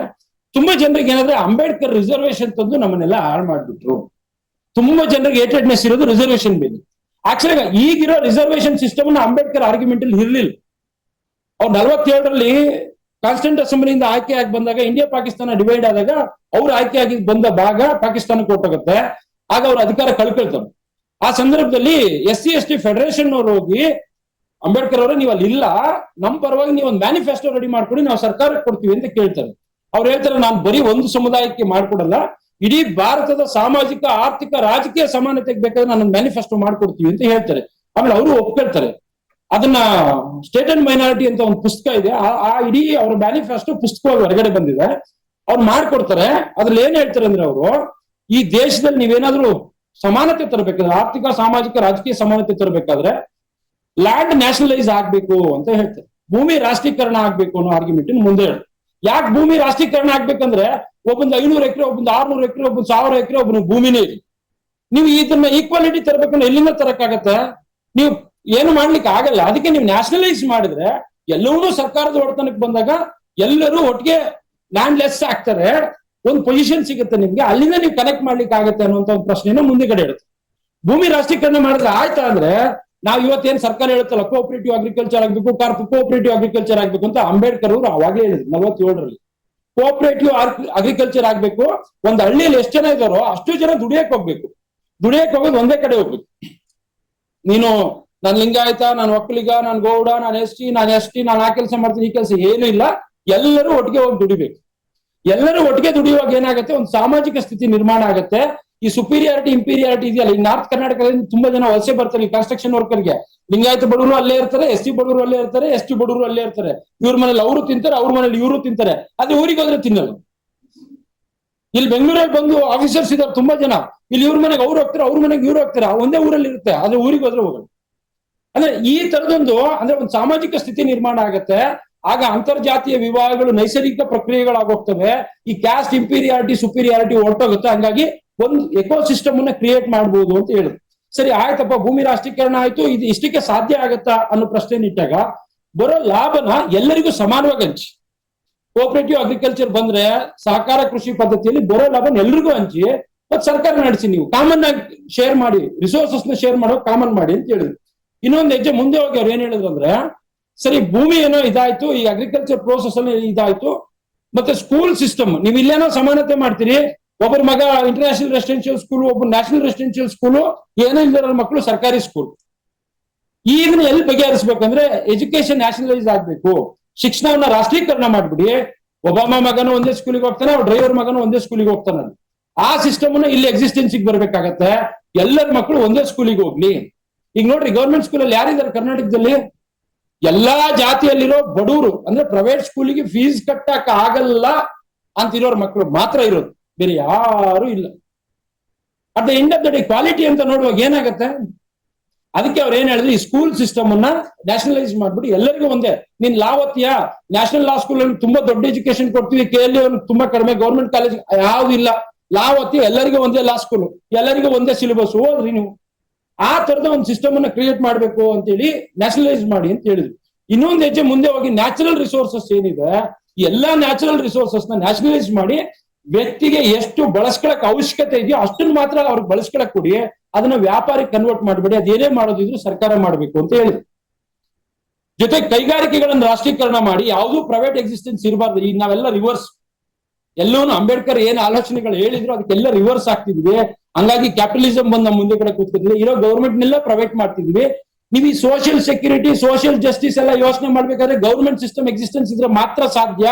ತುಂಬಾ ಜನರಿಗೆ ಏನಾದ್ರೆ ಅಂಬೇಡ್ಕರ್ ರಿಸರ್ವೇಶನ್ ತಂದು ನಮ್ಮನ್ನೆಲ್ಲ ಹಾಳು ಮಾಡ್ಬಿಟ್ರು. ತುಂಬಾ ಜನರಿಗೆ ಏಟೆಡ್ನೆಸ್ ಇರೋದು ರಿಸರ್ವೇಶನ್ ಮೇಲೆ. ಆಕ್ಚುಲಿ ಈಗಿರೋ ರಿಸರ್ವೇಶನ್ ಸಿಸ್ಟಮ್ ನ ಅಂಬೇಡ್ಕರ್ ಆರ್ಗ್ಯುಮೆಂಟ್ ಅಲ್ಲಿ ಇರ್ಲಿಲ್ಲ. ಅವ್ರು 47ರಲ್ಲಿ ಕಾನ್ಸ್ಟಿಟ್ಯೂಂಟ್ ಅಸೆಂಬ್ಲಿಯಿಂದ ಆಯ್ಕೆ ಆಗಿ ಬಂದಾಗ, ಇಂಡಿಯಾ ಪಾಕಿಸ್ತಾನ ಡಿವೈಡ್ ಆದಾಗ ಅವ್ರು ಆಯ್ಕೆ ಆಗಿ ಬಂದ ಭಾಗ ಪಾಕಿಸ್ತಾನಕ್ಕೆ ಕೊಟ್ಟೋಗುತ್ತೆ. ಆಗ ಅವ್ರ ಅಧಿಕಾರ ಕಳ್ಕೊಳ್ತಾರೆ. ಆ ಸಂದರ್ಭದಲ್ಲಿ SC ST ಫೆಡರೇಷನ್ ಅವರು ಹೋಗಿ ಅಂಬೇಡ್ಕರ್ ಅವರೇ ನೀವು ಅಲ್ಲಿ ಇಲ್ಲ, ನಮ್ಮ ಪರವಾಗಿ ನೀವು ಒಂದು ಮ್ಯಾನಿಫೆಸ್ಟೋ ರೆಡಿ ಮಾಡ್ಕೊಡಿ, ನಾವು ಸರ್ಕಾರಕ್ಕೆ ಕೊಡ್ತೀವಿ ಅಂತ ಕೇಳ್ತಾರೆ. ಅವ್ರು ಹೇಳ್ತಾರೆ, ನಾನು ಬರೀ ಒಂದು ಸಮುದಾಯಕ್ಕೆ ಮಾಡ್ಕೊಡಲ್ಲ, ಇಡೀ ಭಾರತದ ಸಾಮಾಜಿಕ, ಆರ್ಥಿಕ, ರಾಜಕೀಯ ಸಮಾನತೆಗೆ ಬೇಕಾದ್ರೆ ನಾನು ಮ್ಯಾನಿಫೆಸ್ಟೋ ಮಾಡ್ಕೊಡ್ತೀವಿ ಅಂತ ಹೇಳ್ತಾರೆ. ಆಮೇಲೆ ಅವರು ಒಪ್ಕೊಳ್ತಾರೆ. ಅದನ್ನ ಸ್ಟೇಟ್ ಅಂಡ್ ಮೈನಾರಿಟಿ ಅಂತ ಒಂದು ಪುಸ್ತಕ ಇದೆ, ಆ ಇಡೀ ಅವ್ರ ಮ್ಯಾನಿಫೆಸ್ಟೋ ಪುಸ್ತಕವಾಗಿ ಹೊರಗಡೆ ಬಂದಿದೆ. ಅವ್ರು ಮಾಡ್ಕೊಡ್ತಾರೆ. ಅದ್ರಲ್ಲಿ ಏನ್ ಹೇಳ್ತಾರೆ ಅಂದ್ರೆ, ಅವರು ಈ ದೇಶದಲ್ಲಿ ನೀವೇನಾದ್ರೂ ಸಮಾನತೆ ತರಬೇಕಾದ್ರೆ, ಆರ್ಥಿಕ, ಸಾಮಾಜಿಕ, ರಾಜಕೀಯ ಸಮಾನತೆ ತರಬೇಕಾದ್ರೆ ಲ್ಯಾಂಡ್ ನ್ಯಾಷನಲೈಸ್ ಆಗ್ಬೇಕು ಅಂತ ಹೇಳ್ತಾರೆ. ಭೂಮಿ ರಾಷ್ಟ್ರೀಕರಣ ಆಗ್ಬೇಕು ಅನ್ನೋ ಆರ್ಗ್ಯುಮೆಂಟ್ ಮುಂದೆ ಹೇಳಿ. ಯಾಕೆ ಭೂಮಿ ರಾಷ್ಟ್ರೀಕರಣ ಆಗ್ಬೇಕಂದ್ರೆ, ಒಬ್ಬಂದು 500 ಎಕರೆ, ಒಬ್ಬಂದು 600 ಎಕರೆ, ಒಬ್ಬಂದು 1000 ಎಕರೆ, ಒಬ್ಬನು ಭೂಮಿನೇ ಇದೆ. ನೀವು ಇದನ್ನ ಈಕ್ವಾಲಿಟಿ ತರಬೇಕಂದ್ರೆ ಎಲ್ಲಿಂದ ತರಕ್ಕಾಗತ್ತೆ? ನೀವು ಏನು ಮಾಡ್ಲಿಕ್ಕೆ ಆಗಲ್ಲ. ಅದಕ್ಕೆ ನೀವು ನ್ಯಾಷನಲೈಸ್ ಮಾಡಿದ್ರೆ ಎಲ್ಲವನ್ನೂ ಸರ್ಕಾರದ ಒಡೆತನಕ್ಕೆ ಬಂದಾಗ ಎಲ್ಲರೂ ಒಟ್ಟಿಗೆ ಲ್ಯಾಂಡ್ ಲೆಸ್ ಆಗ್ತಾರೆ, ಒಂದು ಪೊಸಿಷನ್ ಸಿಗುತ್ತೆ ನಿಮ್ಗೆ, ಅಲ್ಲಿಂದ ನೀವು ಕನೆಕ್ಟ್ ಮಾಡ್ಲಿಕ್ಕೆ ಆಗತ್ತೆ ಅನ್ನುವಂತ ಒಂದು ಪ್ರಶ್ನೆನ ಮುಂದೆಗಡೆ ಇರುತ್ತೆ. ಭೂಮಿ ರಾಷ್ಟ್ರೀಕರಣ ಮಾಡಿದ್ರೆ ಆಯ್ತಾ ಅಂದ್ರೆ, ನಾವು ಇವತ್ತೇನ್ ಸರ್ಕಾರ ಹೇಳುತ್ತಲ್ಲ ಕೋಆಪರೇಟಿವ್ ಅಗ್ರಿಕಲ್ಚರ್ ಆಗ್ಬೇಕು, ಕೋಆಪರೇಟಿವ್ ಅಗ್ರಿಕಲ್ಚರ್ ಆಗ್ಬೇಕು ಅಂತ ಅಂಬೇಡ್ಕರ್ ಅವರು ಅವಾಗಲೇ ಹೇಳಿದ್ರು 47ರಲ್ಲಿ. ಕೋಆಪರೇಟಿವ್ ಅಗ್ರಿಕಲ್ಚರ್ ಆಗ್ಬೇಕು, ಒಂದು ಹಳ್ಳಿಯಲ್ಲಿ ಎಷ್ಟು ಜನ ಇದ್ದಾರೋ ಅಷ್ಟು ಜನ ದುಡಿಯಕ್ ಹೋಗ್ಬೇಕು. ದುಡಿಯಕ್ ಹೋಗೋದು ಒಂದೇ ಕಡೆ ಹೋಗ್ಬೇಕು. ನೀನು ನಾನು ಲಿಂಗಾಯತ, ನಾನು ಒಕ್ಕಲಿಗ, ನಾನು ಗೌಡ, ನಾನು ST, ನಾನು ST, ನಾನು ಆ ಕೆಲಸ ಮಾಡ್ತೀನಿ, ಈ ಕೆಲಸ ಏನೂ ಇಲ್ಲ, ಎಲ್ಲರೂ ಒಟ್ಟಿಗೆ ಹೋಗಿ ದುಡಿಬೇಕು. ಎಲ್ಲರೂ ಒಟ್ಟಿಗೆ ದುಡಿಯುವಾಗ ಏನಾಗುತ್ತೆ, ಒಂದು ಸಾಮಾಜಿಕ ಸ್ಥಿತಿ ನಿರ್ಮಾಣ ಆಗುತ್ತೆ. ಈ ಸುಪೀರಿಯಾರಿಟಿ ಇಂಪೀರಿಯಾರಿಟಿ ಇದೆಯಲ್ಲ, ಈ ನಾರ್ತ್ ಕರ್ನಾಟಕದಿಂದ ತುಂಬಾ ಜನ ವಲಸೆ ಬರ್ತಾರೆ ಈ ಕನ್ಸ್ಟ್ರಕ್ಷನ್ ವರ್ಕರ್ಗೆ. ಲಿಂಗಾಯತ ಬಡವರು ಅಲ್ಲೇ ಇರ್ತಾರೆ, SC ಬಡವರು ಅಲ್ಲೇ ಇರ್ತಾರೆ, ST ಬಡವರು ಅಲ್ಲೇ ಇರ್ತಾರೆ. ಇವ್ರ ಮನೇಲಿ ಅವರು ತಿಂತಾರೆ, ಅವ್ರ ಮನೇಲಿ ಇವರು ತಿಂತಾರೆ. ಅದೇ ಊರಿಗೆ ಹೋದ್ರೆ ತಿನ್ನಲ್ಲ. ಇಲ್ಲಿ ಬೆಂಗಳೂರಲ್ಲಿ ಬಂದು ಆಫೀಸರ್ಸ್ ಇದ್ದಾರೆ ತುಂಬಾ ಜನ, ಇಲ್ಲಿ ಇವ್ರ ಮನೆಗೆ ಅವ್ರು ಹೋಗ್ತಾರೆ, ಅವ್ರ ಮನೆಗೆ ಇವ್ರು ಹೋಗ್ತಾರೆ, ಒಂದೇ ಊರಲ್ಲಿ ಇರುತ್ತೆ, ಅದೇ ಊರಿಗೆ ಹೋದ್ರೆ ಹೋಗಲ್ಲ. ಅಂದ್ರೆ ಈ ತರದೊಂದು ಅಂದ್ರೆ ಒಂದು ಸಾಮಾಜಿಕ ಸ್ಥಿತಿ ನಿರ್ಮಾಣ ಆಗತ್ತೆ. ಆಗ ಅಂತರ್ಜಾತೀಯ ವಿವಾಹಗಳು ನೈಸರ್ಗಿಕ ಪ್ರಕ್ರಿಯೆಗಳಾಗೋಗ್ತವೆ. ಈ ಕ್ಯಾಸ್ಟ್ ಇಂಪೀರಿಯಾರಿಟಿ ಸುಪೀರಿಯಾರಿಟಿ ಹೊರಟೋಗುತ್ತೆ. ಹಂಗಾಗಿ ಒಂದು ಎಕೋಸಿಸ್ಟಮ್ ಅನ್ನ ಕ್ರಿಯೇಟ್ ಮಾಡಬಹುದು ಅಂತ ಹೇಳಿದ್ರು. ಸರಿ ಆಯ್ತಪ್ಪ, ಭೂಮಿ ರಾಷ್ಟ್ರೀಕರಣ ಆಯ್ತು, ಇದು ಇಷ್ಟಕ್ಕೆ ಸಾಧ್ಯ ಆಗತ್ತಾ ಅನ್ನೋ ಪ್ರಶ್ನೆ ಇಟ್ಟಾಗ ಬರೋ ಲಾಭನ ಎಲ್ಲರಿಗೂ ಸಮಾನವಾಗಿ ಹಂಚಿ. ಕೋಆಪರೇಟಿವ್ ಅಗ್ರಿಕಲ್ಚರ್ ಬಂದ್ರೆ, ಸಹಕಾರ ಕೃಷಿ ಪದ್ಧತಿಯಲ್ಲಿ ಬರೋ ಲಾಭನ ಎಲ್ರಿಗೂ ಹಂಚಿ ಮತ್ತೆ ಸರ್ಕಾರ ನಡೆಸಿ, ನೀವು ಕಾಮನ್ ಆಗಿ ಶೇರ್ ಮಾಡಿ, ರಿಸೋರ್ಸಸ್ ನ ಶೇರ್ ಮಾಡೋ ಕಾಮನ್ ಮಾಡಿ ಅಂತ ಹೇಳಿದ್ರು. ಇನ್ನೊಂದು ಹೆಜ್ಜೆ ಮುಂದೆ ಹೋಗಿ ಅವ್ರು ಏನ್ ಹೇಳಿದ್ರು ಅಂದ್ರೆ, ಸರಿ ಭೂಮಿ ಏನೋ ಇದಾಯ್ತು, ಈ ಅಗ್ರಿಕಲ್ಚರ್ ಪ್ರೋಸೆಸ್ ಅಲ್ಲಿ ಇದಾಯ್ತು, ಮತ್ತೆ ಸ್ಕೂಲ್ ಸಿಸ್ಟಮ್ ನೀವು ಇಲ್ಲೇನೋ ಸಮಾನತೆ ಮಾಡ್ತೀರಿ, ಒಬ್ಬರ ಮಗ ಇಂಟರ್ನ್ಯಾಷನಲ್ ರೆಸಿಡೆನ್ಶಿಯಲ್ ಸ್ಕೂಲ್, ಒಬ್ಬ ನ್ಯಾಷನಲ್ ರೆಸಿಡೆನ್ಶಿಯಲ್ ಸ್ಕೂಲು, ಏನೋ ಇಲ್ಲದ ಮಕ್ಕಳು ಸರ್ಕಾರಿ ಸ್ಕೂಲ್. ಈಗಿನ ಎಲ್ಲಿ ಬಗೆಹರಿಸ್ಬೇಕಂದ್ರೆ ಎಜುಕೇಶನ್ ನ್ಯಾಷನಲೈಸ್ ಆಗ್ಬೇಕು, ಶಿಕ್ಷಣವನ್ನ ರಾಷ್ಟ್ರೀಕರಣ ಮಾಡ್ಬಿಡಿ, ಒಬಾಮ ಮಗನೂ ಒಂದೇ ಸ್ಕೂಲಿಗೆ ಹೋಗ್ತಾನೆ, ಅವ್ರ ಡ್ರೈವರ್ ಮಗನೂ ಒಂದೇ ಸ್ಕೂಲಿಗೆ ಹೋಗ್ತಾನೆ. ಆ ಸಿಸ್ಟಮ್ ಇಲ್ಲಿ ಎಕ್ಸಿಸ್ಟೆನ್ಸಿಗೆ ಬರ್ಬೇಕಾಗತ್ತೆ. ಎಲ್ಲರ ಮಕ್ಕಳು ಒಂದೇ ಸ್ಕೂಲಿಗೆ ಹೋಗ್ಲಿ. ಈಗ ನೋಡ್ರಿ, ಗೌರ್ಮೆಂಟ್ ಸ್ಕೂಲಲ್ಲಿ ಯಾರಿದ್ದಾರೆ ಕರ್ನಾಟಕದಲ್ಲಿ? ಎಲ್ಲಾ ಜಾತಿಯಲ್ಲಿರೋ ಬಡವರು, ಅಂದ್ರೆ ಪ್ರೈವೇಟ್ ಸ್ಕೂಲಿಗೆ ಫೀಸ್ ಕಟ್ಟಕ್ ಆಗಲ್ಲ ಅಂತಿರೋರ್ ಮಕ್ಕಳು ಮಾತ್ರ ಇರೋದು, ಬೇರೆ ಯಾರು ಇಲ್ಲ. At the end of the day quality ಅಂತ ನೋಡುವಾಗ ಏನಾಗತ್ತೆ? ಅದಕ್ಕೆ ಅವ್ರು ಏನ್ ಹೇಳಿದ್ರು, ಈ ಸ್ಕೂಲ್ ಸಿಸ್ಟಮ್ ಅನ್ನ ನ್ಯಾಷನಲೈಸ್ ಮಾಡ್ಬಿಟ್ಟು ಎಲ್ಲರಿಗೂ ಒಂದೇ. ನೀನ್ ಲಾ ಓದ್ತೀಯಾ, ನ್ಯಾಷನಲ್ ಲಾ ಸ್ಕೂಲ್ ಅಲ್ಲಿ ತುಂಬಾ ದೊಡ್ಡ ಎಜುಕೇಶನ್ ಕೊಡ್ತೀವಿ, KLU ತುಂಬಾ ಕಡಿಮೆ, ಗೌರ್ಮೆಂಟ್ ಕಾಲೇಜ್ ಯಾವ್ದು ಇಲ್ಲ. ಲಾ ಓದ್ತೀವಿ, ಎಲ್ಲರಿಗೂ ಒಂದೇ ಲಾ ಸ್ಕೂಲ್, ಎಲ್ಲರಿಗೂ ಒಂದೇ ಸಿಲೆಬಸ್, ಓದ್ರಿ ನೀವು. ಆ ತರದ ಒಂದು ಸಿಸ್ಟಮ್ ಅನ್ನ ಕ್ರಿಯೇಟ್ ಮಾಡ್ಬೇಕು ಅಂತೇಳಿ ನ್ಯಾಷನಲೈಸ್ ಮಾಡಿ ಅಂತ ಹೇಳಿದ್ರು. ಇನ್ನೊಂದು ಹೆಜ್ಜೆ ಮುಂದೆ ಹೋಗಿ ನ್ಯಾಚುರಲ್ ರಿಸೋರ್ಸಸ್ ಏನಿದೆ, ಎಲ್ಲಾ ನ್ಯಾಚುರಲ್ ರಿಸೋರ್ಸಸ್ ನ ನ್ಯಾಷನಲೈಸ್ ಮಾಡಿ ವ್ಯಕ್ತಿಗೆ ಎಷ್ಟು ಬಳಸ್ಕೊಳಕ್ ಅವಶ್ಯಕತೆ ಇದೆಯೋ ಅಷ್ಟನ್ನು ಮಾತ್ರ ಅವ್ರಿಗೆ ಬಳಸ್ಕೊಳಕ್ ಕೊಡಿ, ಅದನ್ನ ವ್ಯಾಪಾರಕ್ಕೆ ಕನ್ವರ್ಟ್ ಮಾಡಬೇಡಿ, ಅದೇನೇ ಮಾಡೋದಿದ್ರು ಸರ್ಕಾರ ಮಾಡಬೇಕು ಅಂತ ಹೇಳಿದ್ರು. ಜೊತೆ ಕೈಗಾರಿಕೆಗಳನ್ನು ರಾಷ್ಟ್ರೀಕರಣ ಮಾಡಿ ಯಾವುದೂ ಪ್ರೈವೇಟ್ ಎಕ್ಸಿಸ್ಟೆನ್ಸ್ ಇರಬಾರ್ದು. ಈಗ ನಾವೆಲ್ಲ ರಿವರ್ಸ್, ಎಲ್ಲೂ ಅಂಬೇಡ್ಕರ್ ಏನ್ ಆಲೋಚನೆಗಳು ಹೇಳಿದ್ರು ಅದಕ್ಕೆಲ್ಲ ರಿವರ್ಸ್ ಆಗ್ತಿದ್ವಿ. ಹಂಗಾಗಿ ಕ್ಯಾಪಿಟಲಿಸಂ ಬಂದ್ ನಮ್ಮ ಮುಂದೆ ಕಡೆ ಕೂತ್ಕೊತಿದ್ವಿ, ಇರೋ ಗೌರ್ಮೆಂಟ್ ನೆಲ್ಲ ಪ್ರೈವೇಟ್ ಮಾಡ್ತಿದ್ವಿ. ನೀವು ಈ ಸೋಷಿಯಲ್ ಸೆಕ್ಯೂರಿಟಿ, ಸೋಷಿಯಲ್ ಜಸ್ಟಿಸ್ ಎಲ್ಲ ಯೋಚನೆ ಮಾಡ್ಬೇಕಾದ್ರೆ ಗೌರ್ಮೆಂಟ್ ಸಿಸ್ಟಮ್ ಎಕ್ಸಿಸ್ಟೆನ್ಸ್ ಇದ್ರೆ ಮಾತ್ರ ಸಾಧ್ಯ.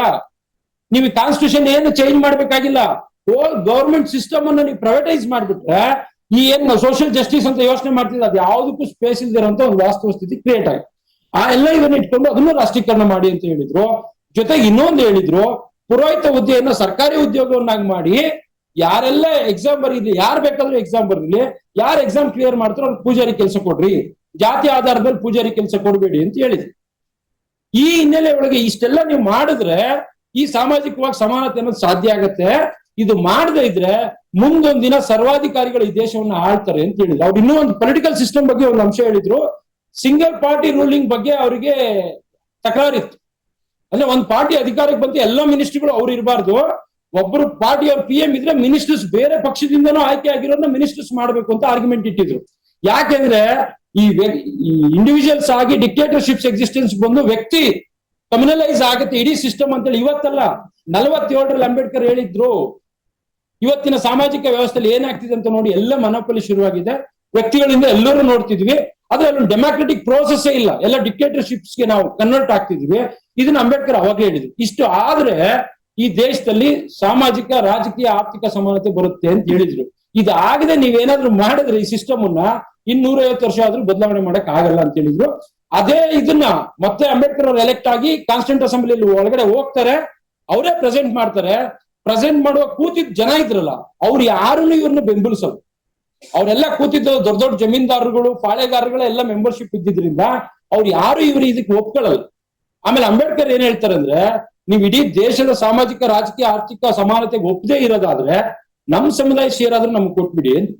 ನೀವು ಕಾನ್ಸ್ಟಿಟ್ಯೂಷನ್ ಏನು ಚೇಂಜ್ ಮಾಡ್ಬೇಕಾಗಿಲ್ಲ, ಹೋಲ್ ಗೌರ್ಮೆಂಟ್ ಸಿಸ್ಟಮ್ ಅನ್ನ ನೀವು ಪ್ರೈವೇಟೈಸ್ ಮಾಡ್ಬಿಟ್ರೆ ಈ ಏನ್ ಸೋಷಿಯಲ್ ಜಸ್ಟಿಸ್ ಅಂತ ಯೋಚನೆ ಮಾಡ್ತಿದ್ರೆ ಅದು ಯಾವುದಕ್ಕೂ ಸ್ಪೇಸ್ ಇಲ್ದಿರೋಂತ ಒಂದು ವಾಸ್ತವ ಸ್ಥಿತಿ ಕ್ರಿಯೇಟ್ ಆಗಿದೆ. ಆ ಎಲ್ಲ ಇದನ್ನ ಇಟ್ಕೊಂಡು ಅದನ್ನು ರಾಷ್ಟ್ರೀಕರಣ ಮಾಡಿ ಅಂತ ಹೇಳಿದ್ರು. ಜೊತೆಗೆ ಇನ್ನೊಂದು ಹೇಳಿದ್ರು, ಪುರೋಹಿತ ಹುದ್ದೆಯನ್ನು ಸರ್ಕಾರಿ ಉದ್ಯೋಗವನ್ನಾಗಿ ಮಾಡಿ ಯಾರೆಲ್ಲ ಎಕ್ಸಾಮ್ ಬರೀಲಿ, ಯಾರು ಬೇಕಾದ್ರೂ ಎಕ್ಸಾಮ್ ಬರೀಲಿ, ಯಾರು ಎಕ್ಸಾಮ್ ಕ್ಲಿಯರ್ ಮಾಡ್ತಾರೋ ಅವ್ರಿಗೆ ಪೂಜಾರಿ ಕೆಲಸ ಕೊಡ್ರಿ, ಜಾತಿ ಆಧಾರದಲ್ಲಿ ಪೂಜಾರಿ ಕೆಲಸ ಕೊಡಬೇಡಿ ಅಂತ ಹೇಳಿದ್ರು. ಈ ಹಿನ್ನೆಲೆ ಒಳಗೆ ಇಷ್ಟೆಲ್ಲ ನೀವು ಮಾಡಿದ್ರೆ ಈ ಸಾಮಾಜಿಕವಾಗಿ ಸಮಾನತೆ ಅನ್ನೋದು ಸಾಧ್ಯ ಆಗತ್ತೆ. ಇದು ಮಾಡದೇ ಇದ್ರೆ ಮುಂದೊಂದ್ ದಿನ ಸರ್ವಾಧಿಕಾರಿಗಳು ಈ ದೇಶವನ್ನ ಆಳ್ತಾರೆ ಅಂತ ಹೇಳಿದ್ರು. ಅವ್ರು ಇನ್ನೂ ಒಂದು ಪೊಲಿಟಿಕಲ್ ಸಿಸ್ಟಮ್ ಬಗ್ಗೆ ಒಂದು ಅಂಶ ಹೇಳಿದ್ರು. ಸಿಂಗಲ್ ಪಾರ್ಟಿ ರೂಲಿಂಗ್ ಬಗ್ಗೆ ಅವರಿಗೆ ತಕರಾರಿತ್ತು. ಅಂದ್ರೆ ಒಂದು ಪಾರ್ಟಿ ಅಧಿಕಾರಕ್ಕೆ ಬಂತು, ಎಲ್ಲ ಮಿನಿಸ್ಟ್ರಿಗಳು ಅವ್ರು ಇರಬಾರ್ದು, ಒಬ್ಬರು ಪಾರ್ಟಿ ಅವ್ರ PM ಇದ್ರೆ ಮಿನಿಸ್ಟರ್ಸ್ ಬೇರೆ ಪಕ್ಷದಿಂದನೂ ಆಯ್ಕೆ ಆಗಿರೋದನ್ನ ಮಿನಿಸ್ಟರ್ಸ್ ಮಾಡ್ಬೇಕು ಅಂತ ಆರ್ಗ್ಯುಮೆಂಟ್ ಇಟ್ಟಿದ್ರು. ಯಾಕೆಂದ್ರೆ ಈ ಇಂಡಿವಿಜುವಲ್ಸ್ ಆಗಿ ಡಿಕ್ಟೇಟರ್ಶಿಪ್ಸ್ ಎಕ್ಸಿಸ್ಟೆನ್ಸ್ ಬಂದು ವ್ಯಕ್ತಿ ಕಮ್ಯುನಲೈಸ್ ಆಗುತ್ತೆ ಇಡೀ ಸಿಸ್ಟಮ್ ಅಂತೇಳಿ ಇವತ್ತಲ್ಲ 47ರಲ್ಲಿ ಅಂಬೇಡ್ಕರ್ ಹೇಳಿದ್ರು. ಇವತ್ತಿನ ಸಾಮಾಜಿಕ ವ್ಯವಸ್ಥೆಯಲ್ಲಿ ಏನಾಗ್ತಿದೆ ಅಂತ ನೋಡಿ, ಎಲ್ಲ ಮನೋಪಲಿ ಶುರುವಾಗಿದೆ. ವ್ಯಕ್ತಿಗಳಿಂದ ಎಲ್ಲರೂ ನೋಡ್ತಿದ್ವಿ, ಆದ್ರೆ ಅಲ್ಲಿ ಡೆಮಾಕ್ರೆಟಿಕ್ ಪ್ರೋಸೆಸ್ ಇಲ್ಲ, ಎಲ್ಲ ಡಿಕ್ಟೇಟರ್ಶಿಪ್ಸ್ಗೆ ನಾವು ಕನ್ವರ್ಟ್ ಆಗ್ತಿದ್ವಿ. ಇದನ್ನ ಅಂಬೇಡ್ಕರ್ ಅವಾಗಲೇ ಹೇಳಿದ್ರು. ಇಷ್ಟು ಆದ್ರೆ ಈ ದೇಶದಲ್ಲಿ ಸಾಮಾಜಿಕ, ರಾಜಕೀಯ, ಆರ್ಥಿಕ ಸಮಾನತೆ ಬರುತ್ತೆ ಅಂತ ಹೇಳಿದ್ರು. ಇದಾಗದೆ ನೀವೇನಾದ್ರೂ ಮಾಡಿದ್ರೆ ಈ ಸಿಸ್ಟಮ್ ಅನ್ನ 150 ವರ್ಷ ಆದ್ರೂ ಬದಲಾವಣೆ ಮಾಡಕ್ ಆಗಲ್ಲ ಅಂತ ಹೇಳಿದ್ರು. ಅದೇ ಇದನ್ನ ಮತ್ತೆ ಅಂಬೇಡ್ಕರ್ ಅವರು ಎಲೆಕ್ಟ್ ಆಗಿ ಕಾನ್ಸ್ಟಿಟ್ಯೂಂಟ್ ಅಸೆಂಬ್ಲಿಯಲ್ಲಿ ಒಳಗಡೆ ಹೋಗ್ತಾರೆ, ಅವರೇ ಪ್ರೆಸೆಂಟ್ ಮಾಡ್ತಾರೆ. ಪ್ರೆಸೆಂಟ್ ಮಾಡುವ ಕೂತಿದ್ದ ಜನ ಇದ್ರಲ್ಲ, ಅವ್ರು ಯಾರನ್ನು ಇವ್ರನ್ನ ಬೆಂಬಲಿಸೋದು. ಅವರೆಲ್ಲ ಕೂತಿದ್ದ ದೊಡ್ಡ ದೊಡ್ಡ ಜಮೀನ್ದಾರರುಗಳು, ಪಾಳೆಗಾರಗಳು ಎಲ್ಲ ಮೆಂಬರ್ಶಿಪ್ ಇದ್ದಿದ್ರಿಂದ ಅವ್ರು ಯಾರು ಇವ್ರು ಇದಕ್ಕೆ ಒಪ್ಕೊಳ್ಳಲ್ಲ. ಆಮೇಲೆ ಅಂಬೇಡ್ಕರ್ ಏನ್ ಹೇಳ್ತಾರೆ ಅಂದ್ರೆ, ನೀವು ಇಡೀ ದೇಶದ ಸಾಮಾಜಿಕ, ರಾಜಕೀಯ, ಆರ್ಥಿಕ ಸಮಾನತೆಗೆ ಒಪ್ಪದೇ ಇರೋದಾದ್ರೆ ನಮ್ ಸಮುದಾಯ ಶೇರ್ ಆದ್ರೂ ನಮ್ಗೆ ಕೊಟ್ಬಿಡಿ ಅಂತ.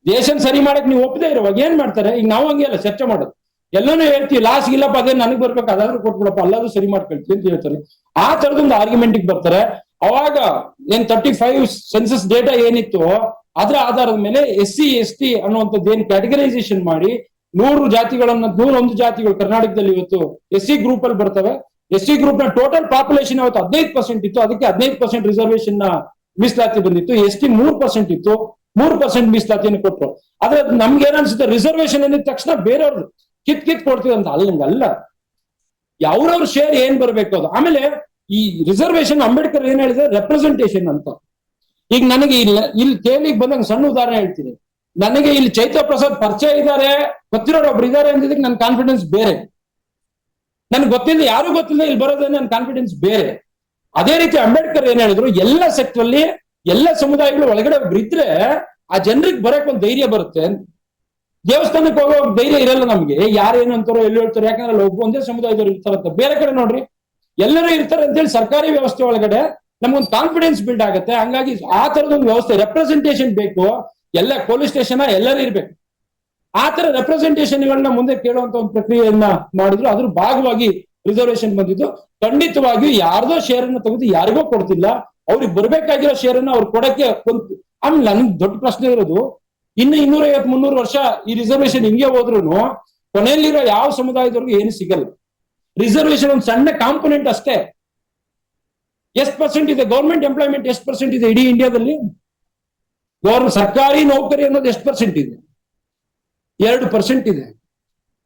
ದೇಶನ್ ಸರಿ ಮಾಡಕ್ ನೀವು ಒಪ್ಪದೇ ಇರುವಾಗ ಏನ್ ಮಾಡ್ತಾರೆ, ಈಗ ನಾವು ಹಂಗೆ ಅಲ್ಲ ಚರ್ಚೆ ಮಾಡೋದು, ಎಲ್ಲಾನು ಹೇಳ್ತೀವಿ, ಲಾಸ್ಟ್ ಇಲ್ಲಪ್ಪ ಅದೇ ನನಗ್ ಬರ್ಬೇಕು, ಅದಾದ್ರೂ ಕೊಟ್ಬಿಡಪ್ಪ, ಅಲ್ಲಾದ್ರೂ ಸರಿ ಮಾಡ್ಕೊಳ್ತೀವಿ ಅಂತ ಹೇಳ್ತಾರೆ. ಆ ತರದೊಂದು ಆರ್ಗ್ಯುಮೆಂಟ್ಗೆ ಬರ್ತಾರೆ. ಅವಾಗ ಏನ್ 35 ಸೆನ್ಸಸ್ ಡೇಟಾ ಏನಿತ್ತು ಅದರ ಆಧಾರದ ಮೇಲೆ SC ST ಅನ್ನುವಂಥದ್ದು ಏನ್ ಕ್ಯಾಟಗರೈಸೇಷನ್ ಮಾಡಿ 100 ಜಾತಿಗಳನ್ನ 101 ಜಾತಿಗಳು ಕರ್ನಾಟಕದಲ್ಲಿ ಇವತ್ತು SC ಗ್ರೂಪ್ ಅಲ್ಲಿ ಬರ್ತವೆ. SC ಗ್ರೂಪ್ ನ ಟೋಟಲ್ ಪಾಪ್ಯುಲೇಷನ್ ಅವತ್ತು 15% ಇತ್ತು, ಅದಕ್ಕೆ 15% ರಿಸರ್ವೇಶನ್ ನ ಮೀಸಲಾತಿ ಬಂದಿತ್ತು. ST 3% ಇತ್ತು, 3% ಮೀಸಲಾತಿಯನ್ನು ಕೊಟ್ಟರು. ಆದ್ರೆ ನಮ್ಗೆ ಏನ್ ಅನ್ಸುತ್ತೆ, ರಿಸರ್ವೇಶನ್ ಅಂದಿದ ತಕ್ಷಣ ಬೇರೆಯವ್ರದ್ದು ಕಿತ್ ಕೊಡ್ತೀವಂತ. ಅಲ್ಲ, ಯಾವ್ರವ್ರ ಶೇರ್ ಏನ್ ಬರ್ಬೇಕು ಅದು. ಆಮೇಲೆ ಈ ರಿಸರ್ವೇಶನ್ ಅಂಬೇಡ್ಕರ್ ಏನ್ ಹೇಳಿದ್ರೆ ರೆಪ್ರೆಸೆಂಟೇಷನ್ ಅಂತ. ಈಗ ನನಗೆ ಇಲ್ಲಿ ಕೇಳಿಗೆ ಬಂದಂಗ ಸಣ್ಣ ಉದಾಹರಣೆ ಹೇಳ್ತೀನಿ. ನನಗೆ ಇಲ್ಲಿ ಚೈತ್ರ ಪ್ರಸಾದ್ ಪರಿಚಯ ಇದ್ದಾರೆ, ಗೊತ್ತಿರೋರು ಒಬ್ರು ಇದ್ದಾರೆ ಅಂದಿದ್ದಕ್ಕೆ ನನ್ನ ಕಾನ್ಫಿಡೆನ್ಸ್ ಬೇರೆ. ನನ್ಗೆ ಗೊತ್ತಿಲ್ಲ, ಯಾರು ಗೊತ್ತಿಲ್ಲ ಇಲ್ಲಿ ಬರೋದೇ ನನ್ನ ಕಾನ್ಫಿಡೆನ್ಸ್ ಬೇರೆ. ಅದೇ ರೀತಿ ಅಂಬೇಡ್ಕರ್ ಏನ್ ಹೇಳಿದ್ರು, ಎಲ್ಲ ಸೆಕ್ಟರ್ ಅಲ್ಲಿ ಎಲ್ಲ ಸಮುದಾಯಗಳು ಒಳಗಡೆ ಒಬ್ರು ಇದ್ರೆ ಆ ಜನರಿಗೆ ಬರಕ್ ಒಂದು ಧೈರ್ಯ ಬರುತ್ತೆ. ದೇವಸ್ಥಾನಕ್ಕೆ ಹೋಗೋ ಧೈರ್ಯ ಇರಲ್ಲ ನಮ್ಗೆ, ಯಾರೇನು ಅಂತಾರೋ ಎಲ್ಲಿ ಹೇಳ್ತಾರೋ, ಯಾಕಂದ್ರೆ ಅಲ್ಲಿ ಒಂದೇ ಸಮುದಾಯದವ್ರು ಇರ್ತಾರಂತ. ಬೇರೆ ಕಡೆ ನೋಡ್ರಿ ಎಲ್ಲರೂ ಇರ್ತಾರೆ ಅಂತೇಳಿ ಸರ್ಕಾರಿ ವ್ಯವಸ್ಥೆ ಒಳಗಡೆ ನಮ್ಗೊಂದು ಕಾನ್ಫಿಡೆನ್ಸ್ ಬಿಲ್ಡ್ ಆಗುತ್ತೆ. ಹಂಗಾಗಿ ಆ ತರದೊಂದು ವ್ಯವಸ್ಥೆ, ರೆಪ್ರೆಸೆಂಟೇಷನ್ ಬೇಕು. ಎಲ್ಲ ಪೊಲೀಸ್ ಸ್ಟೇಷನ್ ಎಲ್ಲರೂ ಇರ್ಬೇಕು. ಆ ತರ ರೆಪ್ರೆಸೆಂಟೇಷನ್ಗಳನ್ನ ಮುಂದೆ ಕೇಳುವಂತ ಒಂದು ಪ್ರಕ್ರಿಯೆಯನ್ನ ಮಾಡಿದ್ರು. ಅದ್ರ ಭಾಗವಾಗಿ ರಿಸರ್ವೇಶನ್ ಬಂದಿದ್ದು. ಖಂಡಿತವಾಗಿಯೂ ಯಾರ್ದೋ ಶೇರ್ ಅನ್ನ ತೆಗೆದು ಯಾರಿಗೋ ಕೊಡ್ತಿಲ್ಲ, ಅವ್ರಿಗೆ ಬರ್ಬೇಕಾಗಿರೋ ಶೇರ್ ಅನ್ನ ಅವ್ರು ಕೊಡಕ್ಕೆ ಆಮೇಲೆ ನನ್ಗೆ ದೊಡ್ಡ ಪ್ರಶ್ನೆ ಇರೋದು, ಇನ್ನು 250-300 ವರ್ಷ ಈ ರಿಸರ್ವೇಶನ್ ಹಿಂಗೆ ಹೋದ್ರು ಕೊನೆಯಲ್ಲಿರೋ ಯಾವ ಸಮುದಾಯದವ್ರಿಗೂ ಏನು ಸಿಗಲ್ಲ. ರಿಸರ್ವೇಶನ್ ಒಂದು ಸಣ್ಣ ಕಾಂಪೊನೆಂಟ್ ಅಷ್ಟೇ. ಎಷ್ಟು % ಇದೆ ಗೌರ್ಮೆಂಟ್ ಎಂಪ್ಲಾಯ್ಮೆಂಟ್, ಎಷ್ಟು % ಇದೆ ಇಡೀ ಇಂಡಿಯಾದಲ್ಲಿ? ಸರ್ಕಾರಿ ನೌಕರಿ ಅನ್ನೋದು ಎಷ್ಟು % ಇದೆ? 2% ಇದೆ.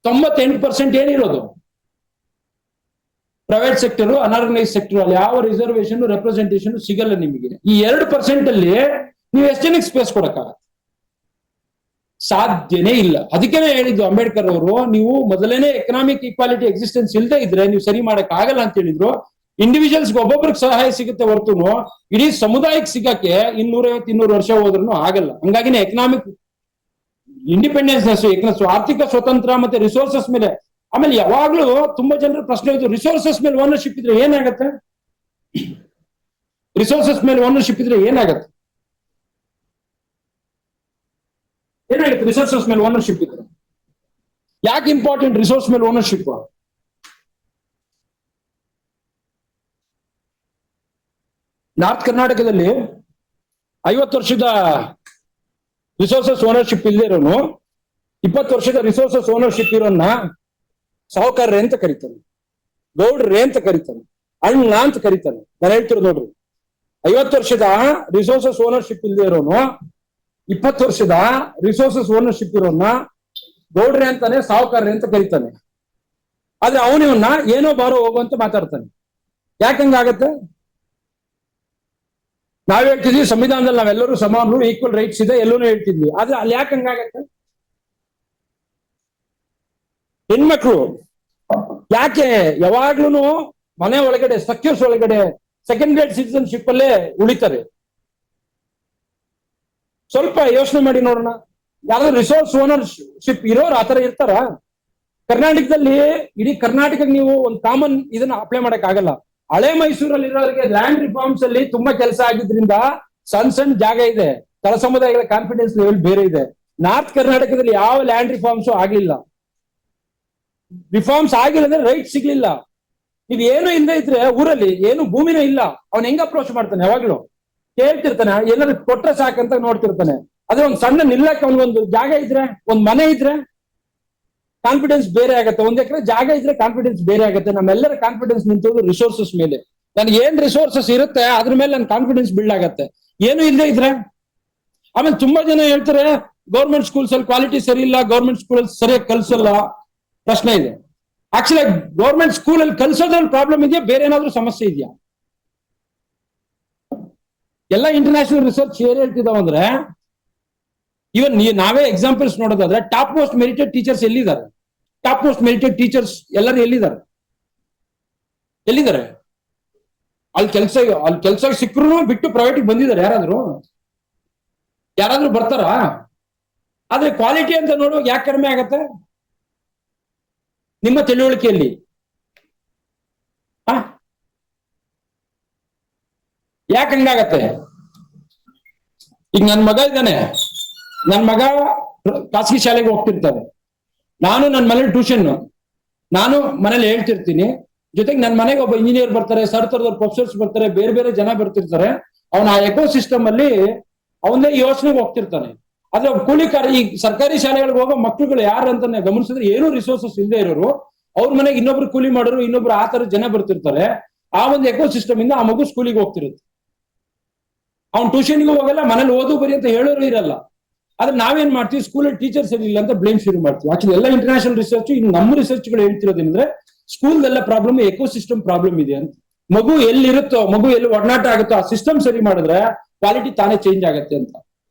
98% ಏನಿರೋದು ಪ್ರೈವೇಟ್ ಸೆಕ್ಟರ್, ಅನ್ಆರ್ಗನೈಸ್ ಸೆಕ್ಟರ್ ಅಲ್ಲಿ ಯಾವ ರಿಸರ್ವೇಶನ್ ರೆಪ್ರೆಸೆಂಟೇಷನ್ ಸಿಗಲ್ಲ ನಿಮಗೆ. ಈ 2% ಅಲ್ಲಿ ನೀವು ಎಷ್ಟು ಜನಕ್ಕೆ ಸ್ಪೇಸ್ ಕೊಡಕ್ಕಾಗತ್ತೆ? ಸಾಧ್ಯನೇ ಇಲ್ಲ. ಅದಕ್ಕೇನೆ ಹೇಳಿದ್ದು ಅಂಬೇಡ್ಕರ್ ಅವರು, ನೀವು ಮೊದಲೇನೆ ಎಕನಾಮಿಕ್ ಈಕ್ವಾಲಿಟಿ ಎಕ್ಸಿಸ್ಟೆನ್ಸ್ ಇಲ್ಲದೆ ಇದ್ರೆ ನೀವು ಸರಿ ಮಾಡಕ್ ಆಗಲ್ಲ ಅಂತ ಹೇಳಿದ್ರು. ಇಂಡಿವಿಜುವಲ್ಸ್ ಒಬ್ಬೊಬ್ರಿಗೆ ಸಹಾಯ ಸಿಗುತ್ತೆ ಹೊರತುನು ಇಡೀ ಸಮುದಾಯಕ್ಕೆ ಸಿಗಕ್ಕೆ 250-200 ವರ್ಷ ಹೋದ್ರೂ ಆಗಲ್ಲ. ಹಂಗಾಗಿನೇ ಎಕನಾಮಿಕ್ ಇಂಡಿಪೆಂಡೆನ್ಸ್, ಆರ್ಥಿಕ ಸ್ವತಂತ್ರ ಮತ್ತೆ ರಿಸೋರ್ಸಸ್ ಮೇಲೆ. ಆಮೇಲೆ ಯಾವಾಗ್ಲೂ ತುಂಬಾ ಜನರ ಪ್ರಶ್ನೆ ಇದು, ರಿಸೋರ್ಸಸ್ ಮೇಲೆ ಓನರ್ಶಿಪ್ ಇದ್ರೆ ಏನಾಗತ್ತೆ? ರಿಸೋರ್ಸಸ್ ಮೇಲೆ ಓನರ್ಶಿಪ್ ಇದ್ರೆ ಏನಾಗತ್ತೆ? ರಿಸೋರ್ಸಸ್ ಮೇಲೆ ಓನರ್ಶಿಪ್ ಇದ್ರೆ ಯಾಕೆ ಇಂಪಾರ್ಟೆಂಟ್ ರಿಸೋರ್ಸ್ ಮೇಲೆ ಓನರ್ಶಿಪ್? ನಾರ್ತ್ ಕರ್ನಾಟಕದಲ್ಲಿ 50 ವರ್ಷದ ರಿಸೋರ್ಸಸ್ ಓನರ್ಶಿಪ್ ಇಲ್ಲದೆ ಇರೋನು 20 ವರ್ಷದ ರಿಸೋರ್ಸಸ್ ಓನರ್ಶಿಪ್ ಇರೋನ್ನ ಸಾಹುಕಾರ್ರೆ ಅಂತ ಕರೀತಾನೆ, ಗೌಡ್ರೆ ಅಂತ ಕರೀತಾನೆ, ಅಣ್ಣ ಅಂತ ಕರೀತಾನೆ. ನಾನು ಹೇಳ್ತಿರೋದು ನೋಡ್ರಿ, 50 ವರ್ಷದ ರಿಸೋರ್ಸಸ್ ಓನರ್ಶಿಪ್ ಇಲ್ಲದೆ ಇರೋನು 20 ವರ್ಷದ ರಿಸೋರ್ಸಸ್ ಓನರ್ಶಿಪ್ ಇರೋನ್ನ ಗೌಡ್ರೆ ಅಂತಾನೆ, ಸಾಹುಕಾರ್ರೆ ಅಂತ ಕರೀತಾನೆ. ಆದ್ರೆ ಅವನಿವನ್ನ ಏನೋ ಬಾರೋ ಹೋಗೋ ಅಂತ ಮಾತಾಡ್ತಾನೆ. ಯಾಕಂಗಾಗತ್ತೆ? ನಾವ್ ಹೇಳ್ತಿದ್ವಿ ಸಂವಿಧಾನದಲ್ಲಿ ನಾವೆಲ್ಲರೂ ಸಮಾನರು, ಈಕ್ವಲ್ ರೈಟ್ಸ್ ಇದೆ, ಎಲ್ಲರೂ ಹೇಳ್ತಿದ್ವಿ. ಆದ್ರೆ ಅಲ್ಲಿ ಯಾಕೆ ಹಂಗಾಗತ್ತೆ? ಹೆಣ್ಮಕ್ಳು ಯಾಕೆ ಯಾವಾಗ್ಲೂ ಮನೆ ಒಳಗಡೆ, ಸ್ಟ್ರಕ್ಚರ್ಸ್ ಒಳಗಡೆ ಸೆಕೆಂಡ್ ಗ್ರೇಡ್ ಸಿಟಿಸನ್ಶಿಪ್ ಅಲ್ಲೇ ಉಳಿತಾರೆ? ಸ್ವಲ್ಪ ಯೋಚನೆ ಮಾಡಿ ನೋಡೋಣ. ಯಾರಾದ್ರೂ ರಿಸೋರ್ಸ್ ಓನರ್ಶಿಪ್ ಇರೋರು ಆತರ ಇರ್ತಾರ? ಕರ್ನಾಟಕದಲ್ಲಿ ಇಡೀ ಕರ್ನಾಟಕಕ್ಕೆ ನೀವು ಒಂದು ಕಾಮನ್ ಇದನ್ನ ಅಪ್ಲೈ ಮಾಡಕ್ ಆಗಲ್ಲ. ಹಳೆ ಮೈಸೂರಲ್ಲಿ ಇರೋರಿಗೆ ಲ್ಯಾಂಡ್ ರಿಫಾರ್ಮ್ಸ್ ಅಲ್ಲಿ ತುಂಬಾ ಕೆಲಸ ಆಗಿದ್ರಿಂದ ಸಣ್ಣ ಜಾಗ ಇದೆ, ತಳ ಸಮುದಾಯಗಳ ಕಾನ್ಫಿಡೆನ್ಸ್ ಲೆವೆಲ್ ಬೇರೆ ಇದೆ. ನಾರ್ತ್ ಕರ್ನಾಟಕದಲ್ಲಿ ಯಾವ ಲ್ಯಾಂಡ್ ರಿಫಾರ್ಮ್ಸ್ ಆಗ್ಲಿಲ್ಲ. ರಿಫಾರ್ಮ್ಸ್ ಆಗಿಲ್ಲ ಅಂದ್ರೆ ರೈಟ್ ಸಿಗ್ಲಿಲ್ಲ. ಇದು ಏನು ಇಲ್ಲದೆ ಇದ್ರೆ ಊರಲ್ಲಿ ಏನು ಭೂಮಿನೇ ಇಲ್ಲ, ಅವ್ನ್ ಹೆಂಗ್ ಅಪ್ರೋಚ್ ಮಾಡ್ತಾನೆ? ಯಾವಾಗ್ಲೂ ಕೇಳ್ತಿರ್ತಾನೆ, ಏನಾದ್ರು ಕೊಟ್ರೆ ಸಾಕಂತ ನೋಡ್ತಿರ್ತಾನೆ. ಅದೇ ಒಂದ್ ಸಣ್ಣ ನಿಲ್ಲಕ್ಕೆ ಅವ್ನಿಗೊಂದು ಜಾಗ ಇದ್ರೆ, ಒಂದ್ ಮನೆ ಇದ್ರೆ ಕಾನ್ಫಿಡೆನ್ಸ್ ಬೇರೆ ಆಗತ್ತೆ. 1 ಎಕರೆ ಜಾಗ ಇದ್ರೆ ಕಾನ್ಫಿಡೆನ್ಸ್ ಬೇರೆ ಆಗುತ್ತೆ. ನಮ್ಮೆಲ್ಲರ ಕಾನ್ಫಿಡೆನ್ಸ್ ನಿಂತೋದು ರಿಸೋರ್ಸಸ್ ಮೇಲೆ. ನನ್ಗೆ ಏನ್ ರಿಸೋರ್ಸಸ್ ಇರುತ್ತೆ ಅದ್ರ ಮೇಲೆ ನನ್ ಕಾನ್ಫಿಡೆನ್ಸ್ ಬಿಲ್ಡ್ ಆಗತ್ತೆ. ಏನು ಇಲ್ಲದೆ ಇದ್ರೆ. ಆಮೇಲೆ ತುಂಬಾ ಜನ ಹೇಳ್ತಾರೆ ಗೌರ್ಮೆಂಟ್ ಸ್ಕೂಲ್ಸ್ ಅಲ್ಲಿ ಕ್ವಾಲಿಟಿ ಸರಿ ಇಲ್ಲ, ಗೌರ್ಮೆಂಟ್ ಸ್ಕೂಲ್ ಅಲ್ಲಿ ಸರಿಯಾಗಿ ಕಲ್ಸಲ್ಲ. ಪ್ರಶ್ನೆ ಇದೆ, ಆಕ್ಚುಲಿ ಗೌರ್ಮೆಂಟ್ ಸ್ಕೂಲ್ ಅಲ್ಲಿ ಕಲ್ಸೋದ್ರಲ್ಲಿ ಪ್ರಾಬ್ಲಮ್ ಇದೆಯಾ, ಬೇರೆ ಏನಾದ್ರೂ ಸಮಸ್ಯೆ ಇದೆಯಾ? ಎಲ್ಲ ಇಂಟರ್ನ್ಯಾಷನಲ್ ರಿಸರ್ಚ್ ಏನ್ ಹೇಳ್ತಿದಾವ ಅಂದ್ರೆ, ಇವನ್ ನಾವೇ ಎಕ್ಸಾಂಪಲ್ಸ್ ನೋಡೋದಾದ್ರೆ ಟಾಪ್ ಮೋಸ್ಟ್ ಮೆರಿಟೆಡ್ ಟೀಚರ್ಸ್ ಎಲ್ಲಿದ್ದಾರೆ? ಟಾಪ್ ಮೋಸ್ಟ್ ಮೆರಿಟೆಡ್ ಟೀಚರ್ಸ್ ಎಲ್ಲರೂ ಎಲ್ಲಿದ್ದಾರೆ? ಅಲ್ಲಿ ಕೆಲಸ ಸಿಕ್ಕರು ಬಿಟ್ಟು ಪ್ರೈವೇಟಿಗೆ ಬಂದಿದ್ದಾರೆ ಯಾರಾದ್ರೂ ಬರ್ತಾರಾ? ಆದ್ರೆ ಕ್ವಾಲಿಟಿ ಅಂತ ನೋಡುವಾಗ ಯಾಕೆ ಕಡಿಮೆ ಆಗತ್ತೆ ನಿಮ್ಮ ತಿಳುವಳಿಕೆಯಲ್ಲಿ? ಯಾಕೆ ಹಂಗಾಗತ್ತೆ? ಈಗ ನನ್ ಮಗ ಇದ್ದಾನೆ, ನನ್ ಮಗ ಖಾಸಗಿ ಶಾಲೆಗೆ ಹೋಗ್ತಿರ್ತಾನೆ, ನಾನು ನನ್ನ ಮನೇಲಿ ಟ್ಯೂಷನ್, ನಾನು ಮನೇಲಿ ಹೇಳ್ತಿರ್ತೀನಿ. ಜೊತೆಗೆ ನನ್ನ ಮನೆಗೆ ಒಬ್ಬ ಇಂಜಿನಿಯರ್ ಬರ್ತಾರೆ, ತರದವ್ರು ಪ್ರೊಫೆಸರ್ಸ್ ಬರ್ತಾರೆ, ಬೇರೆ ಬೇರೆ ಜನ ಬರ್ತಿರ್ತಾರೆ. ಅವನ ಆ ಎಕೋ ಸಿಸ್ಟಮ್ ಅಲ್ಲಿ ಅವನೇ ಯೋಚನೆಗೆ ಹೋಗ್ತಿರ್ತಾನೆ. ಆದ್ರೆ ಕೂಲಿಕಾರ ಈ ಸರ್ಕಾರಿ ಶಾಲೆಗಳಿಗೆ ಹೋಗೋ ಮಕ್ಕಳುಗಳು ಯಾರು ಅಂತಾನೆ ಗಮನಿಸಿದ್ರೆ ಏನೂ ರಿಸೋರ್ಸಸ್ ಇಲ್ಲದೆ ಇರೋರು, ಅವ್ರ ಮನೆಗೆ ಇನ್ನೊಬ್ರು ಕೂಲಿ ಮಾಡೋರು, ಇನ್ನೊಬ್ರು ಆ ತರ ಜನ ಬರ್ತಿರ್ತಾರೆ. ಆ ಒಂದು ಎಕೋ ಸಿಸ್ಟಮ್ ಇಂದ ಆ ಮಗು ಸ್ಕೂಲಿಗೆ ಹೋಗ್ತಿರುತ್ತೆ. ಅವ್ನು ಟ್ಯೂಷನ್ಗೂ ಹೋಗಲ್ಲ, ಮನೇಲಿ ಓದು ಬರಿ ಅಂತ ಹೇಳೋರು ಇರಲ್ಲ. ಆದ್ರೆ ನಾವೇನ್ ಮಾಡ್ತೀವಿ, ಸ್ಕೂಲಲ್ಲಿ ಟೀಚರ್ಸ್ ಇಲ್ಲ ಅಂತ ಬ್ಲೇಮ್ ಶುರು ಮಾಡ್ತೀವಿ. ಆಕ್ಚುಲಿ ಎಲ್ಲ ಇಂಟರ್ನ್ಯಾಷನಲ್ ರಿಸರ್ಚ್, ಇನ್ನು ನಮ್ಮ ರಿಸರ್ಚ್ಗಳು ಹೇಳ್ತಿರೋದೇನಂದ್ರೆ ಸ್ಕೂಲ್ದೆಲ್ಲ ಪ್ರಾಬ್ಲಮ್ ಎಕೋ ಸಿಸ್ಟಮ್ ಪ್ರಾಬ್ಲಮ್ ಇದೆ ಅಂತ. ಮಗು ಎಲ್ಲಿರುತ್ತೋ, ಮಗು ಎಲ್ಲಿ ಒಡನಾಟ ಆಗುತ್ತೋ ಆ ಸಿಸ್ಟಮ್ ಸರಿ ಮಾಡಿದ್ರೆ ಕ್ವಾಲಿಟಿ ತಾನೇ ಚೇಂಜ್ ಆಗುತ್ತೆ ಅಂತ.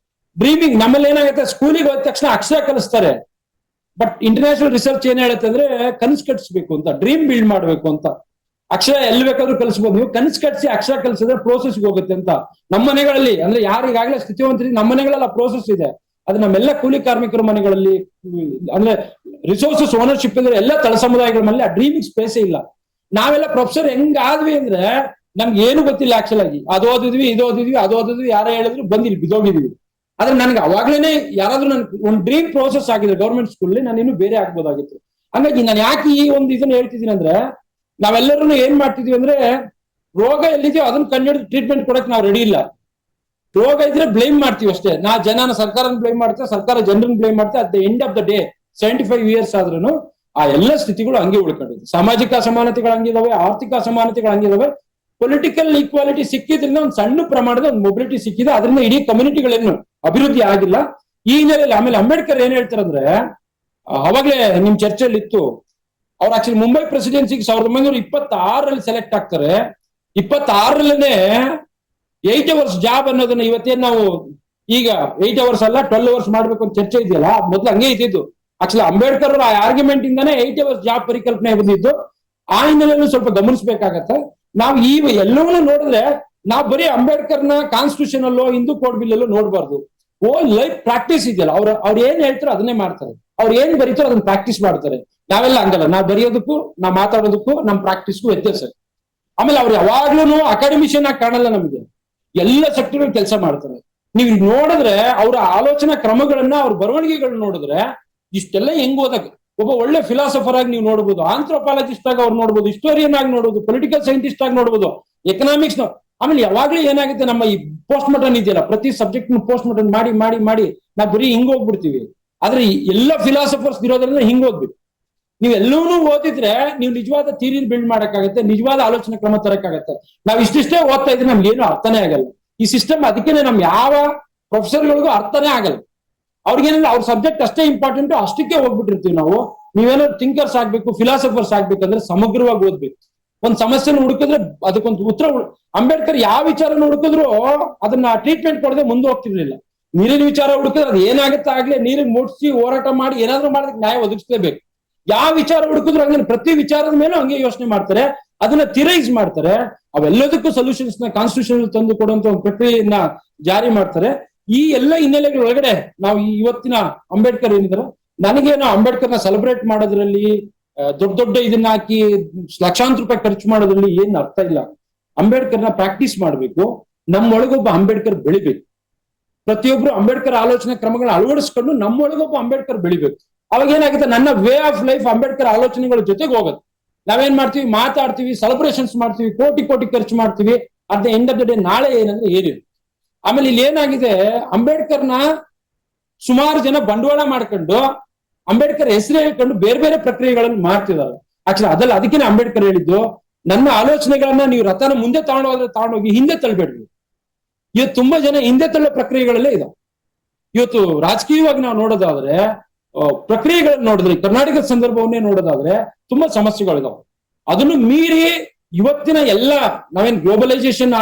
ಡ್ರೀಮಿಂಗ್ ನಮ್ಮಲ್ಲಿ ಏನಾಗುತ್ತೆ, ಸ್ಕೂಲಿಗೆ ಹೋದ ತಕ್ಷಣ ಅಕ್ಷರ ಕಲಿಸ್ತಾರೆ. ಬಟ್ ಇಂಟರ್ನ್ಯಾಷನಲ್ ರಿಸರ್ಚ್ ಏನ್ ಹೇಳುತ್ತೆ ಅಂದ್ರೆ ಕನಸು ಕಟ್ಸ್ಬೇಕು ಅಂತ, ಡ್ರೀಮ್ ಬಿಲ್ಡ್ ಮಾಡ್ಬೇಕು ಅಂತ. ಅಕ್ಷರ ಎಲ್ಲಿ ಬೇಕಾದ್ರೂ ಕಲಿಸ್ಬೋದು, ನೀವು ಕನಸು ಕಟ್ಸಿ ಅಕ್ಷರ ಕಲಿಸಿದ್ರೆ ಪ್ರೋಸೆಸ್ಗೆ ಹೋಗುತ್ತೆ ಅಂತ. ನಮ್ಮ ಮನೆಗಳಲ್ಲಿ ಅಂದ್ರೆ ಯಾರಿಗಾಗಲೇ ಸ್ಥಿತಿವಂತರಿಗೆ ನಮ್ಮ ಮನೆಗಳೆಲ್ಲ ಪ್ರೋಸೆಸ್ ಇದೆ. ಅದು ನಮ್ಮೆಲ್ಲ ಕೂಲಿ ಕಾರ್ಮಿಕರ ಮನೆಗಳಲ್ಲಿ ಅಂದ್ರೆ ರಿಸೋರ್ಸಸ್ ಓನರ್ಶಿಪ್ ಅಂದ್ರೆ ಎಲ್ಲ ತಳ ಸಮುದಾಯಗಳ ಮೇಲೆ ಆ ಡ್ರೀಮಿಂಗ್ ಸ್ಪೇಸೇ ಇಲ್ಲ. ನಾವೆಲ್ಲ ಪ್ರೊಫೆಸರ್ ಹೆಂಗಾದ್ವಿ ಅಂದ್ರೆ ನಮ್ಗೆ ಏನು ಗೊತ್ತಿಲ್ಲ ಆಕ್ಚುಲ್ ಆಗಿ. ಅದು ಓದಿದ್ವಿ, ಇದು ಓದಿದ್ವಿ, ಅದು ಓದಿದ್ವಿ, ಯಾರೋ ಹೇಳಿದ್ರು ಬಂದಿಲ್ಲ ಬಿದ್ದೋಗಿದ್ವಿ. ಆದ್ರೆ ನನ್ಗೆ ಅವಾಗ್ಲೇನೆ ಯಾರಾದ್ರೂ ನನ್ ಒಂದು ಡ್ರೀಮ್ ಪ್ರೋಸೆಸ್ ಆಗಿದೆ ಗೌರ್ಮೆಂಟ್ ಸ್ಕೂಲ್, ನಾನು ಇನ್ನೂ ಬೇರೆ ಆಗ್ಬೋದಾಗಿತ್ತು. ಹಂಗಾಗಿ ನಾನು ಯಾಕೆ ಈ ಒಂದು ಇದನ್ನ ಹೇಳ್ತಿದ್ದೀನಿ ಅಂದ್ರೆ, ನಾವೆಲ್ಲರೂ ಏನ್ ಮಾಡ್ತಿದ್ವಿ ಅಂದ್ರೆ ರೋಗ ಎಲ್ಲಿದೆಯೋ ಅದನ್ನ ಕಂಡುಹಿಡಿದು ಟ್ರೀಟ್ಮೆಂಟ್ ಕೊಡಕ್ ನಾವು ರೆಡಿ ಇಲ್ಲ. ರೋಗ ಇದ್ರೆ ಬ್ಲೇಮ್ ಮಾಡ್ತೀವಿ ಅಷ್ಟೇ. ಜನನ ಸರ್ಕಾರನ ಬ್ಲೇಮ್ ಮಾಡ್ತೇವೆ, ಸರ್ಕಾರ ಜನರನ್ನ ಬ್ಲೇಮ್ ಮಾಡ್ತೇವೆ. At the end of the day 75 years ಆದ್ರೂ ಆ ಎಲ್ಲ ಸ್ಥಿತಿಗಳು ಹಂಗೆ ಉಳ್ಕೊಂಡಿದೆ. ಸಾಮಾಜಿಕ ಅಸಮಾನತೆಗಳು ಹಂಗಿದಾವೆ, ಆರ್ಥಿಕ ಅಸಮಾನತೆಗಳು ಹಂಗಿದಾವೆ. ಪೊಲಿಟಿಕಲ್ ಈಕ್ವಾಲಿಟಿ ಸಿಕ್ಕಿದ್ರಿಂದ ಒಂದು ಸಣ್ಣ ಪ್ರಮಾಣದ ಒಂದು ಮೊಬಿಲಿಟಿ ಸಿಕ್ಕಿದೆ, ಅದರಿಂದ ಇಡೀ ಕಮ್ಯುನಿಟಿಗಳೇನು ಅಭಿವೃದ್ಧಿ ಆಗಿಲ್ಲ ಈ ಹಿನ್ನೆಲೆಯಲ್ಲಿ. ಆಮೇಲೆ ಅಂಬೇಡ್ಕರ್ ಏನ್ ಹೇಳ್ತಾರಂದ್ರೆ, ಅವಾಗ್ಲೇ ನಿಮ್ ಚರ್ಚೆಯಲ್ಲಿ ಇತ್ತು, ಅವ್ರು ಆಕ್ಚುಲಿ ಮುಂಬೈ ಪ್ರೆಸಿಡೆನ್ಸಿಗೆ 1926 ಸೆಲೆಕ್ಟ್ ಆಗ್ತಾರೆ. 26ರಲ್ಲೇ 8 ಅವರ್ಸ್ ಜಾಬ್ ಅನ್ನೋದನ್ನ ಇವತ್ತೇನು ನಾವು ಈಗ 8 ಅವರ್ಸ್ ಅಲ್ಲ 12 ಅವರ್ಸ್ ಮಾಡ್ಬೇಕು ಅಂತ ಚರ್ಚೆ ಇದೆಯಲ್ಲ, ಮೊದ್ಲು ಹಂಗೆ ಇದ್ದಿದ್ದು. ಆಕ್ಚುಲಿ ಅಂಬೇಡ್ಕರ್ ಅವರ ಆರ್ಗ್ಯುಮೆಂಟ್ ಇಂದಾನೆ 8 ಅವರ್ಸ್ ಜಾಬ್ ಪರಿಕಲ್ಪನೆ ಬಂದಿದ್ದು. ಆ ಹಿನ್ನೆಲೆಯಲ್ಲೂ ಸ್ವಲ್ಪ ಗಮನಿಸಬೇಕಾಗತ್ತೆ. ನಾವು ಈ ಎಲ್ಲವನ್ನೂ ನೋಡಿದ್ರೆ ನಾವು ಬರೀ ಅಂಬೇಡ್ಕರ್ನ ಕಾನ್ಸ್ಟಿಟ್ಯೂಷನ್ ಅಲ್ಲೋ ಹಿಂದೂ ಕೋಡ್ ಬಿಲ್ ಅಲ್ಲೋ ನೋಡಬಾರ್ದು. ಲೈಫ್ ಪ್ರಾಕ್ಟೀಸ್ ಇದೆಯಲ್ಲ, ಅವ್ರು ಏನ್ ಹೇಳ್ತಾರೋ ಅದನ್ನೇ ಮಾಡ್ತಾರೆ. ಅವ್ರು ಏನ್ ಬರೀತಾರೋ ಅದನ್ನ ಪ್ರಾಕ್ಟೀಸ್ ಮಾಡ್ತಾರೆ. ನಾವೆಲ್ಲ ಹಂಗಲ್ಲ, ನಾವು ಬರೆಯೋದಕ್ಕೂ ನಾವು ಮಾತಾಡೋದಕ್ಕೂ ನಮ್ಮ ಪ್ರಾಕ್ಟೀಸ್ಗೂ ವ್ಯತ್ಯಾಸ. ಆಮೇಲೆ ಅವ್ರು ಯಾವಾಗ್ಲೂ ಅಕಾಡೆಮಿಷಿಯನ್ ಆಗಿ ಕಾಣಲ್ಲ, ನಮಗೆ ಎಲ್ಲ ಸೆಕ್ಟರ್ ಕೆಲಸ ಮಾಡ್ತಾರೆ. ನೀವು ನೋಡಿದ್ರೆ ಅವರ ಆಲೋಚನಾ ಕ್ರಮಗಳನ್ನ, ಅವ್ರ ಬರವಣಿಗೆಗಳನ್ನ ನೋಡಿದ್ರೆ ಇಷ್ಟೆಲ್ಲ ಹೆಂಗ್ ಓದಕ್ ಒಬ್ಬ ಒಳ್ಳೆ ಫಿಲಾಸಫರ್ ಆಗಿ ನೀವು ನೋಡಬಹುದು, ಆಂಥ್ರೋಪಾಲಜಿಸ್ಟ್ ಆಗಿ ಅವ್ರು ನೋಡಬಹುದು, ಹಿಸ್ಟೋರಿಯನ್ ಆಗಿ ನೋಡಬಹುದು, ಪೊಲಿಟಿಕಲ್ ಸೈಂಟಿಸ್ಟ್ ಆಗಿ ನೋಡಬಹುದು, ಎಕನಾಮಿಕ್ಸ್. ಆಮೇಲೆ ಯಾವಾಗ್ಲೂ ಏನಾಗುತ್ತೆ, ನಮ್ಮ ಈ ಪೋಸ್ಟ್ ಮಾರ್ಟಮ್ ಇದೆಯಲ್ಲ, ಪ್ರತಿ ಸಬ್ಜೆಕ್ಟ್ ಪೋಸ್ಟ್ ಮಾರ್ಟಮ್ ಮಾಡಿ ಮಾಡಿ ಮಾಡಿ ನಾವು ಬರೀ ಹಿಂಗ್ ಹೋಗ್ಬಿಡ್ತೀವಿ. ಆದ್ರೆ ಎಲ್ಲ ಫಿಲಾಸಫರ್ಸ್ ಇರೋದ್ರಿಂದ ಹಿಂಗ್ ಹೋಗ್ಬೇಕು. ನೀವು ಎಲ್ಲವನ್ನೂ ಓದಿದ್ರೆ ನೀವು ನಿಜವಾದ ಥಿಯರಿ ಬಿಲ್ಡ್ ಮಾಡಕ್ಕಾಗತ್ತೆ, ನಿಜವಾದ ಆಲೋಚನೆ ಕ್ರಮ ತರಕ್ಕಾಗತ್ತೆ. ನಾವು ಇಷ್ಟಿಷ್ಟೇ ಓದ್ತಾ ಇದ್ರೆ ನಮ್ಗೆ ಏನು ಅರ್ಥನೇ ಆಗಲ್ಲ. ಈ ಸಿಸ್ಟಮ್ ಅದಕ್ಕೇನೆ ನಮ್ ಯಾವ ಪ್ರೊಫೆಸರ್ಗಳಿಗೂ ಅರ್ಥನೇ ಆಗಲ್ಲ. ಅವ್ರಿಗೇನಂದ್ರೆ ಅವ್ರ ಸಬ್ಜೆಕ್ಟ್ ಅಷ್ಟೇ ಇಂಪಾರ್ಟೆಂಟ್, ಅಷ್ಟಕ್ಕೆ ಹೋಗ್ಬಿಟ್ಟಿರ್ತೀವಿ ನಾವು. ನೀವೇನಾದ್ರು ಥಿಂಕರ್ಸ್ ಆಗ್ಬೇಕು, ಫಿಲಾಸಫರ್ಸ್ ಆಗ್ಬೇಕಂದ್ರೆ ಸಮಗ್ರವಾಗಿ ಓದ್ಬೇಕು. ಒಂದ್ ಸಮಸ್ಯೆನ ಹುಡುಕಿದ್ರೆ ಅದಕ್ಕೊಂದು ಉತ್ತರ. ಅಂಬೇಡ್ಕರ್ ಯಾವ ವಿಚಾರನ ಹುಡುಕಿದ್ರು ಅದನ್ನ ಟ್ರೀಟ್ಮೆಂಟ್ ಕೊಡದೆ ಮುಂದೆ ಹೋಗ್ತಿರ್ಲಿಲ್ಲ. ನೀರಿನ ವಿಚಾರ ಹುಡುಕಿದ್ರೆ ಅದು ಏನಾಗುತ್ತೆ ಆಗ್ಲೇ ನೀರಿಗೆ ಮುಟ್ಸಿ ಹೋರಾಟ ಮಾಡಿ ಏನಾದ್ರೂ ಮಾಡೋದಕ್ಕೆ ನ್ಯಾಯ ಒದಗಿಸ್ಲೇಬೇಕು. ಯಾವ ವಿಚಾರ ಹುಡುಕಿದ್ರು ಹಂಗೆ ಪ್ರತಿ ವಿಚಾರದ ಮೇಲೂ ಹಂಗೆ ಯೋಚನೆ ಮಾಡ್ತಾರೆ, ಅದನ್ನ ಥಿರೈಸ್ ಮಾಡ್ತಾರೆ. ಅವೆಲ್ಲದಕ್ಕೂ ಸೊಲ್ಯೂಷನ್ಸ್ ನ ಕಾನ್ಸ್ಟಿಟ್ಯೂಷನ್ ತಂದು ಕೊಡುವಂತ ಒಂದು ಪ್ರಕ್ರಿಯೆಯನ್ನ ಜಾರಿ ಮಾಡ್ತಾರೆ. ಈ ಎಲ್ಲ ಹಿನ್ನೆಲೆಗಳ ಒಳಗಡೆ ನಾವು ಇವತ್ತಿನ ಅಂಬೇಡ್ಕರ್ ಏನಿದ್ದಾರೆ, ನನಗೇನೋ ಅಂಬೇಡ್ಕರ್ನ ಸೆಲೆಬ್ರೇಟ್ ಮಾಡೋದ್ರಲ್ಲಿ ದೊಡ್ಡ ದೊಡ್ಡ ಇದನ್ನ ಹಾಕಿ ಲಕ್ಷಾಂತರ ರೂಪಾಯಿ ಖರ್ಚು ಮಾಡೋದ್ರಲ್ಲಿ ಏನ್ ಅರ್ಥ ಇಲ್ಲ. ಅಂಬೇಡ್ಕರ್ನ ಪ್ರಾಕ್ಟೀಸ್ ಮಾಡ್ಬೇಕು. ನಮ್ಮೊಳಗೊಬ್ಬ ಅಂಬೇಡ್ಕರ್ ಬೆಳಿಬೇಕು. ಪ್ರತಿಯೊಬ್ರು ಅಂಬೇಡ್ಕರ್ ಆಲೋಚನೆ ಕ್ರಮಗಳನ್ನ ಅಳವಡಿಸ್ಕೊಂಡು ನಮ್ಮೊಳಗೊಬ್ಬ ಅಂಬೇಡ್ಕರ್ ಬೆಳಿಬೇಕು. ಅವಾಗ ಏನಾಗುತ್ತೆ, ನನ್ನ ವೇ ಆಫ್ ಲೈಫ್ ಅಂಬೇಡ್ಕರ್ ಆಲೋಚನೆಗಳ ಜೊತೆಗೆ ಹೋಗುತ್ತೆ. ನಾವೇನ್ ಮಾಡ್ತೀವಿ, ಮಾತಾಡ್ತೀವಿ, ಸೆಲೆಬ್ರೇಷನ್ಸ್ ಮಾಡ್ತೀವಿ, ಕೋಟಿ ಕೋಟಿ ಖರ್ಚು ಮಾಡ್ತೀವಿ. At the end of the day ನಾಳೆ ಏನಂದ್ರೆ ಏನಿದೆ. ಆಮೇಲೆ ಇಲ್ಲಿ ಏನಾಗಿದೆ, ಅಂಬೇಡ್ಕರ್ನ ಸುಮಾರು ಜನ ಬಂಡವಾಳ ಮಾಡ್ಕೊಂಡು ಅಂಬೇಡ್ಕರ್ ಹೆಸರು ಹೇಳ್ಕೊಂಡು ಬೇರೆ ಬೇರೆ ಪ್ರಕ್ರಿಯೆಗಳನ್ನು ಮಾಡ್ತಿದ್ದಾರೆ. ಆಕ್ಚುಲಿ ಅದಲ್ಲ, ಅದಕ್ಕೆ ಅಂಬೇಡ್ಕರ್ ಹೇಳಿದ್ದು, ನನ್ನ ಆಲೋಚನೆಗಳನ್ನ ನೀವು ರಥನ ಮುಂದೆ ತಗೊಂಡೋಗಿ ಹಿಂದೆ ತಳ್ಳಬೇಡ್ರಿ. ಇವತ್ತು ತುಂಬಾ ಜನ ಹಿಂದೆ ತಳ್ಳೋ ಪ್ರಕ್ರಿಯೆಗಳಲ್ಲೇ ಇದೆ. ಇವತ್ತು ರಾಜಕೀಯವಾಗಿ ನಾವು ನೋಡೋದಾದ್ರೆ, ಪ್ರಕ್ರಿಯೆಗಳನ್ನ ನೋಡಿದ್ರೆ, ಕರ್ನಾಟಕದ ಸಂದರ್ಭವನ್ನೇ ನೋಡೋದಾದ್ರೆ ತುಂಬಾ ಸಮಸ್ಯೆಗಳಿದಾವೆ. ಅದನ್ನು ಮೀರಿ ಇವತ್ತಿನ ಎಲ್ಲ ನಾವೇನ್ ಗ್ಲೋಬಲೈಸೇಷನ್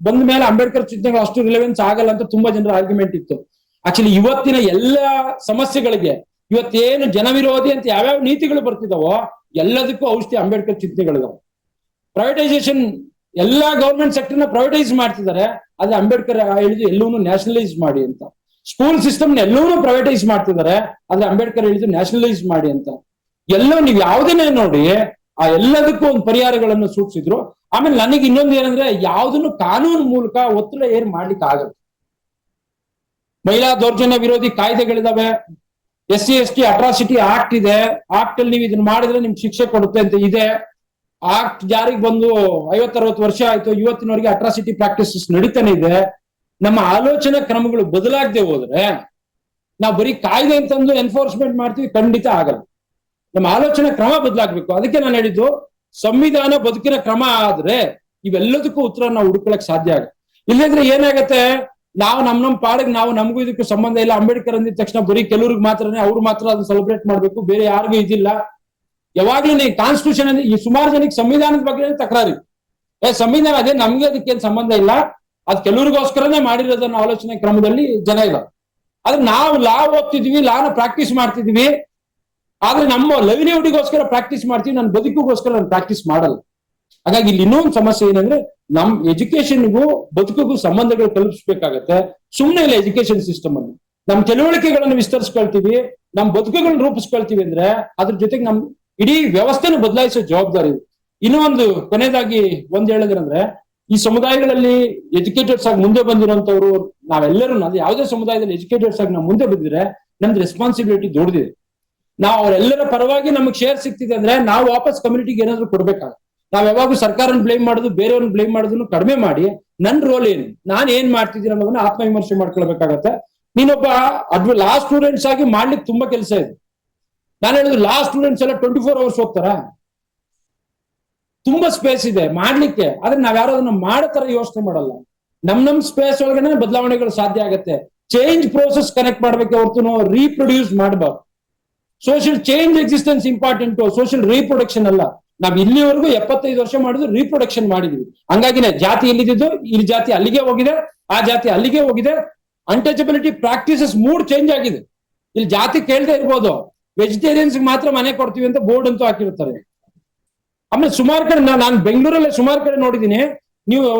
ಬಂದ ಮೇಲೆ ಅಂಬೇಡ್ಕರ್ ಚಿಂತನೆಗಳು ಅಷ್ಟು ರಿಲೆವೆನ್ಸ್ ಆಗಲ್ಲ ಅಂತ ತುಂಬಾ ಜನರ ಆರ್ಗ್ಯುಮೆಂಟ್ ಇತ್ತು. ಆಕ್ಚುಲಿ ಇವತ್ತಿನ ಎಲ್ಲ ಸಮಸ್ಯೆಗಳಿಗೆ ಇವತ್ತೇನು ಜನವಿರೋಧಿ ಅಂತ ಯಾವ್ಯಾವ ನೀತಿಗಳು ಬರ್ತಿದಾವೋ ಎಲ್ಲದಕ್ಕೂ ಔಷಧಿ ಅಂಬೇಡ್ಕರ್ ಚಿಂತನೆಗಳಿದಾವೆ. ಪ್ರೈವೇಟೈಸೇಷನ್ ಎಲ್ಲಾ ಗೌರ್ಮೆಂಟ್ ಸೆಕ್ಟರ್ನ ಪ್ರೈವೇಟೈಸ್ ಮಾಡ್ತಿದ್ದಾರೆ. ಆದ್ರೆ ಅಂಬೇಡ್ಕರ್ ಹೇಳಿದ್ದು ಎಲ್ಲವನ್ನೂ ನ್ಯಾಷನಲೈಸ್ ಮಾಡಿ ಅಂತ. ಸ್ಕೂಲ್ ಸಿಸ್ಟಮ್ ಎಲ್ಲವನ್ನೂ ಪ್ರೈವೇಟೈಸ್ ಮಾಡ್ತಿದ್ದಾರೆ. ಆದ್ರೆ ಅಂಬೇಡ್ಕರ್ ಹೇಳಿದ್ದು ನ್ಯಾಷನಲೈಸ್ ಮಾಡಿ ಅಂತ. ಎಲ್ಲ ನೀವು ಯಾವುದನ್ನೇ ನೋಡಿ ಆ ಎಲ್ಲದಕ್ಕೂ ಒಂದು ಪರಿಹಾರಗಳನ್ನು ಸೂಚಿಸಿದ್ರು. ಆಮೇಲೆ ನನಗೆ ಇನ್ನೊಂದು ಏನಂದ್ರೆ, ಯಾವುದನ್ನು ಕಾನೂನು ಮೂಲಕ ಒತ್ತಡ ಏನ್ ಮಾಡ್ಲಿಕ್ಕೆ ಆಗಲ್ಲ. ಮಹಿಳಾ ದೌರ್ಜನ್ಯ ವಿರೋಧಿ ಕಾಯ್ದೆಗಳಿದಾವೆ, SC/ST ಅಟ್ರಾಸಿಟಿ ಆಕ್ಟ್ ಇದೆ. ಆಕ್ಟ್ ಅಲ್ಲಿ ನೀವು ಇದನ್ನ ಮಾಡಿದ್ರೆ ನಿಮ್ಗೆ ಶಿಕ್ಷೆ ಕೊಡುತ್ತೆ ಅಂತ ಇದೆ. ಆಕ್ಟ್ ಜಾರಿಗೆ ಬಂದು 50-60 ವರ್ಷ ಆಯ್ತು, ಇವತ್ತಿನವರೆಗೆ ಅಟ್ರಾಸಿಟಿ ಪ್ರಾಕ್ಟೀಸಸ್ ನಡೀತಾನೆ ಇದೆ. ನಮ್ಮ ಆಲೋಚನಾ ಕ್ರಮಗಳು ಬದಲಾಗದೆ ಹೋದ್ರೆ ನಾವು ಬರೀ ಕಾಯ್ದೆ ಅಂತಂದು ಎನ್ಫೋರ್ಸ್ಮೆಂಟ್ ಮಾಡ್ತೀವಿ, ಖಂಡಿತ ಆಗಲ್ಲ. ನಮ್ಮ ಆಲೋಚನಾ ಕ್ರಮ ಬದಲಾಗಬೇಕು. ಅದಕ್ಕೆ ನಾನು ಹೇಳಿದ್ದು, ಸಂವಿಧಾನ ಬದುಕಿನ ಕ್ರಮ ಆದ್ರೆ ಇವೆಲ್ಲದಕ್ಕೂ ಉತ್ತರ ನಾವು ಹುಡುಕೊಳಕ್ ಸಾಧ್ಯ ಆಗುತ್ತೆ. ಇಲ್ಲಂದ್ರೆ ಏನಾಗತ್ತೆ, ನಾವು ನಮ್ಮ ಪಾಡಿಗೆ ನಾವು ನಮಗೂ ಇದಕ್ಕೂ ಸಂಬಂಧ ಇಲ್ಲ. ಅಂಬೇಡ್ಕರ್ ಅಂದಿದ ತಕ್ಷಣ ಬರೀ ಕೆಲವ್ರಿಗೆ ಮಾತ್ರನೇ, ಅವ್ರು ಮಾತ್ರ ಅದನ್ನ ಸೆಲೆಬ್ರೇಟ್ ಮಾಡ್ಬೇಕು, ಬೇರೆ ಯಾರಿಗೂ ಇದಿಲ್ಲ. ಯಾವಾಗ್ಲೂ ಕಾನ್ಸ್ಟಿಟ್ಯೂಷನ್ ಅಂದ್ರೆ ಈ ಸುಮಾರು ಜನಕ್ಕೆ ಸಂವಿಧಾನದ ಬಗ್ಗೆ ತಕರಾರಿ. ಸಂವಿಧಾನ ಅದೇ, ನಮ್ಗೆ ಅದಕ್ಕೇನು ಸಂಬಂಧ ಇಲ್ಲ, ಅದು ಕೆಲವ್ರಿಗೋಸ್ಕರನೇ ಮಾಡಿರೋದನ್ನ ಆಲೋಚನೆ ಕ್ರಮದಲ್ಲಿ ಜನ ಇಲ್ಲ. ಆದ್ರೆ ನಾವು ಲಾ ಓದ್ತಿದ್ವಿ, ಲಾನ ಪ್ರಾಕ್ಟೀಸ್ ಮಾಡ್ತಿದ್ವಿ. ಆದ್ರೆ ನಮ್ಮ ಲೈವ್ಲಿಹುಡ್ಗೋಸ್ಕರ ಪ್ರಾಕ್ಟೀಸ್ ಮಾಡ್ತೀವಿ, ನನ್ನ ಬದುಕಿಗೋಸ್ಕರ ನಾನು ಪ್ರಾಕ್ಟೀಸ್ ಮಾಡಲ್ಲ. ಹಾಗಾಗಿ ಇಲ್ಲಿ ಇನ್ನೊಂದು ಸಮಸ್ಯೆ ಏನಂದ್ರೆ, ನಮ್ ಎಜುಕೇಶನ್ಗೂ ಬದುಕಿಗೂ ಸಂಬಂಧಗಳು ಕಲ್ಪಿಸ್ಬೇಕಾಗತ್ತೆ. ಸುಮ್ಮನೆ ಇಲ್ಲ ಎಜುಕೇಶನ್ ಸಿಸ್ಟಮ್ ಅಲ್ಲಿ ನಮ್ ತಿಳುವಳಿಕೆಗಳನ್ನು ವಿಸ್ತರಿಸ್ಕೊಳ್ತೀವಿ, ನಮ್ ಬದುಕುಗಳನ್ನ ರೂಪಿಸ್ಕೊಳ್ತೀವಿ ಅಂದ್ರೆ ಅದ್ರ ಜೊತೆಗೆ ನಮ್ ಇಡೀ ವ್ಯವಸ್ಥೆನ ಬದಲಾಯಿಸೋ ಜವಾಬ್ದಾರಿ ಇದೆ. ಇನ್ನೂ ಒಂದು ಕೊನೆಯದಾಗಿ ಒಂದ್ ಹೇಳಿದ್ರಂದ್ರೆ, ಈ ಸಮುದಾಯಗಳಲ್ಲಿ ಎಜುಕೇಟೆಡ್ಸ್ ಆಗಿ ಮುಂದೆ ಬಂದಿರುವಂತವ್ರು ನಾವೆಲ್ಲರೂ, ಅದು ಯಾವುದೇ ಸಮುದಾಯದಲ್ಲಿ ಎಜುಕೇಟೆಡ್ಸ್ ಆಗಿ ನಾವು ಮುಂದೆ ಬಂದಿದ್ರೆ ನಮ್ದು ರೆಸ್ಪಾನ್ಸಿಬಿಲಿಟಿ ದೊಡ್ಡದಿದೆ. ನಾವು ಅವರೆಲ್ಲರ ಪರವಾಗಿ ನಮಗೆ ಶೇರ್ ಸಿಗ್ತಿದೆ ಅಂದ್ರೆ ನಾವು ವಾಪಸ್ ಕಮ್ಯುನಿಟಿಗೆ ಏನಾದ್ರು ಕೊಡ್ಬೇಕಾಗುತ್ತೆ. ನಾವ್ ಯಾವಾಗೂ ಸರ್ಕಾರನ ಬ್ಲೇಮ್ ಮಾಡೋದು, ಬೇರೆಯವ್ರನ್ನ ಬ್ಲೇಮ್ ಮಾಡೋದನ್ನು ಕಡಿಮೆ ಮಾಡಿ ನನ್ ರೋಲ್ ಏನು, ನಾನ್ ಏನ್ ಮಾಡ್ತಿದ್ದೀನಿ ಅನ್ನೋದನ್ನ ಆತ್ಮವಿಮರ್ಶೆ ಮಾಡ್ಕೊಳ್ಬೇಕಾಗತ್ತೆ. ನೀನೊಬ್ಬ ಲಾ ಸ್ಟೂಡೆಂಟ್ಸ್ ಆಗಿ ಮಾಡ್ಲಿಕ್ಕೆ ತುಂಬಾ ಕೆಲಸ ಇದೆ. ನಾನು ಹೇಳಿದ್ರು, ಲಾ ಸ್ಟೂಡೆಂಟ್ಸ್ ಎಲ್ಲ 24 hours ಹೋಗ್ತಾರ? ತುಂಬಾ ಸ್ಪೇಸ್ ಇದೆ ಮಾಡ್ಲಿಕ್ಕೆ. ಆದ್ರೆ ನಾವ್ ಯಾರು ಅದನ್ನ ಮಾಡೋ ತರ ಯೋಚನೆ ಮಾಡಲ್ಲ. ನಮ್ ಸ್ಪೇಸ್ ಒಳಗಡೆ ಬದಲಾವಣೆಗಳು ಸಾಧ್ಯ ಆಗತ್ತೆ. ಚೇಂಜ್ ಪ್ರೋಸೆಸ್ ಕನೆಕ್ಟ್ ಮಾಡ್ಬೇಕು ಹೊರತು ರೀಪ್ರೊಡ್ಯೂಸ್ ಮಾಡಬಾರ್ದು. Social change existence important, social reproduction ಅಲ್ಲ. ನಾವ್ ಇಲ್ಲಿವರೆಗೂ 75 ವರ್ಷ ಮಾಡಿದ್ರು ರೀಪ್ರೊಡಕ್ಷನ್ ಮಾಡಿದ್ವಿ. ಹಂಗಾಗಿನೇ ಜಾತಿ ಎಲ್ಲಿದ್ದು ಈ ಜಾತಿ ಅಲ್ಲಿಗೆ ಹೋಗಿದೆ, ಆ ಜಾತಿ ಅಲ್ಲಿಗೆ ಹೋಗಿದೆ. ಅನ್ಟಚಬಿಲಿಟಿ ಪ್ರಾಕ್ಟೀಸಸ್ ಮೂಡ್ ಚೇಂಜ್ ಆಗಿದೆ. ಇಲ್ಲಿ ಜಾತಿ ಕೇಳದೆ ಇರ್ಬೋದು, ವೆಜಿಟೇರಿಯನ್ಸ್ ಮಾತ್ರ ಮನೆ ಕೊಡ್ತೀವಿ ಅಂತ ಬೋರ್ಡ್ ಅಂತೂ ಹಾಕಿರ್ತಾರೆ. ಆಮೇಲೆ ಸುಮಾರು ಕಡೆ ನಾನು ಬೆಂಗಳೂರಲ್ಲೇ ಸುಮಾರು ಕಡೆ ನೋಡಿದೀನಿ. ನೀವು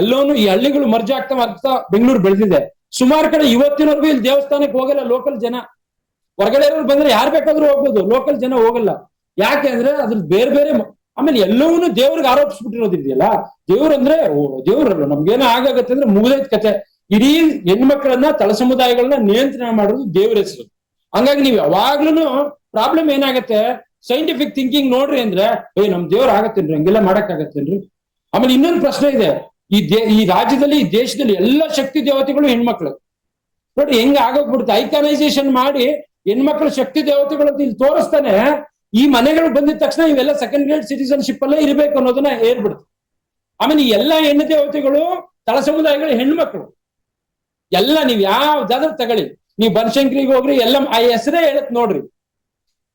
ಎಲ್ಲೋನು ಈ ಹಳ್ಳಿಗಳು ಮರ್ಜ್ ಆಗ್ತಾ ಬೆಂಗಳೂರು ಬೆಳೆದಿದೆ. ಸುಮಾರು ಕಡೆ ಇವತ್ತಿನವರೆಗೂ ಇಲ್ಲಿ ದೇವಸ್ಥಾನಕ್ಕೆ ಹೋಗಲ್ಲ ಲೋಕಲ್ ಜನ. ಹೊರಗಡೆ ಬಂದ್ರೆ ಯಾರು ಬೇಕಾದ್ರೂ ಹೋಗ್ಬೋದು, ಲೋಕಲ್ ಜನ ಹೋಗಲ್ಲ. ಯಾಕೆ ಅಂದ್ರೆ ಅದ್ರ ಬೇರೆ ಬೇರೆ ಆಮೇಲೆ ಎಲ್ಲವನ್ನೂ ದೇವ್ರಿಗೆ ಆರೋಪಿಸ್ಬಿಟ್ಟಿರೋದಿದೆಯಲ್ಲ. ದೇವ್ರು ಅಂದ್ರೆ ದೇವ್ರಲ್ಲ, ನಮ್ಗೇನೋ ಆಗಾಗತ್ತೆ ಅಂದ್ರೆ ಮುಗಿದೈತ್ ಕತೆ. ಇಡೀ ಹೆಣ್ಮಕ್ಳನ್ನ ತಳ ಸಮುದಾಯಗಳನ್ನ ನಿಯಂತ್ರಣ ಮಾಡೋದು ದೇವ್ರ ಹೆಸರು. ಹಂಗಾಗಿ ನೀವು ಯಾವಾಗ್ಲೂ ಪ್ರಾಬ್ಲಮ್ ಏನಾಗತ್ತೆ, ಸೈಂಟಿಫಿಕ್ ಥಿಂಕಿಂಗ್ ನೋಡ್ರಿ ಅಂದ್ರೆ ನಮ್ ದೇವ್ರ ಆಗತ್ತೇನ್ರಿ, ಹಂಗೆಲ್ಲ ಮಾಡಕ್ ಆಗತ್ತೇನ್ರಿ. ಆಮೇಲೆ ಇನ್ನೊಂದು ಪ್ರಶ್ನೆ ಇದೆ, ಈ ರಾಜ್ಯದಲ್ಲಿ ಈ ದೇಶದಲ್ಲಿ ಎಲ್ಲ ಶಕ್ತಿ ದೇವತೆಗಳು ಹೆಣ್ಮಕ್ಳು. ನೋಡಿ ಹೆಂಗ ಆಗೋಗ್ಬಿಡುತ್ತೆ, ಐಕಾನೈಸೇಷನ್ ಮಾಡಿ ಹೆಣ್ಮಕ್ಳು ಶಕ್ತಿ ದೇವತೆಗಳು ಅಂತ ಇಲ್ಲಿ ತೋರಿಸ್ತಾನೆ. ಈ ಮನೆಗಳು ಬಂದಿದ ತಕ್ಷಣ ಇವೆಲ್ಲ ಸೆಕೆಂಡ್ ಗ್ರೇಡ್ ಸಿಟಿಸನ್ಶಿಪ್ ಅಲ್ಲೇ ಇರ್ಬೇಕು ಅನ್ನೋದನ್ನ ಏರ್ಬಿಡುತ್ತೆ. ಆಮೇಲೆ ಈ ಎಲ್ಲ ಹೆಣ್ಣು ದೇವತೆಗಳು ತಳ ಸಮುದಾಯಗಳು ಹೆಣ್ಮಕ್ಳು ಎಲ್ಲ. ನೀವ್ ಯಾವ್ದಾದ್ರೂ ತಗೊಳ್ಳಿ, ನೀವು ಬನಶಂಕರಿಗೆ ಹೋಗ್ರಿ, ಎಲ್ಲ ಆ ಹೆಸರೇ ಹೇಳತ್ ನೋಡ್ರಿ.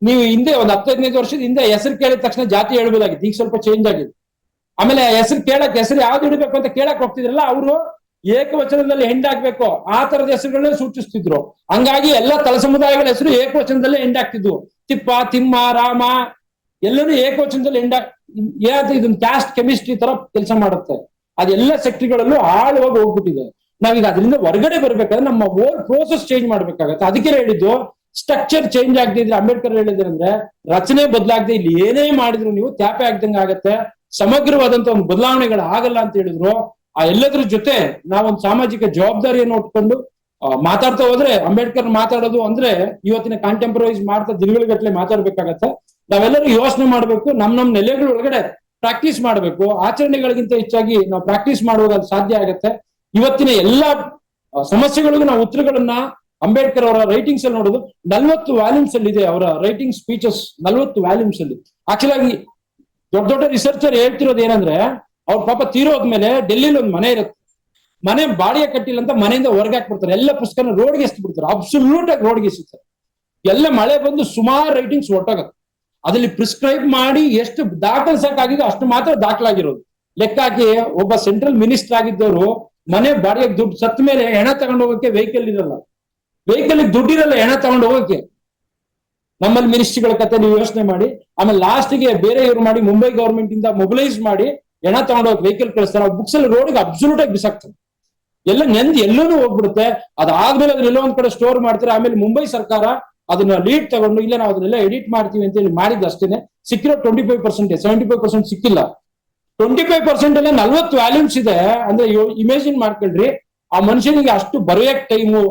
ನೀವು ಹಿಂದೆ ಒಂದು 10-15 ವರ್ಷದ ಹಿಂದೆ ಹೆಸರು ಕೇಳಿದ ತಕ್ಷಣ ಜಾತಿ ಹೇಳ್ಬೋದಾಗಿತ್ತು, ಈಗ ಸ್ವಲ್ಪ ಚೇಂಜ್ ಆಗಿದೆ. ಆಮೇಲೆ ಹೆಸರು ಯಾವ್ದು ಇಡಬೇಕು ಅಂತ ಕೇಳಕ್ ಹೋಗ್ತಿದ್ರಲ್ಲ, ಅವರು ಏಕವಚನದಲ್ಲಿ ಹೆಂಡಾಗ್ಬೇಕು ಆ ತರದ ಹೆಸರುಗಳನ್ನೇ ಸೂಚಿಸ್ತಿದ್ರು. ಹಂಗಾಗಿ ಎಲ್ಲ ತಳ ಸಮುದಾಯಗಳ ಹೆಸರು ಏಕವಚನದಲ್ಲೇ ಹೆಂಡಾಗ್ತಿದ್ವು. ತಿಪ್ಪ, ತಿಮ್ಮ, ರಾಮ ಎಲ್ಲರೂ ಏಕವಚನದಲ್ಲಿ ಏನಾದ್ರು ಇದನ್ನ ಕ್ಯಾಸ್ಟ್ ಕೆಮಿಸ್ಟ್ರಿ ತರ ಕೆಲಸ ಮಾಡುತ್ತೆ. ಅದೆಲ್ಲ ಸೆಕ್ಟರ್ಗಳಲ್ಲೂ ಆಳವಾಗಿ ಹೋಗ್ಬಿಟ್ಟಿದೆ. ನಾವೀಗ ಅದರಿಂದ ಹೊರಗಡೆ ಬರ್ಬೇಕಾದ್ರೆ ನಮ್ಮ ಓನ್ ಪ್ರೋಸೆಸ್ ಚೇಂಜ್ ಮಾಡ್ಬೇಕಾಗತ್ತೆ. ಅದಕ್ಕೆ ಹೇಳಿದ್ದು ಸ್ಟ್ರಕ್ಚರ್ ಚೇಂಜ್ ಆಗದಿದ್ರೆ, ಅಂಬೇಡ್ಕರ್ ಹೇಳಿದ್ರಂದ್ರೆ ರಚನೆ ಬದಲಾಗದೆ ಇಲ್ಲಿ ಏನೇ ಮಾಡಿದ್ರು ನೀವು ತ್ಯಾಪೆ ಆಗ್ದಂಗೆ ಆಗತ್ತೆ, ಸಮಗ್ರವಾದಂತ ಒಂದು ಬದಲಾವಣೆಗಳು ಆಗಲ್ಲ ಅಂತ ಹೇಳಿದ್ರು. ಆ ಎಲ್ಲದ್ರ ಜೊತೆ ನಾವೊಂದು ಸಾಮಾಜಿಕ ಜವಾಬ್ದಾರಿಯನ್ನು ಉಟ್ಕೊಂಡು ಮಾತಾಡ್ತಾ ಹೋದ್ರೆ, ಅಂಬೇಡ್ಕರ್ ಮಾತಾಡೋದು ಅಂದ್ರೆ ಇವತ್ತಿನ ಕಾಂಟೆಂಪ್ರರೈಸ್ ಮಾಡ್ತಾ ದಿನಗಳಿಗಟ್ಲೆ ಮಾತಾಡ್ಬೇಕಾಗತ್ತೆ. ನಾವೆಲ್ಲರೂ ಯೋಚನೆ ಮಾಡ್ಬೇಕು, ನಮ್ ನೆಲೆಗಳ ಒಳಗಡೆ ಪ್ರಾಕ್ಟೀಸ್ ಮಾಡ್ಬೇಕು. ಆಚರಣೆಗಳಿಗಿಂತ ಹೆಚ್ಚಾಗಿ ನಾವು ಪ್ರಾಕ್ಟೀಸ್ ಮಾಡುವಾಗ ಅದು ಸಾಧ್ಯ ಆಗತ್ತೆ. ಇವತ್ತಿನ ಎಲ್ಲಾ ಸಮಸ್ಯೆಗಳಿಗೂ ನಾವು ಉತ್ತರಗಳನ್ನ ಅಂಬೇಡ್ಕರ್ ಅವರ ರೈಟಿಂಗ್ಸ್ ಅಲ್ಲಿ ನೋಡೋದು. 40 ವ್ಯಾಲ್ಯೂಮ್ಸ್ ಅಲ್ಲಿ ಇದೆ ಅವರ ರೈಟಿಂಗ್ ಸ್ಪೀಚಸ್, 40 ವ್ಯಾಲ್ಯೂಮ್ಸ್ ಅಲ್ಲಿ. ಆಕ್ಚುಲ್ ಆಗಿ ದೊಡ್ಡ ದೊಡ್ಡ ರಿಸರ್ಚರ್ ಹೇಳ್ತಿರೋದು ಏನಂದ್ರೆ, ಅವ್ರ ಪಾಪ ತೀರೋದ್ಮೇಲೆ ಡೆಲ್ಲಿಲಿ ಒಂದು ಮನೆ ಇರುತ್ತೆ, ಮನೆ ಬಾಡಿಗೆ ಕಟ್ಟಿಲ್ಲ ಅಂತ ಮನೆಯಿಂದ ಹೊರಗೆ ಹಾಕ್ಬಿಡ್ತಾರೆ. ಎಲ್ಲ ಪುಸ್ತಕನ ರೋಡ್ಗೆ ಎಸ್ತು ಬಿಡ್ತಾರೆ, ಅಬ್ಸಲ್ಯೂಟ್ ಆಗಿ ರೋಡ್ಗೆ ಎಸಿತಾರೆ. ಎಲ್ಲ ಮಳೆ ಬಂದು ಸುಮಾರು ರೈಟಿಂಗ್ಸ್ ಹೊರಟೋಗುತ್ತೆ. ಅದ್ರಲ್ಲಿ ಪ್ರಿಸ್ಕ್ರೈಬ್ ಮಾಡಿ ಎಷ್ಟು ದಾಖಲಿಸಕ್ಕಾಗಿದ್ದು ಅಷ್ಟು ಮಾತ್ರ ದಾಖಲಾಗಿರೋದು. ಲೆಕ್ಕ ಹಾಕಿ ಒಬ್ಬ ಸೆಂಟ್ರಲ್ ಮಿನಿಸ್ಟರ್ ಆಗಿದ್ದವರು ಮನೆ ಬಾಡಿಗೆ ದುಡ್ಡು ಸತ್ತ ಮೇಲೆ ಹೆಣ ತಗೊಂಡು ಹೋಗಕ್ಕೆ ವೆಹಿಕಲ್ ಇರಲ್ಲ, ವೆಹಿಕಲ್ ದುಡ್ಡಿರಲ್ಲ ಹೆಣ ತಗೊಂಡು ಹೋಗಕ್ಕೆ. ನಮ್ಮಲ್ಲಿ ಮಿನಿಸ್ಟ್ರಿಗಳ ಕತೆ ನೀವು ಯೋಚನೆ ಮಾಡಿ. ಆಮೇಲೆ ಲಾಸ್ಟ್ಗೆ ಬೇರೆ ಇವ್ರು ಮಾಡಿ ಮುಂಬೈ ಗವರ್ಮೆಂಟ್ ಇಂದ ಮೊಬಿಲೈಸ್ ಮಾಡಿ ಹೆಣ ತಗೊಂಡೋಗಿ ವೆಹಿಕಲ್ ಕಳಿಸ್ತಾರೆ. ಬುಕ್ಸ್ ಅಲ್ಲಿ ರೋಡ್ಗೆ ಅಬ್ಸಲ್ಯೂಟ್ ಆಗಿ ಬಿಸಾಕ್ತಾರೆ, ಎಲ್ಲ ನೆಂದು ಎಲ್ಲೂ ಹೋಗ್ಬಿಡುತ್ತೆ. ಅದಾದ್ಮೇಲೆ ಅದನ್ನ ಎಲ್ಲೋ ಒಂದ್ ಕಡೆ ಸ್ಟೋರ್ ಮಾಡ್ತಾರೆ. ಆಮೇಲೆ ಮುಂಬೈ ಸರ್ಕಾರ ಅದನ್ನ ಲೀಡ್ ತಗೊಂಡು ಇಲ್ಲ ನಾವು ಅದನ್ನೆಲ್ಲ ಎಡಿಟ್ ಮಾಡ್ತೀವಿ ಅಂತ ಹೇಳಿ ಮಾಡಿದ್ದು ಅಷ್ಟೇನೆ. ಸಿಕ್ಕಿರೋ 25%, 75% ಸಿಕ್ಕಿಲ್ಲ. 25% ಅಲ್ಲೇ 40 ವ್ಯಾಲ್ಯೂಮ್ಸ್ ಇದೆ ಅಂದ್ರೆ ಇಮೇಜಿನ್ ಮಾಡ್ಕೊಳ್ರಿ. ಆ ಮನುಷ್ಯನಿಗೆ ಅಷ್ಟು ಬರೆಯಕ್ ಟೈಮು,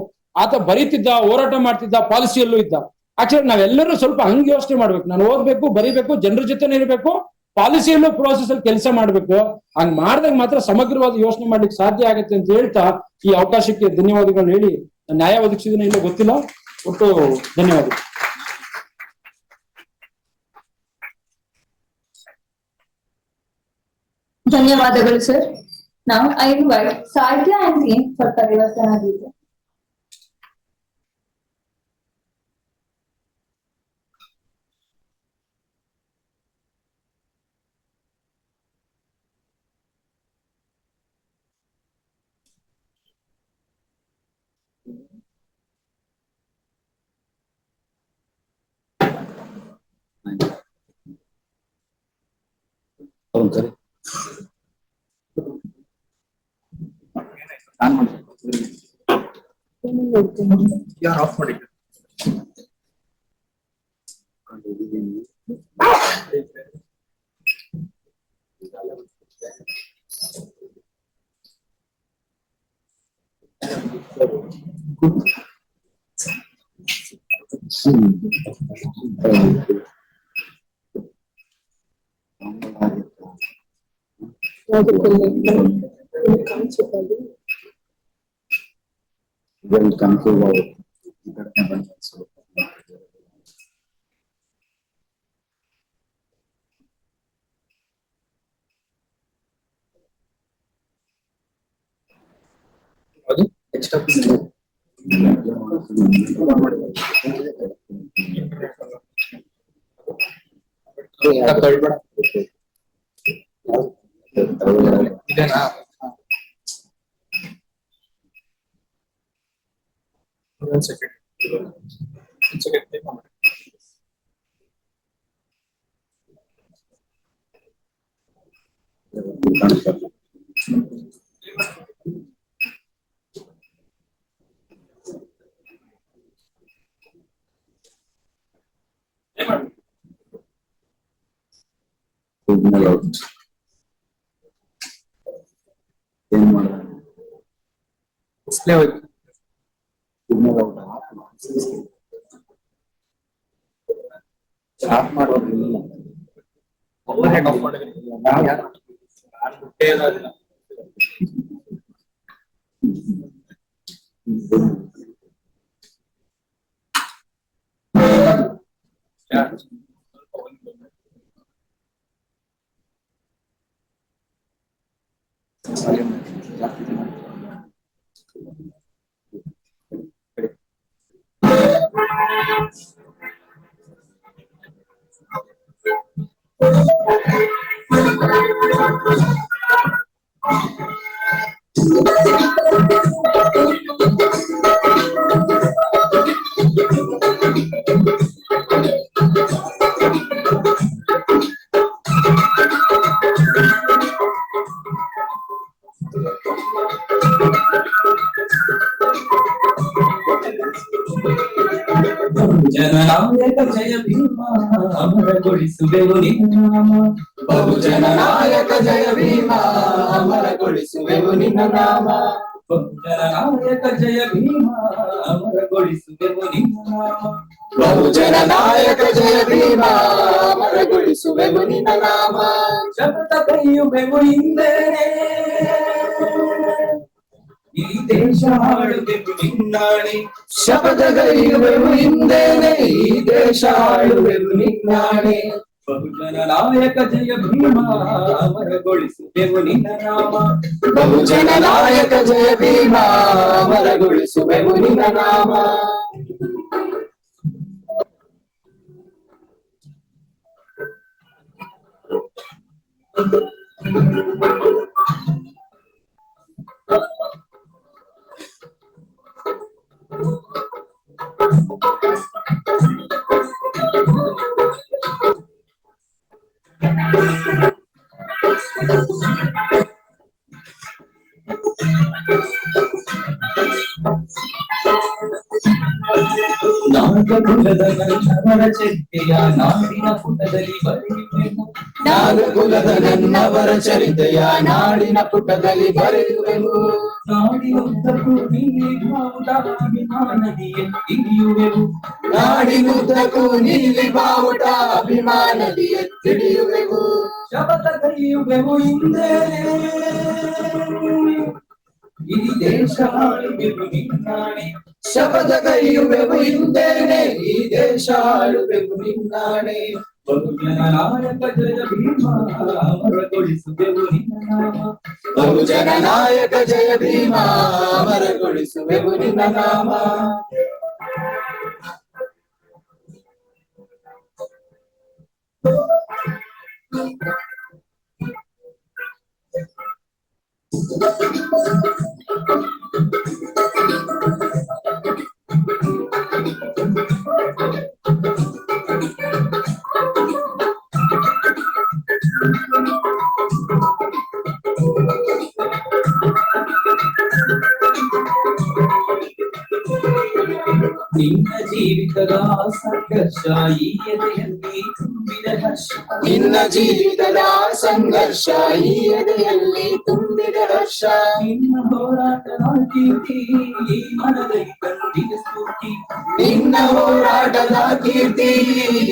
ಆತ ಬರೀತಿದ್ದ, ಹೋರಾಟ ಮಾಡ್ತಿದ್ದ, ಪಾಲಿಸಿಯಲ್ಲೂ ಇದ್ದ. ಆಕ್ಚುಲಿ ನಾವೆಲ್ಲರೂ ಸ್ವಲ್ಪ ಹಂಗೆ ಯೋಚನೆ ಮಾಡ್ಬೇಕು. ನಾನು ಓದ್ಬೇಕು, ಬರೀಬೇಕು, ಜನರ ಜೊತೆನೇ ಇರಬೇಕು, ಪಾಲಿಸಿಯಲ್ಲೂ ಪ್ರೋಸೆಸ್ ಅಲ್ಲಿ ಕೆಲಸ ಮಾಡ್ಬೇಕು. ಹಂಗ್ ಮಾಡಿದಾಗ ಮಾತ್ರ ಸಮಗ್ರವಾದ ಯೋಚನೆ ಮಾಡ್ಲಿಕ್ಕೆ ಸಾಧ್ಯ ಆಗುತ್ತೆ ಅಂತ ಹೇಳ್ತಾ ಈ ಅವಕಾಶಕ್ಕೆ ಧನ್ಯವಾದಗಳು ಹೇಳಿ, ನ್ಯಾಯ ಒದಗಿಸಿದನ ಇಲ್ಲ ಗೊತ್ತಿಲ್ಲ, ಒಟ್ಟು ಧನ್ಯವಾದಗಳು. ಧನ್ಯವಾದಗಳು sir. Now I invite Saithya and team for Parivartana Gita. ಯಾರು ಆಫ್ ಮಾಡಿ ಅದು ಎಕ್ಸ್ಟ್ರಾ ಇದೇನಾ? ಒಂದ್ ಸೆಕೆಂಡ್. ಡಿಸ್ಪ್ಲೇ ಹೋಯ್ತು. ಆಫ್ ಮಾಡೋದಿಲ್ಲ. ಓವರ್ ಹೆಡ್ ಆಫ್ ಮಾಡಿದ್ರಿ. ನಾನು ಬಿಟ್ಟೇ ಇರೋದಿಲ್ಲ. ಜನನಾಯಕ ಜಯ ಭೀಮ ಅಮರಗೊಳಿಸುವೆವು ನಿನ್ನ ನಾಮ. ಬಹುಜನ ನಾಯಕ ಜಯ ಭೀಮ ಅಮರಗೊಳಿಸುವೆವು ನಿನ್ನ ನಾಮ. ಬಹುಜನ ನಾಯಕ ಜಯ ಭೀಮ ಅಮರಗೊಳಿಸುವೆವು ನಿನ್ನ ನಾಮ. ಬಹುಜನ ನಾಯಕ ಜಯ ಭೀಮ ಅಮರಗೊಳಿಸುವೆವು ನಿನ್ನ ನಾಮ. ಶಪಥ ಕೈಯುವೆವು ಹಿಂದೇನೆ ಈ ದೇಶ ಆಳುವೆವು ನಿನ್ನಾಣೆ. ಶಪಥಗೈಯುವೆವು ಹಿಂದೇನೆ ಈ ದೇಶ ಆಳುವೆವು ನಿನ್ನಾಣೆ. ಬಹುಜನ ನಾಯಕ ಜಯ ಭೀಮ ಅಮರಗೊಳಿಸುವೆವು ನಿನ್ನ ನಾಮ. ಬಹುಜನ ನಾಯಕ ಜಯ ಭೀಮ ಅಮರಗೊಳಿಸುವೆವು ನಿನ್ನ ನಾಮ. ನಾಗಕುಲದ ನನ್ನವರ ಚರಿತೆಯ ನಾಡಿನ ಪುಟದಲ್ಲಿ ಬರೆಯುವೆವು. ನಾಗಕುಲದ ನನ್ನವರ ಚರಿತೆಯ ನಾಡಿನ ಪುಟದಲ್ಲಿ ಬರೆಯುವೆವು. ನಾಡಿನುದ್ದಕ್ಕೂ ನೀಲಿ ಬಾವುಟ ಅಭಿಮಾನದಿ ಎತ್ತಿಡಿಯುವೆವು. ನಾಡಿನುದ್ದಕ್ಕೂ ನೀಲಿ ಬಾವುಟ ಅಭಿಮಾನದಿ ಎತ್ತಿಡಿಯುವೆವು. ಶಪಥ ಕೈಯುವೆವು ಹಿಂದೇನೆ ಈ ದೇಶ ಆಳುವೆವು ನಿನ್ನಾಣೆ. ಶಪಥ ಕೈಯುವೆವು ಹಿಂದೇನೆ ಈ ದೇಶ ಆಳುವೆವು ನಿನ್ನಾಣೆ. ಬಹುಜನ ನಾಯಕ ಜಯ ಭೀಮ ಅಮರಗೊಳಿಸುವೆವು ನಿನ್ನ ನಾಮ. ಬಹುಜನ ನಾಯಕ ಜಯ ಭೀಮ ಅಮರಗೊಳಿಸುವೆವು ನಿನ್ನ ನಾಮ. ನಿನ್ನ ಜೀವಿತದ ಸಂಘರ್ಷ ಈ ಎದೆಯಲ್ಲಿ ತುಂಬಿದ ಹರ್ಷ. ನಿನ್ನ ಜೀವಿತದ ಸಂಘರ್ಷ ಈ ಎದೆಯಲ್ಲಿ ತುಂಬಿದ ಹರ್ಷ. ನಿನ್ನ ಹೋರಾಟದ ಕೀರ್ತಿ ಈ ಮನದಲ್ಲಿ ತಂದಿದೆ ಸ್ಫೂರ್ತಿ. ನಿನ್ನ ಹೋರಾಟದ ಕೀರ್ತಿ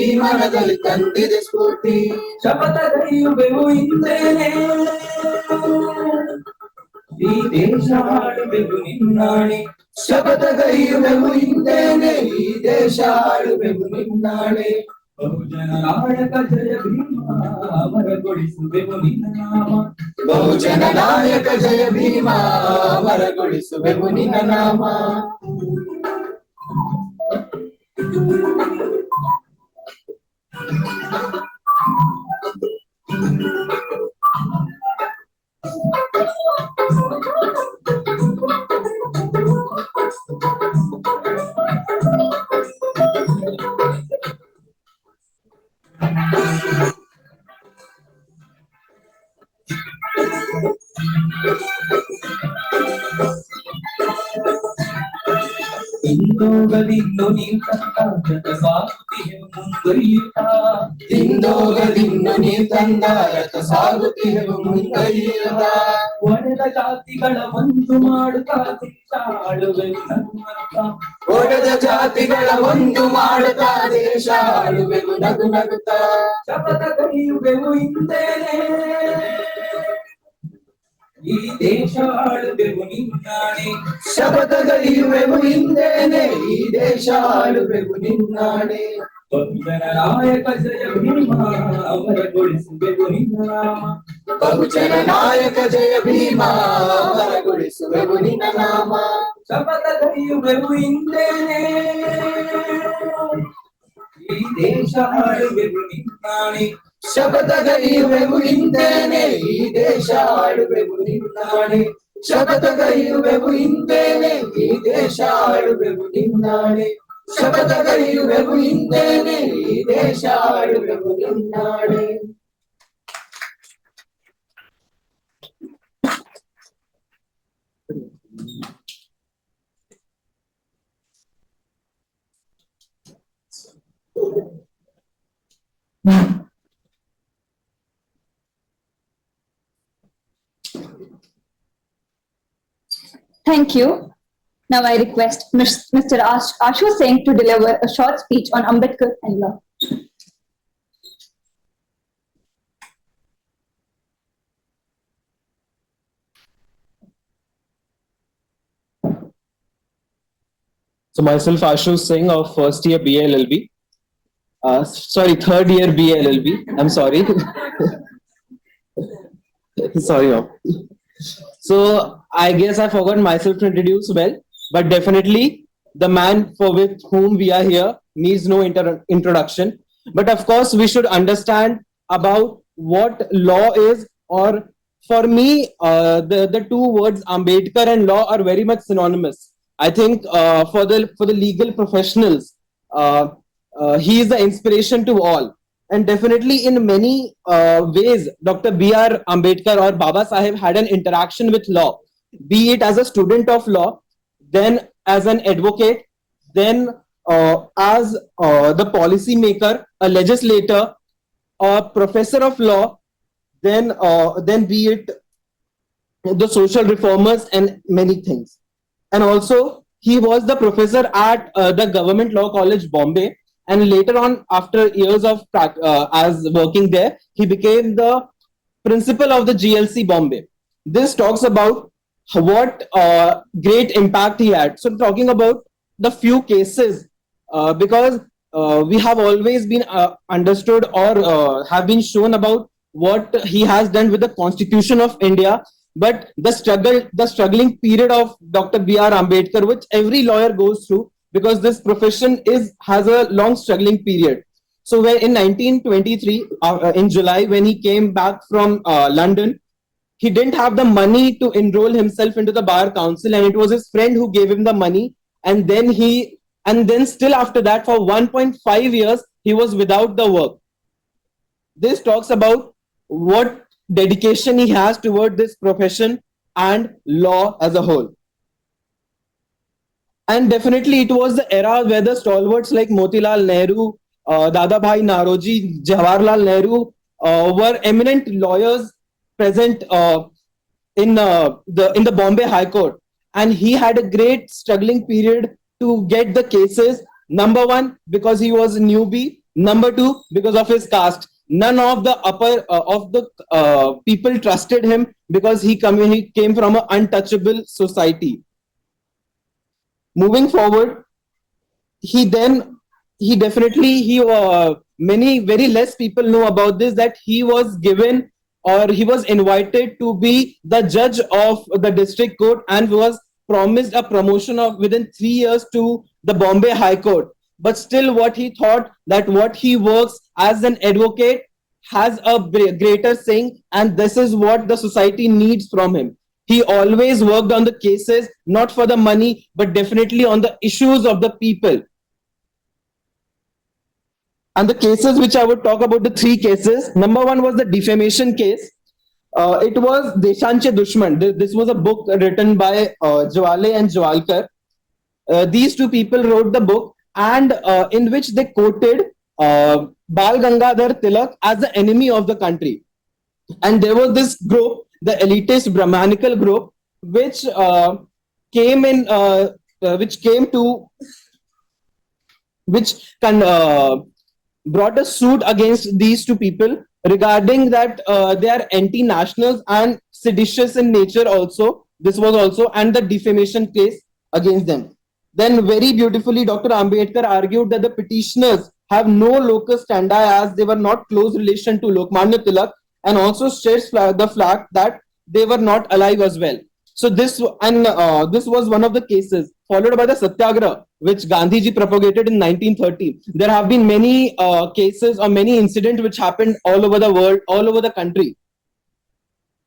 ಈ ಮನದಲ್ಲಿ ತಂದಿದೆ ಸ್ಫೂರ್ತಿ. ಶಪಥ ಕೈಯುವೆವು ಹಿಂದೇನೆ ಈ ದೇಶ ಆಳುವೆವು ನಿನ್ನಾಣೆ. ಶಪಥ ಕೈಯುವೆವು ಹಿಂದೇನೆ ಈ ದೇಶ ಆಳುವೆವು ನಿನ್ನಾಣೆ. ಬಹುಜನ ನಾಯಕ ಜಯ ಭೀಮ ಅಮರಗೊಳಿಸುವೆವು ನಿನ್ನ ನಾಮ. ಬಹುಜನ ನಾಯಕ ಜಯ ಭೀಮ ಅಮರಗೊಳಿಸುವೆವು ನಿನ್ನ ನಾಮ. ಇಂದೋಗದಿಂದು ನೀಂತ ಸಾಗುತ್ತಿಯ ಮುಂದೊಯ್ಯುತ್ತಾ ಇಂದೋಗದಿಂದು ನೀಂತ ಸಾಗುತ್ತಿಯವು ಮುಂದೊಯ್ಯುತ್ತಾ ಒಡೆದ ಜಾತಿಗಳ ಒಂದು ಮಾಡುತ್ತಾ ದೇಶ ಆಳುವೆವು ನಗುನಗುತ್ತ ಒಡೆದ ಜಾತಿಗಳ ಒಂದು ಮಾಡುತ್ತಾ ದೇಶ ಆಳುವೆವು ನಗು ನಗುತ್ತ ಶಪಥ ಕೈಯುವೆವು ಹಿಂದೇನೆ ಈ ದೇಶ ಆಳುವೆವು ನಿನ್ನಾಣೆ ಶಪಥಗೈಯುವೆವು ಹಿಂದೇನೆ ಈ ದೇಶ ಆಳುವೆವು ನಿನ್ನಾಣೆ ಬಹುಜನ ನಾಯಕ ಜಯ ಭೀಮ ಅಮರಗೊಳಿಸುವೆವು ನಿನ್ನ ನಾಮ ಬಹುಜನ ನಾಯಕ ಜಯ ಭೀಮ ಅಮರಗೊಳಿಸುವೆವು ನಿನ್ನ ನಾಮ ಶಪಥಗೈಯುವೆವು ಹಿಂದೇನೆ ಈ ದೇಶ ಆಳುವೆವು ನಿನ್ನಾಣೆ ಶಪಥಗೈಯುವೆವು ಹಿಂದೇನೆ ಈ ದೇಶ ಆಳುವೆವು ನಿನ್ನಾಣೆ ಶಪಥಗೈಯುವೆವು ಹಿಂದೇನೆ ಈ ದೇಶ ಆಳುವೆವು ನಿನ್ನಾಣೆ ಶಪಥಗೈಯುವೆವು ಹಿಂದೇನೆ ಈ ದೇಶ ಆಳುವೆವು ನಿನ್ನಾಣೆ. Thank you. Now I request Mr. Ashu Singh to deliver a short speech on Ambedkar and law. So myself Ashu Singh of first year BLLB. Third year BLLB. I'm sorry. Sorry. So I guess I forgot myself to introduce well, but definitely the man for with whom we are here needs no introduction. But of course, we should understand about what law is, or for me, the two words Ambedkar and law are very much synonymous. I think for the legal professionals, he is the inspiration to all. And definitely in many ways, Dr. B.R. Ambedkar or Baba Saheb had an interaction with law, be it as a student of law, then as an advocate, then as the policy maker, a legislator, a professor of law, then be it the social reformers and many things. And also, he was the professor at the Government Law College, Bombay. And later on, after years of as working there, he became the principal of the GLC Bombay. This talks about what great impact he had. So talking about the few cases, because we have always been understood or have been shown about what he has done with the Constitution of India, but the struggling period of Dr. B.R. Ambedkar, which every lawyer goes through, because this profession has a long struggling period. So when in 1923, in July, when he came back from London, he didn't have the money to enroll himself into the Bar Council, and it was his friend who gave him the money. And then still after that, for 1.5 years, he was without the work. This talks about what dedication he has toward this profession and law as a whole. And definitely it was the era where the stalwarts like Motilal Nehru, Dadabhai Naroji, Jawaharlal Nehru were eminent lawyers present in the Bombay High Court. And he had a great struggling period to get the cases. Number one, because he was a newbie. Number two, because of his caste. None of the people trusted him because he came from an untouchable society. Moving forward, many very less people know about this, that he was given or he was invited to be the judge of the district court and was promised a promotion of within 3 years to the Bombay High Court. but still what he thought that what he works as an advocate has a greater saying, and this is what the society needs from him. He always worked on the cases, not for the money, but definitely on the issues of the people. And the cases which I would talk about, the three cases. Number one was the defamation case. It was Deshanche Dushman. This was a book written by Jwale and Jwalkar. These two people wrote the book, and in which they quoted Bal Gangadhar Tilak as the enemy of the country. And there was this group, the elitist Brahmanical group, which brought a suit against these two people regarding that they are anti-nationals and seditious in nature also. This was also, and the defamation case against them. Then very beautifully, Dr. Ambedkar argued that the petitioners have no locus standi as they were not close relation to Lokmanya Tilak, and also states the fact that they were not alive as well. So this was one of the cases, followed by the Satyagraha, which Gandhiji propagated in 1930. There have been many cases or many incidents which happened all over the world, all over the country.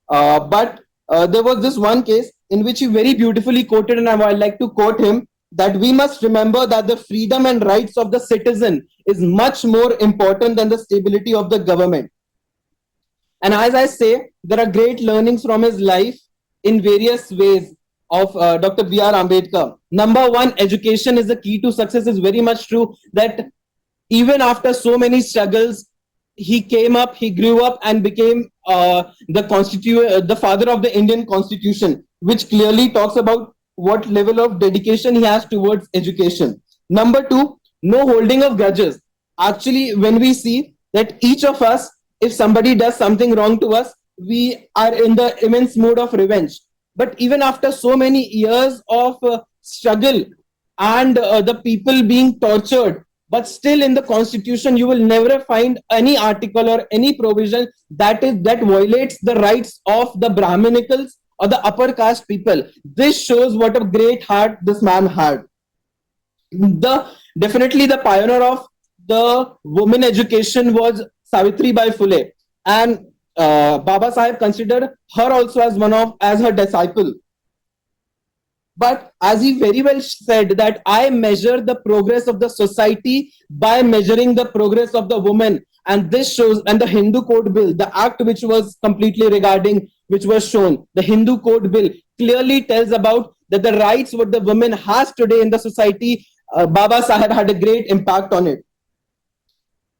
But there was this one case in which he very beautifully quoted, and I would like to quote him, that we must remember that the freedom and rights of the citizen is much more important than the stability of the government. And as I say, there are great learnings from his life in various ways of Dr. B.R. Ambedkar. Number one, education is the key to success. Is very much true that even after so many struggles, he came up, he grew up and became the father of the Indian Constitution, which clearly talks about what level of dedication he has towards education. Number two, no holding of grudges. Actually, when we see that each of us, if somebody does something wrong to us, we are in the immense mood of revenge. But even after so many years of struggle and the people being tortured, but still in the constitution, you will never find any article or any provision that violates the rights of the Brahminicals or the upper caste people. This shows what a great heart this man had. Definitely the pioneer of the women education was Savitribai Phule, and Baba Sahib considered her also as her disciple. But as he very well said, that I measure the progress of the society by measuring the progress of the woman. And this shows, and the Hindu Code Bill, the act which was completely regarding, which was shown, the Hindu Code Bill clearly tells about that the rights what the woman has today in the society, Baba Sahib had a great impact on it.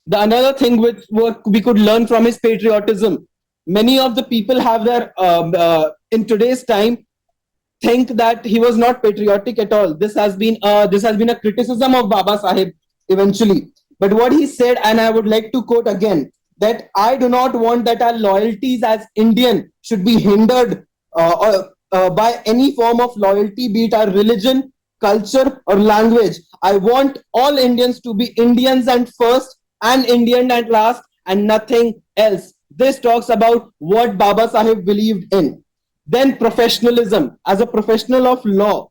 The another thing which we could learn from his patriotism. Many of the people have their, in today's time, think that he was not patriotic at all. This has been a criticism of Baba Sahib eventually. But what he said, and I would like to quote again, that I do not want that our loyalties as Indian should be hindered by any form of loyalty, be it our religion, culture, or language. I want all Indians to be Indians and first, and Indian at last, and nothing else. This talks about what Baba Sahib believed in. Then professionalism. As a professional of law,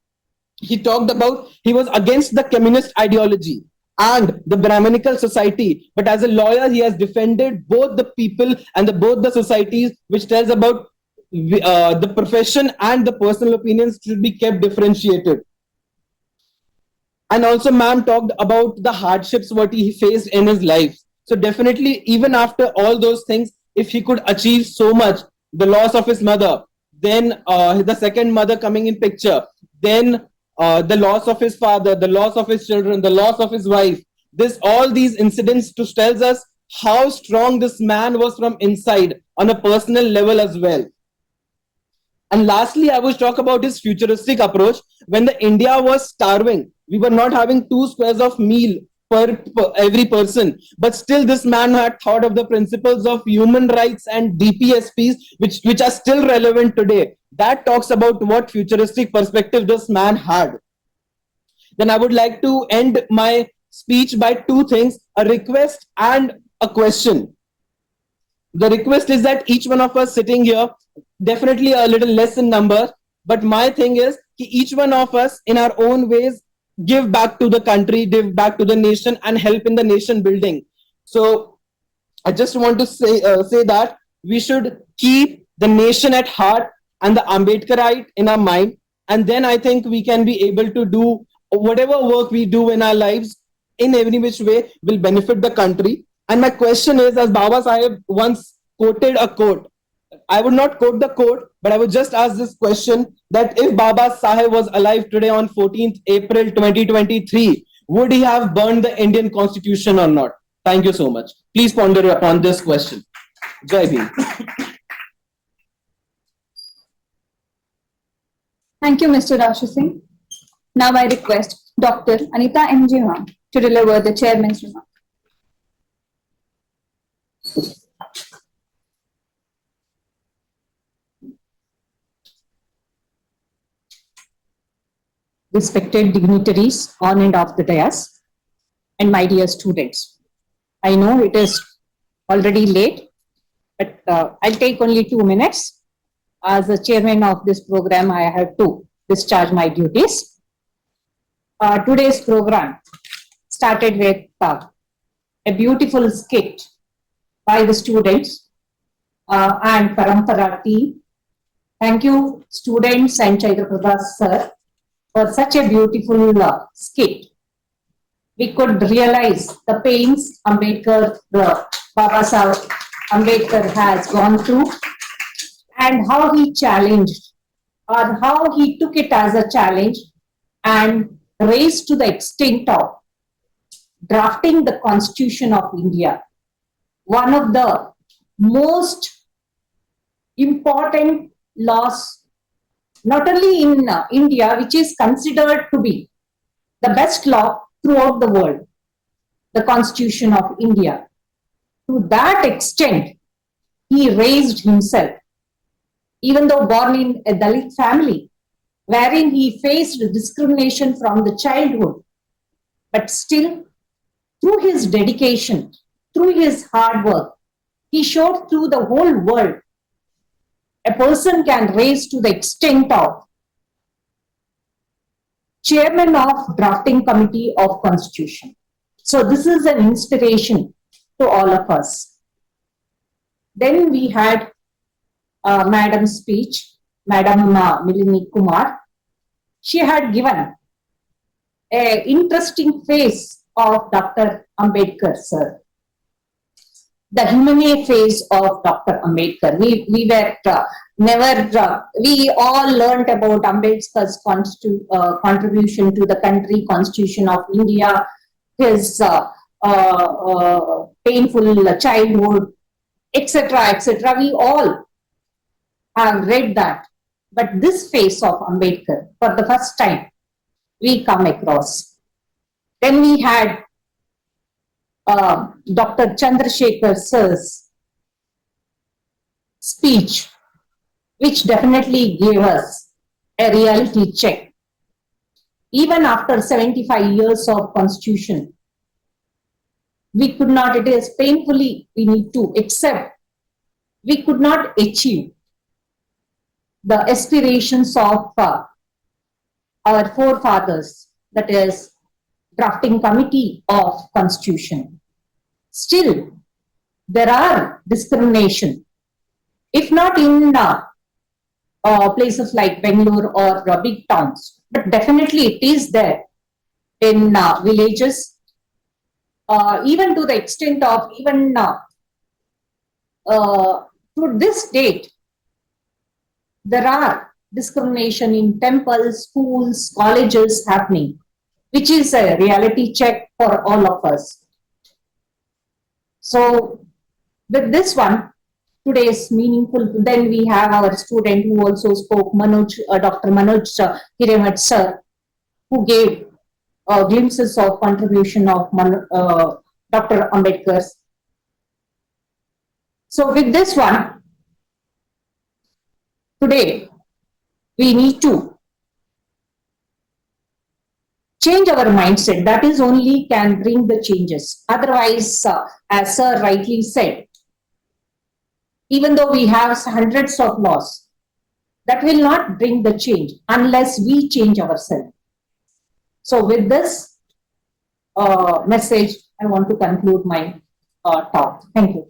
he talked about, he was against the communist ideology and the Brahminical society. But as a lawyer, he has defended both the people and both the societies, which tells about the profession and the personal opinions should be kept differentiated. And also, ma'am talked about the hardships what he faced in his life. So definitely, even after all those things, if he could achieve so much, the loss of his mother, then the second mother coming in picture, then the loss of his father, the loss of his children, the loss of his wife, all these incidents tells us how strong this man was from inside on a personal level as well. And lastly, I will talk about his futuristic approach. When the India was starving, we were not having 2 squares of meal per every person, but still this man had thought of the principles of human rights and DPSPs, which are still relevant today. That talks about what futuristic perspective this man had. Then I would like to end my speech by 2 things, a request and a question. The request is that each one of us sitting here, definitely a little less in number, but my thing is each one of us in our own ways give back to the country, give back to the nation, and help in the nation building. So I just want to say that we should keep the nation at heart and the Ambedkarite in our mind, and then I think we can be able to do whatever work we do in our lives in every which way will benefit the country. And my question is, as Baba Sahib once quoted a quote, I would not quote the quote, but I would just ask this question, that if Baba Sahib was alive today on 14th April 2023, would he have burned the Indian constitution or not? Thank you so much. Please ponder upon this question. Jai Bhim. Thank you, Mr. Rashi Singh. Now I request Dr. Anita M.G. Ma'am to deliver the chairman's remark. Respected dignitaries on and off the dais, and my dear students. I know it is already late, but I'll take only 2 minutes. As the chairman of this program, I have to discharge my duties. Today's program started with a beautiful skit by the students and Parampara team. Thank you, students and Chaitra Prabhas sir, for such a beautiful skit. We could realize the pains Ambedkar, Baba Sahib Ambedkar has gone through, and how he challenged, or how he took it as a challenge and raised to the extent of drafting the Constitution of India, one of the most important laws not only in India, which is considered to be the best law throughout the world, the Constitution of India. To that extent, he raised himself, even though born in a Dalit family, wherein he faced discrimination from the childhood, but still, through his dedication, through his hard work, he showed to the whole world a person can raise to the extent of chairman of drafting committee of Constitution. So this is an inspiration to all of us. Then we had Madam's speech, Madam Milini Kumar. She had given an interesting face of Dr. Ambedkar, sir. The humane face of Dr. Ambedkar. We all learned about Ambedkar's contribution to the country, Constitution of India, his painful childhood, etc., etc. We all have read that. But this face of Ambedkar, for the first time, we come across. Then we had Dr. Chandrasekhar sir's speech, which definitely gave us a reality check. Even after 75 years of Constitution, we could not, it is painfully we need to accept, we could not achieve the aspirations of our forefathers, that is, drafting committee of Constitution. Still, there are discrimination, if not in places like Bangalore or big towns, but definitely it is there in villages, even to the extent of even to this date, there are discrimination in temples, schools, colleges happening, which is a reality check for all of us. So with this one, today's meaningful, then we have our student who also spoke, Dr. Manoj Hiremat sir, who gave glimpses of contribution of Dr. Ambedkar. So with this one, today, we need to change our mindset. That is only can bring the changes. Otherwise, as sir rightly said, even though we have hundreds of laws, that will not bring the change unless we change ourselves. So with this message, I want to conclude my talk. Thank you.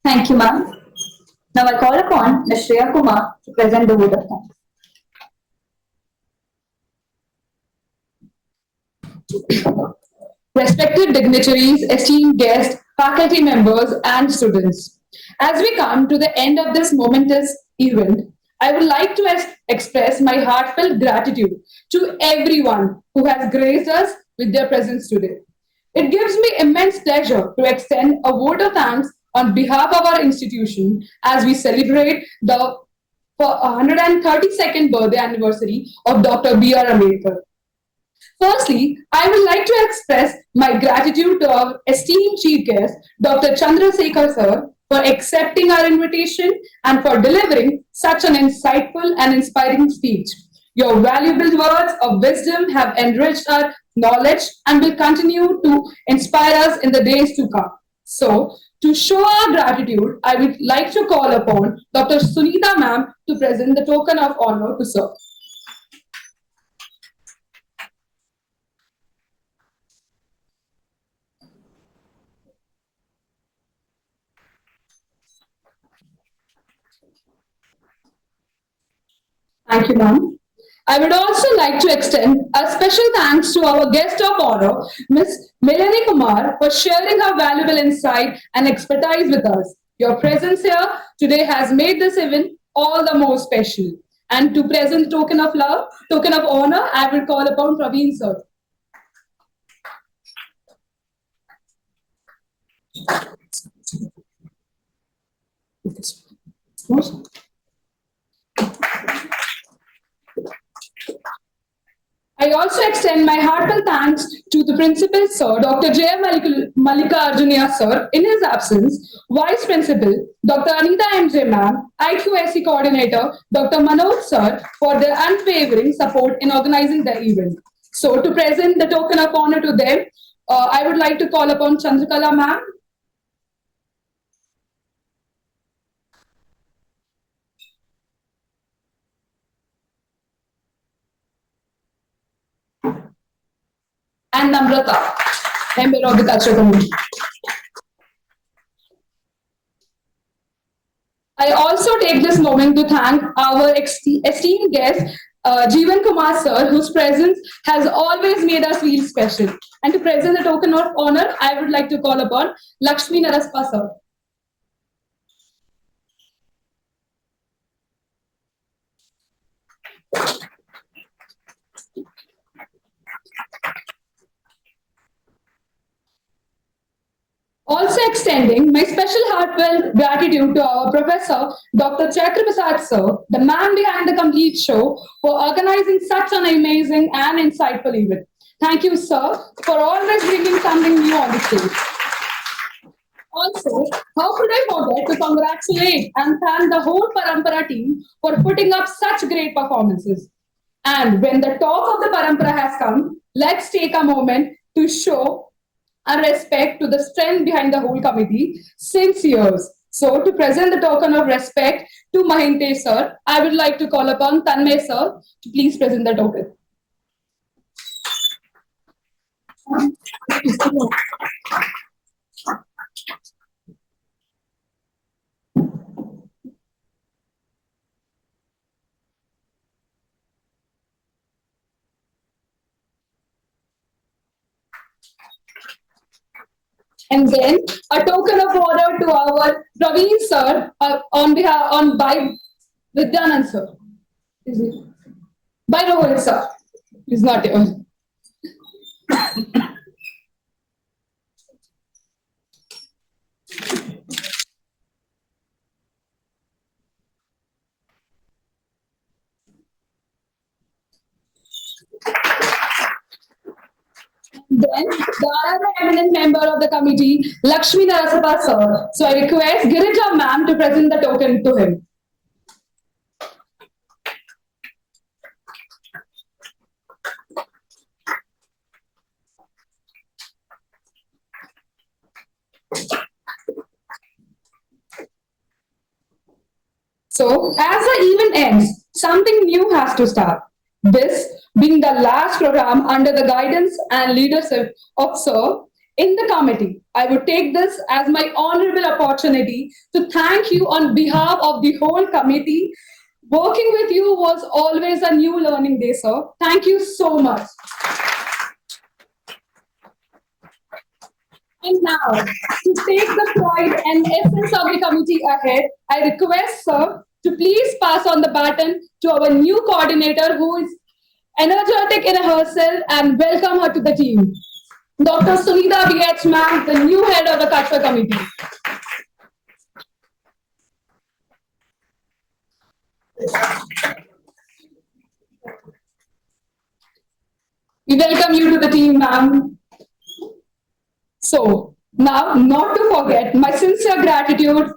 Thank you, ma'am. Now I call upon Ms. Shreya Kumar to present the vote of thanks. Respected dignitaries, esteemed guests, faculty members, and students. As we come to the end of this momentous event, I would like to express my heartfelt gratitude to everyone who has graced us with their presence today. It gives me immense pleasure to extend a vote of thanks on behalf of our institution as we celebrate the 132nd birthday anniversary of Dr. B.R. Ambedkar. Firstly, I would like to express my gratitude to our esteemed chief guest, Dr. Chandrasekhar sir, for accepting our invitation and for delivering such an insightful and inspiring speech. Your valuable words of wisdom have enriched our knowledge and will continue to inspire us in the days to come. So, to show our gratitude, I would like to call upon Dr. Sunita ma'am to present the token of honor to sir. Thank you, ma'am. I would also like to extend a special thanks to our guest of honor, Ms. Melanie Kumar, for sharing her valuable insight and expertise with us. Your presence here today has made this event all the more special. And to present the token of love, token of honor, I will call upon Praveen sir. I also extend my heartfelt thanks to the Principal Sir, Dr. J. Malika Arjunia Sir, in his absence, Vice Principal, Dr. Anita M.J. Ma'am, IQSC Coordinator, Dr. Manoj Sir, for their unwavering support in organizing the event. So, to present the token of honor to them, I would like to call upon Chandrakala Ma'am. And Namrata, member of the Culture Committee. I also take this moment to thank our esteemed guest, Jeevan Kumar sir, whose presence has always made us feel special. And to present the token of honor, I would like to call upon Lakshmi Naraspa sir. Also extending my special heartfelt gratitude to our professor, Dr. Chakraprasad sir, the man behind the complete show, for organizing such an amazing and insightful event. Thank you, sir, for always bringing something new on the stage. Also, how could I forget to congratulate and thank the whole Parampara team for putting up such great performances. And when the talk of the Parampara has come, let's take a moment to show our respect to the strength behind the whole committee since years. So, to present the token of respect to Mahinte sir, I would like to call upon Tanmay sir to please present the token. And then a token of honor to our Praveen sir by Vidyanand sir. Is he? By Rohit sir. He's not here. Then the other eminent member of the committee, Lakshmi Narasapa sir. So I request Girija ma'am to present the token to him. So, as the event ends, something new has to start. This being the last program under the guidance and leadership of Sir in the committee, I would take this as my honorable opportunity to thank you on behalf of the whole committee. Working with you was always a new learning day, sir. Thank you so much. And now, to take the pride and essence of the committee ahead, I request, sir, to please pass on the baton to our new coordinator who is energetic in herself and welcome her to the team. Dr. Sunita B.H. ma'am, the new head of the Kashfa committee. We welcome you to the team, ma'am. So, now, not to forget, my sincere gratitude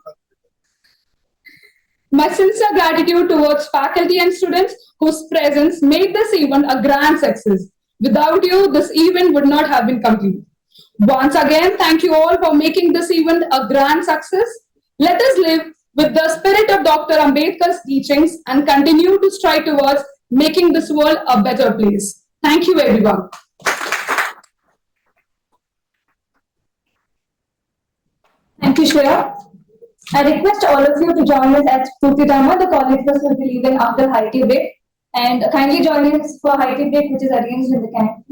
towards faculty and students whose presence made this event a grand success. Without you, this event would not have been complete. Once again, thank you all for making this event a grand success. Let us live with the spirit of Dr. Ambedkar's teachings and continue to strive towards making this world a better place. Thank you, everyone. Thank you, Shreya. I request all of you to join us at Putidama. The college bus will be leaving after high tea break. And kindly join us for high tea break, which is arranged in the canteen.